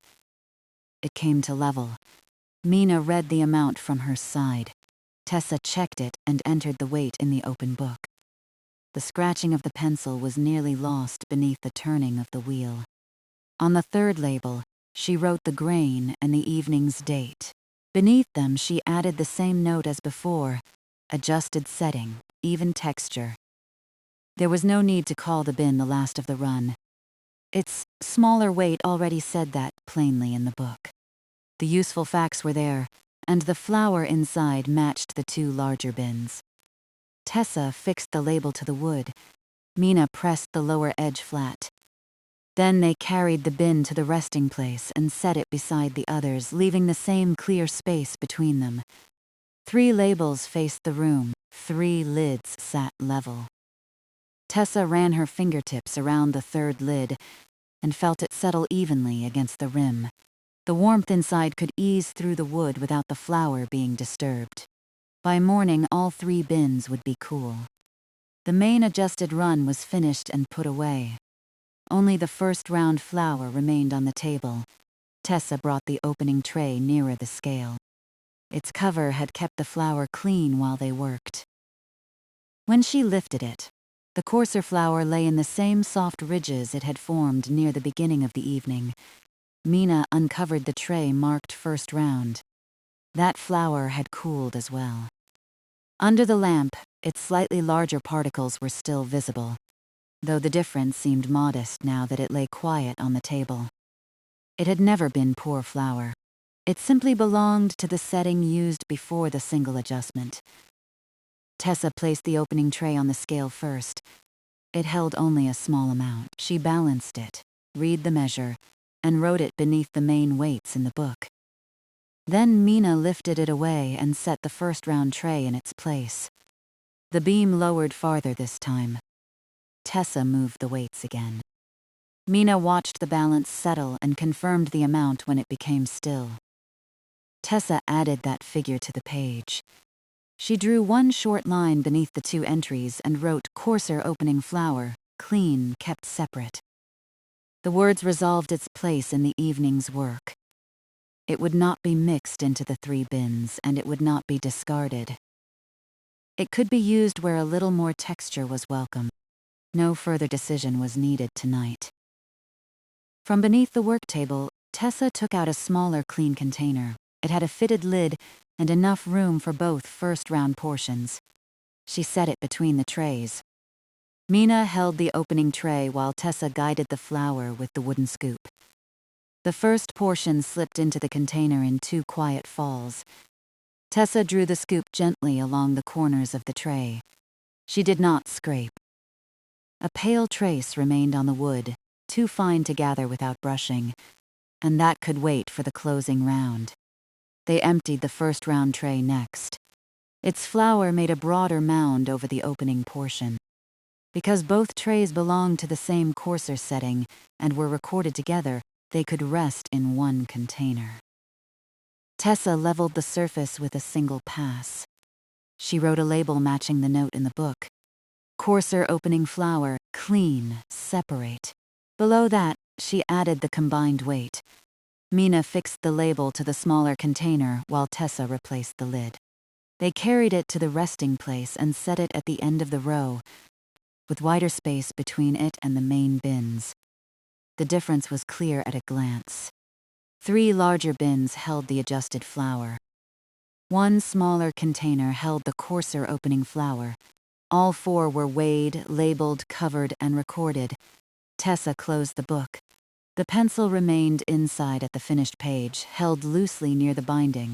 It came to level. Mina read the amount from her side. Tessa checked it and entered the weight in the open book. The scratching of the pencil was nearly lost beneath the turning of the wheel. On the 3rd label, she wrote the grain and the evening's date. Beneath them, she added the same note as before: adjusted setting, even texture. There was no need to call the bin the last of the run. Its smaller weight already said that plainly in the book. The useful facts were there, and the flour inside matched the 2 larger bins. Tessa fixed the label to the wood. Mina pressed the lower edge flat. Then they carried the bin to the resting place and set it beside the others, leaving the same clear space between them. 3 labels faced the room, 3 lids sat level. Tessa ran her fingertips around the 3rd lid and felt it settle evenly against the rim. The warmth inside could ease through the wood without the flour being disturbed. By morning, all 3 bins would be cool. The main adjusted run was finished and put away. Only the first round flour remained on the table. Tessa brought the opening tray nearer the scale. Its cover had kept the flour clean while they worked. When she lifted it, the coarser flour lay in the same soft ridges it had formed near the beginning of the evening. Mina uncovered the tray marked first round. That flour had cooled as well. Under the lamp, its slightly larger particles were still visible, though the difference seemed modest now that it lay quiet on the table. It had never been poor flour. It simply belonged to the setting used before the single adjustment. Tessa placed the opening tray on the scale first. It held only a small amount. She balanced it, read the measure, and wrote it beneath the main weights in the book. Then Mina lifted it away and set the first round tray in its place. The beam lowered farther this time. Tessa moved the weights again. Mina watched the balance settle and confirmed the amount when it became still. Tessa added that figure to the page. She drew one short line beneath the 2 entries and wrote coarser opening flour, clean, kept separate. The words resolved its place in the evening's work. It would not be mixed into the 3 bins, and it would not be discarded. It could be used where a little more texture was welcome. No further decision was needed tonight. From beneath the work table, Tessa took out a smaller clean container. It had a fitted lid and enough room for both first-round portions. She set it between the trays. Mina held the opening tray while Tessa guided the flour with the wooden scoop. The first portion slipped into the container in 2 quiet falls. Tessa drew the scoop gently along the corners of the tray. She did not scrape. A pale trace remained on the wood, too fine to gather without brushing, and that could wait for the closing round. They emptied the first round tray next. Its flour made a broader mound over the opening portion. Because both trays belonged to the same coarser setting and were recorded together, they could rest in one container. Tessa leveled the surface with a single pass. She wrote a label matching the note in the book. Coarser opening flour, clean, separate. Below that, she added the combined weight. Mina fixed the label to the smaller container while Tessa replaced the lid. They carried it to the resting place and set it at the end of the row, with wider space between it and the main bins. The difference was clear at a glance. 3 larger bins held the adjusted flour. 1 smaller container held the coarser opening flour. All 4 were weighed, labeled, covered, and recorded. Tessa closed the book. The pencil remained inside at the finished page, held loosely near the binding.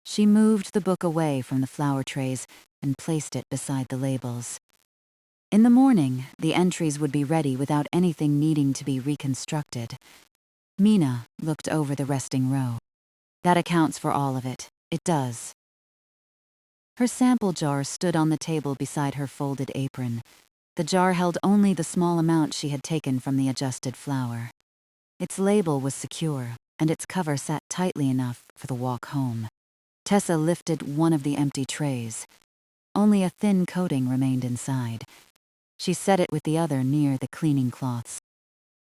She moved the book away from the flour trays and placed it beside the labels. In the morning, the entries would be ready without anything needing to be reconstructed. Mina looked over the resting row. That accounts for all of it. It does. Her sample jar stood on the table beside her folded apron. The jar held only the small amount she had taken from the adjusted flour. Its label was secure, and its cover sat tightly enough for the walk home. Tessa lifted one of the empty trays. Only a thin coating remained inside. She set it with the other near the cleaning cloths.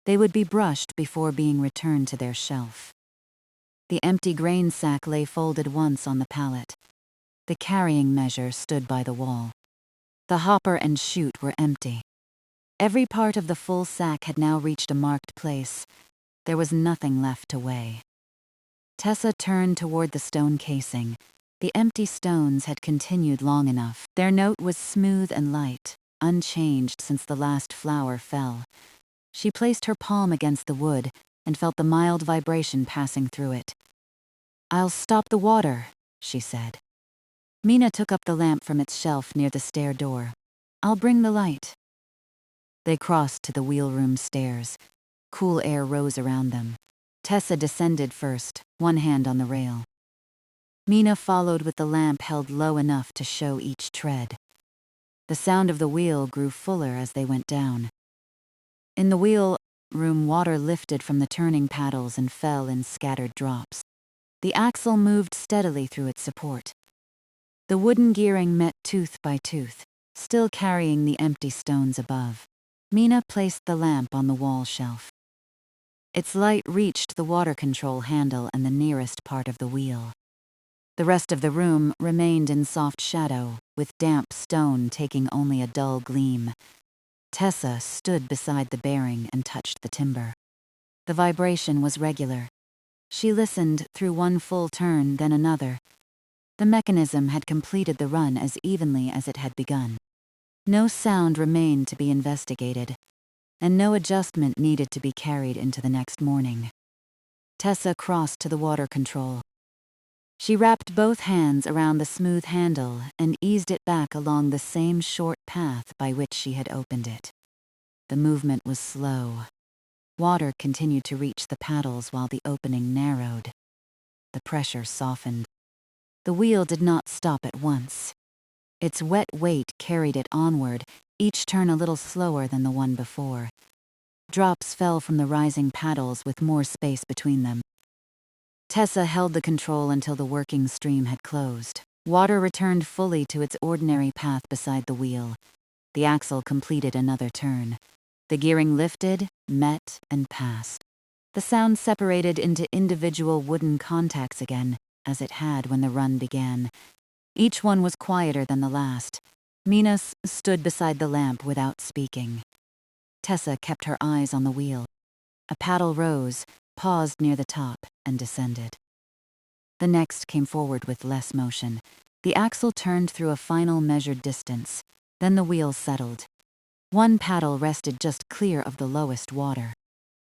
They would be brushed before being returned to their shelf. The empty grain sack lay folded once on the pallet. The carrying measure stood by the wall. The hopper and chute were empty. Every part of the full sack had now reached a marked place. There was nothing left to weigh. Tessa turned toward the stone casing. The empty stones had continued long enough. Their note was smooth and light, unchanged since the last flower fell. She placed her palm against the wood and felt the mild vibration passing through it. "I'll stop the water," she said. Mina took up the lamp from its shelf near the stair door. "I'll bring the light." They crossed to the wheelroom stairs. Cool air rose around them. Tessa descended first, one hand on the rail. Mina followed with the lamp held low enough to show each tread. The sound of the wheel grew fuller as they went down. In the wheel room, water lifted from the turning paddles and fell in scattered drops. The axle moved steadily through its support. The wooden gearing met tooth by tooth, still carrying the empty stones above. Mina placed the lamp on the wall shelf. Its light reached the water control handle and the nearest part of the wheel. The rest of the room remained in soft shadow, with damp stone taking only a dull gleam. Tessa stood beside the bearing and touched the timber. The vibration was regular. She listened through one full turn, then another. The mechanism had completed the run as evenly as it had begun. No sound remained to be investigated, and no adjustment needed to be carried into the next morning. Tessa crossed to the water control. She wrapped both hands around the smooth handle and eased it back along the same short path by which she had opened it. The movement was slow. Water continued to reach the paddles while the opening narrowed. The pressure softened. The wheel did not stop at once. Its wet weight carried it onward, each turn a little slower than the one before. Drops fell from the rising paddles with more space between them. Tessa held the control until the working stream had closed. Water returned fully to its ordinary path beside the wheel. The axle completed another turn. The gearing lifted, met, and passed. The sound separated into individual wooden contacts again, as it had when the run began. Each one was quieter than the last. Mina stood beside the lamp without speaking. Tessa kept her eyes on the wheel. A paddle rose, paused near the top, and descended. The next came forward with less motion. The axle turned through a final measured distance. Then the wheel settled. One paddle rested just clear of the lowest water.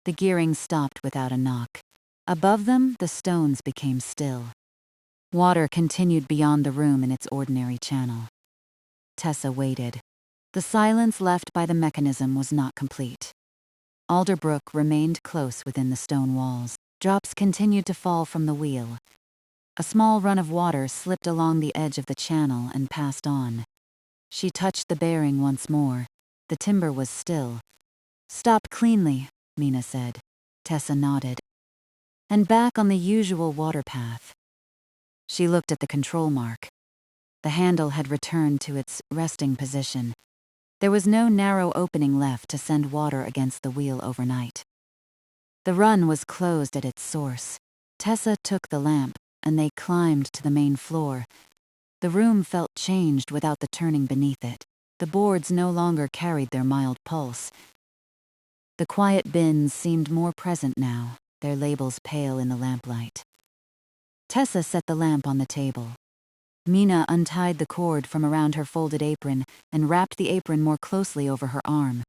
The gearing stopped without a knock. Above them, the stones became still. Water continued beyond the room in its ordinary channel. Tessa waited. The silence left by the mechanism was not complete. Alder Brook remained close within the stone walls. Drops continued to fall from the wheel. A small run of water slipped along the edge of the channel and passed on. She touched the bearing once more. The timber was still. "Stopped cleanly," Mina said. Tessa nodded. "And back on the usual water path." She looked at the control mark. The handle had returned to its resting position. There was no narrow opening left to send water against the wheel overnight. The run was closed at its source. Tessa took the lamp, and they climbed to the main floor. The room felt changed without the turning beneath it. The boards no longer carried their mild pulse. The quiet bins seemed more present now, their labels pale in the lamplight. Tessa set the lamp on the table. Mina untied the cord from around her folded apron and wrapped the apron more closely over her arm.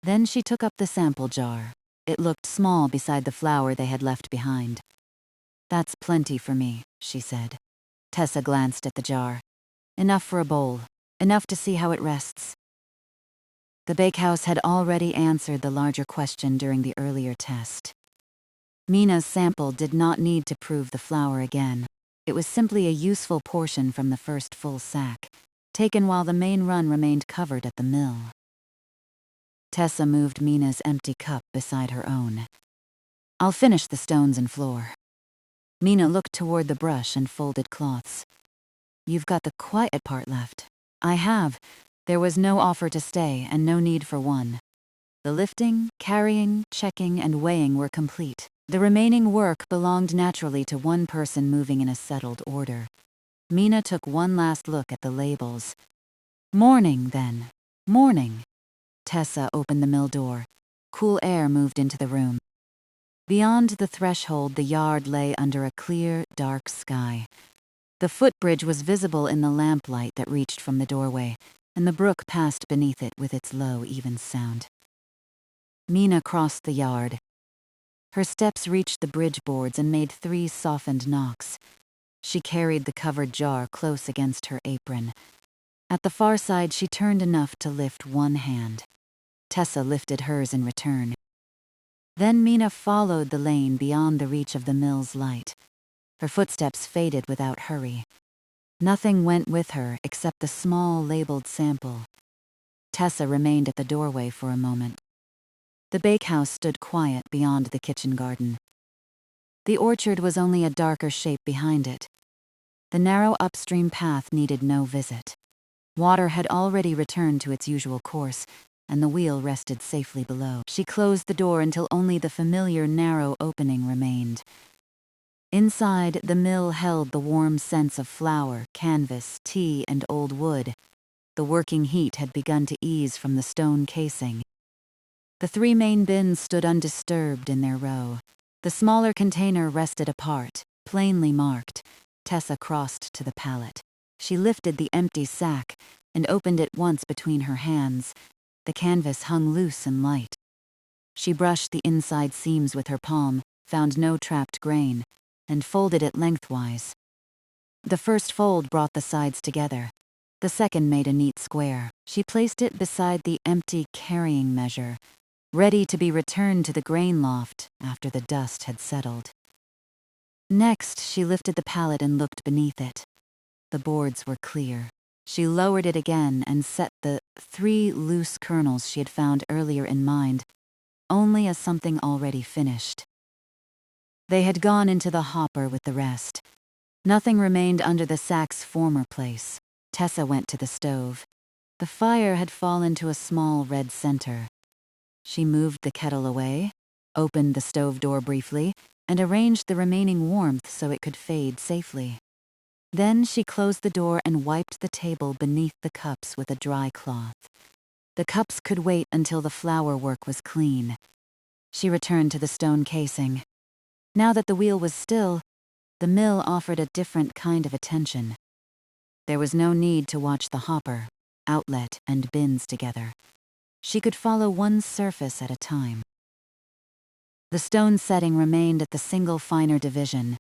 Then she took up the sample jar. It looked small beside the flour they had left behind. "That's plenty for me," she said. Tessa glanced at the jar. "Enough for a bowl. Enough to see how it rests." The bakehouse had already answered the larger question during the earlier test. Mina's sample did not need to prove the flour again. It was simply a useful portion from the first full sack, taken while the main run remained covered at the mill. Tessa moved Mina's empty cup beside her own. "I'll finish the stones and floor." Mina looked toward the brush and folded cloths. "You've got the quiet part left." "I have. There was no offer to stay and no need for one." The lifting, carrying, checking, and weighing were complete. The remaining work belonged naturally to one person moving in a settled order. Mina took one last look at the labels. "Morning, then. Morning." Tessa opened the mill door. Cool air moved into the room. Beyond the threshold, the yard lay under a clear, dark sky. The footbridge was visible in the lamplight that reached from the doorway, and the brook passed beneath it with its low, even sound. Mina crossed the yard. Her steps reached the bridge boards and made 3 softened knocks. She carried the covered jar close against her apron. At the far side, she turned enough to lift one hand. Tessa lifted hers in return. Then Mina followed the lane beyond the reach of the mill's light. Her footsteps faded without hurry. Nothing went with her except the small labeled sample. Tessa remained at the doorway for a moment. The bakehouse stood quiet beyond the kitchen garden. The orchard was only a darker shape behind it. The narrow upstream path needed no visit. Water had already returned to its usual course, and the wheel rested safely below. She closed the door until only the familiar narrow opening remained. Inside, the mill held the warm scents of flour, canvas, tea, and old wood. The working heat had begun to ease from the stone casing. The 3 main bins stood undisturbed in their row. The smaller container rested apart, plainly marked. Tessa crossed to the pallet. She lifted the empty sack and opened it once between her hands. The canvas hung loose and light. She brushed the inside seams with her palm, found no trapped grain, and folded it lengthwise. The first fold brought the sides together. The second made a neat square. She placed it beside the empty carrying measure, ready to be returned to the grain loft after the dust had settled. Next, she lifted the pallet and looked beneath it. The boards were clear. She lowered it again and set the 3 loose kernels she had found earlier in mind, only as something already finished. They had gone into the hopper with the rest. Nothing remained under the sack's former place. Tessa went to the stove. The fire had fallen to a small red center. She moved the kettle away, opened the stove door briefly, and arranged the remaining warmth so it could fade safely. Then she closed the door and wiped the table beneath the cups with a dry cloth. The cups could wait until the flour work was clean. She returned to the stone casing. Now that the wheel was still, the mill offered a different kind of attention. There was no need to watch the hopper, outlet, and bins together. She could follow one surface at a time. The stone setting remained at the single finer division.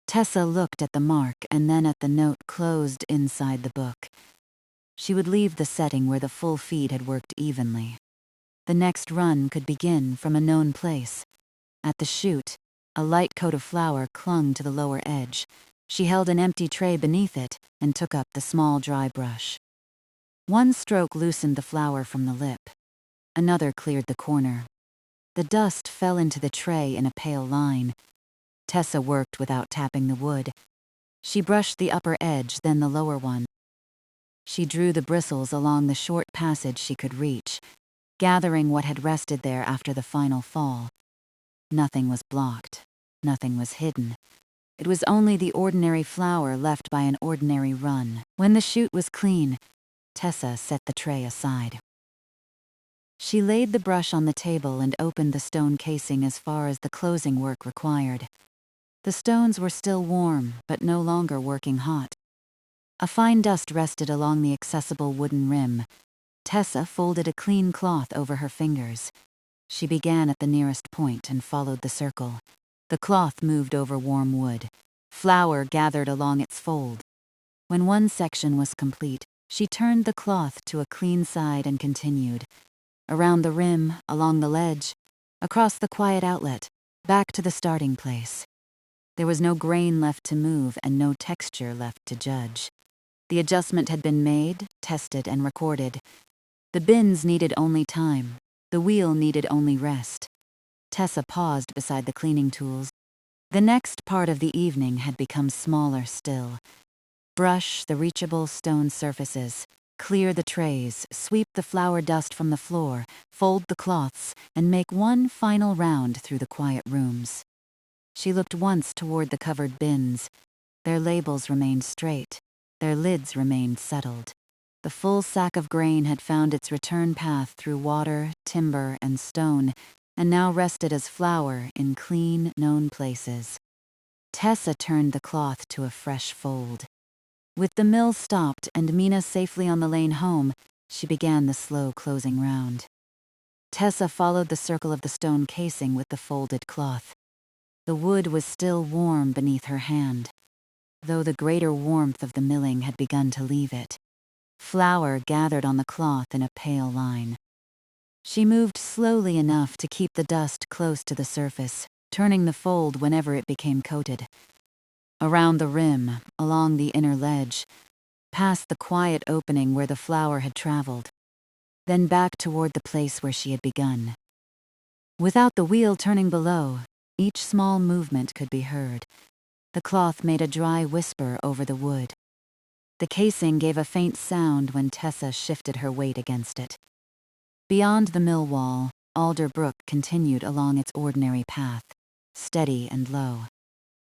Tessa looked at the mark and then at the note closed inside the book. She would leave the setting where the full feed had worked evenly. The next run could begin from a known place. At the chute, a light coat of flour clung to the lower edge. She held an empty tray beneath it and took up the small dry brush. One stroke loosened the flour from the lip. Another cleared the corner. The dust fell into the tray in a pale line. Tessa worked without tapping the wood. She brushed the upper edge, then the lower one. She drew the bristles along the short passage she could reach, gathering what had rested there after the final fall. Nothing was blocked. Nothing was hidden. It was only the ordinary flour left by an ordinary run. When the chute was clean, Tessa set the tray aside. She laid the brush on the table and opened the stone casing as far as the closing work required. The stones were still warm, but no longer working hot. A fine dust rested along the accessible wooden rim. Tessa folded a clean cloth over her fingers. She began at the nearest point and followed the circle. The cloth moved over warm wood. Flour gathered along its fold. When one section was complete, she turned the cloth to a clean side and continued. Around the rim, along the ledge, across the quiet outlet, back to the starting place. There was no grain left to move and no texture left to judge. The adjustment had been made, tested, and recorded. The bins needed only time. The wheel needed only rest. Tessa paused beside the cleaning tools. The next part of the evening had become smaller still. Brush the reachable stone surfaces, clear the trays, sweep the flour dust from the floor, fold the cloths, and make one final round through the quiet rooms. She looked once toward the covered bins. Their labels remained straight. Their lids remained settled. The full sack of grain had found its return path through water, timber, and stone, and now rested as flour in clean, known places. Tessa turned the cloth to a fresh fold. With the mill stopped and Mina safely on the lane home, she began the slow closing round. Tessa followed the circle of the stone casing with the folded cloth. The wood was still warm beneath her hand, though the greater warmth of the milling had begun to leave it. Flour gathered on the cloth in a pale line. She moved slowly enough to keep the dust close to the surface, turning the fold whenever it became coated. around the rim, along the inner ledge, past the quiet opening where the flower had traveled, then back toward the place where she had begun. Without the wheel turning below, each small movement could be heard. The cloth made a dry whisper over the wood. The casing gave a faint sound when Tessa shifted her weight against it. Beyond the mill wall, Alder Brook continued along its ordinary path, steady and low.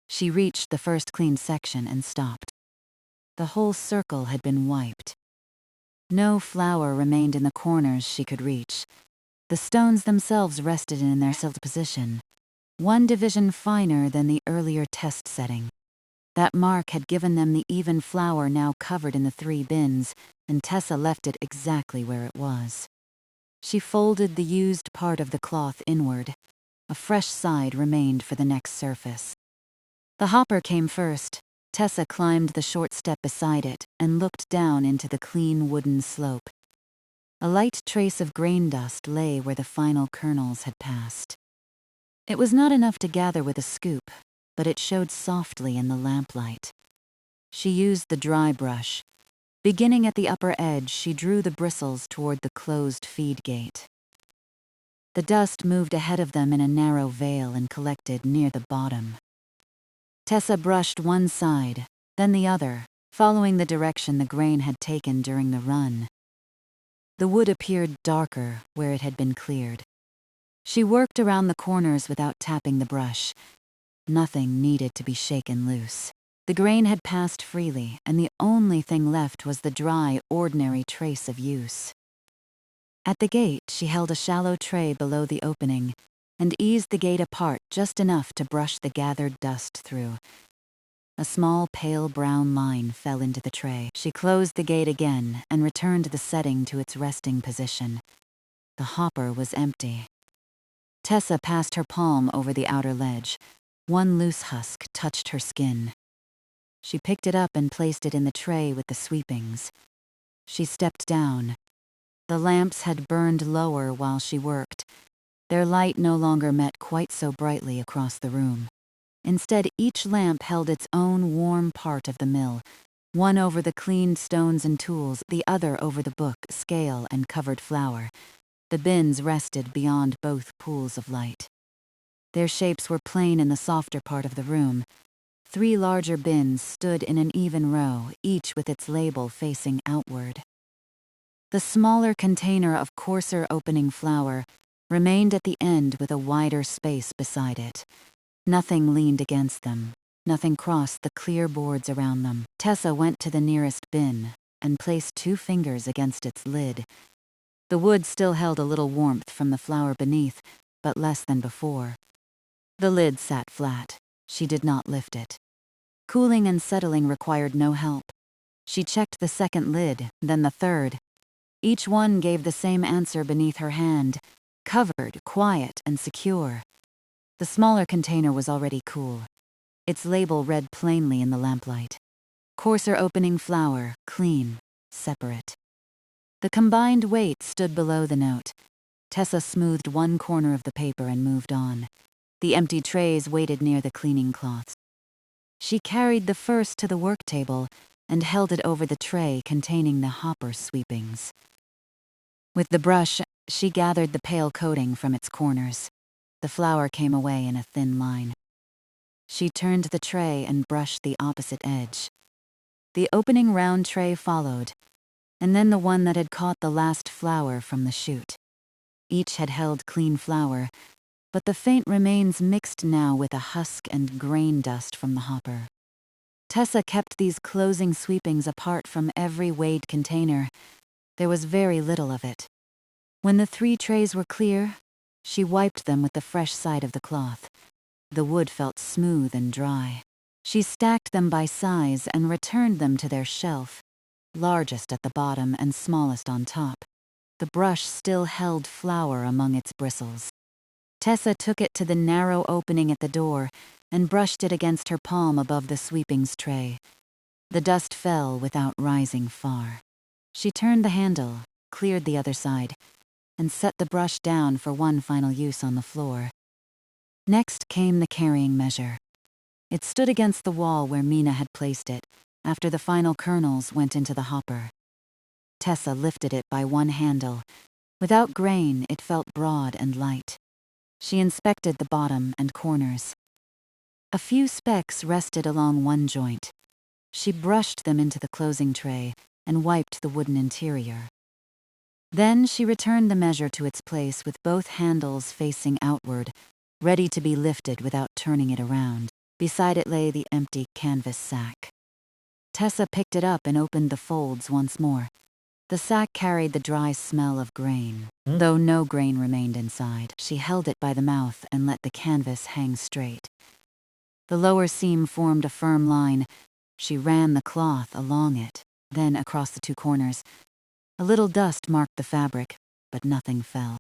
She reached the first cleaned section and stopped. The whole circle had been wiped. No flower remained in the corners she could reach. The stones themselves rested in their settled position, one division finer than the earlier test setting. That mark had given them the even flour now covered in the 3 bins, and Tessa left it exactly where it was. She folded the used part of the cloth inward. A fresh side remained for the next surface. The hopper came first. Tessa climbed the short step beside it and looked down into the clean wooden slope. A light trace of grain dust lay where the final kernels had passed. It was not enough to gather with a scoop, but it showed softly in the lamplight. She used the dry brush. Beginning at the upper edge, she drew the bristles toward the closed feed gate. The dust moved ahead of them in a narrow veil and collected near the bottom. Tessa brushed one side, then the other, following the direction the grain had taken during the run. The wood appeared darker where it had been cleared. She worked around the corners without tapping the brush. Nothing needed to be shaken loose. The grain had passed freely, and the only thing left was the dry, ordinary trace of use. At the gate, she held a shallow tray below the opening and eased the gate apart just enough to brush the gathered dust through. A small pale brown line fell into the tray. She closed the gate again and returned the setting to its resting position. The hopper was empty. Tessa passed her palm over the outer ledge. One loose husk touched her skin. She picked it up and placed it in the tray with the sweepings. She stepped down. The lamps had burned lower while she worked. Their light no longer met quite so brightly across the room. Instead, each lamp held its own warm part of the mill, one over the cleaned stones and tools, the other over the book, scale, and covered flour. The bins rested beyond both pools of light. Their shapes were plain in the softer part of the room. 3 larger bins stood in an even row, each with its label facing outward. The smaller container of coarser opening flour remained at the end with a wider space beside it. Nothing leaned against them. Nothing crossed the clear boards around them. Tessa went to the nearest bin and placed 2 fingers against its lid. The wood still held a little warmth from the flour beneath, but less than before. The lid sat flat. She did not lift it. Cooling and settling required no help. She checked the second lid, then the third. Each one gave the same answer beneath her hand: covered, quiet, and secure. The smaller container was already cool. Its label read plainly in the lamplight. Coarser opening flour, clean, separate. The combined weight stood below the note. Tessa smoothed one corner of the paper and moved on. The empty trays waited near the cleaning cloths. She carried the first to the work table and held it over the tray containing the hopper sweepings. With the brush, she gathered the pale coating from its corners. The flour came away in a thin line. She turned the tray and brushed the opposite edge. The opening round tray followed, and then the one that had caught the last flour from the chute. Each had held clean flour, but the faint remains mixed now with a husk and grain dust from the hopper. Tessa kept these closing sweepings apart from every weighed container. There was very little of it. When the 3 trays were clear, she wiped them with the fresh side of the cloth. The wood felt smooth and dry. She stacked them by size and returned them to their shelf, largest at the bottom and smallest on top. The brush still held flour among its bristles. Tessa took it to the narrow opening at the door and brushed it against her palm above the sweepings tray. The dust fell without rising far. She turned the handle, cleared the other side, and set the brush down for one final use on the floor. Next came the carrying measure. It stood against the wall where Mina had placed it, after the final kernels went into the hopper. Tessa lifted it by one handle. Without grain, it felt broad and light. She inspected the bottom and corners. A few specks rested along one joint. She brushed them into the closing tray and wiped the wooden interior. Then she returned the measure to its place with both handles facing outward, ready to be lifted without turning it around. Beside it lay the empty canvas sack. Tessa picked it up and opened the folds once more. The sack carried the dry smell of grain. Though no grain remained inside, she held it by the mouth and let the canvas hang straight. The lower seam formed a firm line. She ran the cloth along it, then across the two corners. A little dust marked the fabric, but nothing fell.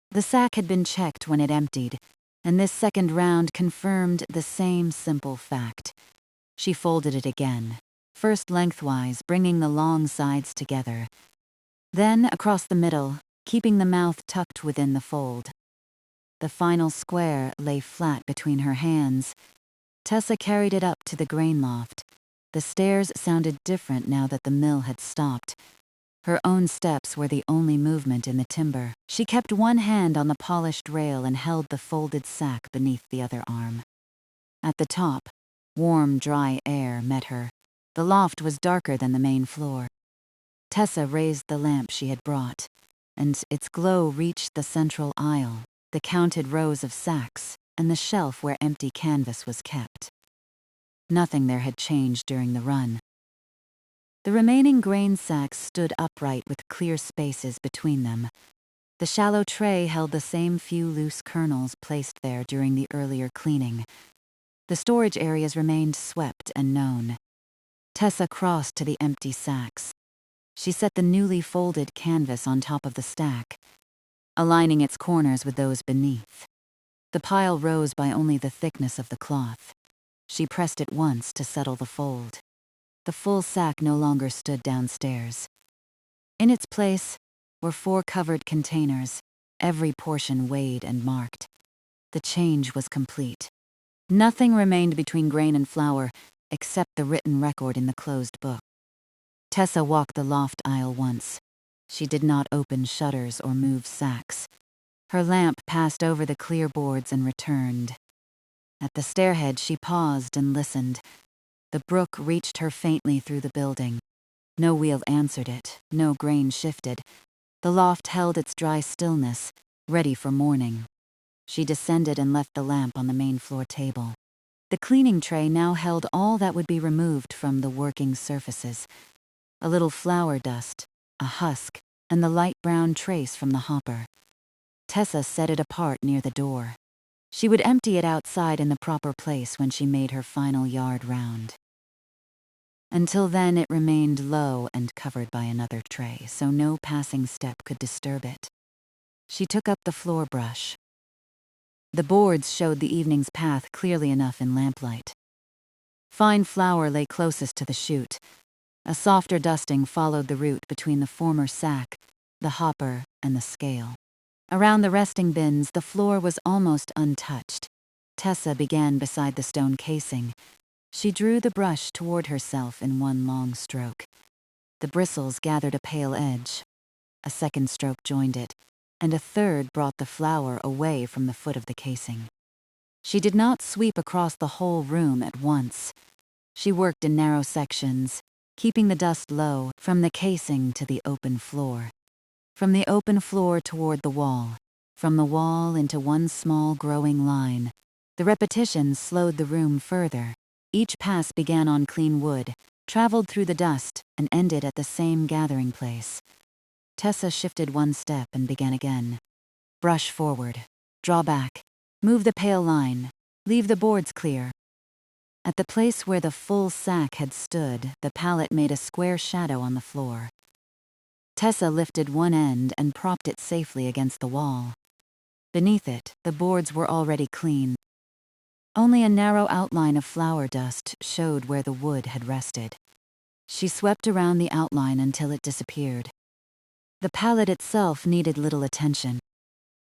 The sack had been checked when it emptied, and this second round confirmed the same simple fact. She folded it again, first lengthwise, bringing the long sides together, then across the middle, keeping the mouth tucked within the fold. The final square lay flat between her hands. Tessa carried it up to the grain loft. The stairs sounded different now that the mill had stopped. Her own steps were the only movement in the timber. She kept one hand on the polished rail and held the folded sack beneath the other arm. At the top, warm, dry air met her. The loft was darker than the main floor. Tessa raised the lamp she had brought, and its glow reached the central aisle, the counted rows of sacks, and the shelf where empty canvas was kept. Nothing there had changed during the run. The remaining grain sacks stood upright with clear spaces between them. The shallow tray held the same few loose kernels placed there during the earlier cleaning. The storage areas remained swept and known. Tessa crossed to the empty sacks. She set the newly folded canvas on top of the stack, aligning its corners with those beneath. The pile rose by only the thickness of the cloth. She pressed it once to settle the fold. The full sack no longer stood downstairs. In its place were 4 covered containers, every portion weighed and marked. The change was complete. Nothing remained between grain and flour, except the written record in the closed book. Tessa walked the loft aisle once. She did not open shutters or move sacks. Her lamp passed over the clear boards and returned. At the stairhead, she paused and listened. The brook reached her faintly through the building. No wheel answered it, no grain shifted. The loft held its dry stillness, ready for morning. She descended and left the lamp on the main floor table. The cleaning tray now held all that would be removed from the working surfaces. A little flour dust, a husk, and the light brown trace from the hopper. Tessa set it apart near the door. She would empty it outside in the proper place when she made her final yard round. Until then, it remained low and covered by another tray, so no passing step could disturb it. She took up the floor brush. The boards showed the evening's path clearly enough in lamplight. Fine flour lay closest to the chute. A softer dusting followed the route between the former sack, the hopper, and the scale. Around the resting bins, the floor was almost untouched. Tessa began beside the stone casing. She drew the brush toward herself in one long stroke. The bristles gathered a pale edge. A second stroke joined it, and a third brought the flour away from the foot of the casing. She did not sweep across the whole room at once. She worked in narrow sections, keeping the dust low from the casing to the open floor. From the open floor toward the wall, from the wall into one small growing line. The repetitions slowed the room further. Each pass began on clean wood, traveled through the dust, and ended at the same gathering place. Tessa shifted one step and began again. Brush forward, draw back, move the pale line, leave the boards clear. At the place where the full sack had stood, the pallet made a square shadow on the floor. Tessa lifted one end and propped it safely against the wall. Beneath it, the boards were already clean. Only a narrow outline of flour dust showed where the wood had rested. She swept around the outline until it disappeared. The pallet itself needed little attention.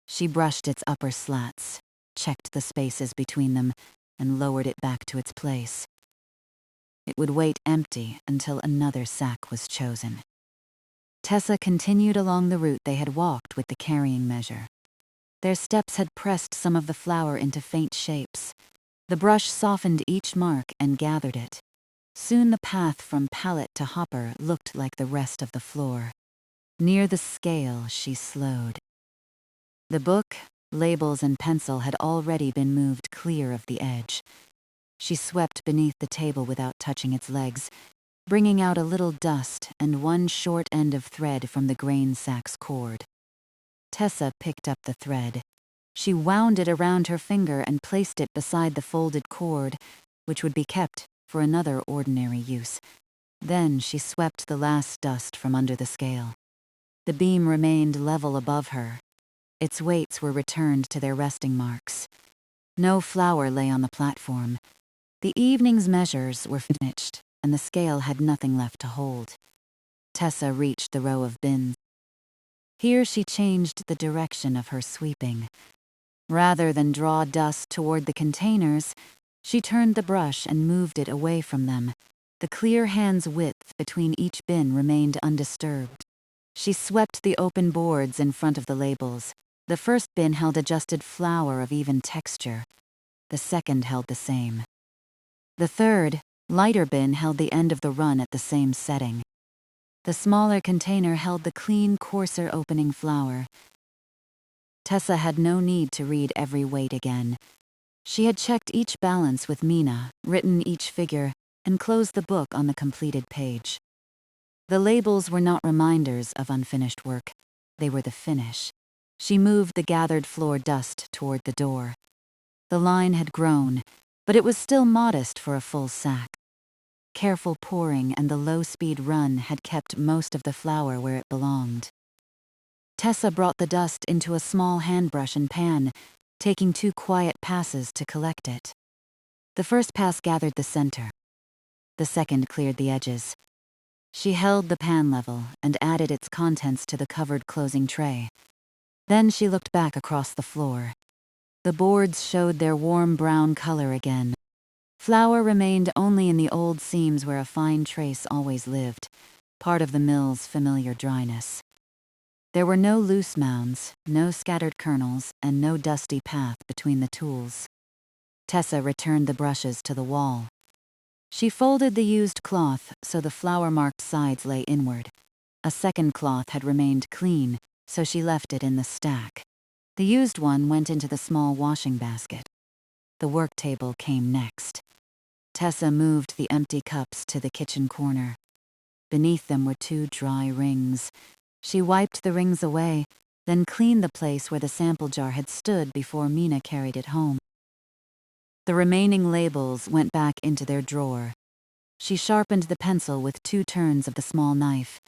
She brushed its upper slats, checked the spaces between them, and lowered it back to its place. It would wait empty until another sack was chosen. Tessa continued along the route they had walked with the carrying measure. Their steps had pressed some of the flour into faint shapes. The brush softened each mark and gathered it. Soon the path from pallet to hopper looked like the rest of the floor. Near the scale, she slowed. The book, labels, and pencil had already been moved clear of the edge. She swept beneath the table without touching its legs, bringing out a little dust and one short end of thread from the grain sack's cord. Tessa picked up the thread. She wound it around her finger and placed it beside the folded cord, which would be kept for another ordinary use. Then she swept the last dust from under the scale. The beam remained level above her. Its weights were returned to their resting marks. No flour lay on the platform. The evening's measures were finished, and the scale had nothing left to hold. Tessa reached the row of bins. Here she changed the direction of her sweeping. Rather than draw dust toward the containers, she turned the brush and moved it away from them. The clear hand's width between each bin remained undisturbed. She swept the open boards in front of the labels. The first bin held adjusted flour of even texture. The second held the same. The third, lighter bin held the end of the run at the same setting. The smaller container held the clean, coarser opening flour. Tessa had no need to read every weight again. She had checked each balance with Mina, written each figure, and closed the book on the completed page. The labels were not reminders of unfinished work. They were the finish. She moved the gathered floor dust toward the door. The line had grown, but it was still modest for a full sack. Careful pouring and the low-speed run had kept most of the flour where it belonged. Tessa brought the dust into a small handbrush and pan, taking 2 quiet passes to collect it. The first pass gathered the center. The second cleared the edges. She held the pan level and added its contents to the covered closing tray. Then she looked back across the floor. The boards showed their warm brown color again. Flour remained only in the old seams where a fine trace always lived, part of the mill's familiar dryness. There were no loose mounds, no scattered kernels, and no dusty path between the tools. Tessa returned the brushes to the wall. She folded the used cloth so the flour-marked sides lay inward. A second cloth had remained clean, so she left it in the stack. The used one went into the small washing basket. The work table came next. Tessa moved the empty cups to the kitchen corner. Beneath them were 2 dry rings. She wiped the rings away, then cleaned the place where the sample jar had stood before Mina carried it home. The remaining labels went back into their drawer. She sharpened the pencil with 2 turns of the small knife,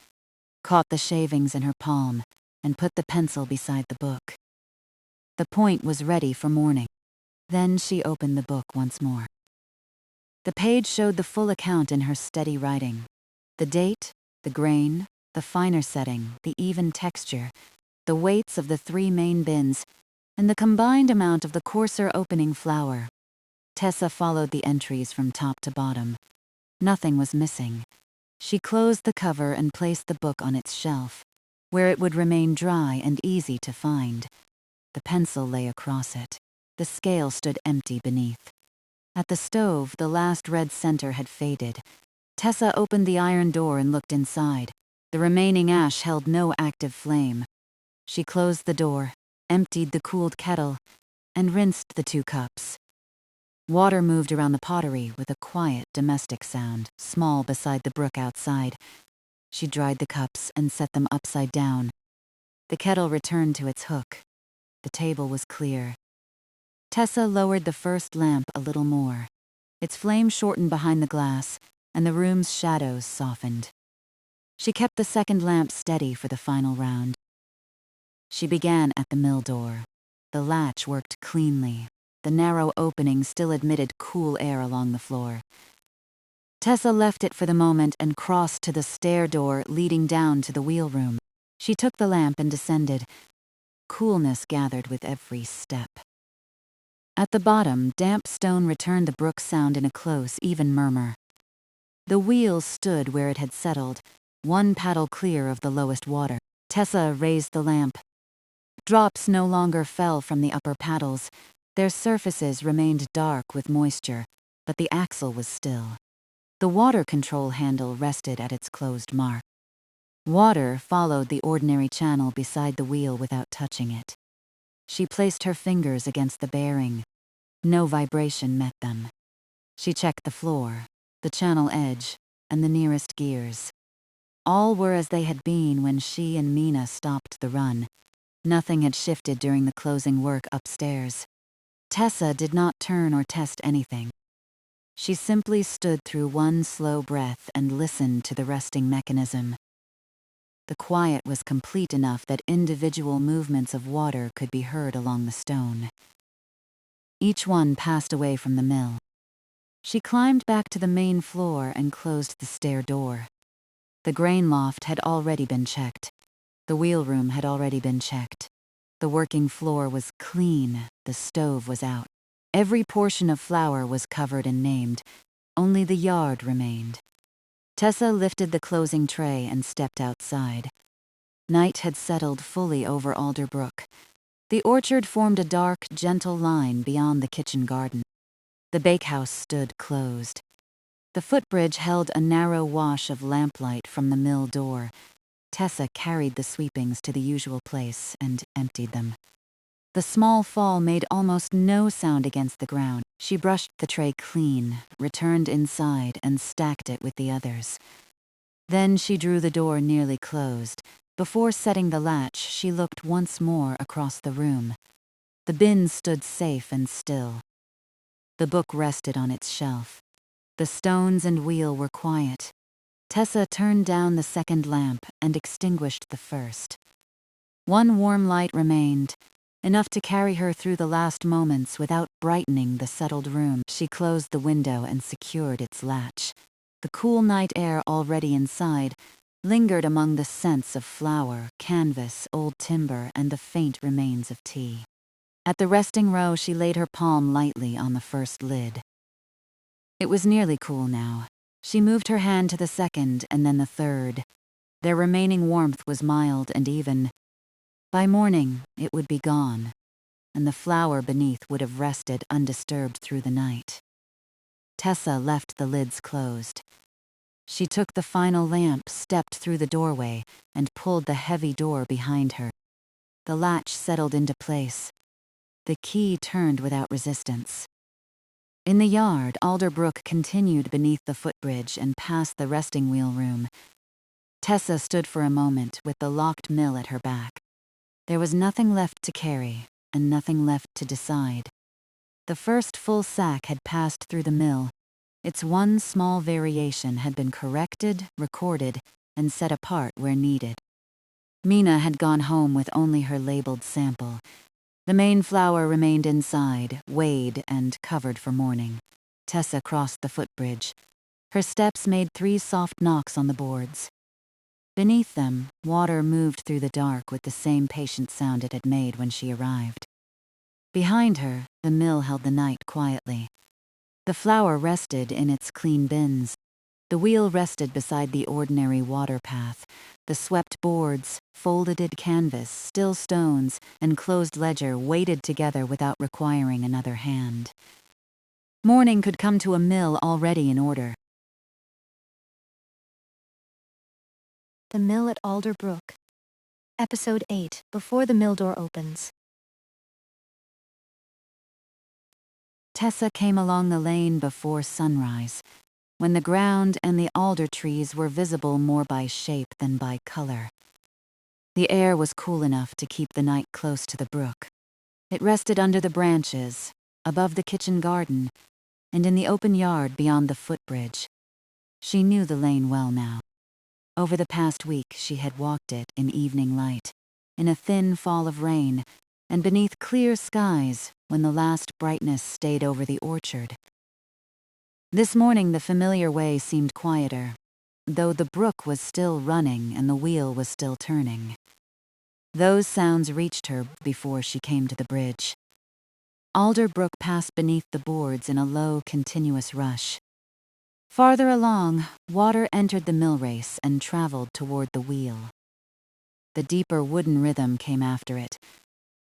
caught the shavings in her palm, and put the pencil beside the book. The point was ready for morning. Then she opened the book once more. The page showed the full account in her steady writing. The date, the grain, the finer setting, the even texture, the weights of the 3 main bins, and the combined amount of the coarser opening flour. Tessa followed the entries from top to bottom. Nothing was missing. She closed the cover and placed the book on its shelf, where it would remain dry and easy to find. The pencil lay across it. The scale stood empty beneath. At the stove, the last red center had faded. Tessa opened the iron door and looked inside. The remaining ash held no active flame. She closed the door, emptied the cooled kettle, and rinsed the 2 cups. Water moved around the pottery with a quiet, domestic sound, small beside the brook outside. She dried the cups and set them upside down. The kettle returned to its hook. The table was clear. Tessa lowered the first lamp a little more. Its flame shortened behind the glass, and the room's shadows softened. She kept the second lamp steady for the final round. She began at the mill door. The latch worked cleanly. The narrow opening still admitted cool air along the floor. Tessa left it for the moment and crossed to the stair door leading down to the wheel room. She took the lamp and descended. Coolness gathered with every step. At the bottom, damp stone returned the brook sound in a close, even murmur. The wheel stood where it had settled, one paddle clear of the lowest water. Tessa raised the lamp. Drops no longer fell from the upper paddles. Their surfaces remained dark with moisture, but the axle was still. The water control handle rested at its closed mark. Water followed the ordinary channel beside the wheel without touching it. She placed her fingers against the bearing. No vibration met them. She checked the floor, the channel edge, and the nearest gears. All were as they had been when she and Mina stopped the run. Nothing had shifted during the closing work upstairs. Tessa did not turn or test anything. She simply stood through one slow breath and listened to the resting mechanism. The quiet was complete enough that individual movements of water could be heard along the stone. Each one passed away from the mill. She climbed back to the main floor and closed the stair door. The grain loft had already been checked. The wheel room had already been checked. The working floor was clean, the stove was out. Every portion of flour was covered and named. Only the yard remained. Tessa lifted the closing tray and stepped outside. Night had settled fully over Alder Brook. The orchard formed a dark, gentle line beyond the kitchen garden. The bakehouse stood closed. The footbridge held a narrow wash of lamplight from the mill door. Tessa carried the sweepings to the usual place and emptied them. The small fall made almost no sound against the ground. She brushed the tray clean, returned inside, and stacked it with the others. Then she drew the door nearly closed. Before setting the latch, she looked once more across the room. The bin stood safe and still. The book rested on its shelf. The stones and wheel were quiet. Tessa turned down the second lamp and extinguished the first. One warm light remained, enough to carry her through the last moments without brightening the settled room. She closed the window and secured its latch. The cool night air already inside lingered among the scents of flour, canvas, old timber, and the faint remains of tea. At the resting row, she laid her palm lightly on the first lid. It was nearly cool now. She moved her hand to the second and then the third. Their remaining warmth was mild and even. By morning, it would be gone, and the flour beneath would have rested undisturbed through the night. Tessa left the lids closed. She took the final lamp, stepped through the doorway, and pulled the heavy door behind her. The latch settled into place. The key turned without resistance. In the yard, Alder Brook continued beneath the footbridge and past the resting wheel room. Tessa stood for a moment with the locked mill at her back. There was nothing left to carry, and nothing left to decide. The first full sack had passed through the mill. Its one small variation had been corrected, recorded, and set apart where needed. Mina had gone home with only her labeled sample. The main flour remained inside, weighed and covered for morning. Tessa crossed the footbridge. Her steps made 3 soft knocks on the boards. Beneath them, water moved through the dark with the same patient sound it had made when she arrived. Behind her, the mill held the night quietly. The flour rested in its clean bins. The wheel rested beside the ordinary water path. The swept boards, folded canvas, still stones, and closed ledger waited together without requiring another hand. Morning could come to a mill already in order. The Mill at Alder Brook. Episode 8, Before the Mill Door Opens. Tessa came along the lane before sunrise, when the ground and the alder trees were visible more by shape than by color. The air was cool enough to keep the night close to the brook. It rested under the branches, above the kitchen garden, and in the open yard beyond the footbridge. She knew the lane well now. Over the past week, she had walked it in evening light, in a thin fall of rain, and beneath clear skies when the last brightness stayed over the orchard. This morning the familiar way seemed quieter, though the brook was still running and the wheel was still turning. Those sounds reached her before she came to the bridge. Alder Brook passed beneath the boards in a low, continuous rush. Farther along, water entered the mill race and traveled toward the wheel. The deeper wooden rhythm came after it,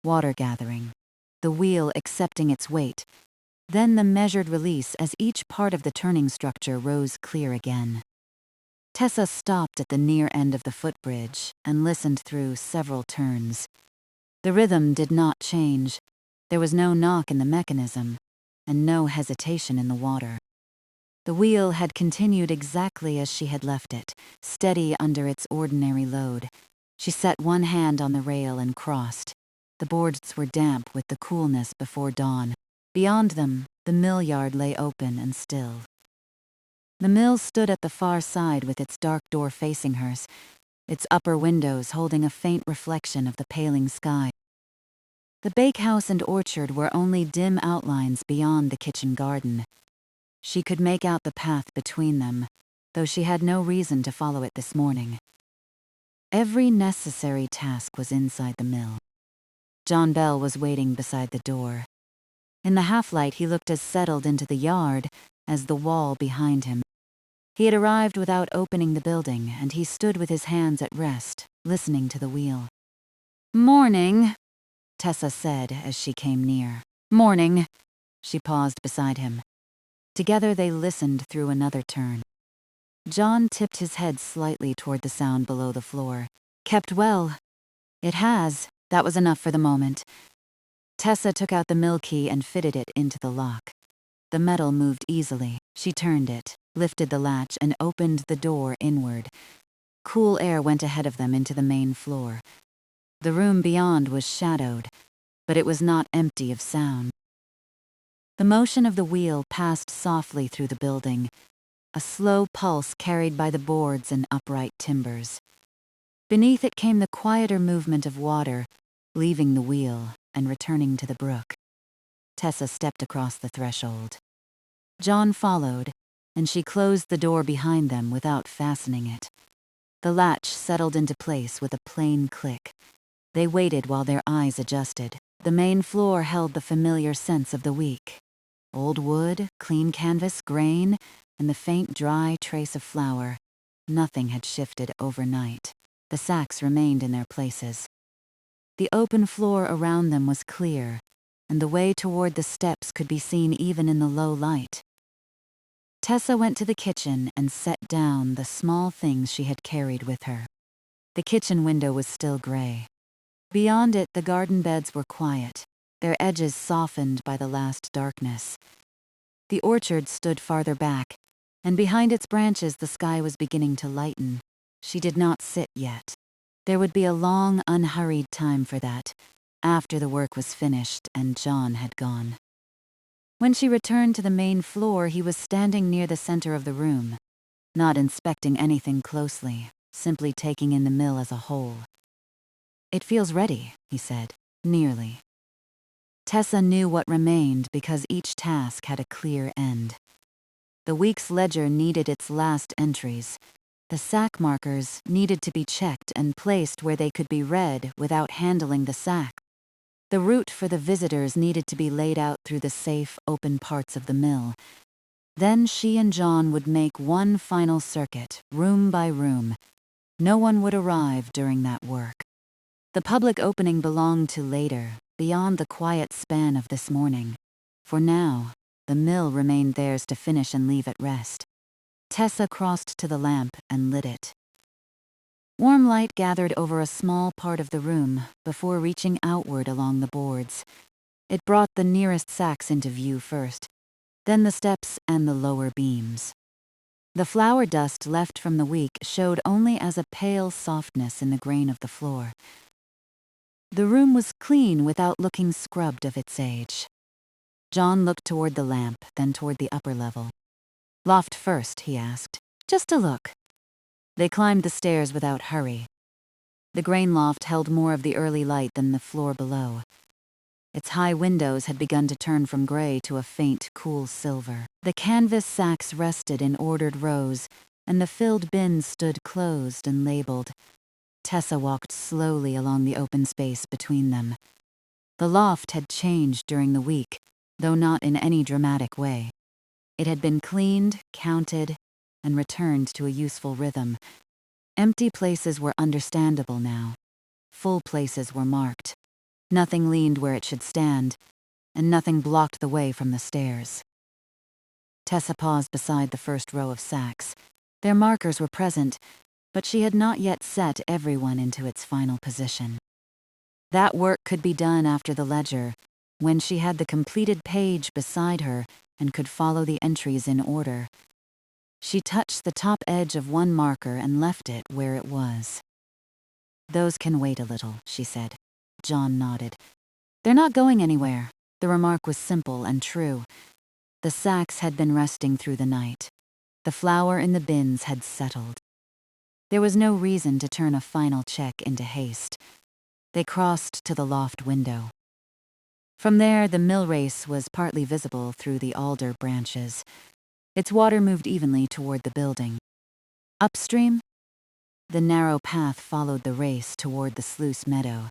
water gathering, the wheel accepting its weight, then the measured release as each part of the turning structure rose clear again. Tessa stopped at the near end of the footbridge and listened through several turns. The rhythm did not change. There was no knock in the mechanism, and no hesitation in the water. The wheel had continued exactly as she had left it, steady under its ordinary load. She set one hand on the rail and crossed. The boards were damp with the coolness before dawn. Beyond them, the mill yard lay open and still. The mill stood at the far side with its dark door facing hers, its upper windows holding a faint reflection of the paling sky. The bakehouse and orchard were only dim outlines beyond the kitchen garden. She could make out the path between them, though she had no reason to follow it this morning. Every necessary task was inside the mill. John Bell was waiting beside the door. In the half-light, he looked as settled into the yard as the wall behind him. He had arrived without opening the building, and he stood with his hands at rest, listening to the wheel. "Morning," Tessa said as she came near. "Morning." She paused beside him. Together they listened through another turn. John tipped his head slightly toward the sound below the floor. "Kept well." "It has." That was enough for the moment. Tessa took out the mill key and fitted it into the lock. The metal moved easily. She turned it, lifted the latch, and opened the door inward. Cool air went ahead of them into the main floor. The room beyond was shadowed, but it was not empty of sound. The motion of the wheel passed softly through the building, a slow pulse carried by the boards and upright timbers. Beneath it came the quieter movement of water, leaving the wheel and returning to the brook. Tessa stepped across the threshold. John followed, and she closed the door behind them without fastening it. The latch settled into place with a plain click. They waited while their eyes adjusted. The main floor held the familiar sense of the week. Old wood, clean canvas, grain, and the faint dry trace of flour. Nothing had shifted overnight. The sacks remained in their places. The open floor around them was clear, and the way toward the steps could be seen even in the low light. Tessa went to the kitchen and set down the small things she had carried with her. The kitchen window was still gray. Beyond it, the garden beds were quiet, their edges softened by the last darkness. The orchard stood farther back, and behind its branches the sky was beginning to lighten. She did not sit yet. There would be a long, unhurried time for that, after the work was finished and John had gone. When she returned to the main floor, he was standing near the center of the room, not inspecting anything closely, simply taking in the mill as a whole. "It feels ready," he said, "nearly." Tessa knew what remained because each task had a clear end. The week's ledger needed its last entries. The sack markers needed to be checked and placed where they could be read without handling the sack. The route for the visitors needed to be laid out through the safe, open parts of the mill. Then she and John would make one final circuit, room by room. No one would arrive during that work. The public opening belonged to later, beyond the quiet span of this morning. For now, the mill remained theirs to finish and leave at rest. Tessa crossed to the lamp and lit it. Warm light gathered over a small part of the room before reaching outward along the boards. It brought the nearest sacks into view first, then the steps and the lower beams. The flour dust left from the week showed only as a pale softness in the grain of the floor. The room was clean without looking scrubbed of its age. John looked toward the lamp, then toward the upper level. "Loft first," he asked. "Just a look." They climbed the stairs without hurry. The grain loft held more of the early light than the floor below. Its high windows had begun to turn from gray to a faint, cool silver. The canvas sacks rested in ordered rows, and the filled bins stood closed and labeled. Tessa walked slowly along the open space between them. The loft had changed during the week, though not in any dramatic way. It had been cleaned, counted, and returned to a useful rhythm. Empty places were understandable now. Full places were marked. Nothing leaned where it should stand, and nothing blocked the way from the stairs. Tessa paused beside the first row of sacks. Their markers were present, but she had not yet set everyone into its final position. That work could be done after the ledger, when she had the completed page beside her and could follow the entries in order. She touched the top edge of one marker and left it where it was. "Those can wait a little," she said. John nodded. "They're not going anywhere." The remark was simple and true. The sacks had been resting through the night. The flour in the bins had settled. There was no reason to turn a final check into haste. They crossed to the loft window. From there, the mill race was partly visible through the alder branches. Its water moved evenly toward the building. Upstream, the narrow path followed the race toward the sluice meadow,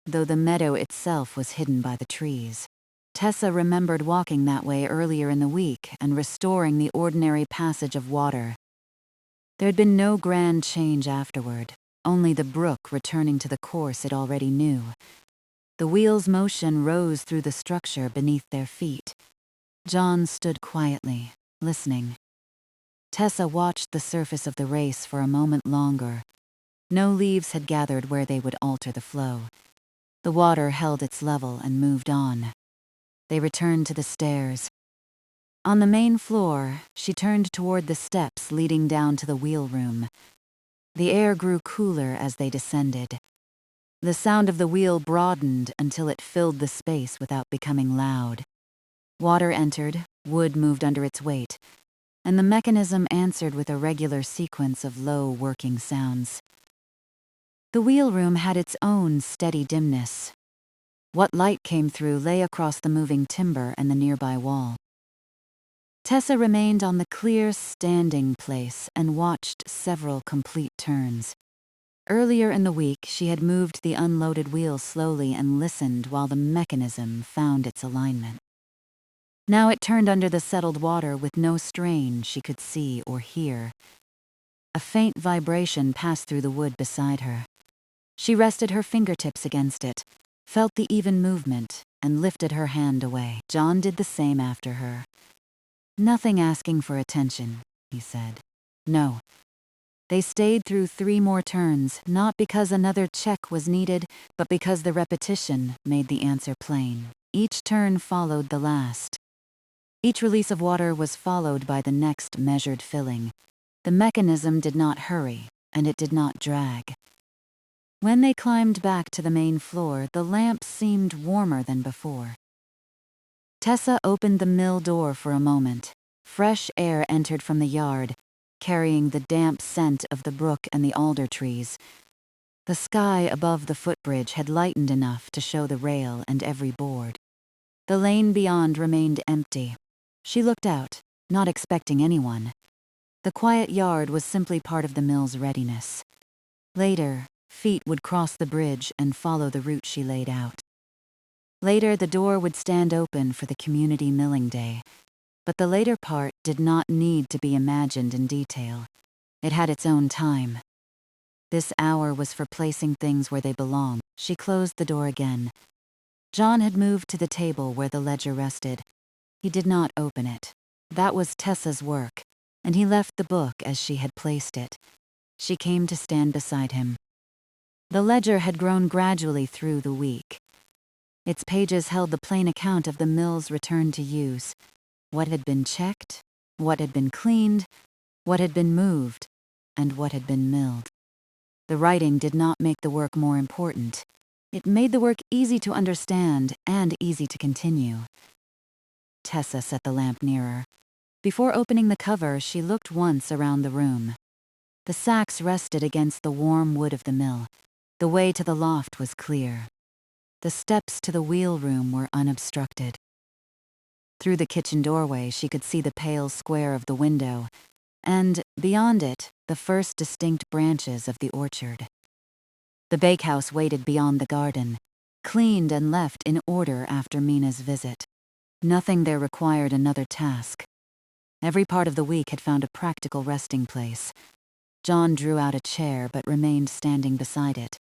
though the meadow itself was hidden by the trees. Tessa remembered walking that way earlier in the week and restoring the ordinary passage of water. There had been no grand change afterward, only the brook returning to the course it already knew. The wheel's motion rose through the structure beneath their feet. John stood quietly, listening. Tessa watched the surface of the race for a moment longer. No leaves had gathered where they would alter the flow. The water held its level and moved on. They returned to the stairs. On the main floor, she turned toward the steps leading down to the wheel room. The air grew cooler as they descended. The sound of the wheel broadened until it filled the space without becoming loud. Water entered, wood moved under its weight, and the mechanism answered with a regular sequence of low working sounds. The wheel room had its own steady dimness. What light came through lay across the moving timber and the nearby wall. Tessa remained on the clear standing place and watched several complete turns. Earlier in the week, she had moved the unloaded wheel slowly and listened while the mechanism found its alignment. Now it turned under the settled water with no strain she could see or hear. A faint vibration passed through the wood beside her. She rested her fingertips against it, felt the even movement, and lifted her hand away. John did the same after her. "Nothing asking for attention," he said. "No." They stayed through 3 more turns, not because another check was needed, but because the repetition made the answer plain. Each turn followed the last. Each release of water was followed by the next measured filling. The mechanism did not hurry, and it did not drag. When they climbed back to the main floor, the lamps seemed warmer than before. Tessa opened the mill door for a moment. Fresh air entered from the yard, carrying the damp scent of the brook and the alder trees. The sky above the footbridge had lightened enough to show the rail and every board. The lane beyond remained empty. She looked out, not expecting anyone. The quiet yard was simply part of the mill's readiness. Later, feet would cross the bridge and follow the route she laid out. Later, the door would stand open for the community milling day. But the later part did not need to be imagined in detail. It had its own time. This hour was for placing things where they belonged. She closed the door again. John had moved to the table where the ledger rested. He did not open it. That was Tessa's work, and he left the book as she had placed it. She came to stand beside him. The ledger had grown gradually through the week. Its pages held the plain account of the mill's return to use. What had been checked, what had been cleaned, what had been moved, and what had been milled. The writing did not make the work more important. It made the work easy to understand and easy to continue. Tessa set the lamp nearer. Before opening the cover, she looked once around the room. The sacks rested against the warm wood of the mill. The way to the loft was clear. The steps to the wheel room were unobstructed. Through the kitchen doorway, she could see the pale square of the window, and, beyond it, the first distinct branches of the orchard. The bakehouse waited beyond the garden, cleaned and left in order after Mina's visit. Nothing there required another task. Every part of the week had found a practical resting place. John drew out a chair but remained standing beside it.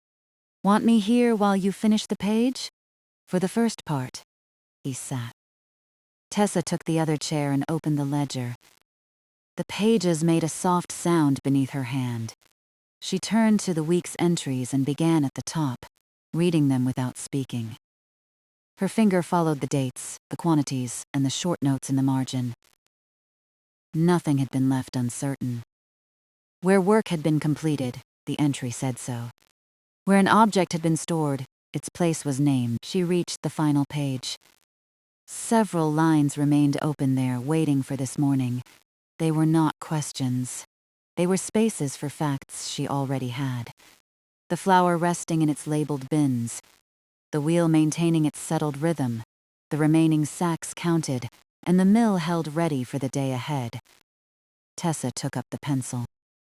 "Want me here while you finish the page?" "For the first part." He sat. Tessa took the other chair and opened the ledger. The pages made a soft sound beneath her hand. She turned to the week's entries and began at the top, reading them without speaking. Her finger followed the dates, the quantities, and the short notes in the margin. Nothing had been left uncertain. Where work had been completed, the entry said so. Where an object had been stored, its place was named. She reached the final page. Several lines remained open there, waiting for this morning. They were not questions. They were spaces for facts she already had. The flour resting in its labeled bins, the wheel maintaining its settled rhythm, the remaining sacks counted, and the mill held ready for the day ahead. Tessa took up the pencil.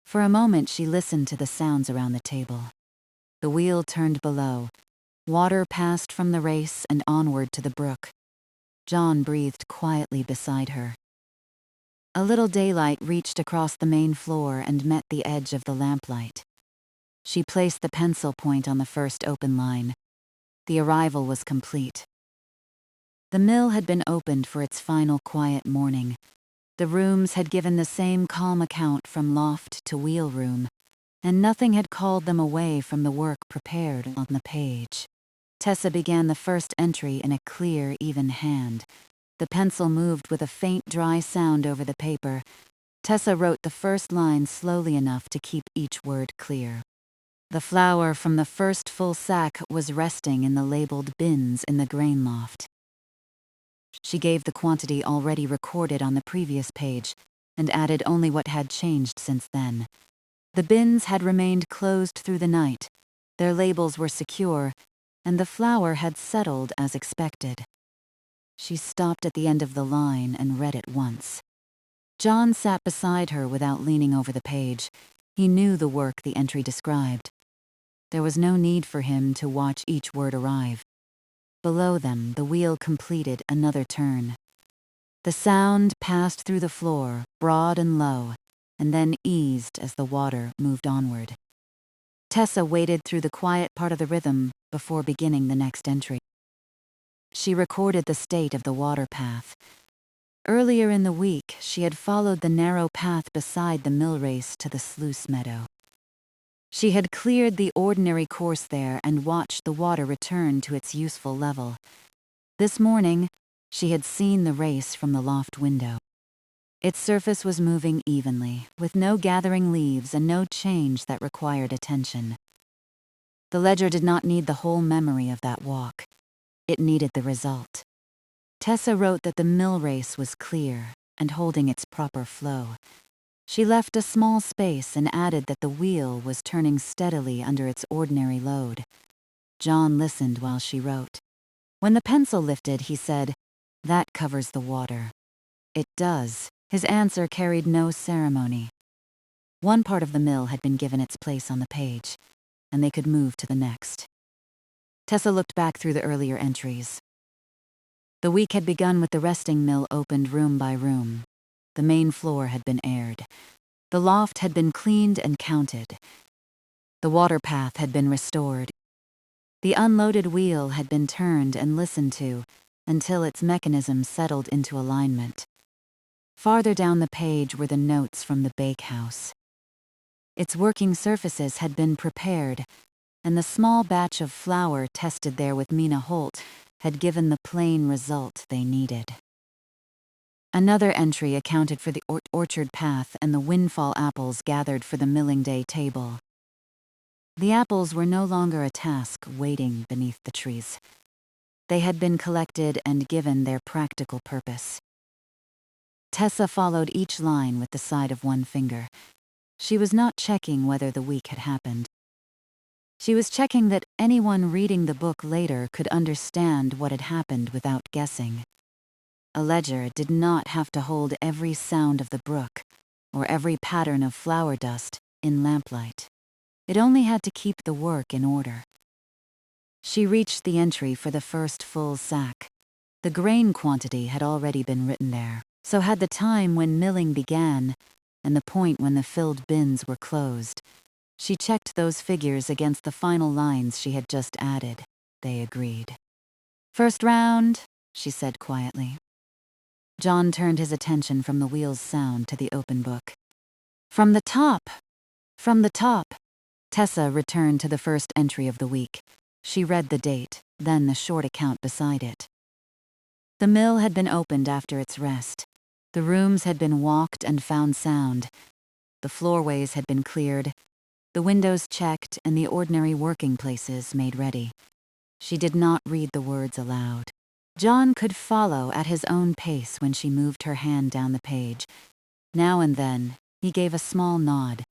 For a moment she listened to the sounds around the table. The wheel turned below. Water passed from the race and onward to the brook. John breathed quietly beside her. A little daylight reached across the main floor and met the edge of the lamplight. She placed the pencil point on the first open line. The arrival was complete. The mill had been opened for its final quiet morning. The rooms had given the same calm account from loft to wheel room, and nothing had called them away from the work prepared on the page. Tessa began the first entry in a clear, even hand. The pencil moved with a faint, dry sound over the paper. Tessa wrote the first line slowly enough to keep each word clear. The flour from the first full sack was resting in the labeled bins in the grain loft. She gave the quantity already recorded on the previous page and added only what had changed since then. The bins had remained closed through the night. Their labels were secure, and the flour had settled as expected. She stopped at the end of the line and read it once. John sat beside her without leaning over the page. He knew the work the entry described. There was no need for him to watch each word arrive. Below them, the wheel completed another turn. The sound passed through the floor, broad and low, and then eased as the water moved onward. Tessa waited through the quiet part of the rhythm before beginning the next entry. She recorded the state of the water path. Earlier in the week, she had followed the narrow path beside the mill race to the sluice meadow. She had cleared the ordinary course there and watched the water return to its useful level. This morning, she had seen the race from the loft window. Its surface was moving evenly, with no gathering leaves and no change that required attention. The ledger did not need the whole memory of that walk. It needed the result. Tessa wrote that the mill race was clear and holding its proper flow. She left a small space and added that the wheel was turning steadily under its ordinary load. John listened while she wrote. When the pencil lifted, he said, "That covers the water." "It does." His answer carried no ceremony. One part of the mill had been given its place on the page, and they could move to the next. Tessa looked back through the earlier entries. The week had begun with the resting mill opened room by room. The main floor had been aired. The loft had been cleaned and counted. The water path had been restored. The unloaded wheel had been turned and listened to until its mechanism settled into alignment. Farther down the page were the notes from the bakehouse. Its working surfaces had been prepared, and the small batch of flour tested there with Mina Holt had given the plain result they needed. Another entry accounted for the orchard path and the windfall apples gathered for the milling day table. The apples were no longer a task waiting beneath the trees. They had been collected and given their practical purpose. Tessa followed each line with the side of one finger. She was not checking whether the week had happened. She was checking that anyone reading the book later could understand what had happened without guessing. A ledger did not have to hold every sound of the brook or every pattern of flour dust in lamplight. It only had to keep the work in order. She reached the entry for the first full sack. The grain quantity had already been written there, so had the time when milling began and the point when the filled bins were closed. She checked those figures against the final lines she had just added. They agreed. "First round," she said quietly. John turned his attention from the wheel's sound to the open book. "From the top! From the top!" Tessa returned to the first entry of the week. She read the date, then the short account beside it. The mill had been opened after its rest. The rooms had been walked and found sound. The floorways had been cleared, the windows checked, and the ordinary working places made ready. She did not read the words aloud. John could follow at his own pace when she moved her hand down the page. Now and then, he gave a small nod.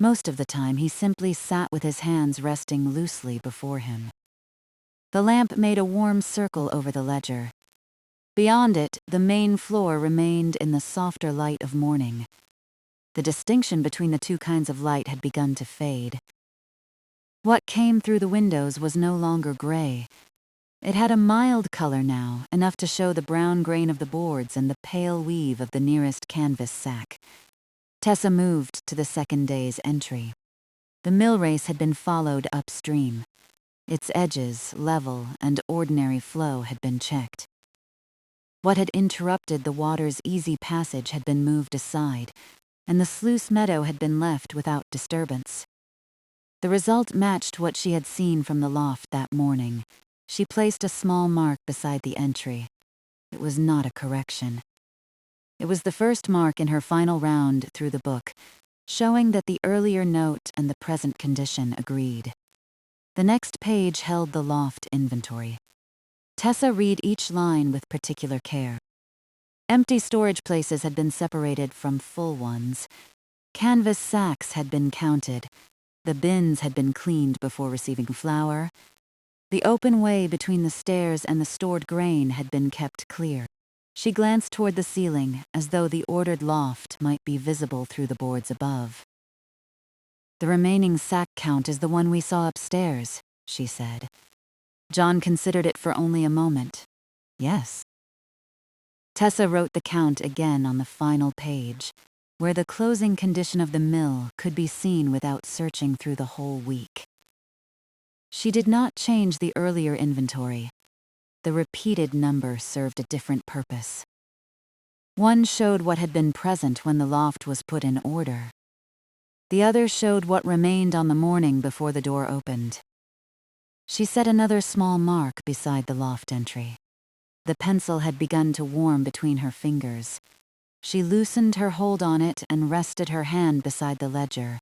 Most of the time, he simply sat with his hands resting loosely before him. The lamp made a warm circle over the ledger. Beyond it, the main floor remained in the softer light of morning. The distinction between the two kinds of light had begun to fade. What came through the windows was no longer gray. It had a mild color now, enough to show the brown grain of the boards and the pale weave of the nearest canvas sack. Tessa moved to the second day's entry. The mill race had been followed upstream. Its edges, level, and ordinary flow had been checked. What had interrupted the water's easy passage had been moved aside, and the sluice meadow had been left without disturbance. The result matched what she had seen from the loft that morning. She placed a small mark beside the entry. It was not a correction. It was the first mark in her final round through the book, showing that the earlier note and the present condition agreed. The next page held the loft inventory. Tessa read each line with particular care. Empty storage places had been separated from full ones. Canvas sacks had been counted. The bins had been cleaned before receiving flour. The open way between the stairs and the stored grain had been kept clear. She glanced toward the ceiling, as though the ordered loft might be visible through the boards above. "The remaining sack count is the one we saw upstairs," she said. John considered it for only a moment. "Yes." Tessa wrote the count again on the final page, where the closing condition of the mill could be seen without searching through the whole week. She did not change the earlier inventory. The repeated number served a different purpose. One showed what had been present when the loft was put in order. The other showed what remained on the morning before the door opened. She set another small mark beside the loft entry. The pencil had begun to warm between her fingers. She loosened her hold on it and rested her hand beside the ledger.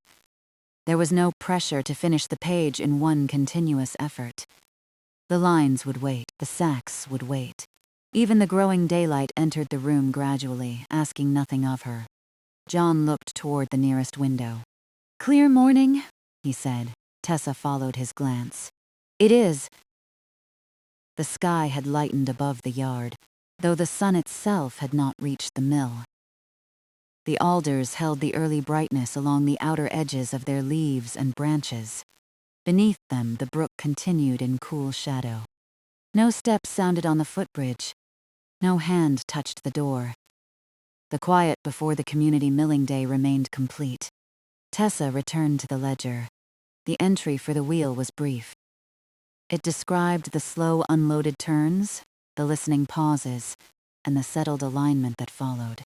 There was no pressure to finish the page in one continuous effort. The lines would wait, the sacks would wait. Even the growing daylight entered the room gradually, asking nothing of her. John looked toward the nearest window. "Clear morning?" he said. Tessa followed his glance. "It is." The sky had lightened above the yard, though the sun itself had not reached the mill. The alders held the early brightness along the outer edges of their leaves and branches. Beneath them, the brook continued in cool shadow. No steps sounded on the footbridge. No hand touched the door. The quiet before the community milling day remained complete. Tessa returned to the ledger. The entry for the wheel was brief. It described the slow unloaded turns, the listening pauses, and the settled alignment that followed.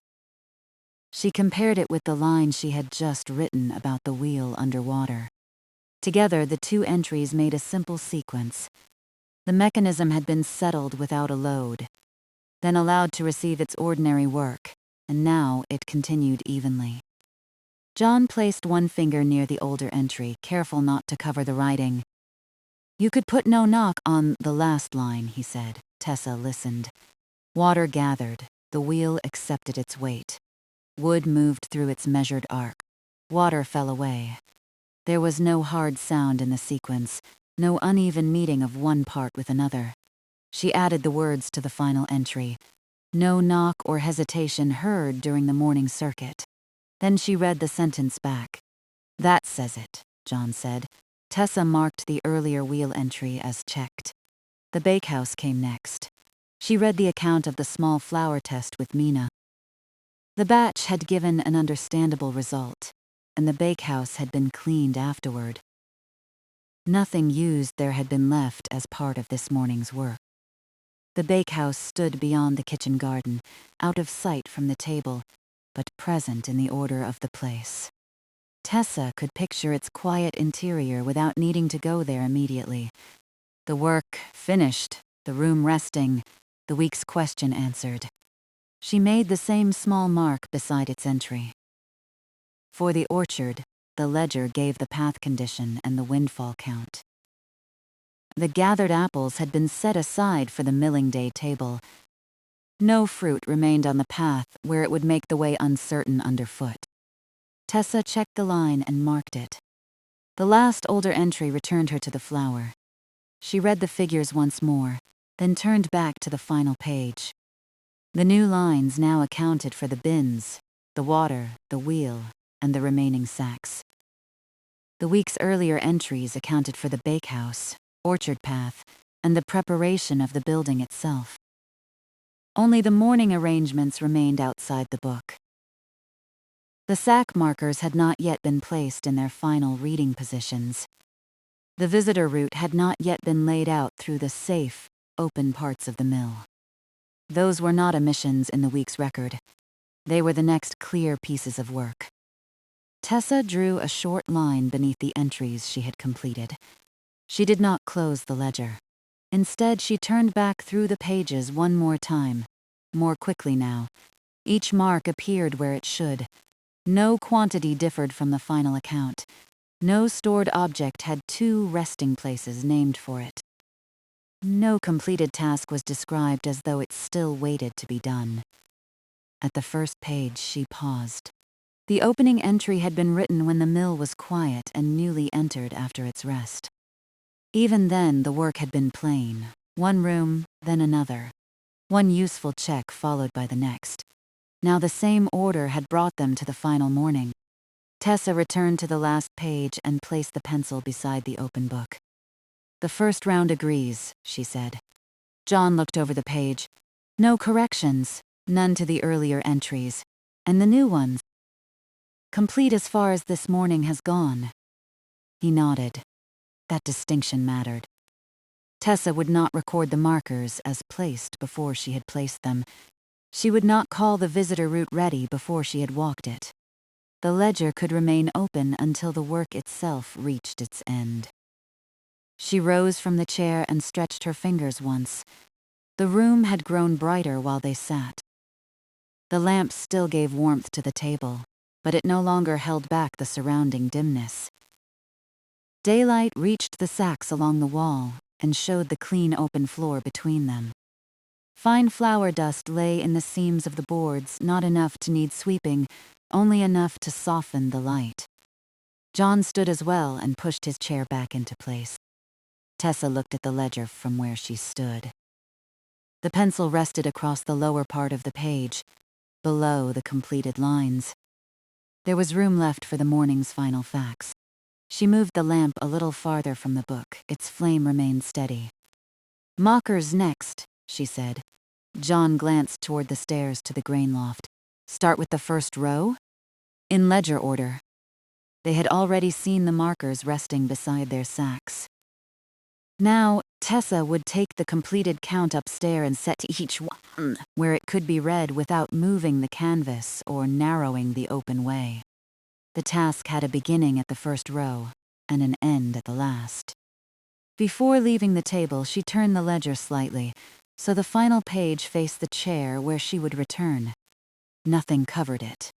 She compared it with the line she had just written about the wheel underwater. Together, the two entries made a simple sequence. The mechanism had been settled without a load, then allowed to receive its ordinary work, and now it continued evenly. John placed one finger near the older entry, careful not to cover the writing. "You could put no knock on the last line," he said. Tessa listened. Water gathered. The wheel accepted its weight. Wood moved through its measured arc. Water fell away. There was no hard sound in the sequence, no uneven meeting of one part with another. She added the words to the final entry. No knock or hesitation heard during the morning circuit. Then she read the sentence back. "That says it," John said. Tessa marked the earlier wheel entry as checked. The bakehouse came next. She read the account of the small flour test with Mina. The batch had given an understandable result, and the bakehouse had been cleaned afterward. Nothing used there had been left as part of this morning's work. The bakehouse stood beyond the kitchen garden, out of sight from the table, but present in the order of the place. Tessa could picture its quiet interior without needing to go there immediately. The work finished, the room resting, the week's question answered. She made the same small mark beside its entry. For the orchard, the ledger gave the path condition and the windfall count. The gathered apples had been set aside for the milling day table. No fruit remained on the path where it would make the way uncertain underfoot. Tessa checked the line and marked it. The last older entry returned her to the flour. She read the figures once more, then turned back to the final page. The new lines now accounted for the bins, the water, the wheel, and the remaining sacks. The week's earlier entries accounted for the bakehouse, orchard path, and the preparation of the building itself. Only the morning arrangements remained outside the book. The sack markers had not yet been placed in their final reading positions. The visitor route had not yet been laid out through the safe, open parts of the mill. Those were not omissions in the week's record. They were the next clear pieces of work. Tessa drew a short line beneath the entries she had completed. She did not close the ledger. Instead, she turned back through the pages one more time, more quickly now. Each mark appeared where it should. No quantity differed from the final account. No stored object had two resting places named for it. No completed task was described as though it still waited to be done. At the first page, she paused. The opening entry had been written when the mill was quiet and newly entered after its rest. Even then, the work had been plain. One room, then another. One useful check followed by the next. Now the same order had brought them to the final morning. Tessa returned to the last page and placed the pencil beside the open book. "The first round agrees," she said. John looked over the page. "No corrections, none to the earlier entries. And the new ones? Complete as far as this morning has gone." He nodded. That distinction mattered. Tessa would not record the markers as placed before she had placed them. She would not call the visitor route ready before she had walked it. The ledger could remain open until the work itself reached its end. She rose from the chair and stretched her fingers once. The room had grown brighter while they sat. The lamp still gave warmth to the table, but it no longer held back the surrounding dimness. Daylight reached the sacks along the wall and showed the clean open floor between them. Fine flour dust lay in the seams of the boards, not enough to need sweeping, only enough to soften the light. John stood as well and pushed his chair back into place. Tessa looked at the ledger from where she stood. The pencil rested across the lower part of the page, below the completed lines. There was room left for the morning's final facts. She moved the lamp a little farther from the book. Its flame remained steady. "Mockers next," she said. John glanced toward the stairs to the grain loft. "Start with the first row?" "In ledger order." They had already seen the markers resting beside their sacks. Now, Tessa would take the completed count upstairs and set each one where it could be read without moving the canvas or narrowing the open way. The task had a beginning at the first row and an end at the last. Before leaving the table, she turned the ledger slightly, so the final page faced the chair where she would return. Nothing covered it.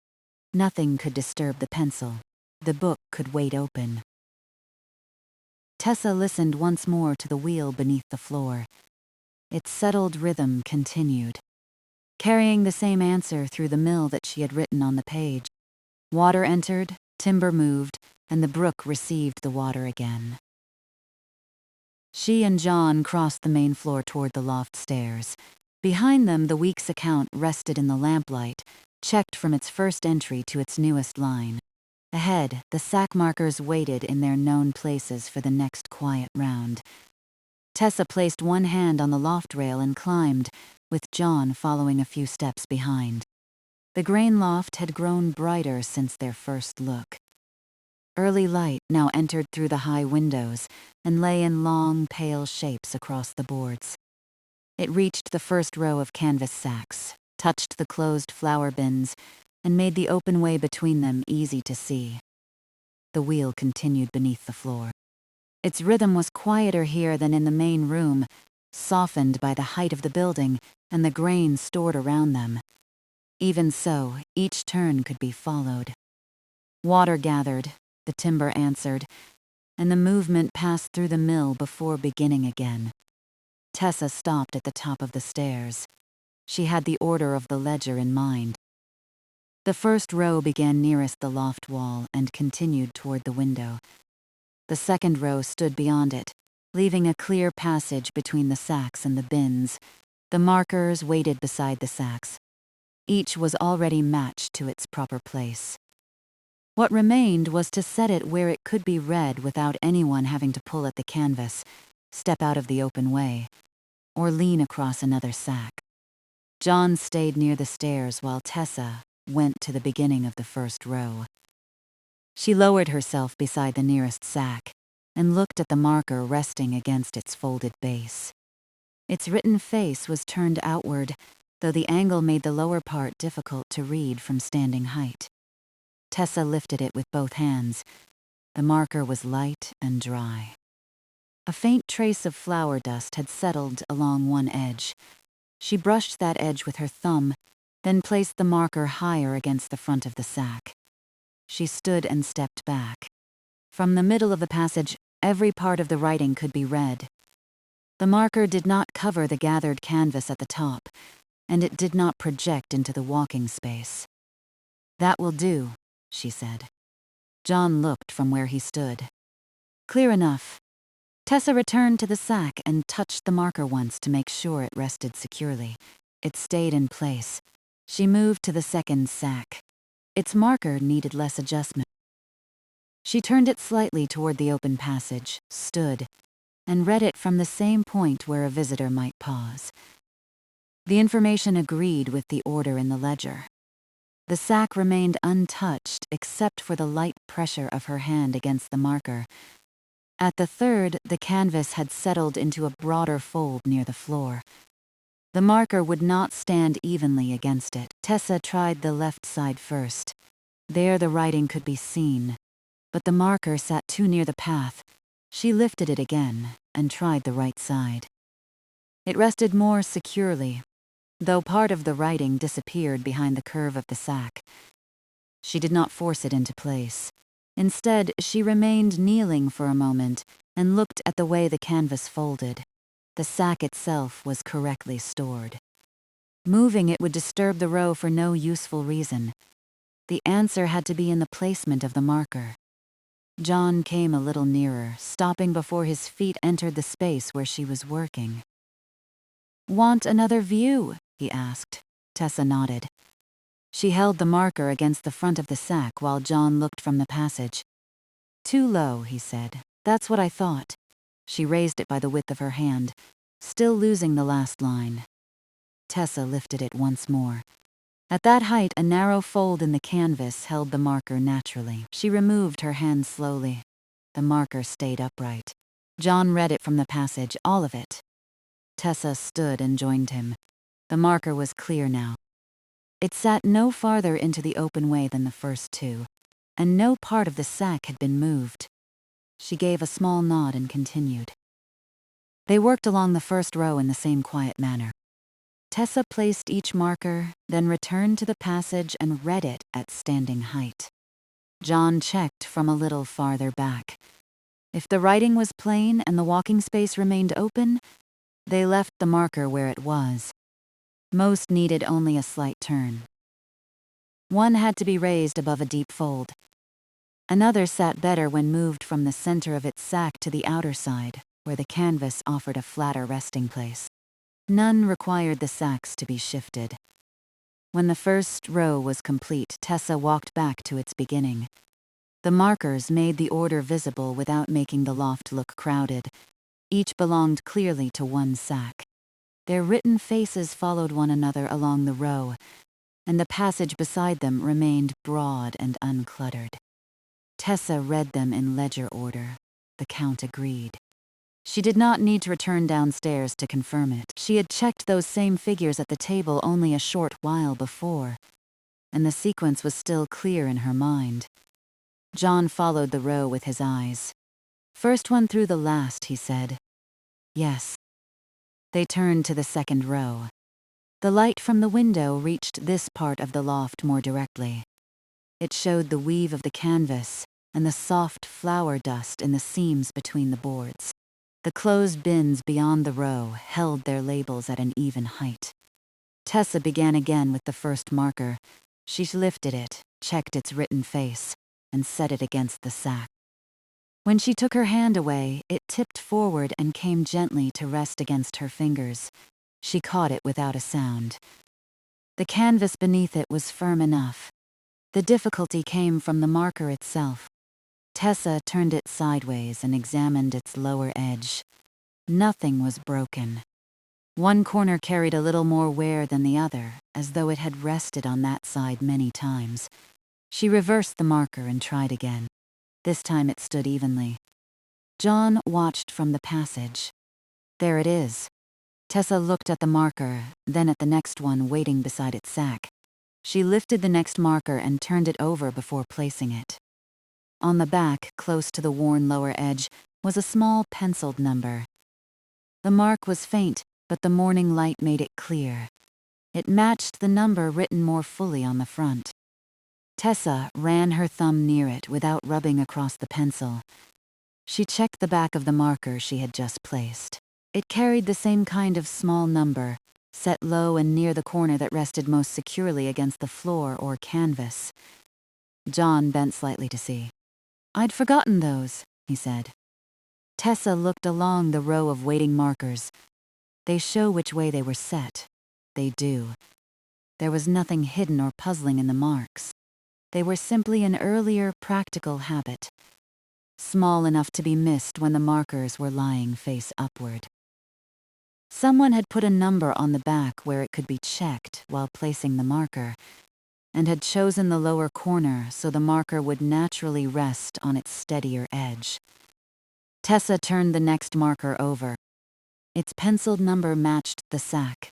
Nothing could disturb the pencil. The book could wait open. Tessa listened once more to the wheel beneath the floor. Its settled rhythm continued, carrying the same answer through the mill that she had written on the page. Water entered, timber moved, and the brook received the water again. She and John crossed the main floor toward the loft stairs. Behind them, the week's account rested in the lamplight, checked from its first entry to its newest line. Ahead, the sack markers waited in their known places for the next quiet round. Tessa placed one hand on the loft rail and climbed, with John following a few steps behind. The grain loft had grown brighter since their first look. Early light now entered through the high windows and lay in long, pale shapes across the boards. It reached the first row of canvas sacks, touched the closed flour bins, and made the open way between them easy to see. The wheel continued beneath the floor. Its rhythm was quieter here than in the main room, softened by the height of the building and the grain stored around them. Even so, each turn could be followed. Water gathered, the timber answered, and the movement passed through the mill before beginning again. Tessa stopped at the top of the stairs. She had the order of the ledger in mind. The first row began nearest the loft wall and continued toward the window. The second row stood beyond it, leaving a clear passage between the sacks and the bins. The markers waited beside the sacks. Each was already matched to its proper place. What remained was to set it where it could be read without anyone having to pull at the canvas, step out of the open way, or lean across another sack. John stayed near the stairs while Tessa went to the beginning of the first row. She lowered herself beside the nearest sack and looked at the marker resting against its folded base. Its written face was turned outward, though the angle made the lower part difficult to read from standing height. Tessa lifted it with both hands. The marker was light and dry. A faint trace of flour dust had settled along one edge. She brushed that edge with her thumb, then placed the marker higher against the front of the sack. She stood and stepped back. From the middle of the passage, every part of the writing could be read. The marker did not cover the gathered canvas at the top, and it did not project into the walking space. "That will do," she said. John looked from where he stood. "Clear enough." Tessa returned to the sack and touched the marker once to make sure it rested securely. It stayed in place. She moved to the second sack. Its marker needed less adjustment. She turned it slightly toward the open passage, stood, and read it from the same point where a visitor might pause. The information agreed with the order in the ledger. The sack remained untouched except for the light pressure of her hand against the marker. At the third, the canvas had settled into a broader fold near the floor. The marker would not stand evenly against it. Tessa tried the left side first. There the writing could be seen, but the marker sat too near the path. She lifted it again and tried the right side. It rested more securely, though part of the writing disappeared behind the curve of the sack. She did not force it into place. Instead, she remained kneeling for a moment and looked at the way the canvas folded. The sack itself was correctly stored. Moving it would disturb the row for no useful reason. The answer had to be in the placement of the marker. John came a little nearer, stopping before his feet entered the space where she was working. "Want another view?" he asked. Tessa nodded. She held the marker against the front of the sack while John looked from the passage. "Too low," he said. "That's what I thought." She raised it by the width of her hand, still losing the last line. Tessa lifted it once more. At that height, a narrow fold in the canvas held the marker naturally. She removed her hand slowly. The marker stayed upright. John read it from the passage, all of it. Tessa stood and joined him. The marker was clear now. It sat no farther into the open way than the first two, and no part of the sack had been moved. She gave a small nod and continued. They worked along the first row in the same quiet manner. Tessa placed each marker, then returned to the passage and read it at standing height. John checked from a little farther back. If the writing was plain and the walking space remained open, they left the marker where it was. Most needed only a slight turn. One had to be raised above a deep fold. Another sat better when moved from the center of its sack to the outer side, where the canvas offered a flatter resting place. None required the sacks to be shifted. When the first row was complete, Tessa walked back to its beginning. The markers made the order visible without making the loft look crowded. Each belonged clearly to one sack. Their written faces followed one another along the row, and the passage beside them remained broad and uncluttered. Tessa read them in ledger order. The Count agreed. She did not need to return downstairs to confirm it. She had checked those same figures at the table only a short while before, and the sequence was still clear in her mind. John followed the row with his eyes. "First one through the last," he said. "Yes." They turned to the second row. The light from the window reached this part of the loft more directly. It showed the weave of the canvas and the soft flour dust in the seams between the boards. The closed bins beyond the row held their labels at an even height. Tessa began again with the first marker. She lifted it, checked its written face, and set it against the sack. When she took her hand away, it tipped forward and came gently to rest against her fingers. She caught it without a sound. The canvas beneath it was firm enough. The difficulty came from the marker itself. Tessa turned it sideways and examined its lower edge. Nothing was broken. One corner carried a little more wear than the other, as though it had rested on that side many times. She reversed the marker and tried again. This time it stood evenly. John watched from the passage. There it is. Tessa looked at the marker, then at the next one waiting beside its sack. She lifted the next marker and turned it over before placing it. On the back, close to the worn lower edge, was a small penciled number. The mark was faint, but the morning light made it clear. It matched the number written more fully on the front. Tessa ran her thumb near it without rubbing across the pencil. She checked the back of the marker she had just placed. It carried the same kind of small number, set low and near the corner that rested most securely against the floor or canvas. John bent slightly to see. "I'd forgotten those," he said. Tessa looked along the row of waiting markers. They show which way they were set. They do. There was nothing hidden or puzzling in the marks. They were simply an earlier practical habit, small enough to be missed when the markers were lying face upward. Someone had put a number on the back where it could be checked while placing the marker, and had chosen the lower corner so the marker would naturally rest on its steadier edge. Tessa turned the next marker over. Its penciled number matched the sack.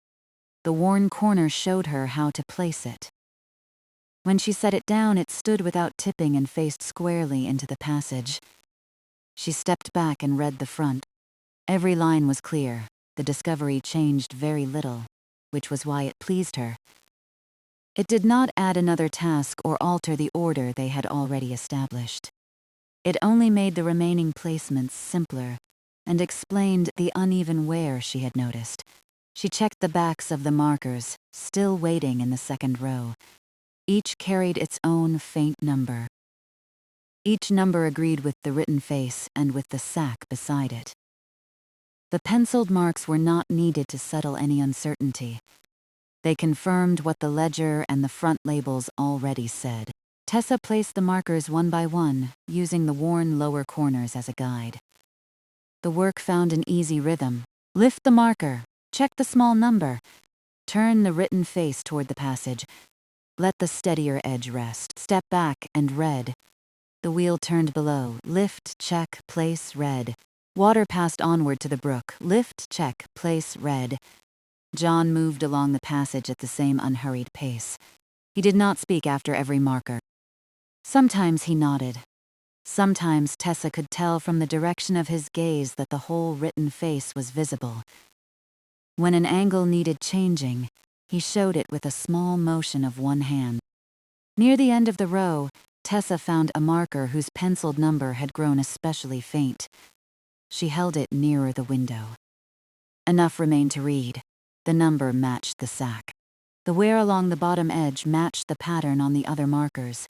The worn corner showed her how to place it. When she set it down, it stood without tipping and faced squarely into the passage. She stepped back and read the front. Every line was clear. The discovery changed very little, which was why it pleased her. It did not add another task or alter the order they had already established. It only made the remaining placements simpler and explained the uneven wear she had noticed. She checked the backs of the markers, still waiting in the second row. Each carried its own faint number. Each number agreed with the written face and with the sack beside it. The penciled marks were not needed to settle any uncertainty. They confirmed what the ledger and the front labels already said. Tessa placed the markers one by one, using the worn lower corners as a guide. The work found an easy rhythm. Lift the marker, check the small number, turn the written face toward the passage, let the steadier edge rest, step back and read. The wheel turned below. Lift, check, place, read. Water passed onward to the brook. Lift, check, place, read. John moved along the passage at the same unhurried pace. He did not speak after every marker. Sometimes he nodded. Sometimes Tessa could tell from the direction of his gaze that the whole written face was visible. When an angle needed changing, he showed it with a small motion of one hand. Near the end of the row, Tessa found a marker whose penciled number had grown especially faint. She held it nearer the window. Enough remained to read. The number matched the sack. The wear along the bottom edge matched the pattern on the other markers.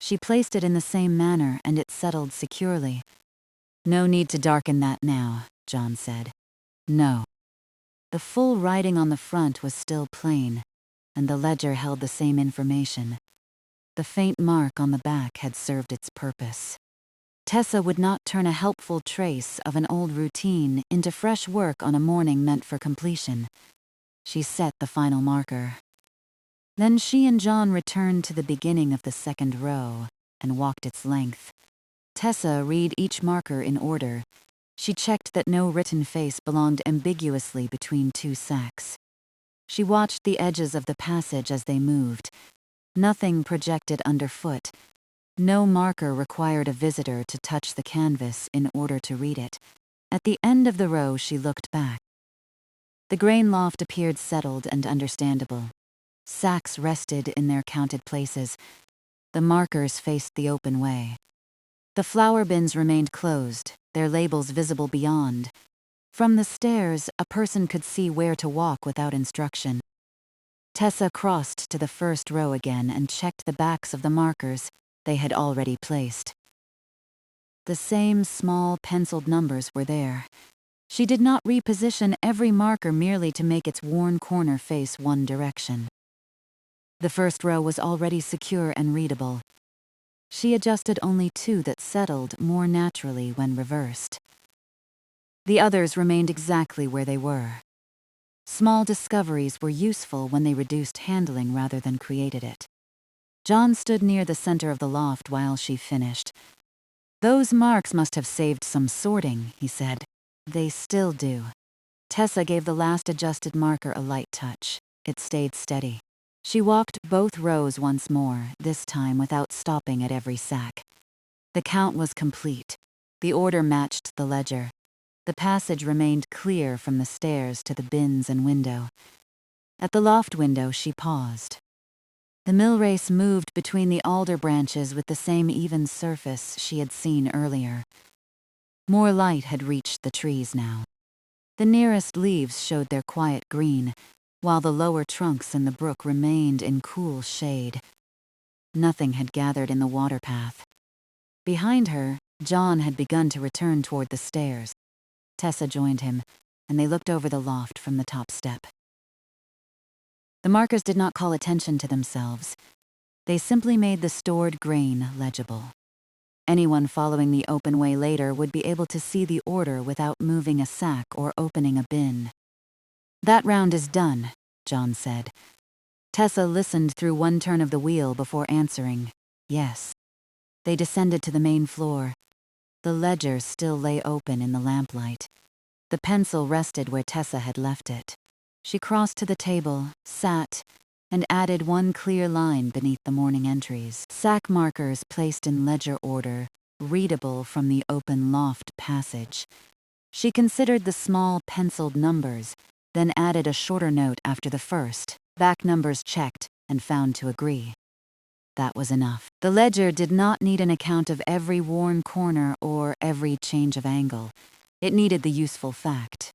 She placed it in the same manner, and it settled securely. "No need to darken that now," John said. "No." The full writing on the front was still plain, and the ledger held the same information. The faint mark on the back had served its purpose. Tessa would not turn a helpful trace of an old routine into fresh work on a morning meant for completion. She set the final marker. Then she and John returned to the beginning of the second row and walked its length. Tessa read each marker in order. She checked that no written face belonged ambiguously between two sacks. She watched the edges of the passage as they moved. Nothing projected underfoot. No marker required a visitor to touch the canvas in order to read it. At the end of the row, she looked back. The grain loft appeared settled and understandable. Sacks rested in their counted places. The markers faced the open way. The flour bins remained closed, their labels visible beyond. From the stairs, a person could see where to walk without instruction. Tessa crossed to the first row again and checked the backs of the markers they had already placed. The same small penciled numbers were there. She did not reposition every marker merely to make its worn corner face one direction. The first row was already secure and readable. She adjusted only two that settled more naturally when reversed. The others remained exactly where they were. Small discoveries were useful when they reduced handling rather than created it. John stood near the center of the loft while she finished. "Those marks must have saved some sorting," he said. "They still do." Tessa gave the last adjusted marker a light touch. It stayed steady. She walked both rows once more, this time without stopping at every sack. The count was complete. The order matched the ledger. The passage remained clear from the stairs to the bins and window. At the loft window, she paused. The mill race moved between the alder branches with the same even surface she had seen earlier. More light had reached the trees now. The nearest leaves showed their quiet green, while the lower trunks in the brook remained in cool shade. Nothing had gathered in the water path. Behind her, John had begun to return toward the stairs. Tessa joined him, and they looked over the loft from the top step. The markers did not call attention to themselves. They simply made the stored grain legible. Anyone following the open way later would be able to see the order without moving a sack or opening a bin. "That round is done," John said. Tessa listened through one turn of the wheel before answering, "Yes." They descended to the main floor. The ledger still lay open in the lamplight. The pencil rested where Tessa had left it. She crossed to the table, sat, and added one clear line beneath the morning entries. Sack markers placed in ledger order, readable from the open loft passage. She considered the small penciled numbers, then added a shorter note after the first, back numbers checked, and found to agree. That was enough. The ledger did not need an account of every worn corner or every change of angle. It needed the useful fact.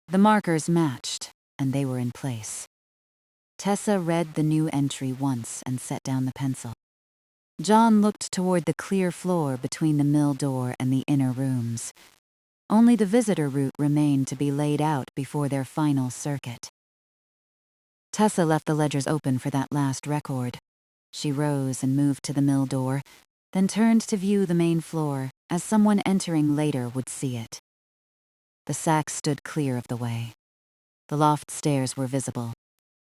The markers matched, and they were in place. Tessa read the new entry once and set down the pencil. John looked toward the clear floor between the mill door and the inner rooms. Only the visitor route remained to be laid out before their final circuit. Tessa left the ledgers open for that last record. She rose and moved to the mill door, then turned to view the main floor, as someone entering later would see it. The sacks stood clear of the way. The loft stairs were visible.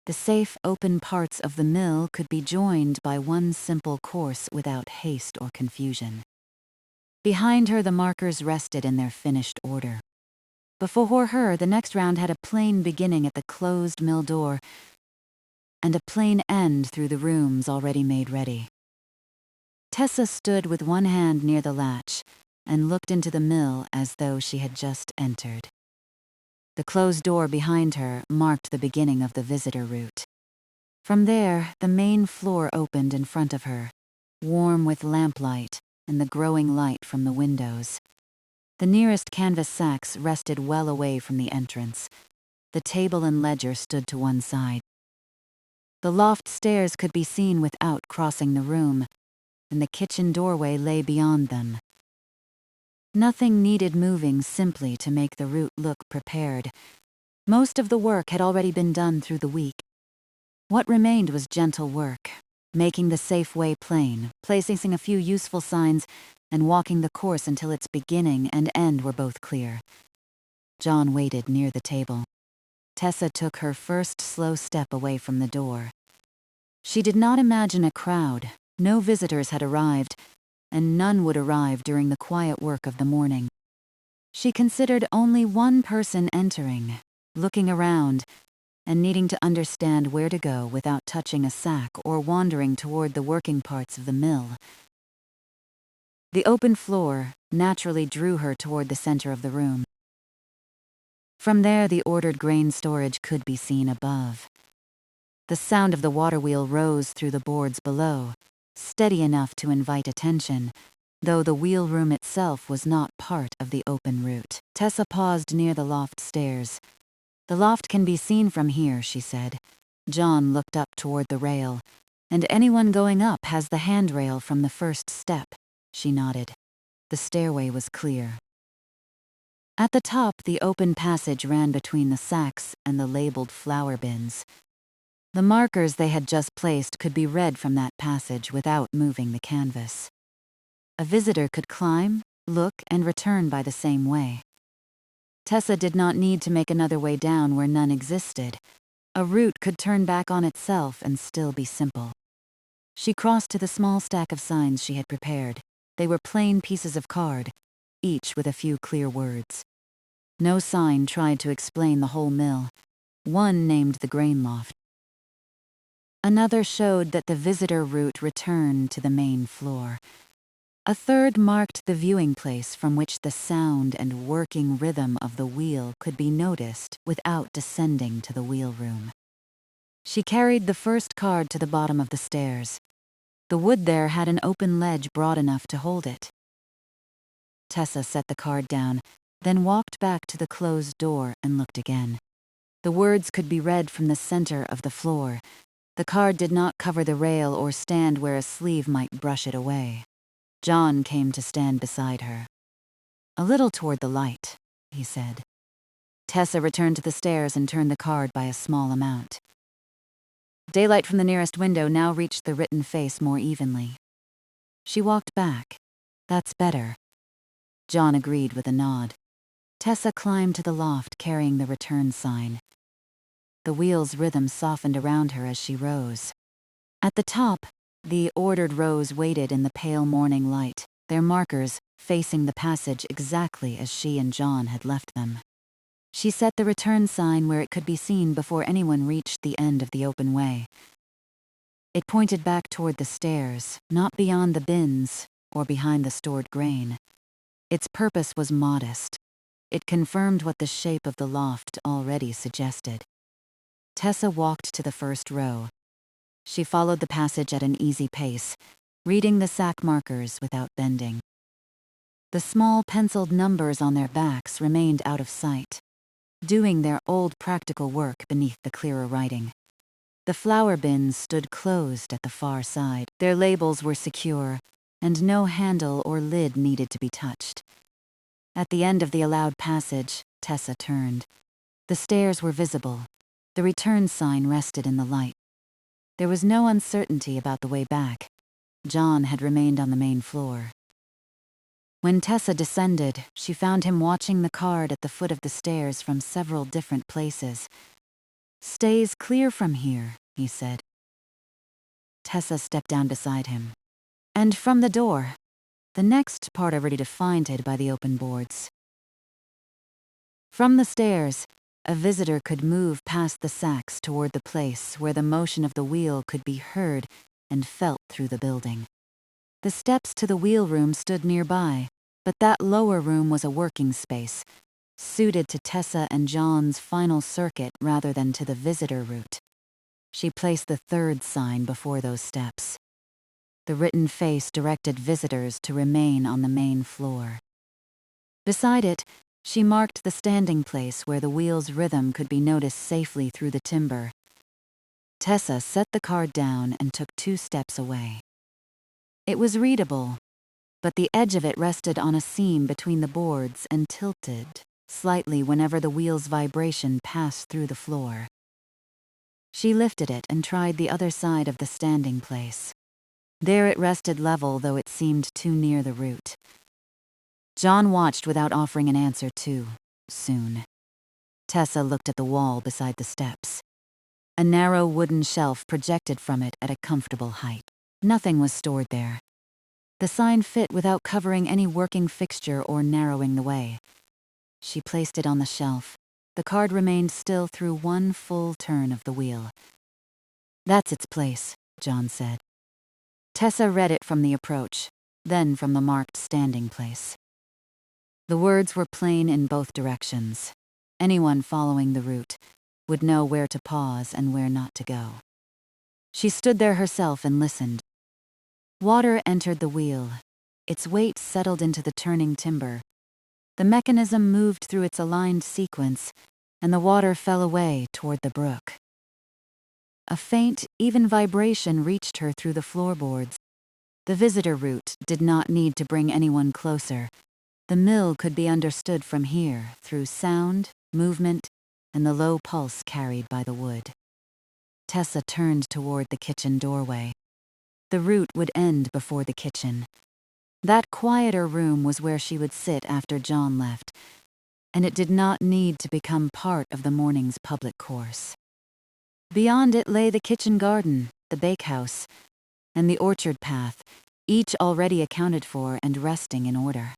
The safe, open parts of the mill could be joined by one simple course without haste or confusion. Behind her, the markers rested in their finished order. Before her, the next round had a plain beginning at the closed mill door and a plain end through the rooms already made ready. Tessa stood with one hand near the latch and looked into the mill as though she had just entered. The closed door behind her marked the beginning of the visitor route. From there, the main floor opened in front of her, warm with lamplight and the growing light from the windows. The nearest canvas sacks rested well away from the entrance. The table and ledger stood to one side. The loft stairs could be seen without crossing the room, and the kitchen doorway lay beyond them. Nothing needed moving simply to make the route look prepared. Most of the work had already been done through the week. What remained was gentle work, making the safe way plain, placing a few useful signs, and walking the course until its beginning and end were both clear. John waited near the table. Tessa took her first slow step away from the door. She did not imagine a crowd. No visitors had arrived, and none would arrive during the quiet work of the morning. She considered only one person entering, looking around, and needing to understand where to go without touching a sack or wandering toward the working parts of the mill. The open floor naturally drew her toward the center of the room. From there, the ordered grain storage could be seen above. The sound of the water wheel rose through the boards below, steady enough to invite attention, though the wheel room itself was not part of the open route. Tessa paused near the loft stairs. "The loft can be seen from here," she said. John looked up toward the rail. "And anyone going up has the handrail from the first step." She nodded. The stairway was clear. At the top, the open passage ran between the sacks and the labeled flour bins. The markers they had just placed could be read from that passage without moving the canvas. A visitor could climb, look, and return by the same way. Tessa did not need to make another way down where none existed. A route could turn back on itself and still be simple. She crossed to the small stack of signs she had prepared. They were plain pieces of card, each with a few clear words. No sign tried to explain the whole mill. One named the grain loft. Another showed that the visitor route returned to the main floor. A third marked the viewing place from which the sound and working rhythm of the wheel could be noticed without descending to the wheel room. She carried the first card to the bottom of the stairs. The wood there had an open ledge broad enough to hold it. Tessa set the card down, then walked back to the closed door and looked again. The words could be read from the center of the floor. The card did not cover the rail or stand where a sleeve might brush it away. John came to stand beside her. "A little toward the light," he said. Tessa returned to the stairs and turned the card by a small amount. Daylight from the nearest window now reached the written face more evenly. She walked back. "That's better." John agreed with a nod. Tessa climbed to the loft carrying the return sign. The wheel's rhythm softened around her as she rose. At the top, the ordered rows waited in the pale morning light, their markers facing the passage exactly as she and John had left them. She set the return sign where it could be seen before anyone reached the end of the open way. It pointed back toward the stairs, not beyond the bins or behind the stored grain. Its purpose was modest. It confirmed what the shape of the loft already suggested. Tessa walked to the first row. She followed the passage at an easy pace, reading the sack markers without bending. The small penciled numbers on their backs remained out of sight, doing their old practical work beneath the clearer writing. The flour bins stood closed at the far side. Their labels were secure, and no handle or lid needed to be touched. At the end of the allowed passage, Tessa turned. The stairs were visible. The return sign rested in the light. There was no uncertainty about the way back. John had remained on the main floor. When Tessa descended, she found him watching the card at the foot of the stairs from several different places. "Stays clear from here," he said. Tessa stepped down beside him. "And from the door. The next part already defined by the open boards." From the stairs, a visitor could move past the sacks toward the place where the motion of the wheel could be heard and felt through the building. The steps to the wheel room stood nearby, but that lower room was a working space, suited to Tessa and John's final circuit rather than to the visitor route. She placed the third sign before those steps. The written face directed visitors to remain on the main floor. Beside it, she marked the standing place where the wheel's rhythm could be noticed safely through the timber. Tessa set the card down and took 2 steps away. It was readable, but the edge of it rested on a seam between the boards and tilted slightly whenever the wheel's vibration passed through the floor. She lifted it and tried the other side of the standing place. There it rested level, though it seemed too near the root. John watched without offering an answer too soon. Tessa looked at the wall beside the steps. A narrow wooden shelf projected from it at a comfortable height. Nothing was stored there. The sign fit without covering any working fixture or narrowing the way. She placed it on the shelf. The card remained still through one full turn of the wheel. "That's its place," John said. Tessa read it from the approach, then from the marked standing place. The words were plain in both directions. Anyone following the route would know where to pause and where not to go. She stood there herself and listened. Water entered the wheel. Its weight settled into the turning timber. The mechanism moved through its aligned sequence, and the water fell away toward the brook. A faint, even vibration reached her through the floorboards. The visitor route did not need to bring anyone closer. The mill could be understood from here through sound, movement, and the low pulse carried by the wood. Tessa turned toward the kitchen doorway. The route would end before the kitchen. That quieter room was where she would sit after John left, and it did not need to become part of the morning's public course. Beyond it lay the kitchen garden, the bakehouse, and the orchard path, each already accounted for and resting in order.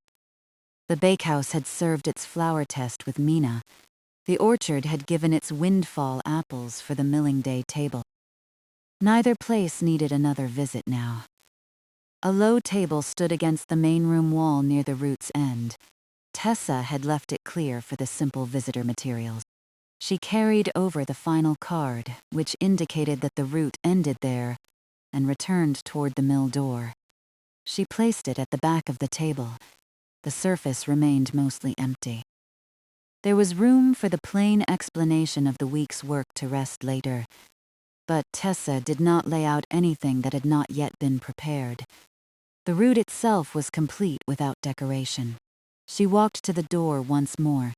The bakehouse had served its flour test with Mina. The orchard had given its windfall apples for the milling day table. Neither place needed another visit now. A low table stood against the main room wall near the route's end. Tessa had left it clear for the simple visitor materials. She carried over the final card, which indicated that the route ended there, and returned toward the mill door. She placed it at the back of the table. The surface remained mostly empty. There was room for the plain explanation of the week's work to rest later, but Tessa did not lay out anything that had not yet been prepared. The route itself was complete without decoration. She walked to the door once more.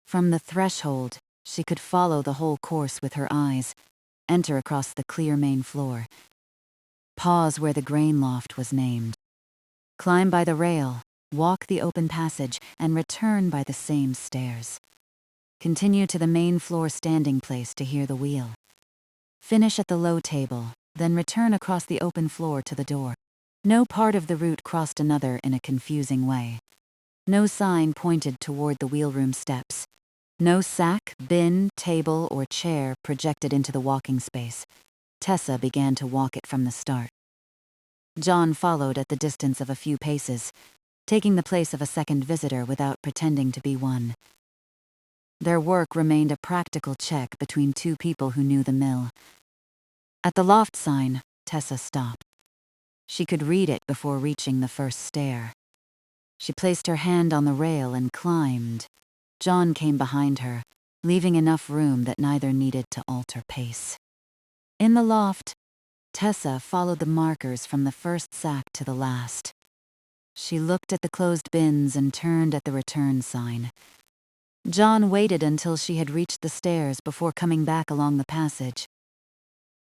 From the threshold, she could follow the whole course with her eyes, enter across the clear main floor. Pause where the grain loft was named. Climb by the rail, walk the open passage, and return by the same stairs. Continue to the main floor standing place to hear the wheel. Finish at the low table, then return across the open floor to the door. No part of the route crossed another in a confusing way. No sign pointed toward the wheelroom steps. No sack, bin, table, or chair projected into the walking space. Tessa began to walk it from the start. John followed at the distance of a few paces, taking the place of a second visitor without pretending to be one. Their work remained a practical check between two people who knew the mill. At the loft sign, Tessa stopped. She could read it before reaching the first stair. She placed her hand on the rail and climbed. John came behind her, leaving enough room that neither needed to alter pace. In the loft, Tessa followed the markers from the first sack to the last. She looked at the closed bins and turned at the return sign. John waited until she had reached the stairs before coming back along the passage.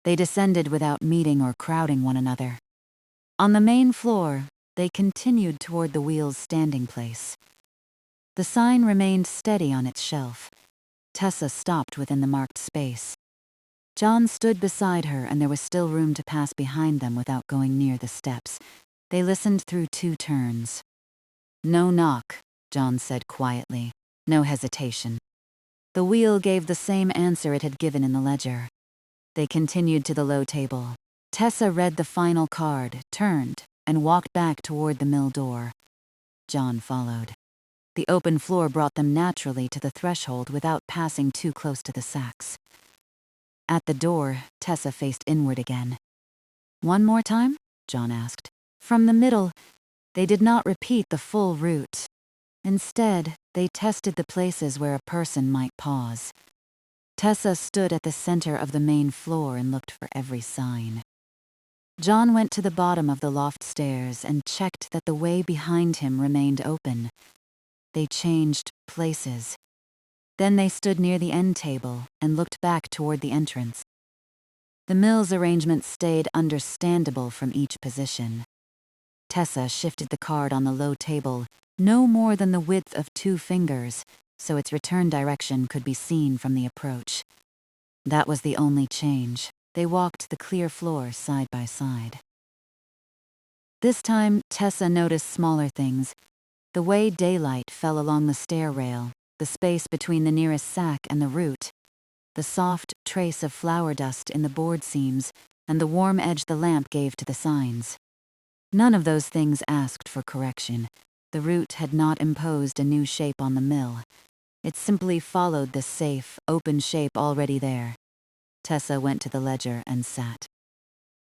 They descended without meeting or crowding one another. On the main floor, they continued toward the wheel's standing place. The sign remained steady on its shelf. Tessa stopped within the marked space. John stood beside her, and there was still room to pass behind them without going near the steps. They listened through 2 turns. "No knock," John said quietly. No hesitation. The wheel gave the same answer it had given in the ledger. They continued to the low table. Tessa read the final card, turned, and walked back toward the mill door. John followed. The open floor brought them naturally to the threshold without passing too close to the sacks. At the door, Tessa faced inward again. "One more time?" John asked. From the middle, they did not repeat the full route. Instead, they tested the places where a person might pause. Tessa stood at the center of the main floor and looked for every sign. John went to the bottom of the loft stairs and checked that the way behind him remained open. They changed places. Then they stood near the end table and looked back toward the entrance. The mill's arrangement stayed understandable from each position. Tessa shifted the card on the low table, no more than the width of 2 fingers, so its return direction could be seen from the approach. That was the only change. They walked the clear floor side by side. This time, Tessa noticed smaller things. The way daylight fell along the stair rail, the space between the nearest sack and the root, the soft trace of flour dust in the board seams, and the warm edge the lamp gave to the signs. None of those things asked for correction. The root had not imposed a new shape on the mill. It simply followed the safe, open shape already there. Tessa went to the ledger and sat.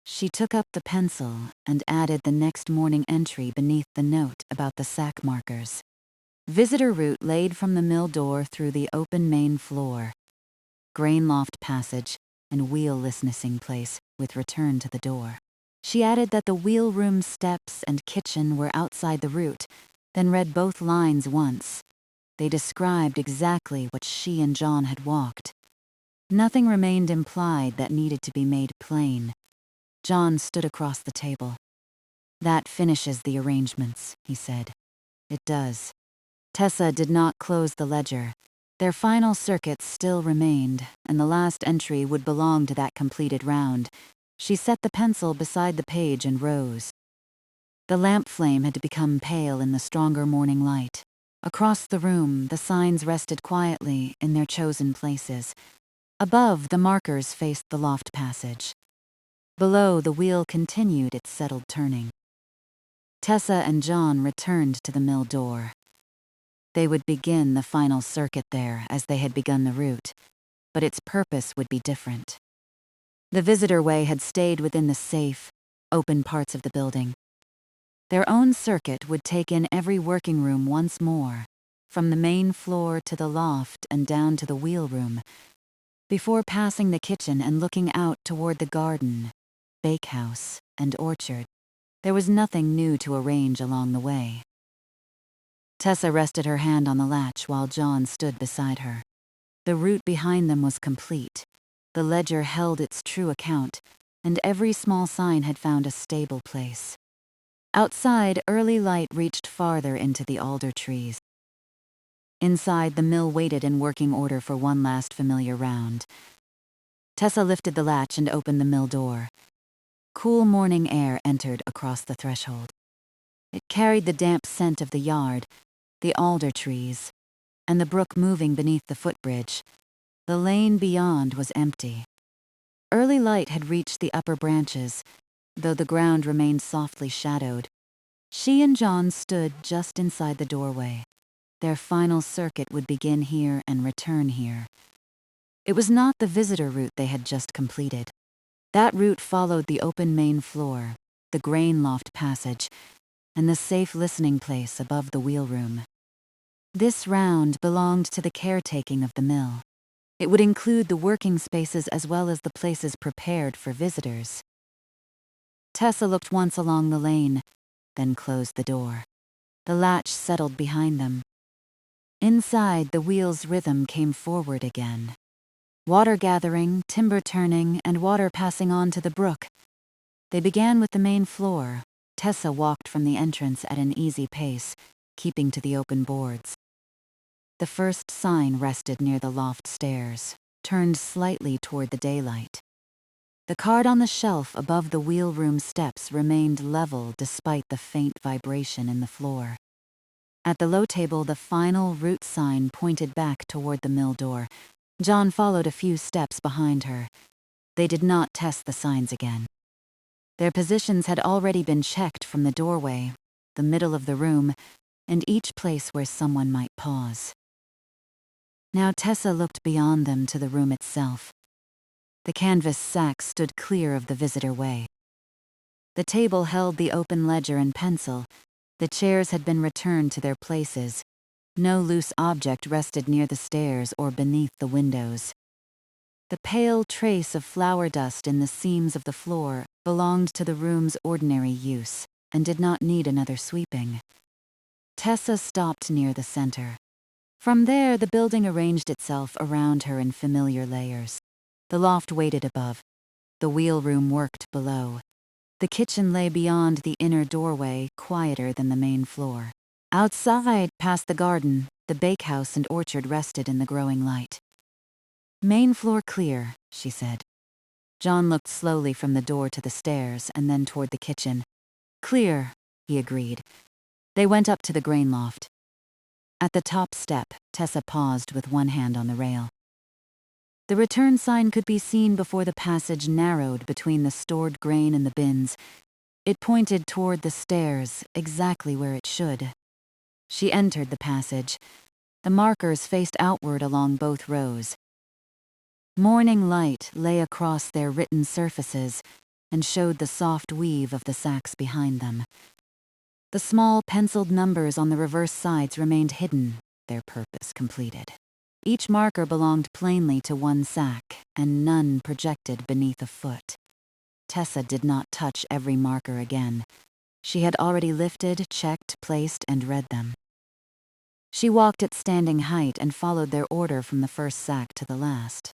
She took up the pencil and added the next morning entry beneath the note about the sack markers. Visitor route laid from the mill door through the open main floor. Grain loft passage and wheel listening place with return to the door. She added that the wheel room steps and kitchen were outside the route, then read both lines once. They described exactly what she and John had walked. Nothing remained implied that needed to be made plain. John stood across the table. "That finishes the arrangements," he said. "It does." Tessa did not close the ledger. Their final circuits still remained, and the last entry would belong to that completed round. She set the pencil beside the page and rose. The lamp flame had become pale in the stronger morning light. Across the room, the signs rested quietly in their chosen places. Above, the markers faced the loft passage. Below, the wheel continued its settled turning. Tessa and John returned to the mill door. They would begin the final circuit there as they had begun the route, but its purpose would be different. The visitor way had stayed within the safe, open parts of the building. Their own circuit would take in every working room once more, from the main floor to the loft and down to the wheel room, before passing the kitchen and looking out toward the garden, bakehouse, and orchard. There was nothing new to arrange along the way. Tessa rested her hand on the latch while John stood beside her. The route behind them was complete. The ledger held its true account, and every small sign had found a stable place. Outside, early light reached farther into the alder trees. Inside, the mill waited in working order for one last familiar round. Tessa lifted the latch and opened the mill door. Cool morning air entered across the threshold. It carried the damp scent of the yard, the alder trees, and the brook moving beneath the footbridge. The lane beyond was empty. Early light had reached the upper branches, though the ground remained softly shadowed. She and John stood just inside the doorway. Their final circuit would begin here and return here. It was not the visitor route they had just completed. That route followed the open main floor, the grain loft passage, and the safe listening place above the wheel room. This round belonged to the caretaking of the mill. It would include the working spaces as well as the places prepared for visitors. Tessa looked once along the lane, then closed the door. The latch settled behind them. Inside, the wheel's rhythm came forward again. Water gathering, timber turning, and water passing on to the brook. They began with the main floor. Tessa walked from the entrance at an easy pace, keeping to the open boards. The first sign rested near the loft stairs, turned slightly toward the daylight. The card on the shelf above the wheel room steps remained level despite the faint vibration in the floor. At the low table, the final route sign pointed back toward the mill door. John followed a few steps behind her. They did not test the signs again. Their positions had already been checked from the doorway, the middle of the room, and each place where someone might pause. Now Tessa looked beyond them to the room itself. The canvas sack stood clear of the visitor way. The table held the open ledger and pencil. The chairs had been returned to their places. No loose object rested near the stairs or beneath the windows. The pale trace of flour dust in the seams of the floor belonged to the room's ordinary use and did not need another sweeping. Tessa stopped near the center. From there, the building arranged itself around her in familiar layers. The loft waited above. The wheel room worked below. The kitchen lay beyond the inner doorway, quieter than the main floor. Outside, past the garden, the bakehouse and orchard rested in the growing light. "Main floor clear," she said. John looked slowly from the door to the stairs and then toward the kitchen. "Clear," he agreed. They went up to the grain loft. At the top step, Tessa paused with one hand on the rail. The return sign could be seen before the passage narrowed between the stored grain and the bins. It pointed toward the stairs, exactly where it should. She entered the passage. The markers faced outward along both rows. Morning light lay across their written surfaces and showed the soft weave of the sacks behind them. The small penciled numbers on the reverse sides remained hidden, their purpose completed. Each marker belonged plainly to one sack, and none projected beneath a foot. Tessa did not touch every marker again. She had already lifted, checked, placed, and read them. She walked at standing height and followed their order from the first sack to the last.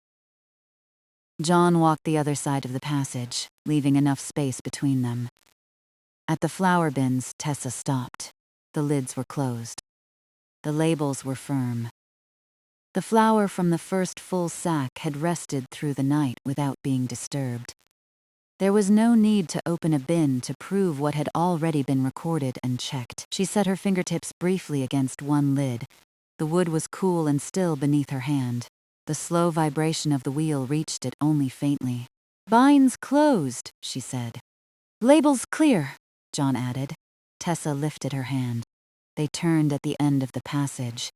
John walked the other side of the passage, leaving enough space between them. At the flour bins, Tessa stopped. The lids were closed. The labels were firm. The flour from the first full sack had rested through the night without being disturbed. There was no need to open a bin to prove what had already been recorded and checked. She set her fingertips briefly against one lid. The wood was cool and still beneath her hand. The slow vibration of the wheel reached it only faintly. "Bines closed," she said. "Labels clear," John added. Tessa lifted her hand. They turned at the end of the passage.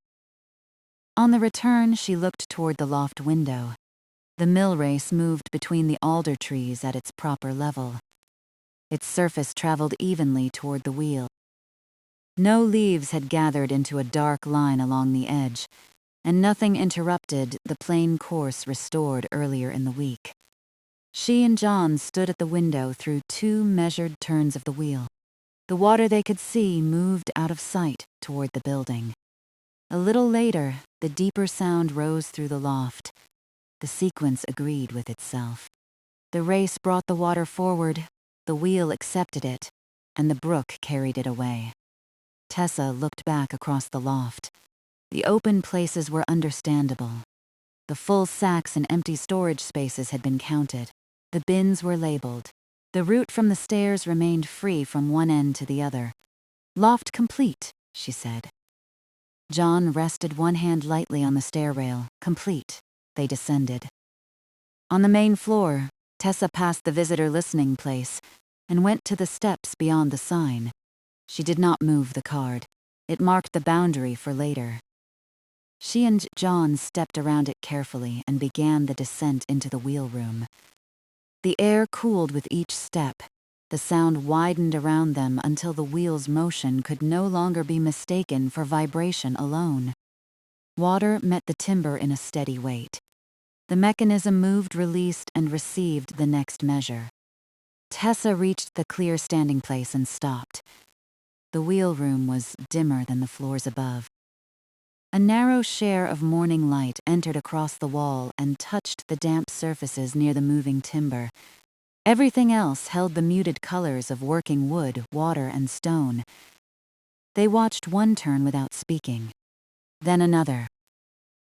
On the return, she looked toward the loft window. The mill race moved between the alder trees at its proper level. Its surface traveled evenly toward the wheel. No leaves had gathered into a dark line along the edge, and nothing interrupted the plain course restored earlier in the week. She and John stood at the window through 2 measured turns of the wheel. The water they could see moved out of sight toward the building. A little later, the deeper sound rose through the loft. The sequence agreed with itself. The race brought the water forward, the wheel accepted it, and the brook carried it away. Tessa looked back across the loft. The open places were understandable. The full sacks and empty storage spaces had been counted. The bins were labeled. The route from the stairs remained free from one end to the other. "Loft complete," she said. John rested one hand lightly on the stair rail. Complete. They descended. On the main floor, Tessa passed the visitor listening place and went to the steps beyond the sign. She did not move the card. It marked the boundary for later. She and John stepped around it carefully and began the descent into the wheel room. The air cooled with each step. The sound widened around them until the wheel's motion could no longer be mistaken for vibration alone. Water met the timber in a steady weight. The mechanism moved, released, and received the next measure. Tessa reached the clear standing place and stopped. The wheel room was dimmer than the floors above. A narrow share of morning light entered across the wall and touched the damp surfaces near the moving timber. Everything else held the muted colors of working wood, water, and stone. They watched one turn without speaking. Then another.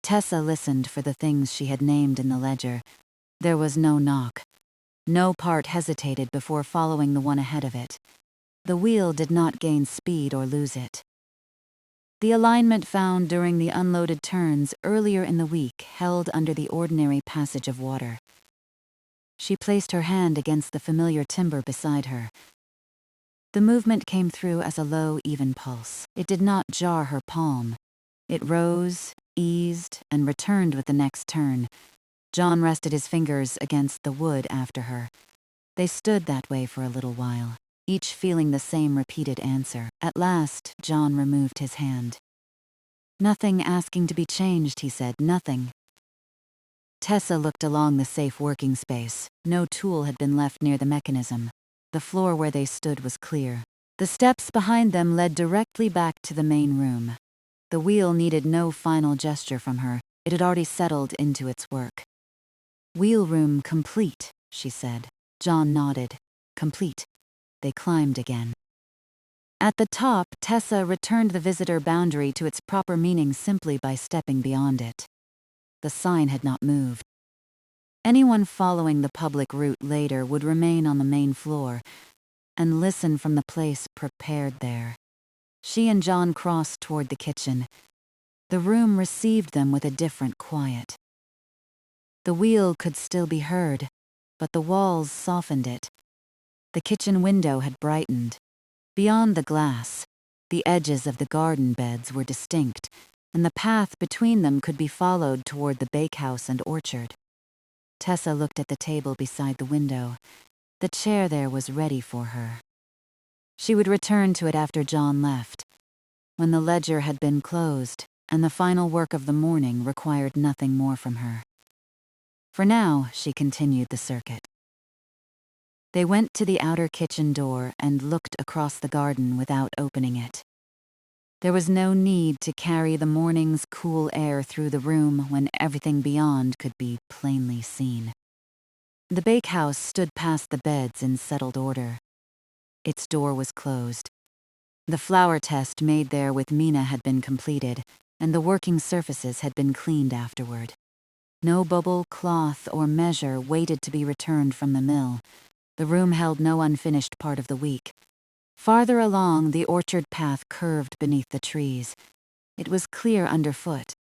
Tessa listened for the things she had named in the ledger. There was no knock. No part hesitated before following the one ahead of it. The wheel did not gain speed or lose it. The alignment found during the unloaded turns earlier in the week held under the ordinary passage of water. She placed her hand against the familiar timber beside her. The movement came through as a low, even pulse. It did not jar her palm. It rose, eased, and returned with the next turn. John rested his fingers against the wood after her. They stood that way for a little while, each feeling the same repeated answer. At last, John removed his hand. "Nothing asking to be changed," he said. "Nothing." Tessa looked along the safe working space. No tool had been left near the mechanism. The floor where they stood was clear. The steps behind them led directly back to the main room. The wheel needed no final gesture from her. It had already settled into its work. "Wheel room complete," she said. John nodded. Complete. They climbed again. At the top, Tessa returned the visitor boundary to its proper meaning simply by stepping beyond it. The sign had not moved. Anyone following the public route later would remain on the main floor and listen from the place prepared there. She and John crossed toward the kitchen. The room received them with a different quiet. The wheel could still be heard, but the walls softened it. The kitchen window had brightened. Beyond the glass, the edges of the garden beds were distinct, and the path between them could be followed toward the bakehouse and orchard. Tessa looked at the table beside the window. The chair there was ready for her. She would return to it after John left, when the ledger had been closed and the final work of the morning required nothing more from her. For now, she continued the circuit. They went to the outer kitchen door and looked across the garden without opening it. There was no need to carry the morning's cool air through the room when everything beyond could be plainly seen. The bakehouse stood past the beds in settled order. Its door was closed. The flour test made there with Mina had been completed, and the working surfaces had been cleaned afterward. No bubble, cloth, or measure waited to be returned from the mill. The room held no unfinished part of the week. Farther along, the orchard path curved beneath the trees. It was clear underfoot.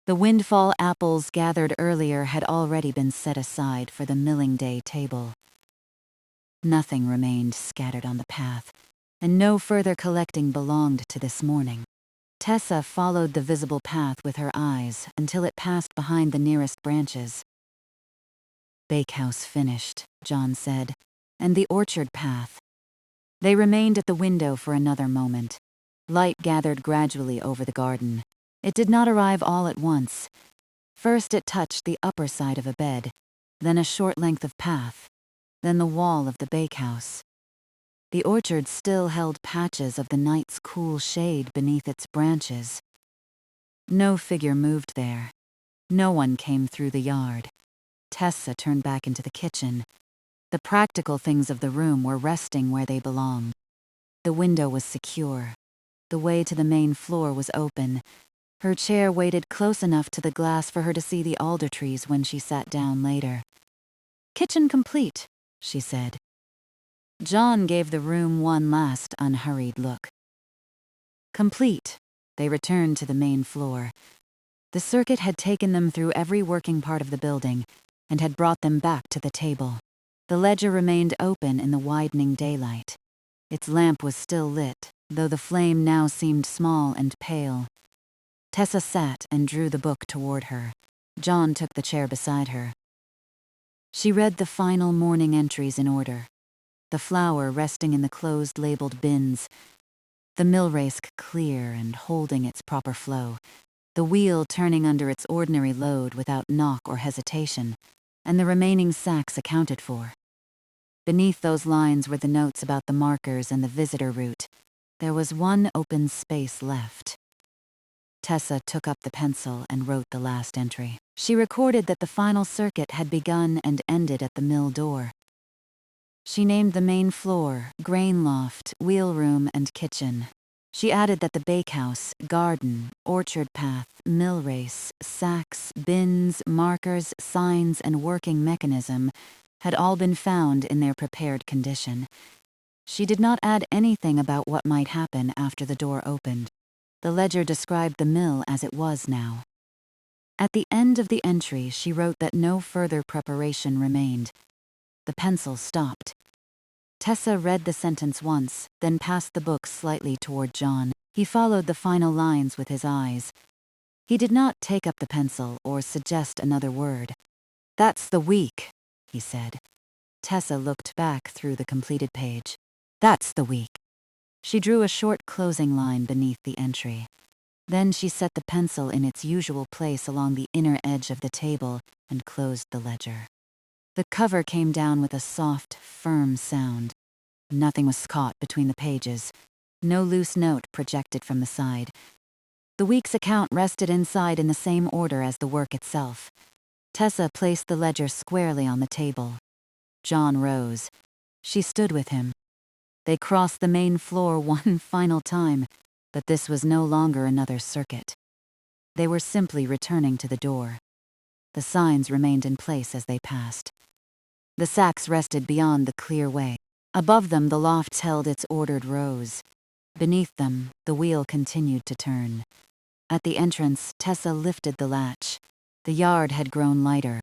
The windfall apples gathered earlier had already been set aside for the milling day table. Nothing remained scattered on the path, and no further collecting belonged to this morning. Tessa followed the visible path with her eyes until it passed behind the nearest branches. "Bakehouse finished," John said, "and the orchard path." They remained at the window for another moment. Light gathered gradually over the garden. It did not arrive all at once. First it touched the upper side of a bed, then a short length of path, then the wall of the bakehouse. The orchard still held patches of the night's cool shade beneath its branches. No figure moved there. No one came through the yard. Tessa turned back into the kitchen. The practical things of the room were resting where they belonged. The window was secure. The way to the main floor was open. Her chair waited close enough to the glass for her to see the alder trees when she sat down later. "Kitchen complete," she said. John gave the room one last unhurried look. Complete, they returned to the main floor. The circuit had taken them through every working part of the building and had brought them back to the table. The ledger remained open in the widening daylight. Its lamp was still lit, though the flame now seemed small and pale. Tessa sat and drew the book toward her. John took the chair beside her. She read the final morning entries in order. The flour resting in the closed labeled bins, the mill race clear and holding its proper flow, the wheel turning under its ordinary load without knock or hesitation, and the remaining sacks accounted for. Beneath those lines were the notes about the markers and the visitor route. There was one open space left. Tessa took up the pencil and wrote the last entry. She recorded that the final circuit had begun and ended at the mill door. She named the main floor, grain loft, wheel room, and kitchen. She added that the bakehouse, garden, orchard path, mill race, sacks, bins, markers, signs, and working mechanism had all been found in their prepared condition. She did not add anything about what might happen after the door opened. The ledger described the mill as it was now. At the end of the entry, she wrote that no further preparation remained. The pencil stopped. Tessa read the sentence once, then passed the book slightly toward John. He followed the final lines with his eyes. He did not take up the pencil or suggest another word. "That's the week," he said. Tessa looked back through the completed page. "That's the week." She drew a short closing line beneath the entry. Then she set the pencil in its usual place along the inner edge of the table and closed the ledger. The cover came down with a soft, firm sound. Nothing was caught between the pages. No loose note projected from the side. The week's account rested inside in the same order as the work itself. Tessa placed the ledger squarely on the table, John rose. She stood with him. They crossed the main floor one final time, but this was no longer another circuit. They were simply returning to the door. The signs remained in place as they passed. The sacks rested beyond the clear way. Above them, the lofts held its ordered rows. Beneath them, the wheel continued to turn. At the entrance, Tessa lifted the latch. The yard had grown lighter.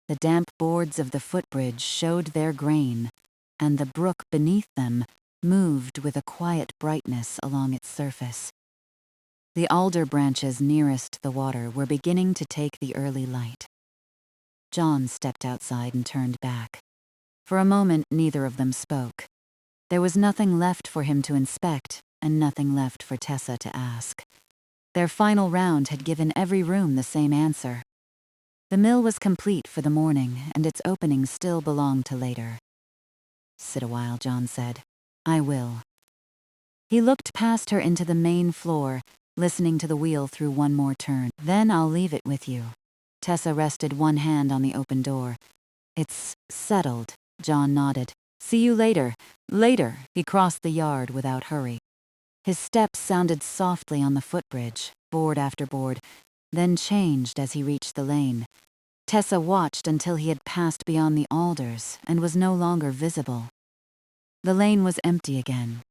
The damp boards of the footbridge showed their grain, and the brook beneath them moved with a quiet brightness along its surface. The alder branches nearest the water were beginning to take the early light. John stepped outside and turned back. For a moment, neither of them spoke. There was nothing left for him to inspect, and nothing left for Tessa to ask. Their final round had given every room the same answer. The mill was complete for the morning, and its opening still belonged to later. "Sit a while," John said. "I will." He looked past her into the main floor, listening to the wheel through one more turn. "Then I'll leave it with you." Tessa rested one hand on the open door. "It's settled," John nodded. "See you later." Later, he crossed the yard without hurry. His steps sounded softly on the footbridge, board after board, then changed as he reached the lane. Tessa watched until he had passed beyond the alders and was no longer visible. The lane was empty again.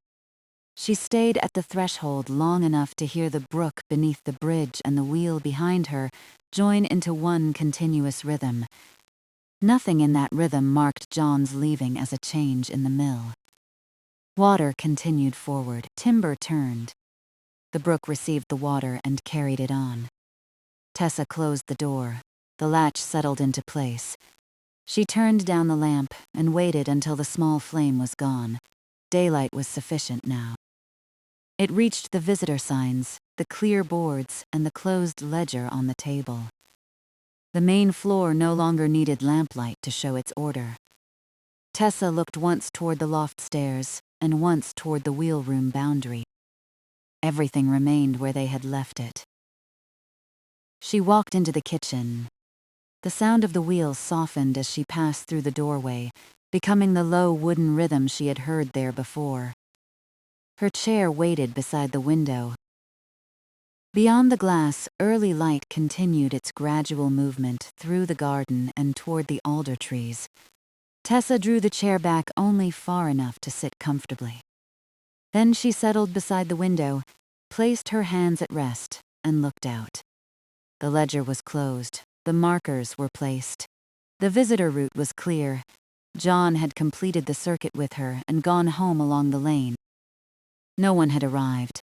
She stayed at the threshold long enough to hear the brook beneath the bridge and the wheel behind her join into one continuous rhythm. Nothing in that rhythm marked John's leaving as a change in the mill. Water continued forward. Timber turned. The brook received the water and carried it on. Tessa closed the door. The latch settled into place. She turned down the lamp and waited until the small flame was gone. Daylight was sufficient now. It reached the visitor signs, the clear boards, and the closed ledger on the table. The main floor no longer needed lamplight to show its order. Tessa looked once toward the loft stairs and once toward the wheelroom boundary. Everything remained where they had left it. She walked into the kitchen. The sound of the wheel softened as she passed through the doorway, becoming the low wooden rhythm she had heard there before. Her chair waited beside the window. Beyond the glass, early light continued its gradual movement through the garden and toward the alder trees. Tessa drew the chair back only far enough to sit comfortably. Then she settled beside the window, placed her hands at rest, and looked out. The ledger was closed. The markers were placed. The visitor route was clear. John had completed the circuit with her and gone home along the lane. No one had arrived.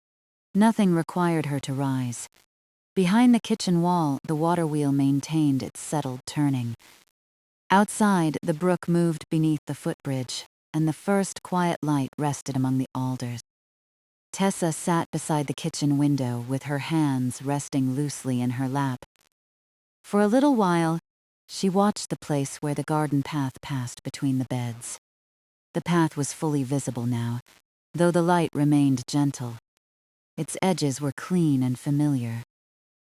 Nothing required her to rise. Behind the kitchen wall, the water wheel maintained its settled turning. Outside, the brook moved beneath the footbridge, and the first quiet light rested among the alders. Tessa sat beside the kitchen window with her hands resting loosely in her lap. For a little while, she watched the place where the garden path passed between the beds. The path was fully visible now, though the light remained gentle. Its edges were clean and familiar.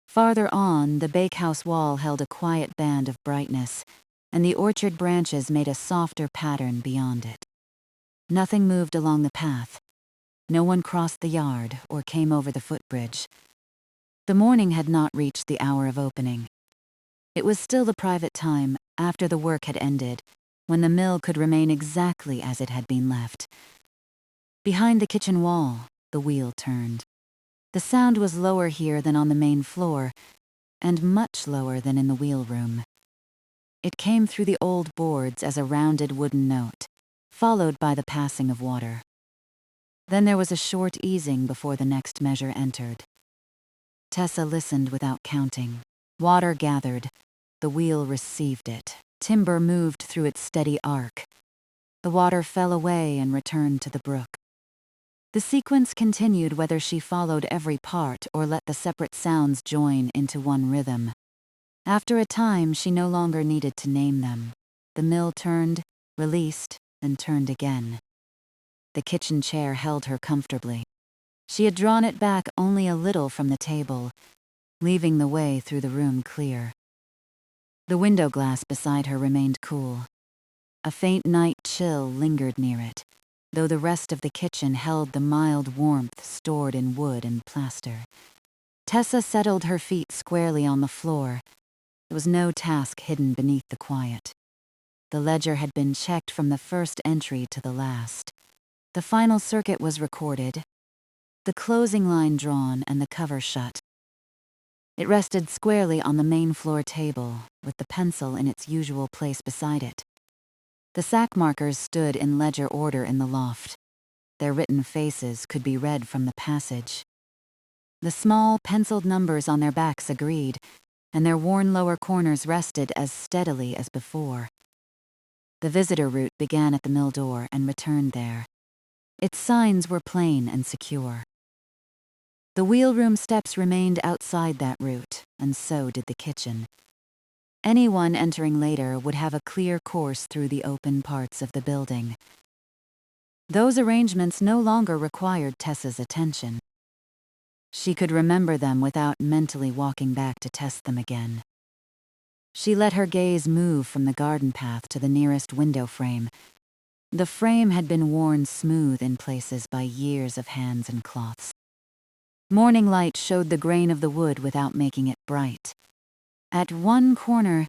Farther on, the bakehouse wall held a quiet band of brightness, and the orchard branches made a softer pattern beyond it. Nothing moved along the path. No one crossed the yard or came over the footbridge. The morning had not reached the hour of opening. It was still the private time, after the work had ended, when the mill could remain exactly as it had been left. Behind the kitchen wall, the wheel turned. The sound was lower here than on the main floor, and much lower than in the wheelroom. It came through the old boards as a rounded wooden note, followed by the passing of water. Then there was a short easing before the next measure entered. Tessa listened without counting. Water gathered. The wheel received it. Timber moved through its steady arc. The water fell away and returned to the brook. The sequence continued whether she followed every part or let the separate sounds join into one rhythm. After a time, she no longer needed to name them. The mill turned, released, and turned again. The kitchen chair held her comfortably. She had drawn it back only a little from the table, leaving the way through the room clear. The window glass beside her remained cool. A faint night chill lingered near it, though the rest of the kitchen held the mild warmth stored in wood and plaster. Tessa settled her feet squarely on the floor. There was no task hidden beneath the quiet. The ledger had been checked from the first entry to the last. The final circuit was recorded, the closing line drawn and the cover shut. It rested squarely on the main floor table, with the pencil in its usual place beside it. The sack markers stood in ledger order in the loft. Their written faces could be read from the passage. The small, penciled numbers on their backs agreed, and their worn lower corners rested as steadily as before. The visitor route began at the mill door and returned there. Its signs were plain and secure. The wheelroom steps remained outside that route, and so did the kitchen. Anyone entering later would have a clear course through the open parts of the building. Those arrangements no longer required Tessa's attention. She could remember them without mentally walking back to test them again. She let her gaze move from the garden path to the nearest window frame. The frame had been worn smooth in places by years of hands and cloths. Morning light showed the grain of the wood without making it bright. At one corner,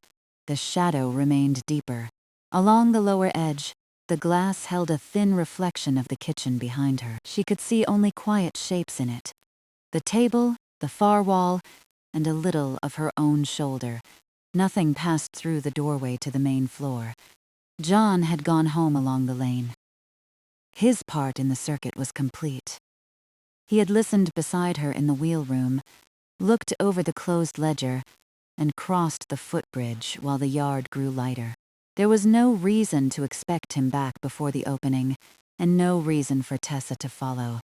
the shadow remained deeper. Along the lower edge, the glass held a thin reflection of the kitchen behind her. She could see only quiet shapes in it. The table, the far wall, and a little of her own shoulder. Nothing passed through the doorway to the main floor. John had gone home along the lane. His part in the circuit was complete. He had listened beside her in the wheelroom, looked over the closed ledger, and crossed the footbridge while the yard grew lighter. There was no reason to expect him back before the opening, and no reason for Tessa to follow.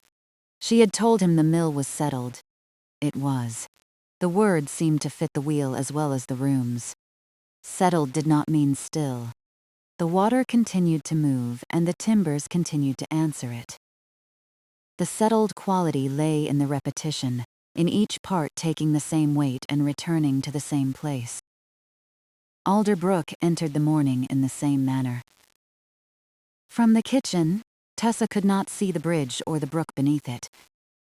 She had told him the mill was settled. It was. The word seemed to fit the wheel as well as the rooms. Settled did not mean still. The water continued to move, and the timbers continued to answer it. The settled quality lay in the repetition, in each part taking the same weight and returning to the same place. Alder Brook entered the morning in the same manner. From the kitchen, Tessa could not see the bridge or the brook beneath it,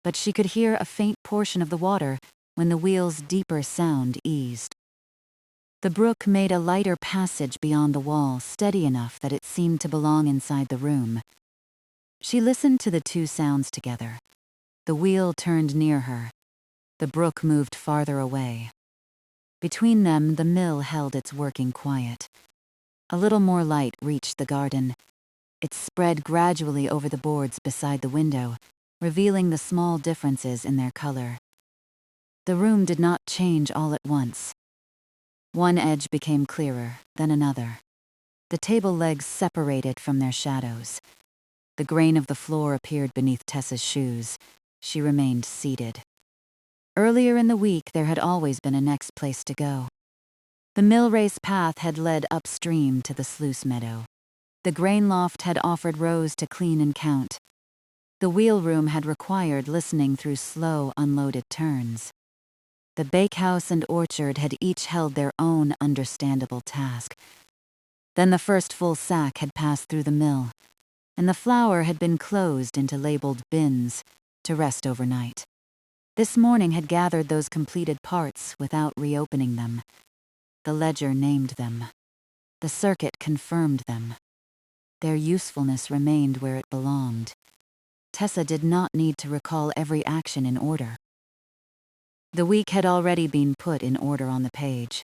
but she could hear a faint portion of the water when the wheel's deeper sound eased. The brook made a lighter passage beyond the wall, steady enough that it seemed to belong inside the room. She listened to the two sounds together. The wheel turned near her. The brook moved farther away. Between them, the mill held its working quiet. A little more light reached the garden. It spread gradually over the boards beside the window, revealing the small differences in their color. The room did not change all at once. One edge became clearer, then another. The table legs separated from their shadows. The grain of the floor appeared beneath Tessa's shoes. She remained seated. Earlier in the week, there had always been a next place to go. The mill race path had led upstream to the sluice meadow. The grain loft had offered rows to clean and count. The wheelroom had required listening through slow, unloaded turns. The bakehouse and orchard had each held their own understandable task. Then the first full sack had passed through the mill, and the flour had been closed into labeled bins to rest overnight. This morning had gathered those completed parts without reopening them. The ledger named them. The circuit confirmed them. Their usefulness remained where it belonged. Tessa did not need to recall every action in order. The week had already been put in order on the page.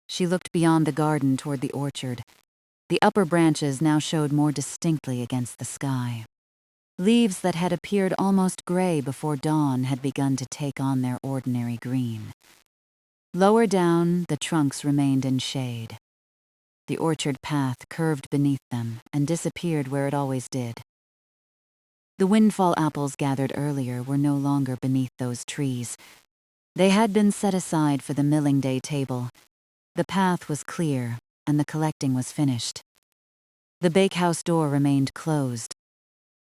She looked beyond the garden toward the orchard. The upper branches now showed more distinctly against the sky. Leaves that had appeared almost gray before dawn had begun to take on their ordinary green. Lower down, the trunks remained in shade. The orchard path curved beneath them and disappeared where it always did. The windfall apples gathered earlier were no longer beneath those trees. They had been set aside for the milling day table. The path was clear, and the collecting was finished. The bakehouse door remained closed.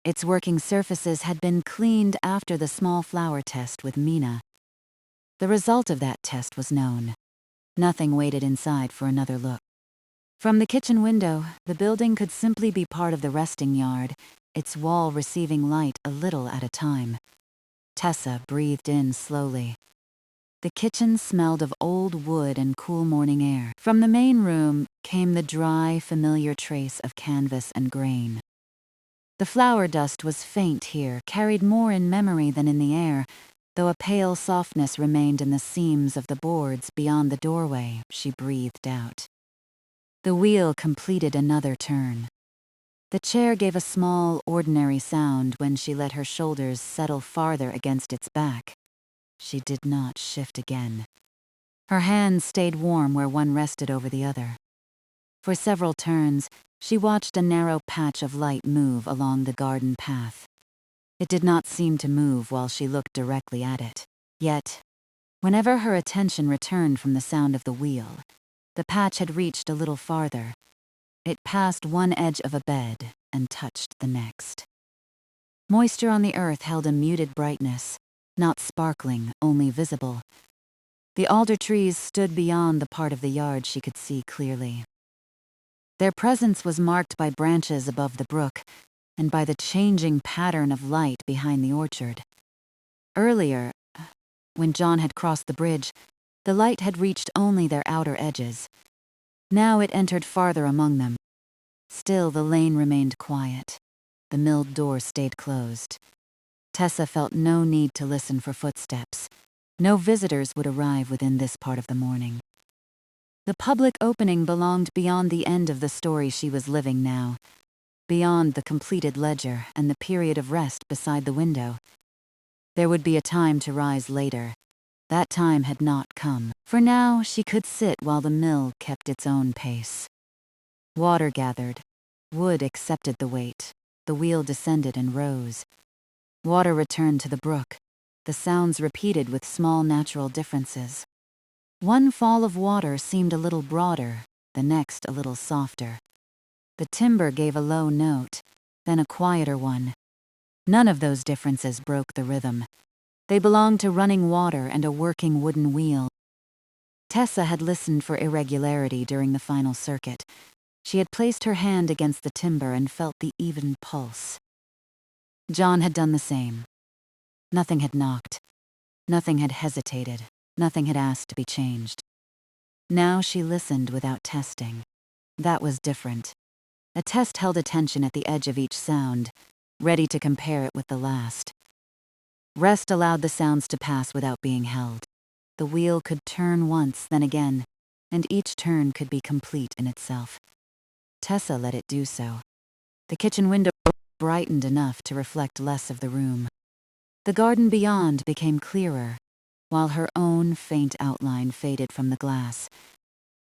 Its working surfaces had been cleaned after the small flour test with Mina. The result of that test was known. Nothing waited inside for another look. From the kitchen window, the building could simply be part of the resting yard, its wall receiving light a little at a time. Tessa breathed in slowly. The kitchen smelled of old wood and cool morning air. From the main room came the dry, familiar trace of canvas and grain. The flour dust was faint here, carried more in memory than in the air, though a pale softness remained in the seams of the boards beyond the doorway. She breathed out. The wheel completed another turn. The chair gave a small, ordinary sound when she let her shoulders settle farther against its back. She did not shift again. Her hands stayed warm where one rested over the other. For several turns, she watched a narrow patch of light move along the garden path. It did not seem to move while she looked directly at it. Yet, whenever her attention returned from the sound of the wheel, the patch had reached a little farther. It passed one edge of a bed and touched the next. Moisture on the earth held a muted brightness, not sparkling, only visible. The alder trees stood beyond the part of the yard she could see clearly. Their presence was marked by branches above the brook and by the changing pattern of light behind the orchard. Earlier, when John had crossed the bridge, the light had reached only their outer edges. Now it entered farther among them. Still, the lane remained quiet. The mill door stayed closed. Tessa felt no need to listen for footsteps. No visitors would arrive within this part of the morning. The public opening belonged beyond the end of the story she was living now, beyond the completed ledger and the period of rest beside the window. There would be a time to rise later. That time had not come. For now, she could sit while the mill kept its own pace. Water gathered. Wood accepted the weight. The wheel descended and rose. Water returned to the brook. The sounds repeated with small natural differences. One fall of water seemed a little broader, the next a little softer. The timber gave a low note, then a quieter one. None of those differences broke the rhythm. They belonged to running water and a working wooden wheel. Tessa had listened for irregularity during the final circuit. She had placed her hand against the timber and felt the even pulse. John had done the same. Nothing had knocked. Nothing had hesitated. Nothing had asked to be changed. Now she listened without testing. That was different. A test held attention at the edge of each sound, ready to compare it with the last. Rest allowed the sounds to pass without being held. The wheel could turn once, then again, and each turn could be complete in itself. Tessa let it do so. The kitchen window brightened enough to reflect less of the room. The garden beyond became clearer, while her own faint outline faded from the glass.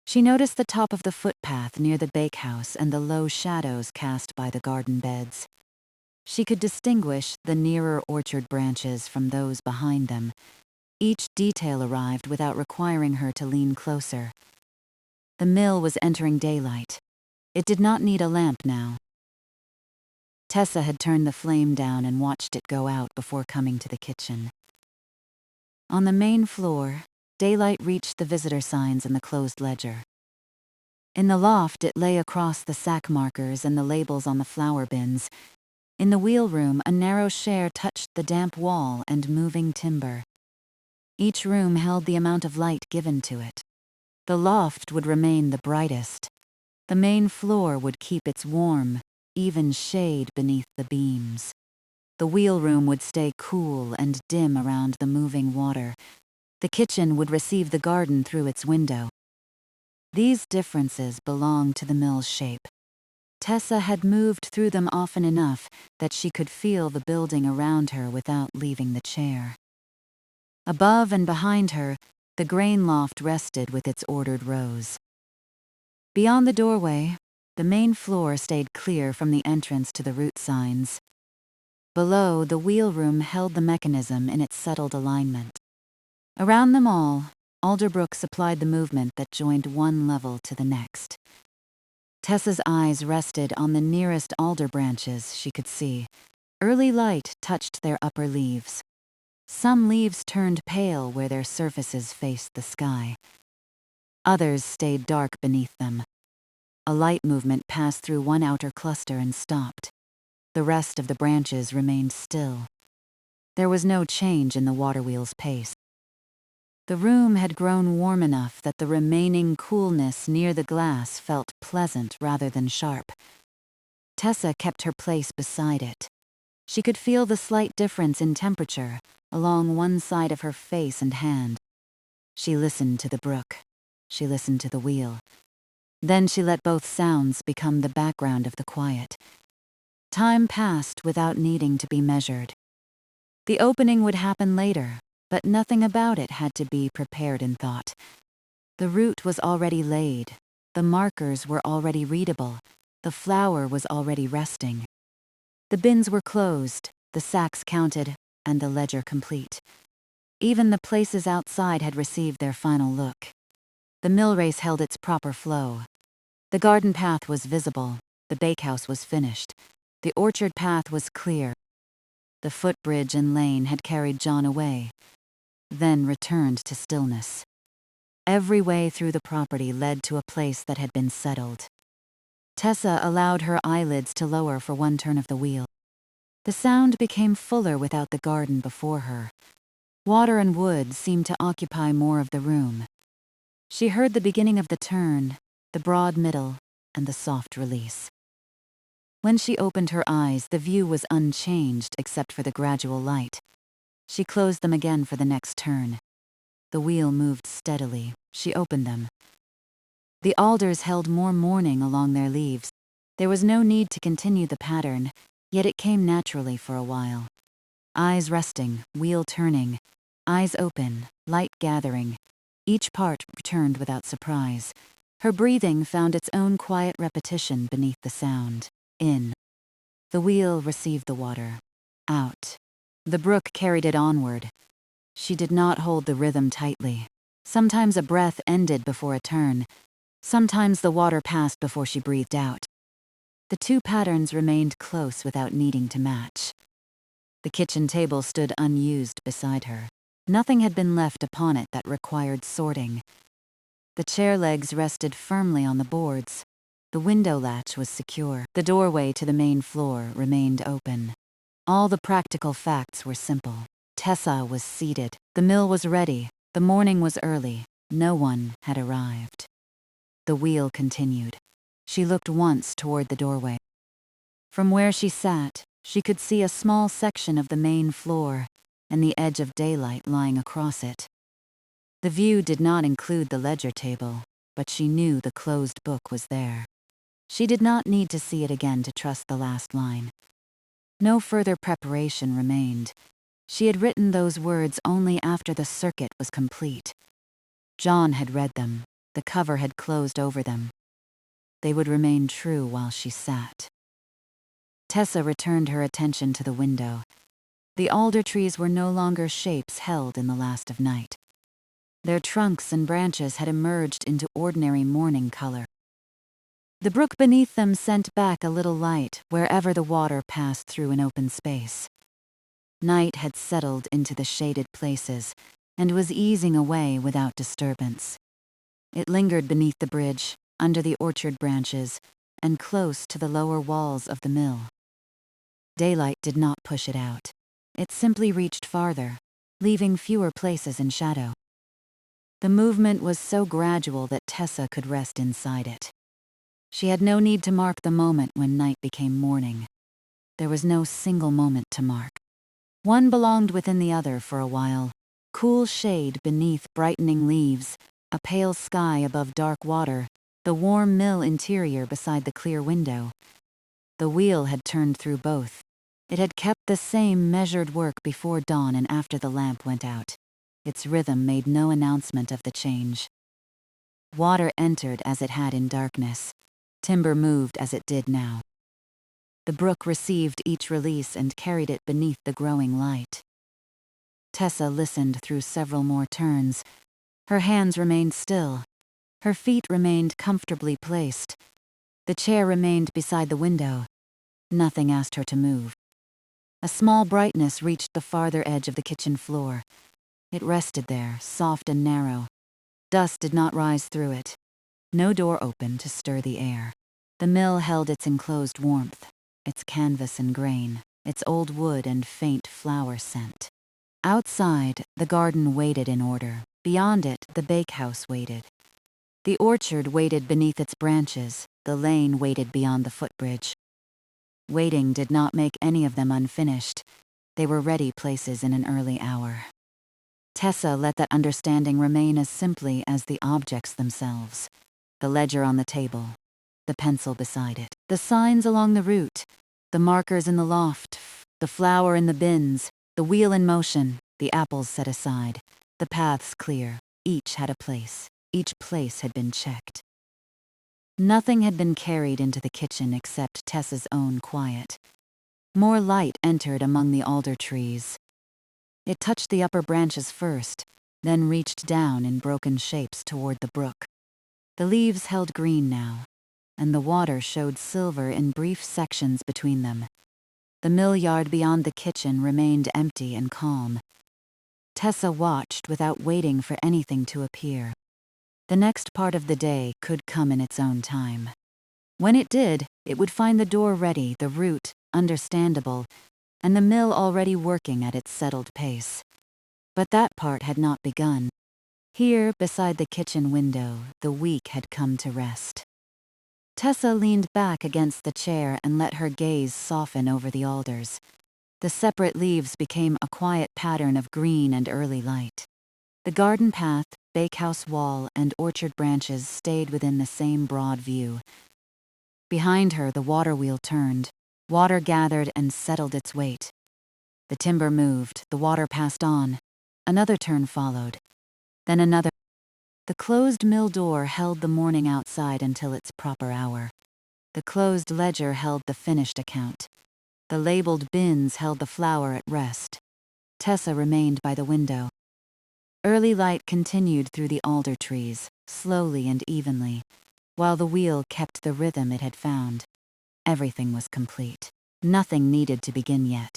She noticed the top of the footpath near the bakehouse and the low shadows cast by the garden beds. She could distinguish the nearer orchard branches from those behind them. Each detail arrived without requiring her to lean closer. The mill was entering daylight. It did not need a lamp now. Tessa had turned the flame down and watched it go out before coming to the kitchen. On the main floor, daylight reached the visitor signs and the closed ledger. In the loft, it lay across the sack markers and the labels on the flour bins. In the wheel room, a narrow share touched the damp wall and moving timber. Each room held the amount of light given to it. The loft would remain the brightest. The main floor would keep its warm, even shade beneath the beams. The wheel room would stay cool and dim around the moving water. The kitchen would receive the garden through its window. These differences belonged to the mill's shape. Tessa had moved through them often enough that she could feel the building around her without leaving the chair. Above and behind her, the grain loft rested with its ordered rows. Beyond the doorway, the main floor stayed clear from the entrance to the root signs. Below, the wheel room held the mechanism in its settled alignment. Around them all, Alder Brook supplied the movement that joined one level to the next. Tessa's eyes rested on the nearest alder branches she could see. Early light touched their upper leaves. Some leaves turned pale where their surfaces faced the sky. Others stayed dark beneath them. A light movement passed through one outer cluster and stopped. The rest of the branches remained still. There was no change in the waterwheel's pace. The room had grown warm enough that the remaining coolness near the glass felt pleasant rather than sharp. Tessa kept her place beside it. She could feel the slight difference in temperature along one side of her face and hand. She listened to the brook. She listened to the wheel. Then she let both sounds become the background of the quiet. Time passed without needing to be measured. The opening would happen later, but nothing about it had to be prepared in thought. The route was already laid. The markers were already readable. The flower was already resting. The bins were closed, the sacks counted, and the ledger complete. Even the places outside had received their final look. The mill race held its proper flow. The garden path was visible. The bakehouse was finished. The orchard path was clear. The footbridge and lane had carried John away, then returned to stillness. Every way through the property led to a place that had been settled. Tessa allowed her eyelids to lower for one turn of the wheel. The sound became fuller without the garden before her. Water and wood seemed to occupy more of the room. She heard the beginning of the turn, the broad middle, and the soft release. When she opened her eyes, the view was unchanged except for the gradual light. She closed them again for the next turn. The wheel moved steadily. She opened them. The alders held more mourning along their leaves. There was no need to continue the pattern, yet it came naturally for a while. Eyes resting, wheel turning, eyes open, light gathering. Each part returned without surprise. Her breathing found its own quiet repetition beneath the sound. In. The wheel received the water. Out. The brook carried it onward. She did not hold the rhythm tightly. Sometimes a breath ended before a turn. Sometimes the water passed before she breathed out. The two patterns remained close without needing to match. The kitchen table stood unused beside her. Nothing had been left upon it that required sorting. The chair legs rested firmly on the boards. The window latch was secure. The doorway to the main floor remained open. All the practical facts were simple. Tessa was seated. The mill was ready. The morning was early. No one had arrived. The wheel continued. She looked once toward the doorway. From where she sat, she could see a small section of the main floor and the edge of daylight lying across it. The view did not include the ledger table, but she knew the closed book was there. She did not need to see it again to trust the last line. No further preparation remained. She had written those words only after the circuit was complete. John had read them. The cover had closed over them. They would remain true while she sat. Tessa returned her attention to the window. The alder trees were no longer shapes held in the last of night. Their trunks and branches had emerged into ordinary morning color. The brook beneath them sent back a little light wherever the water passed through an open space. Night had settled into the shaded places and was easing away without disturbance. It lingered beneath the bridge, under the orchard branches, and close to the lower walls of the mill. Daylight did not push it out. It simply reached farther, leaving fewer places in shadow. The movement was so gradual that Tessa could rest inside it. She had no need to mark the moment when night became morning. There was no single moment to mark. One belonged within the other for a while. Cool shade beneath brightening leaves, a pale sky above dark water, the warm mill interior beside the clear window. The wheel had turned through both. It had kept the same measured work before dawn and after the lamp went out. Its rhythm made no announcement of the change. Water entered as it had in darkness. Timber moved as it did now. The brook received each release and carried it beneath the growing light. Tessa listened through several more turns. Her hands remained still. Her feet remained comfortably placed. The chair remained beside the window. Nothing asked her to move. A small brightness reached the farther edge of the kitchen floor. It rested there, soft and narrow. Dust did not rise through it. No door open to stir the air. The mill held its enclosed warmth, its canvas and grain, its old wood and faint flower scent. Outside, the garden waited in order. Beyond it, the bakehouse waited. The orchard waited beneath its branches. The lane waited beyond the footbridge. Waiting did not make any of them unfinished. They were ready places in an early hour. Tessa let that understanding remain as simply as the objects themselves. The ledger on the table, the pencil beside it, the signs along the route, the markers in the loft, the flour in the bins, the wheel in motion, the apples set aside, the paths clear. Each had a place. Each place had been checked. Nothing had been carried into the kitchen except Tessa's own quiet. More light entered among the alder trees. It touched the upper branches first, then reached down in broken shapes toward the brook. The leaves held green now, and the water showed silver in brief sections between them. The mill yard beyond the kitchen remained empty and calm. Tessa watched without waiting for anything to appear. The next part of the day could come in its own time. When it did, it would find the door ready, the route understandable, and the mill already working at its settled pace. But that part had not begun. Here, beside the kitchen window, the week had come to rest. Tessa leaned back against the chair and let her gaze soften over the alders. The separate leaves became a quiet pattern of green and early light. The garden path, bakehouse wall, and orchard branches stayed within the same broad view. Behind her, the water wheel turned. Water gathered and settled its weight. The timber moved, the water passed on. Another turn followed. Then another. The closed mill door held the morning outside until its proper hour. The closed ledger held the finished account. The labeled bins held the flour at rest. Tessa remained by the window. Early light continued through the alder trees, slowly and evenly, while the wheel kept the rhythm it had found. Everything was complete. Nothing needed to begin yet.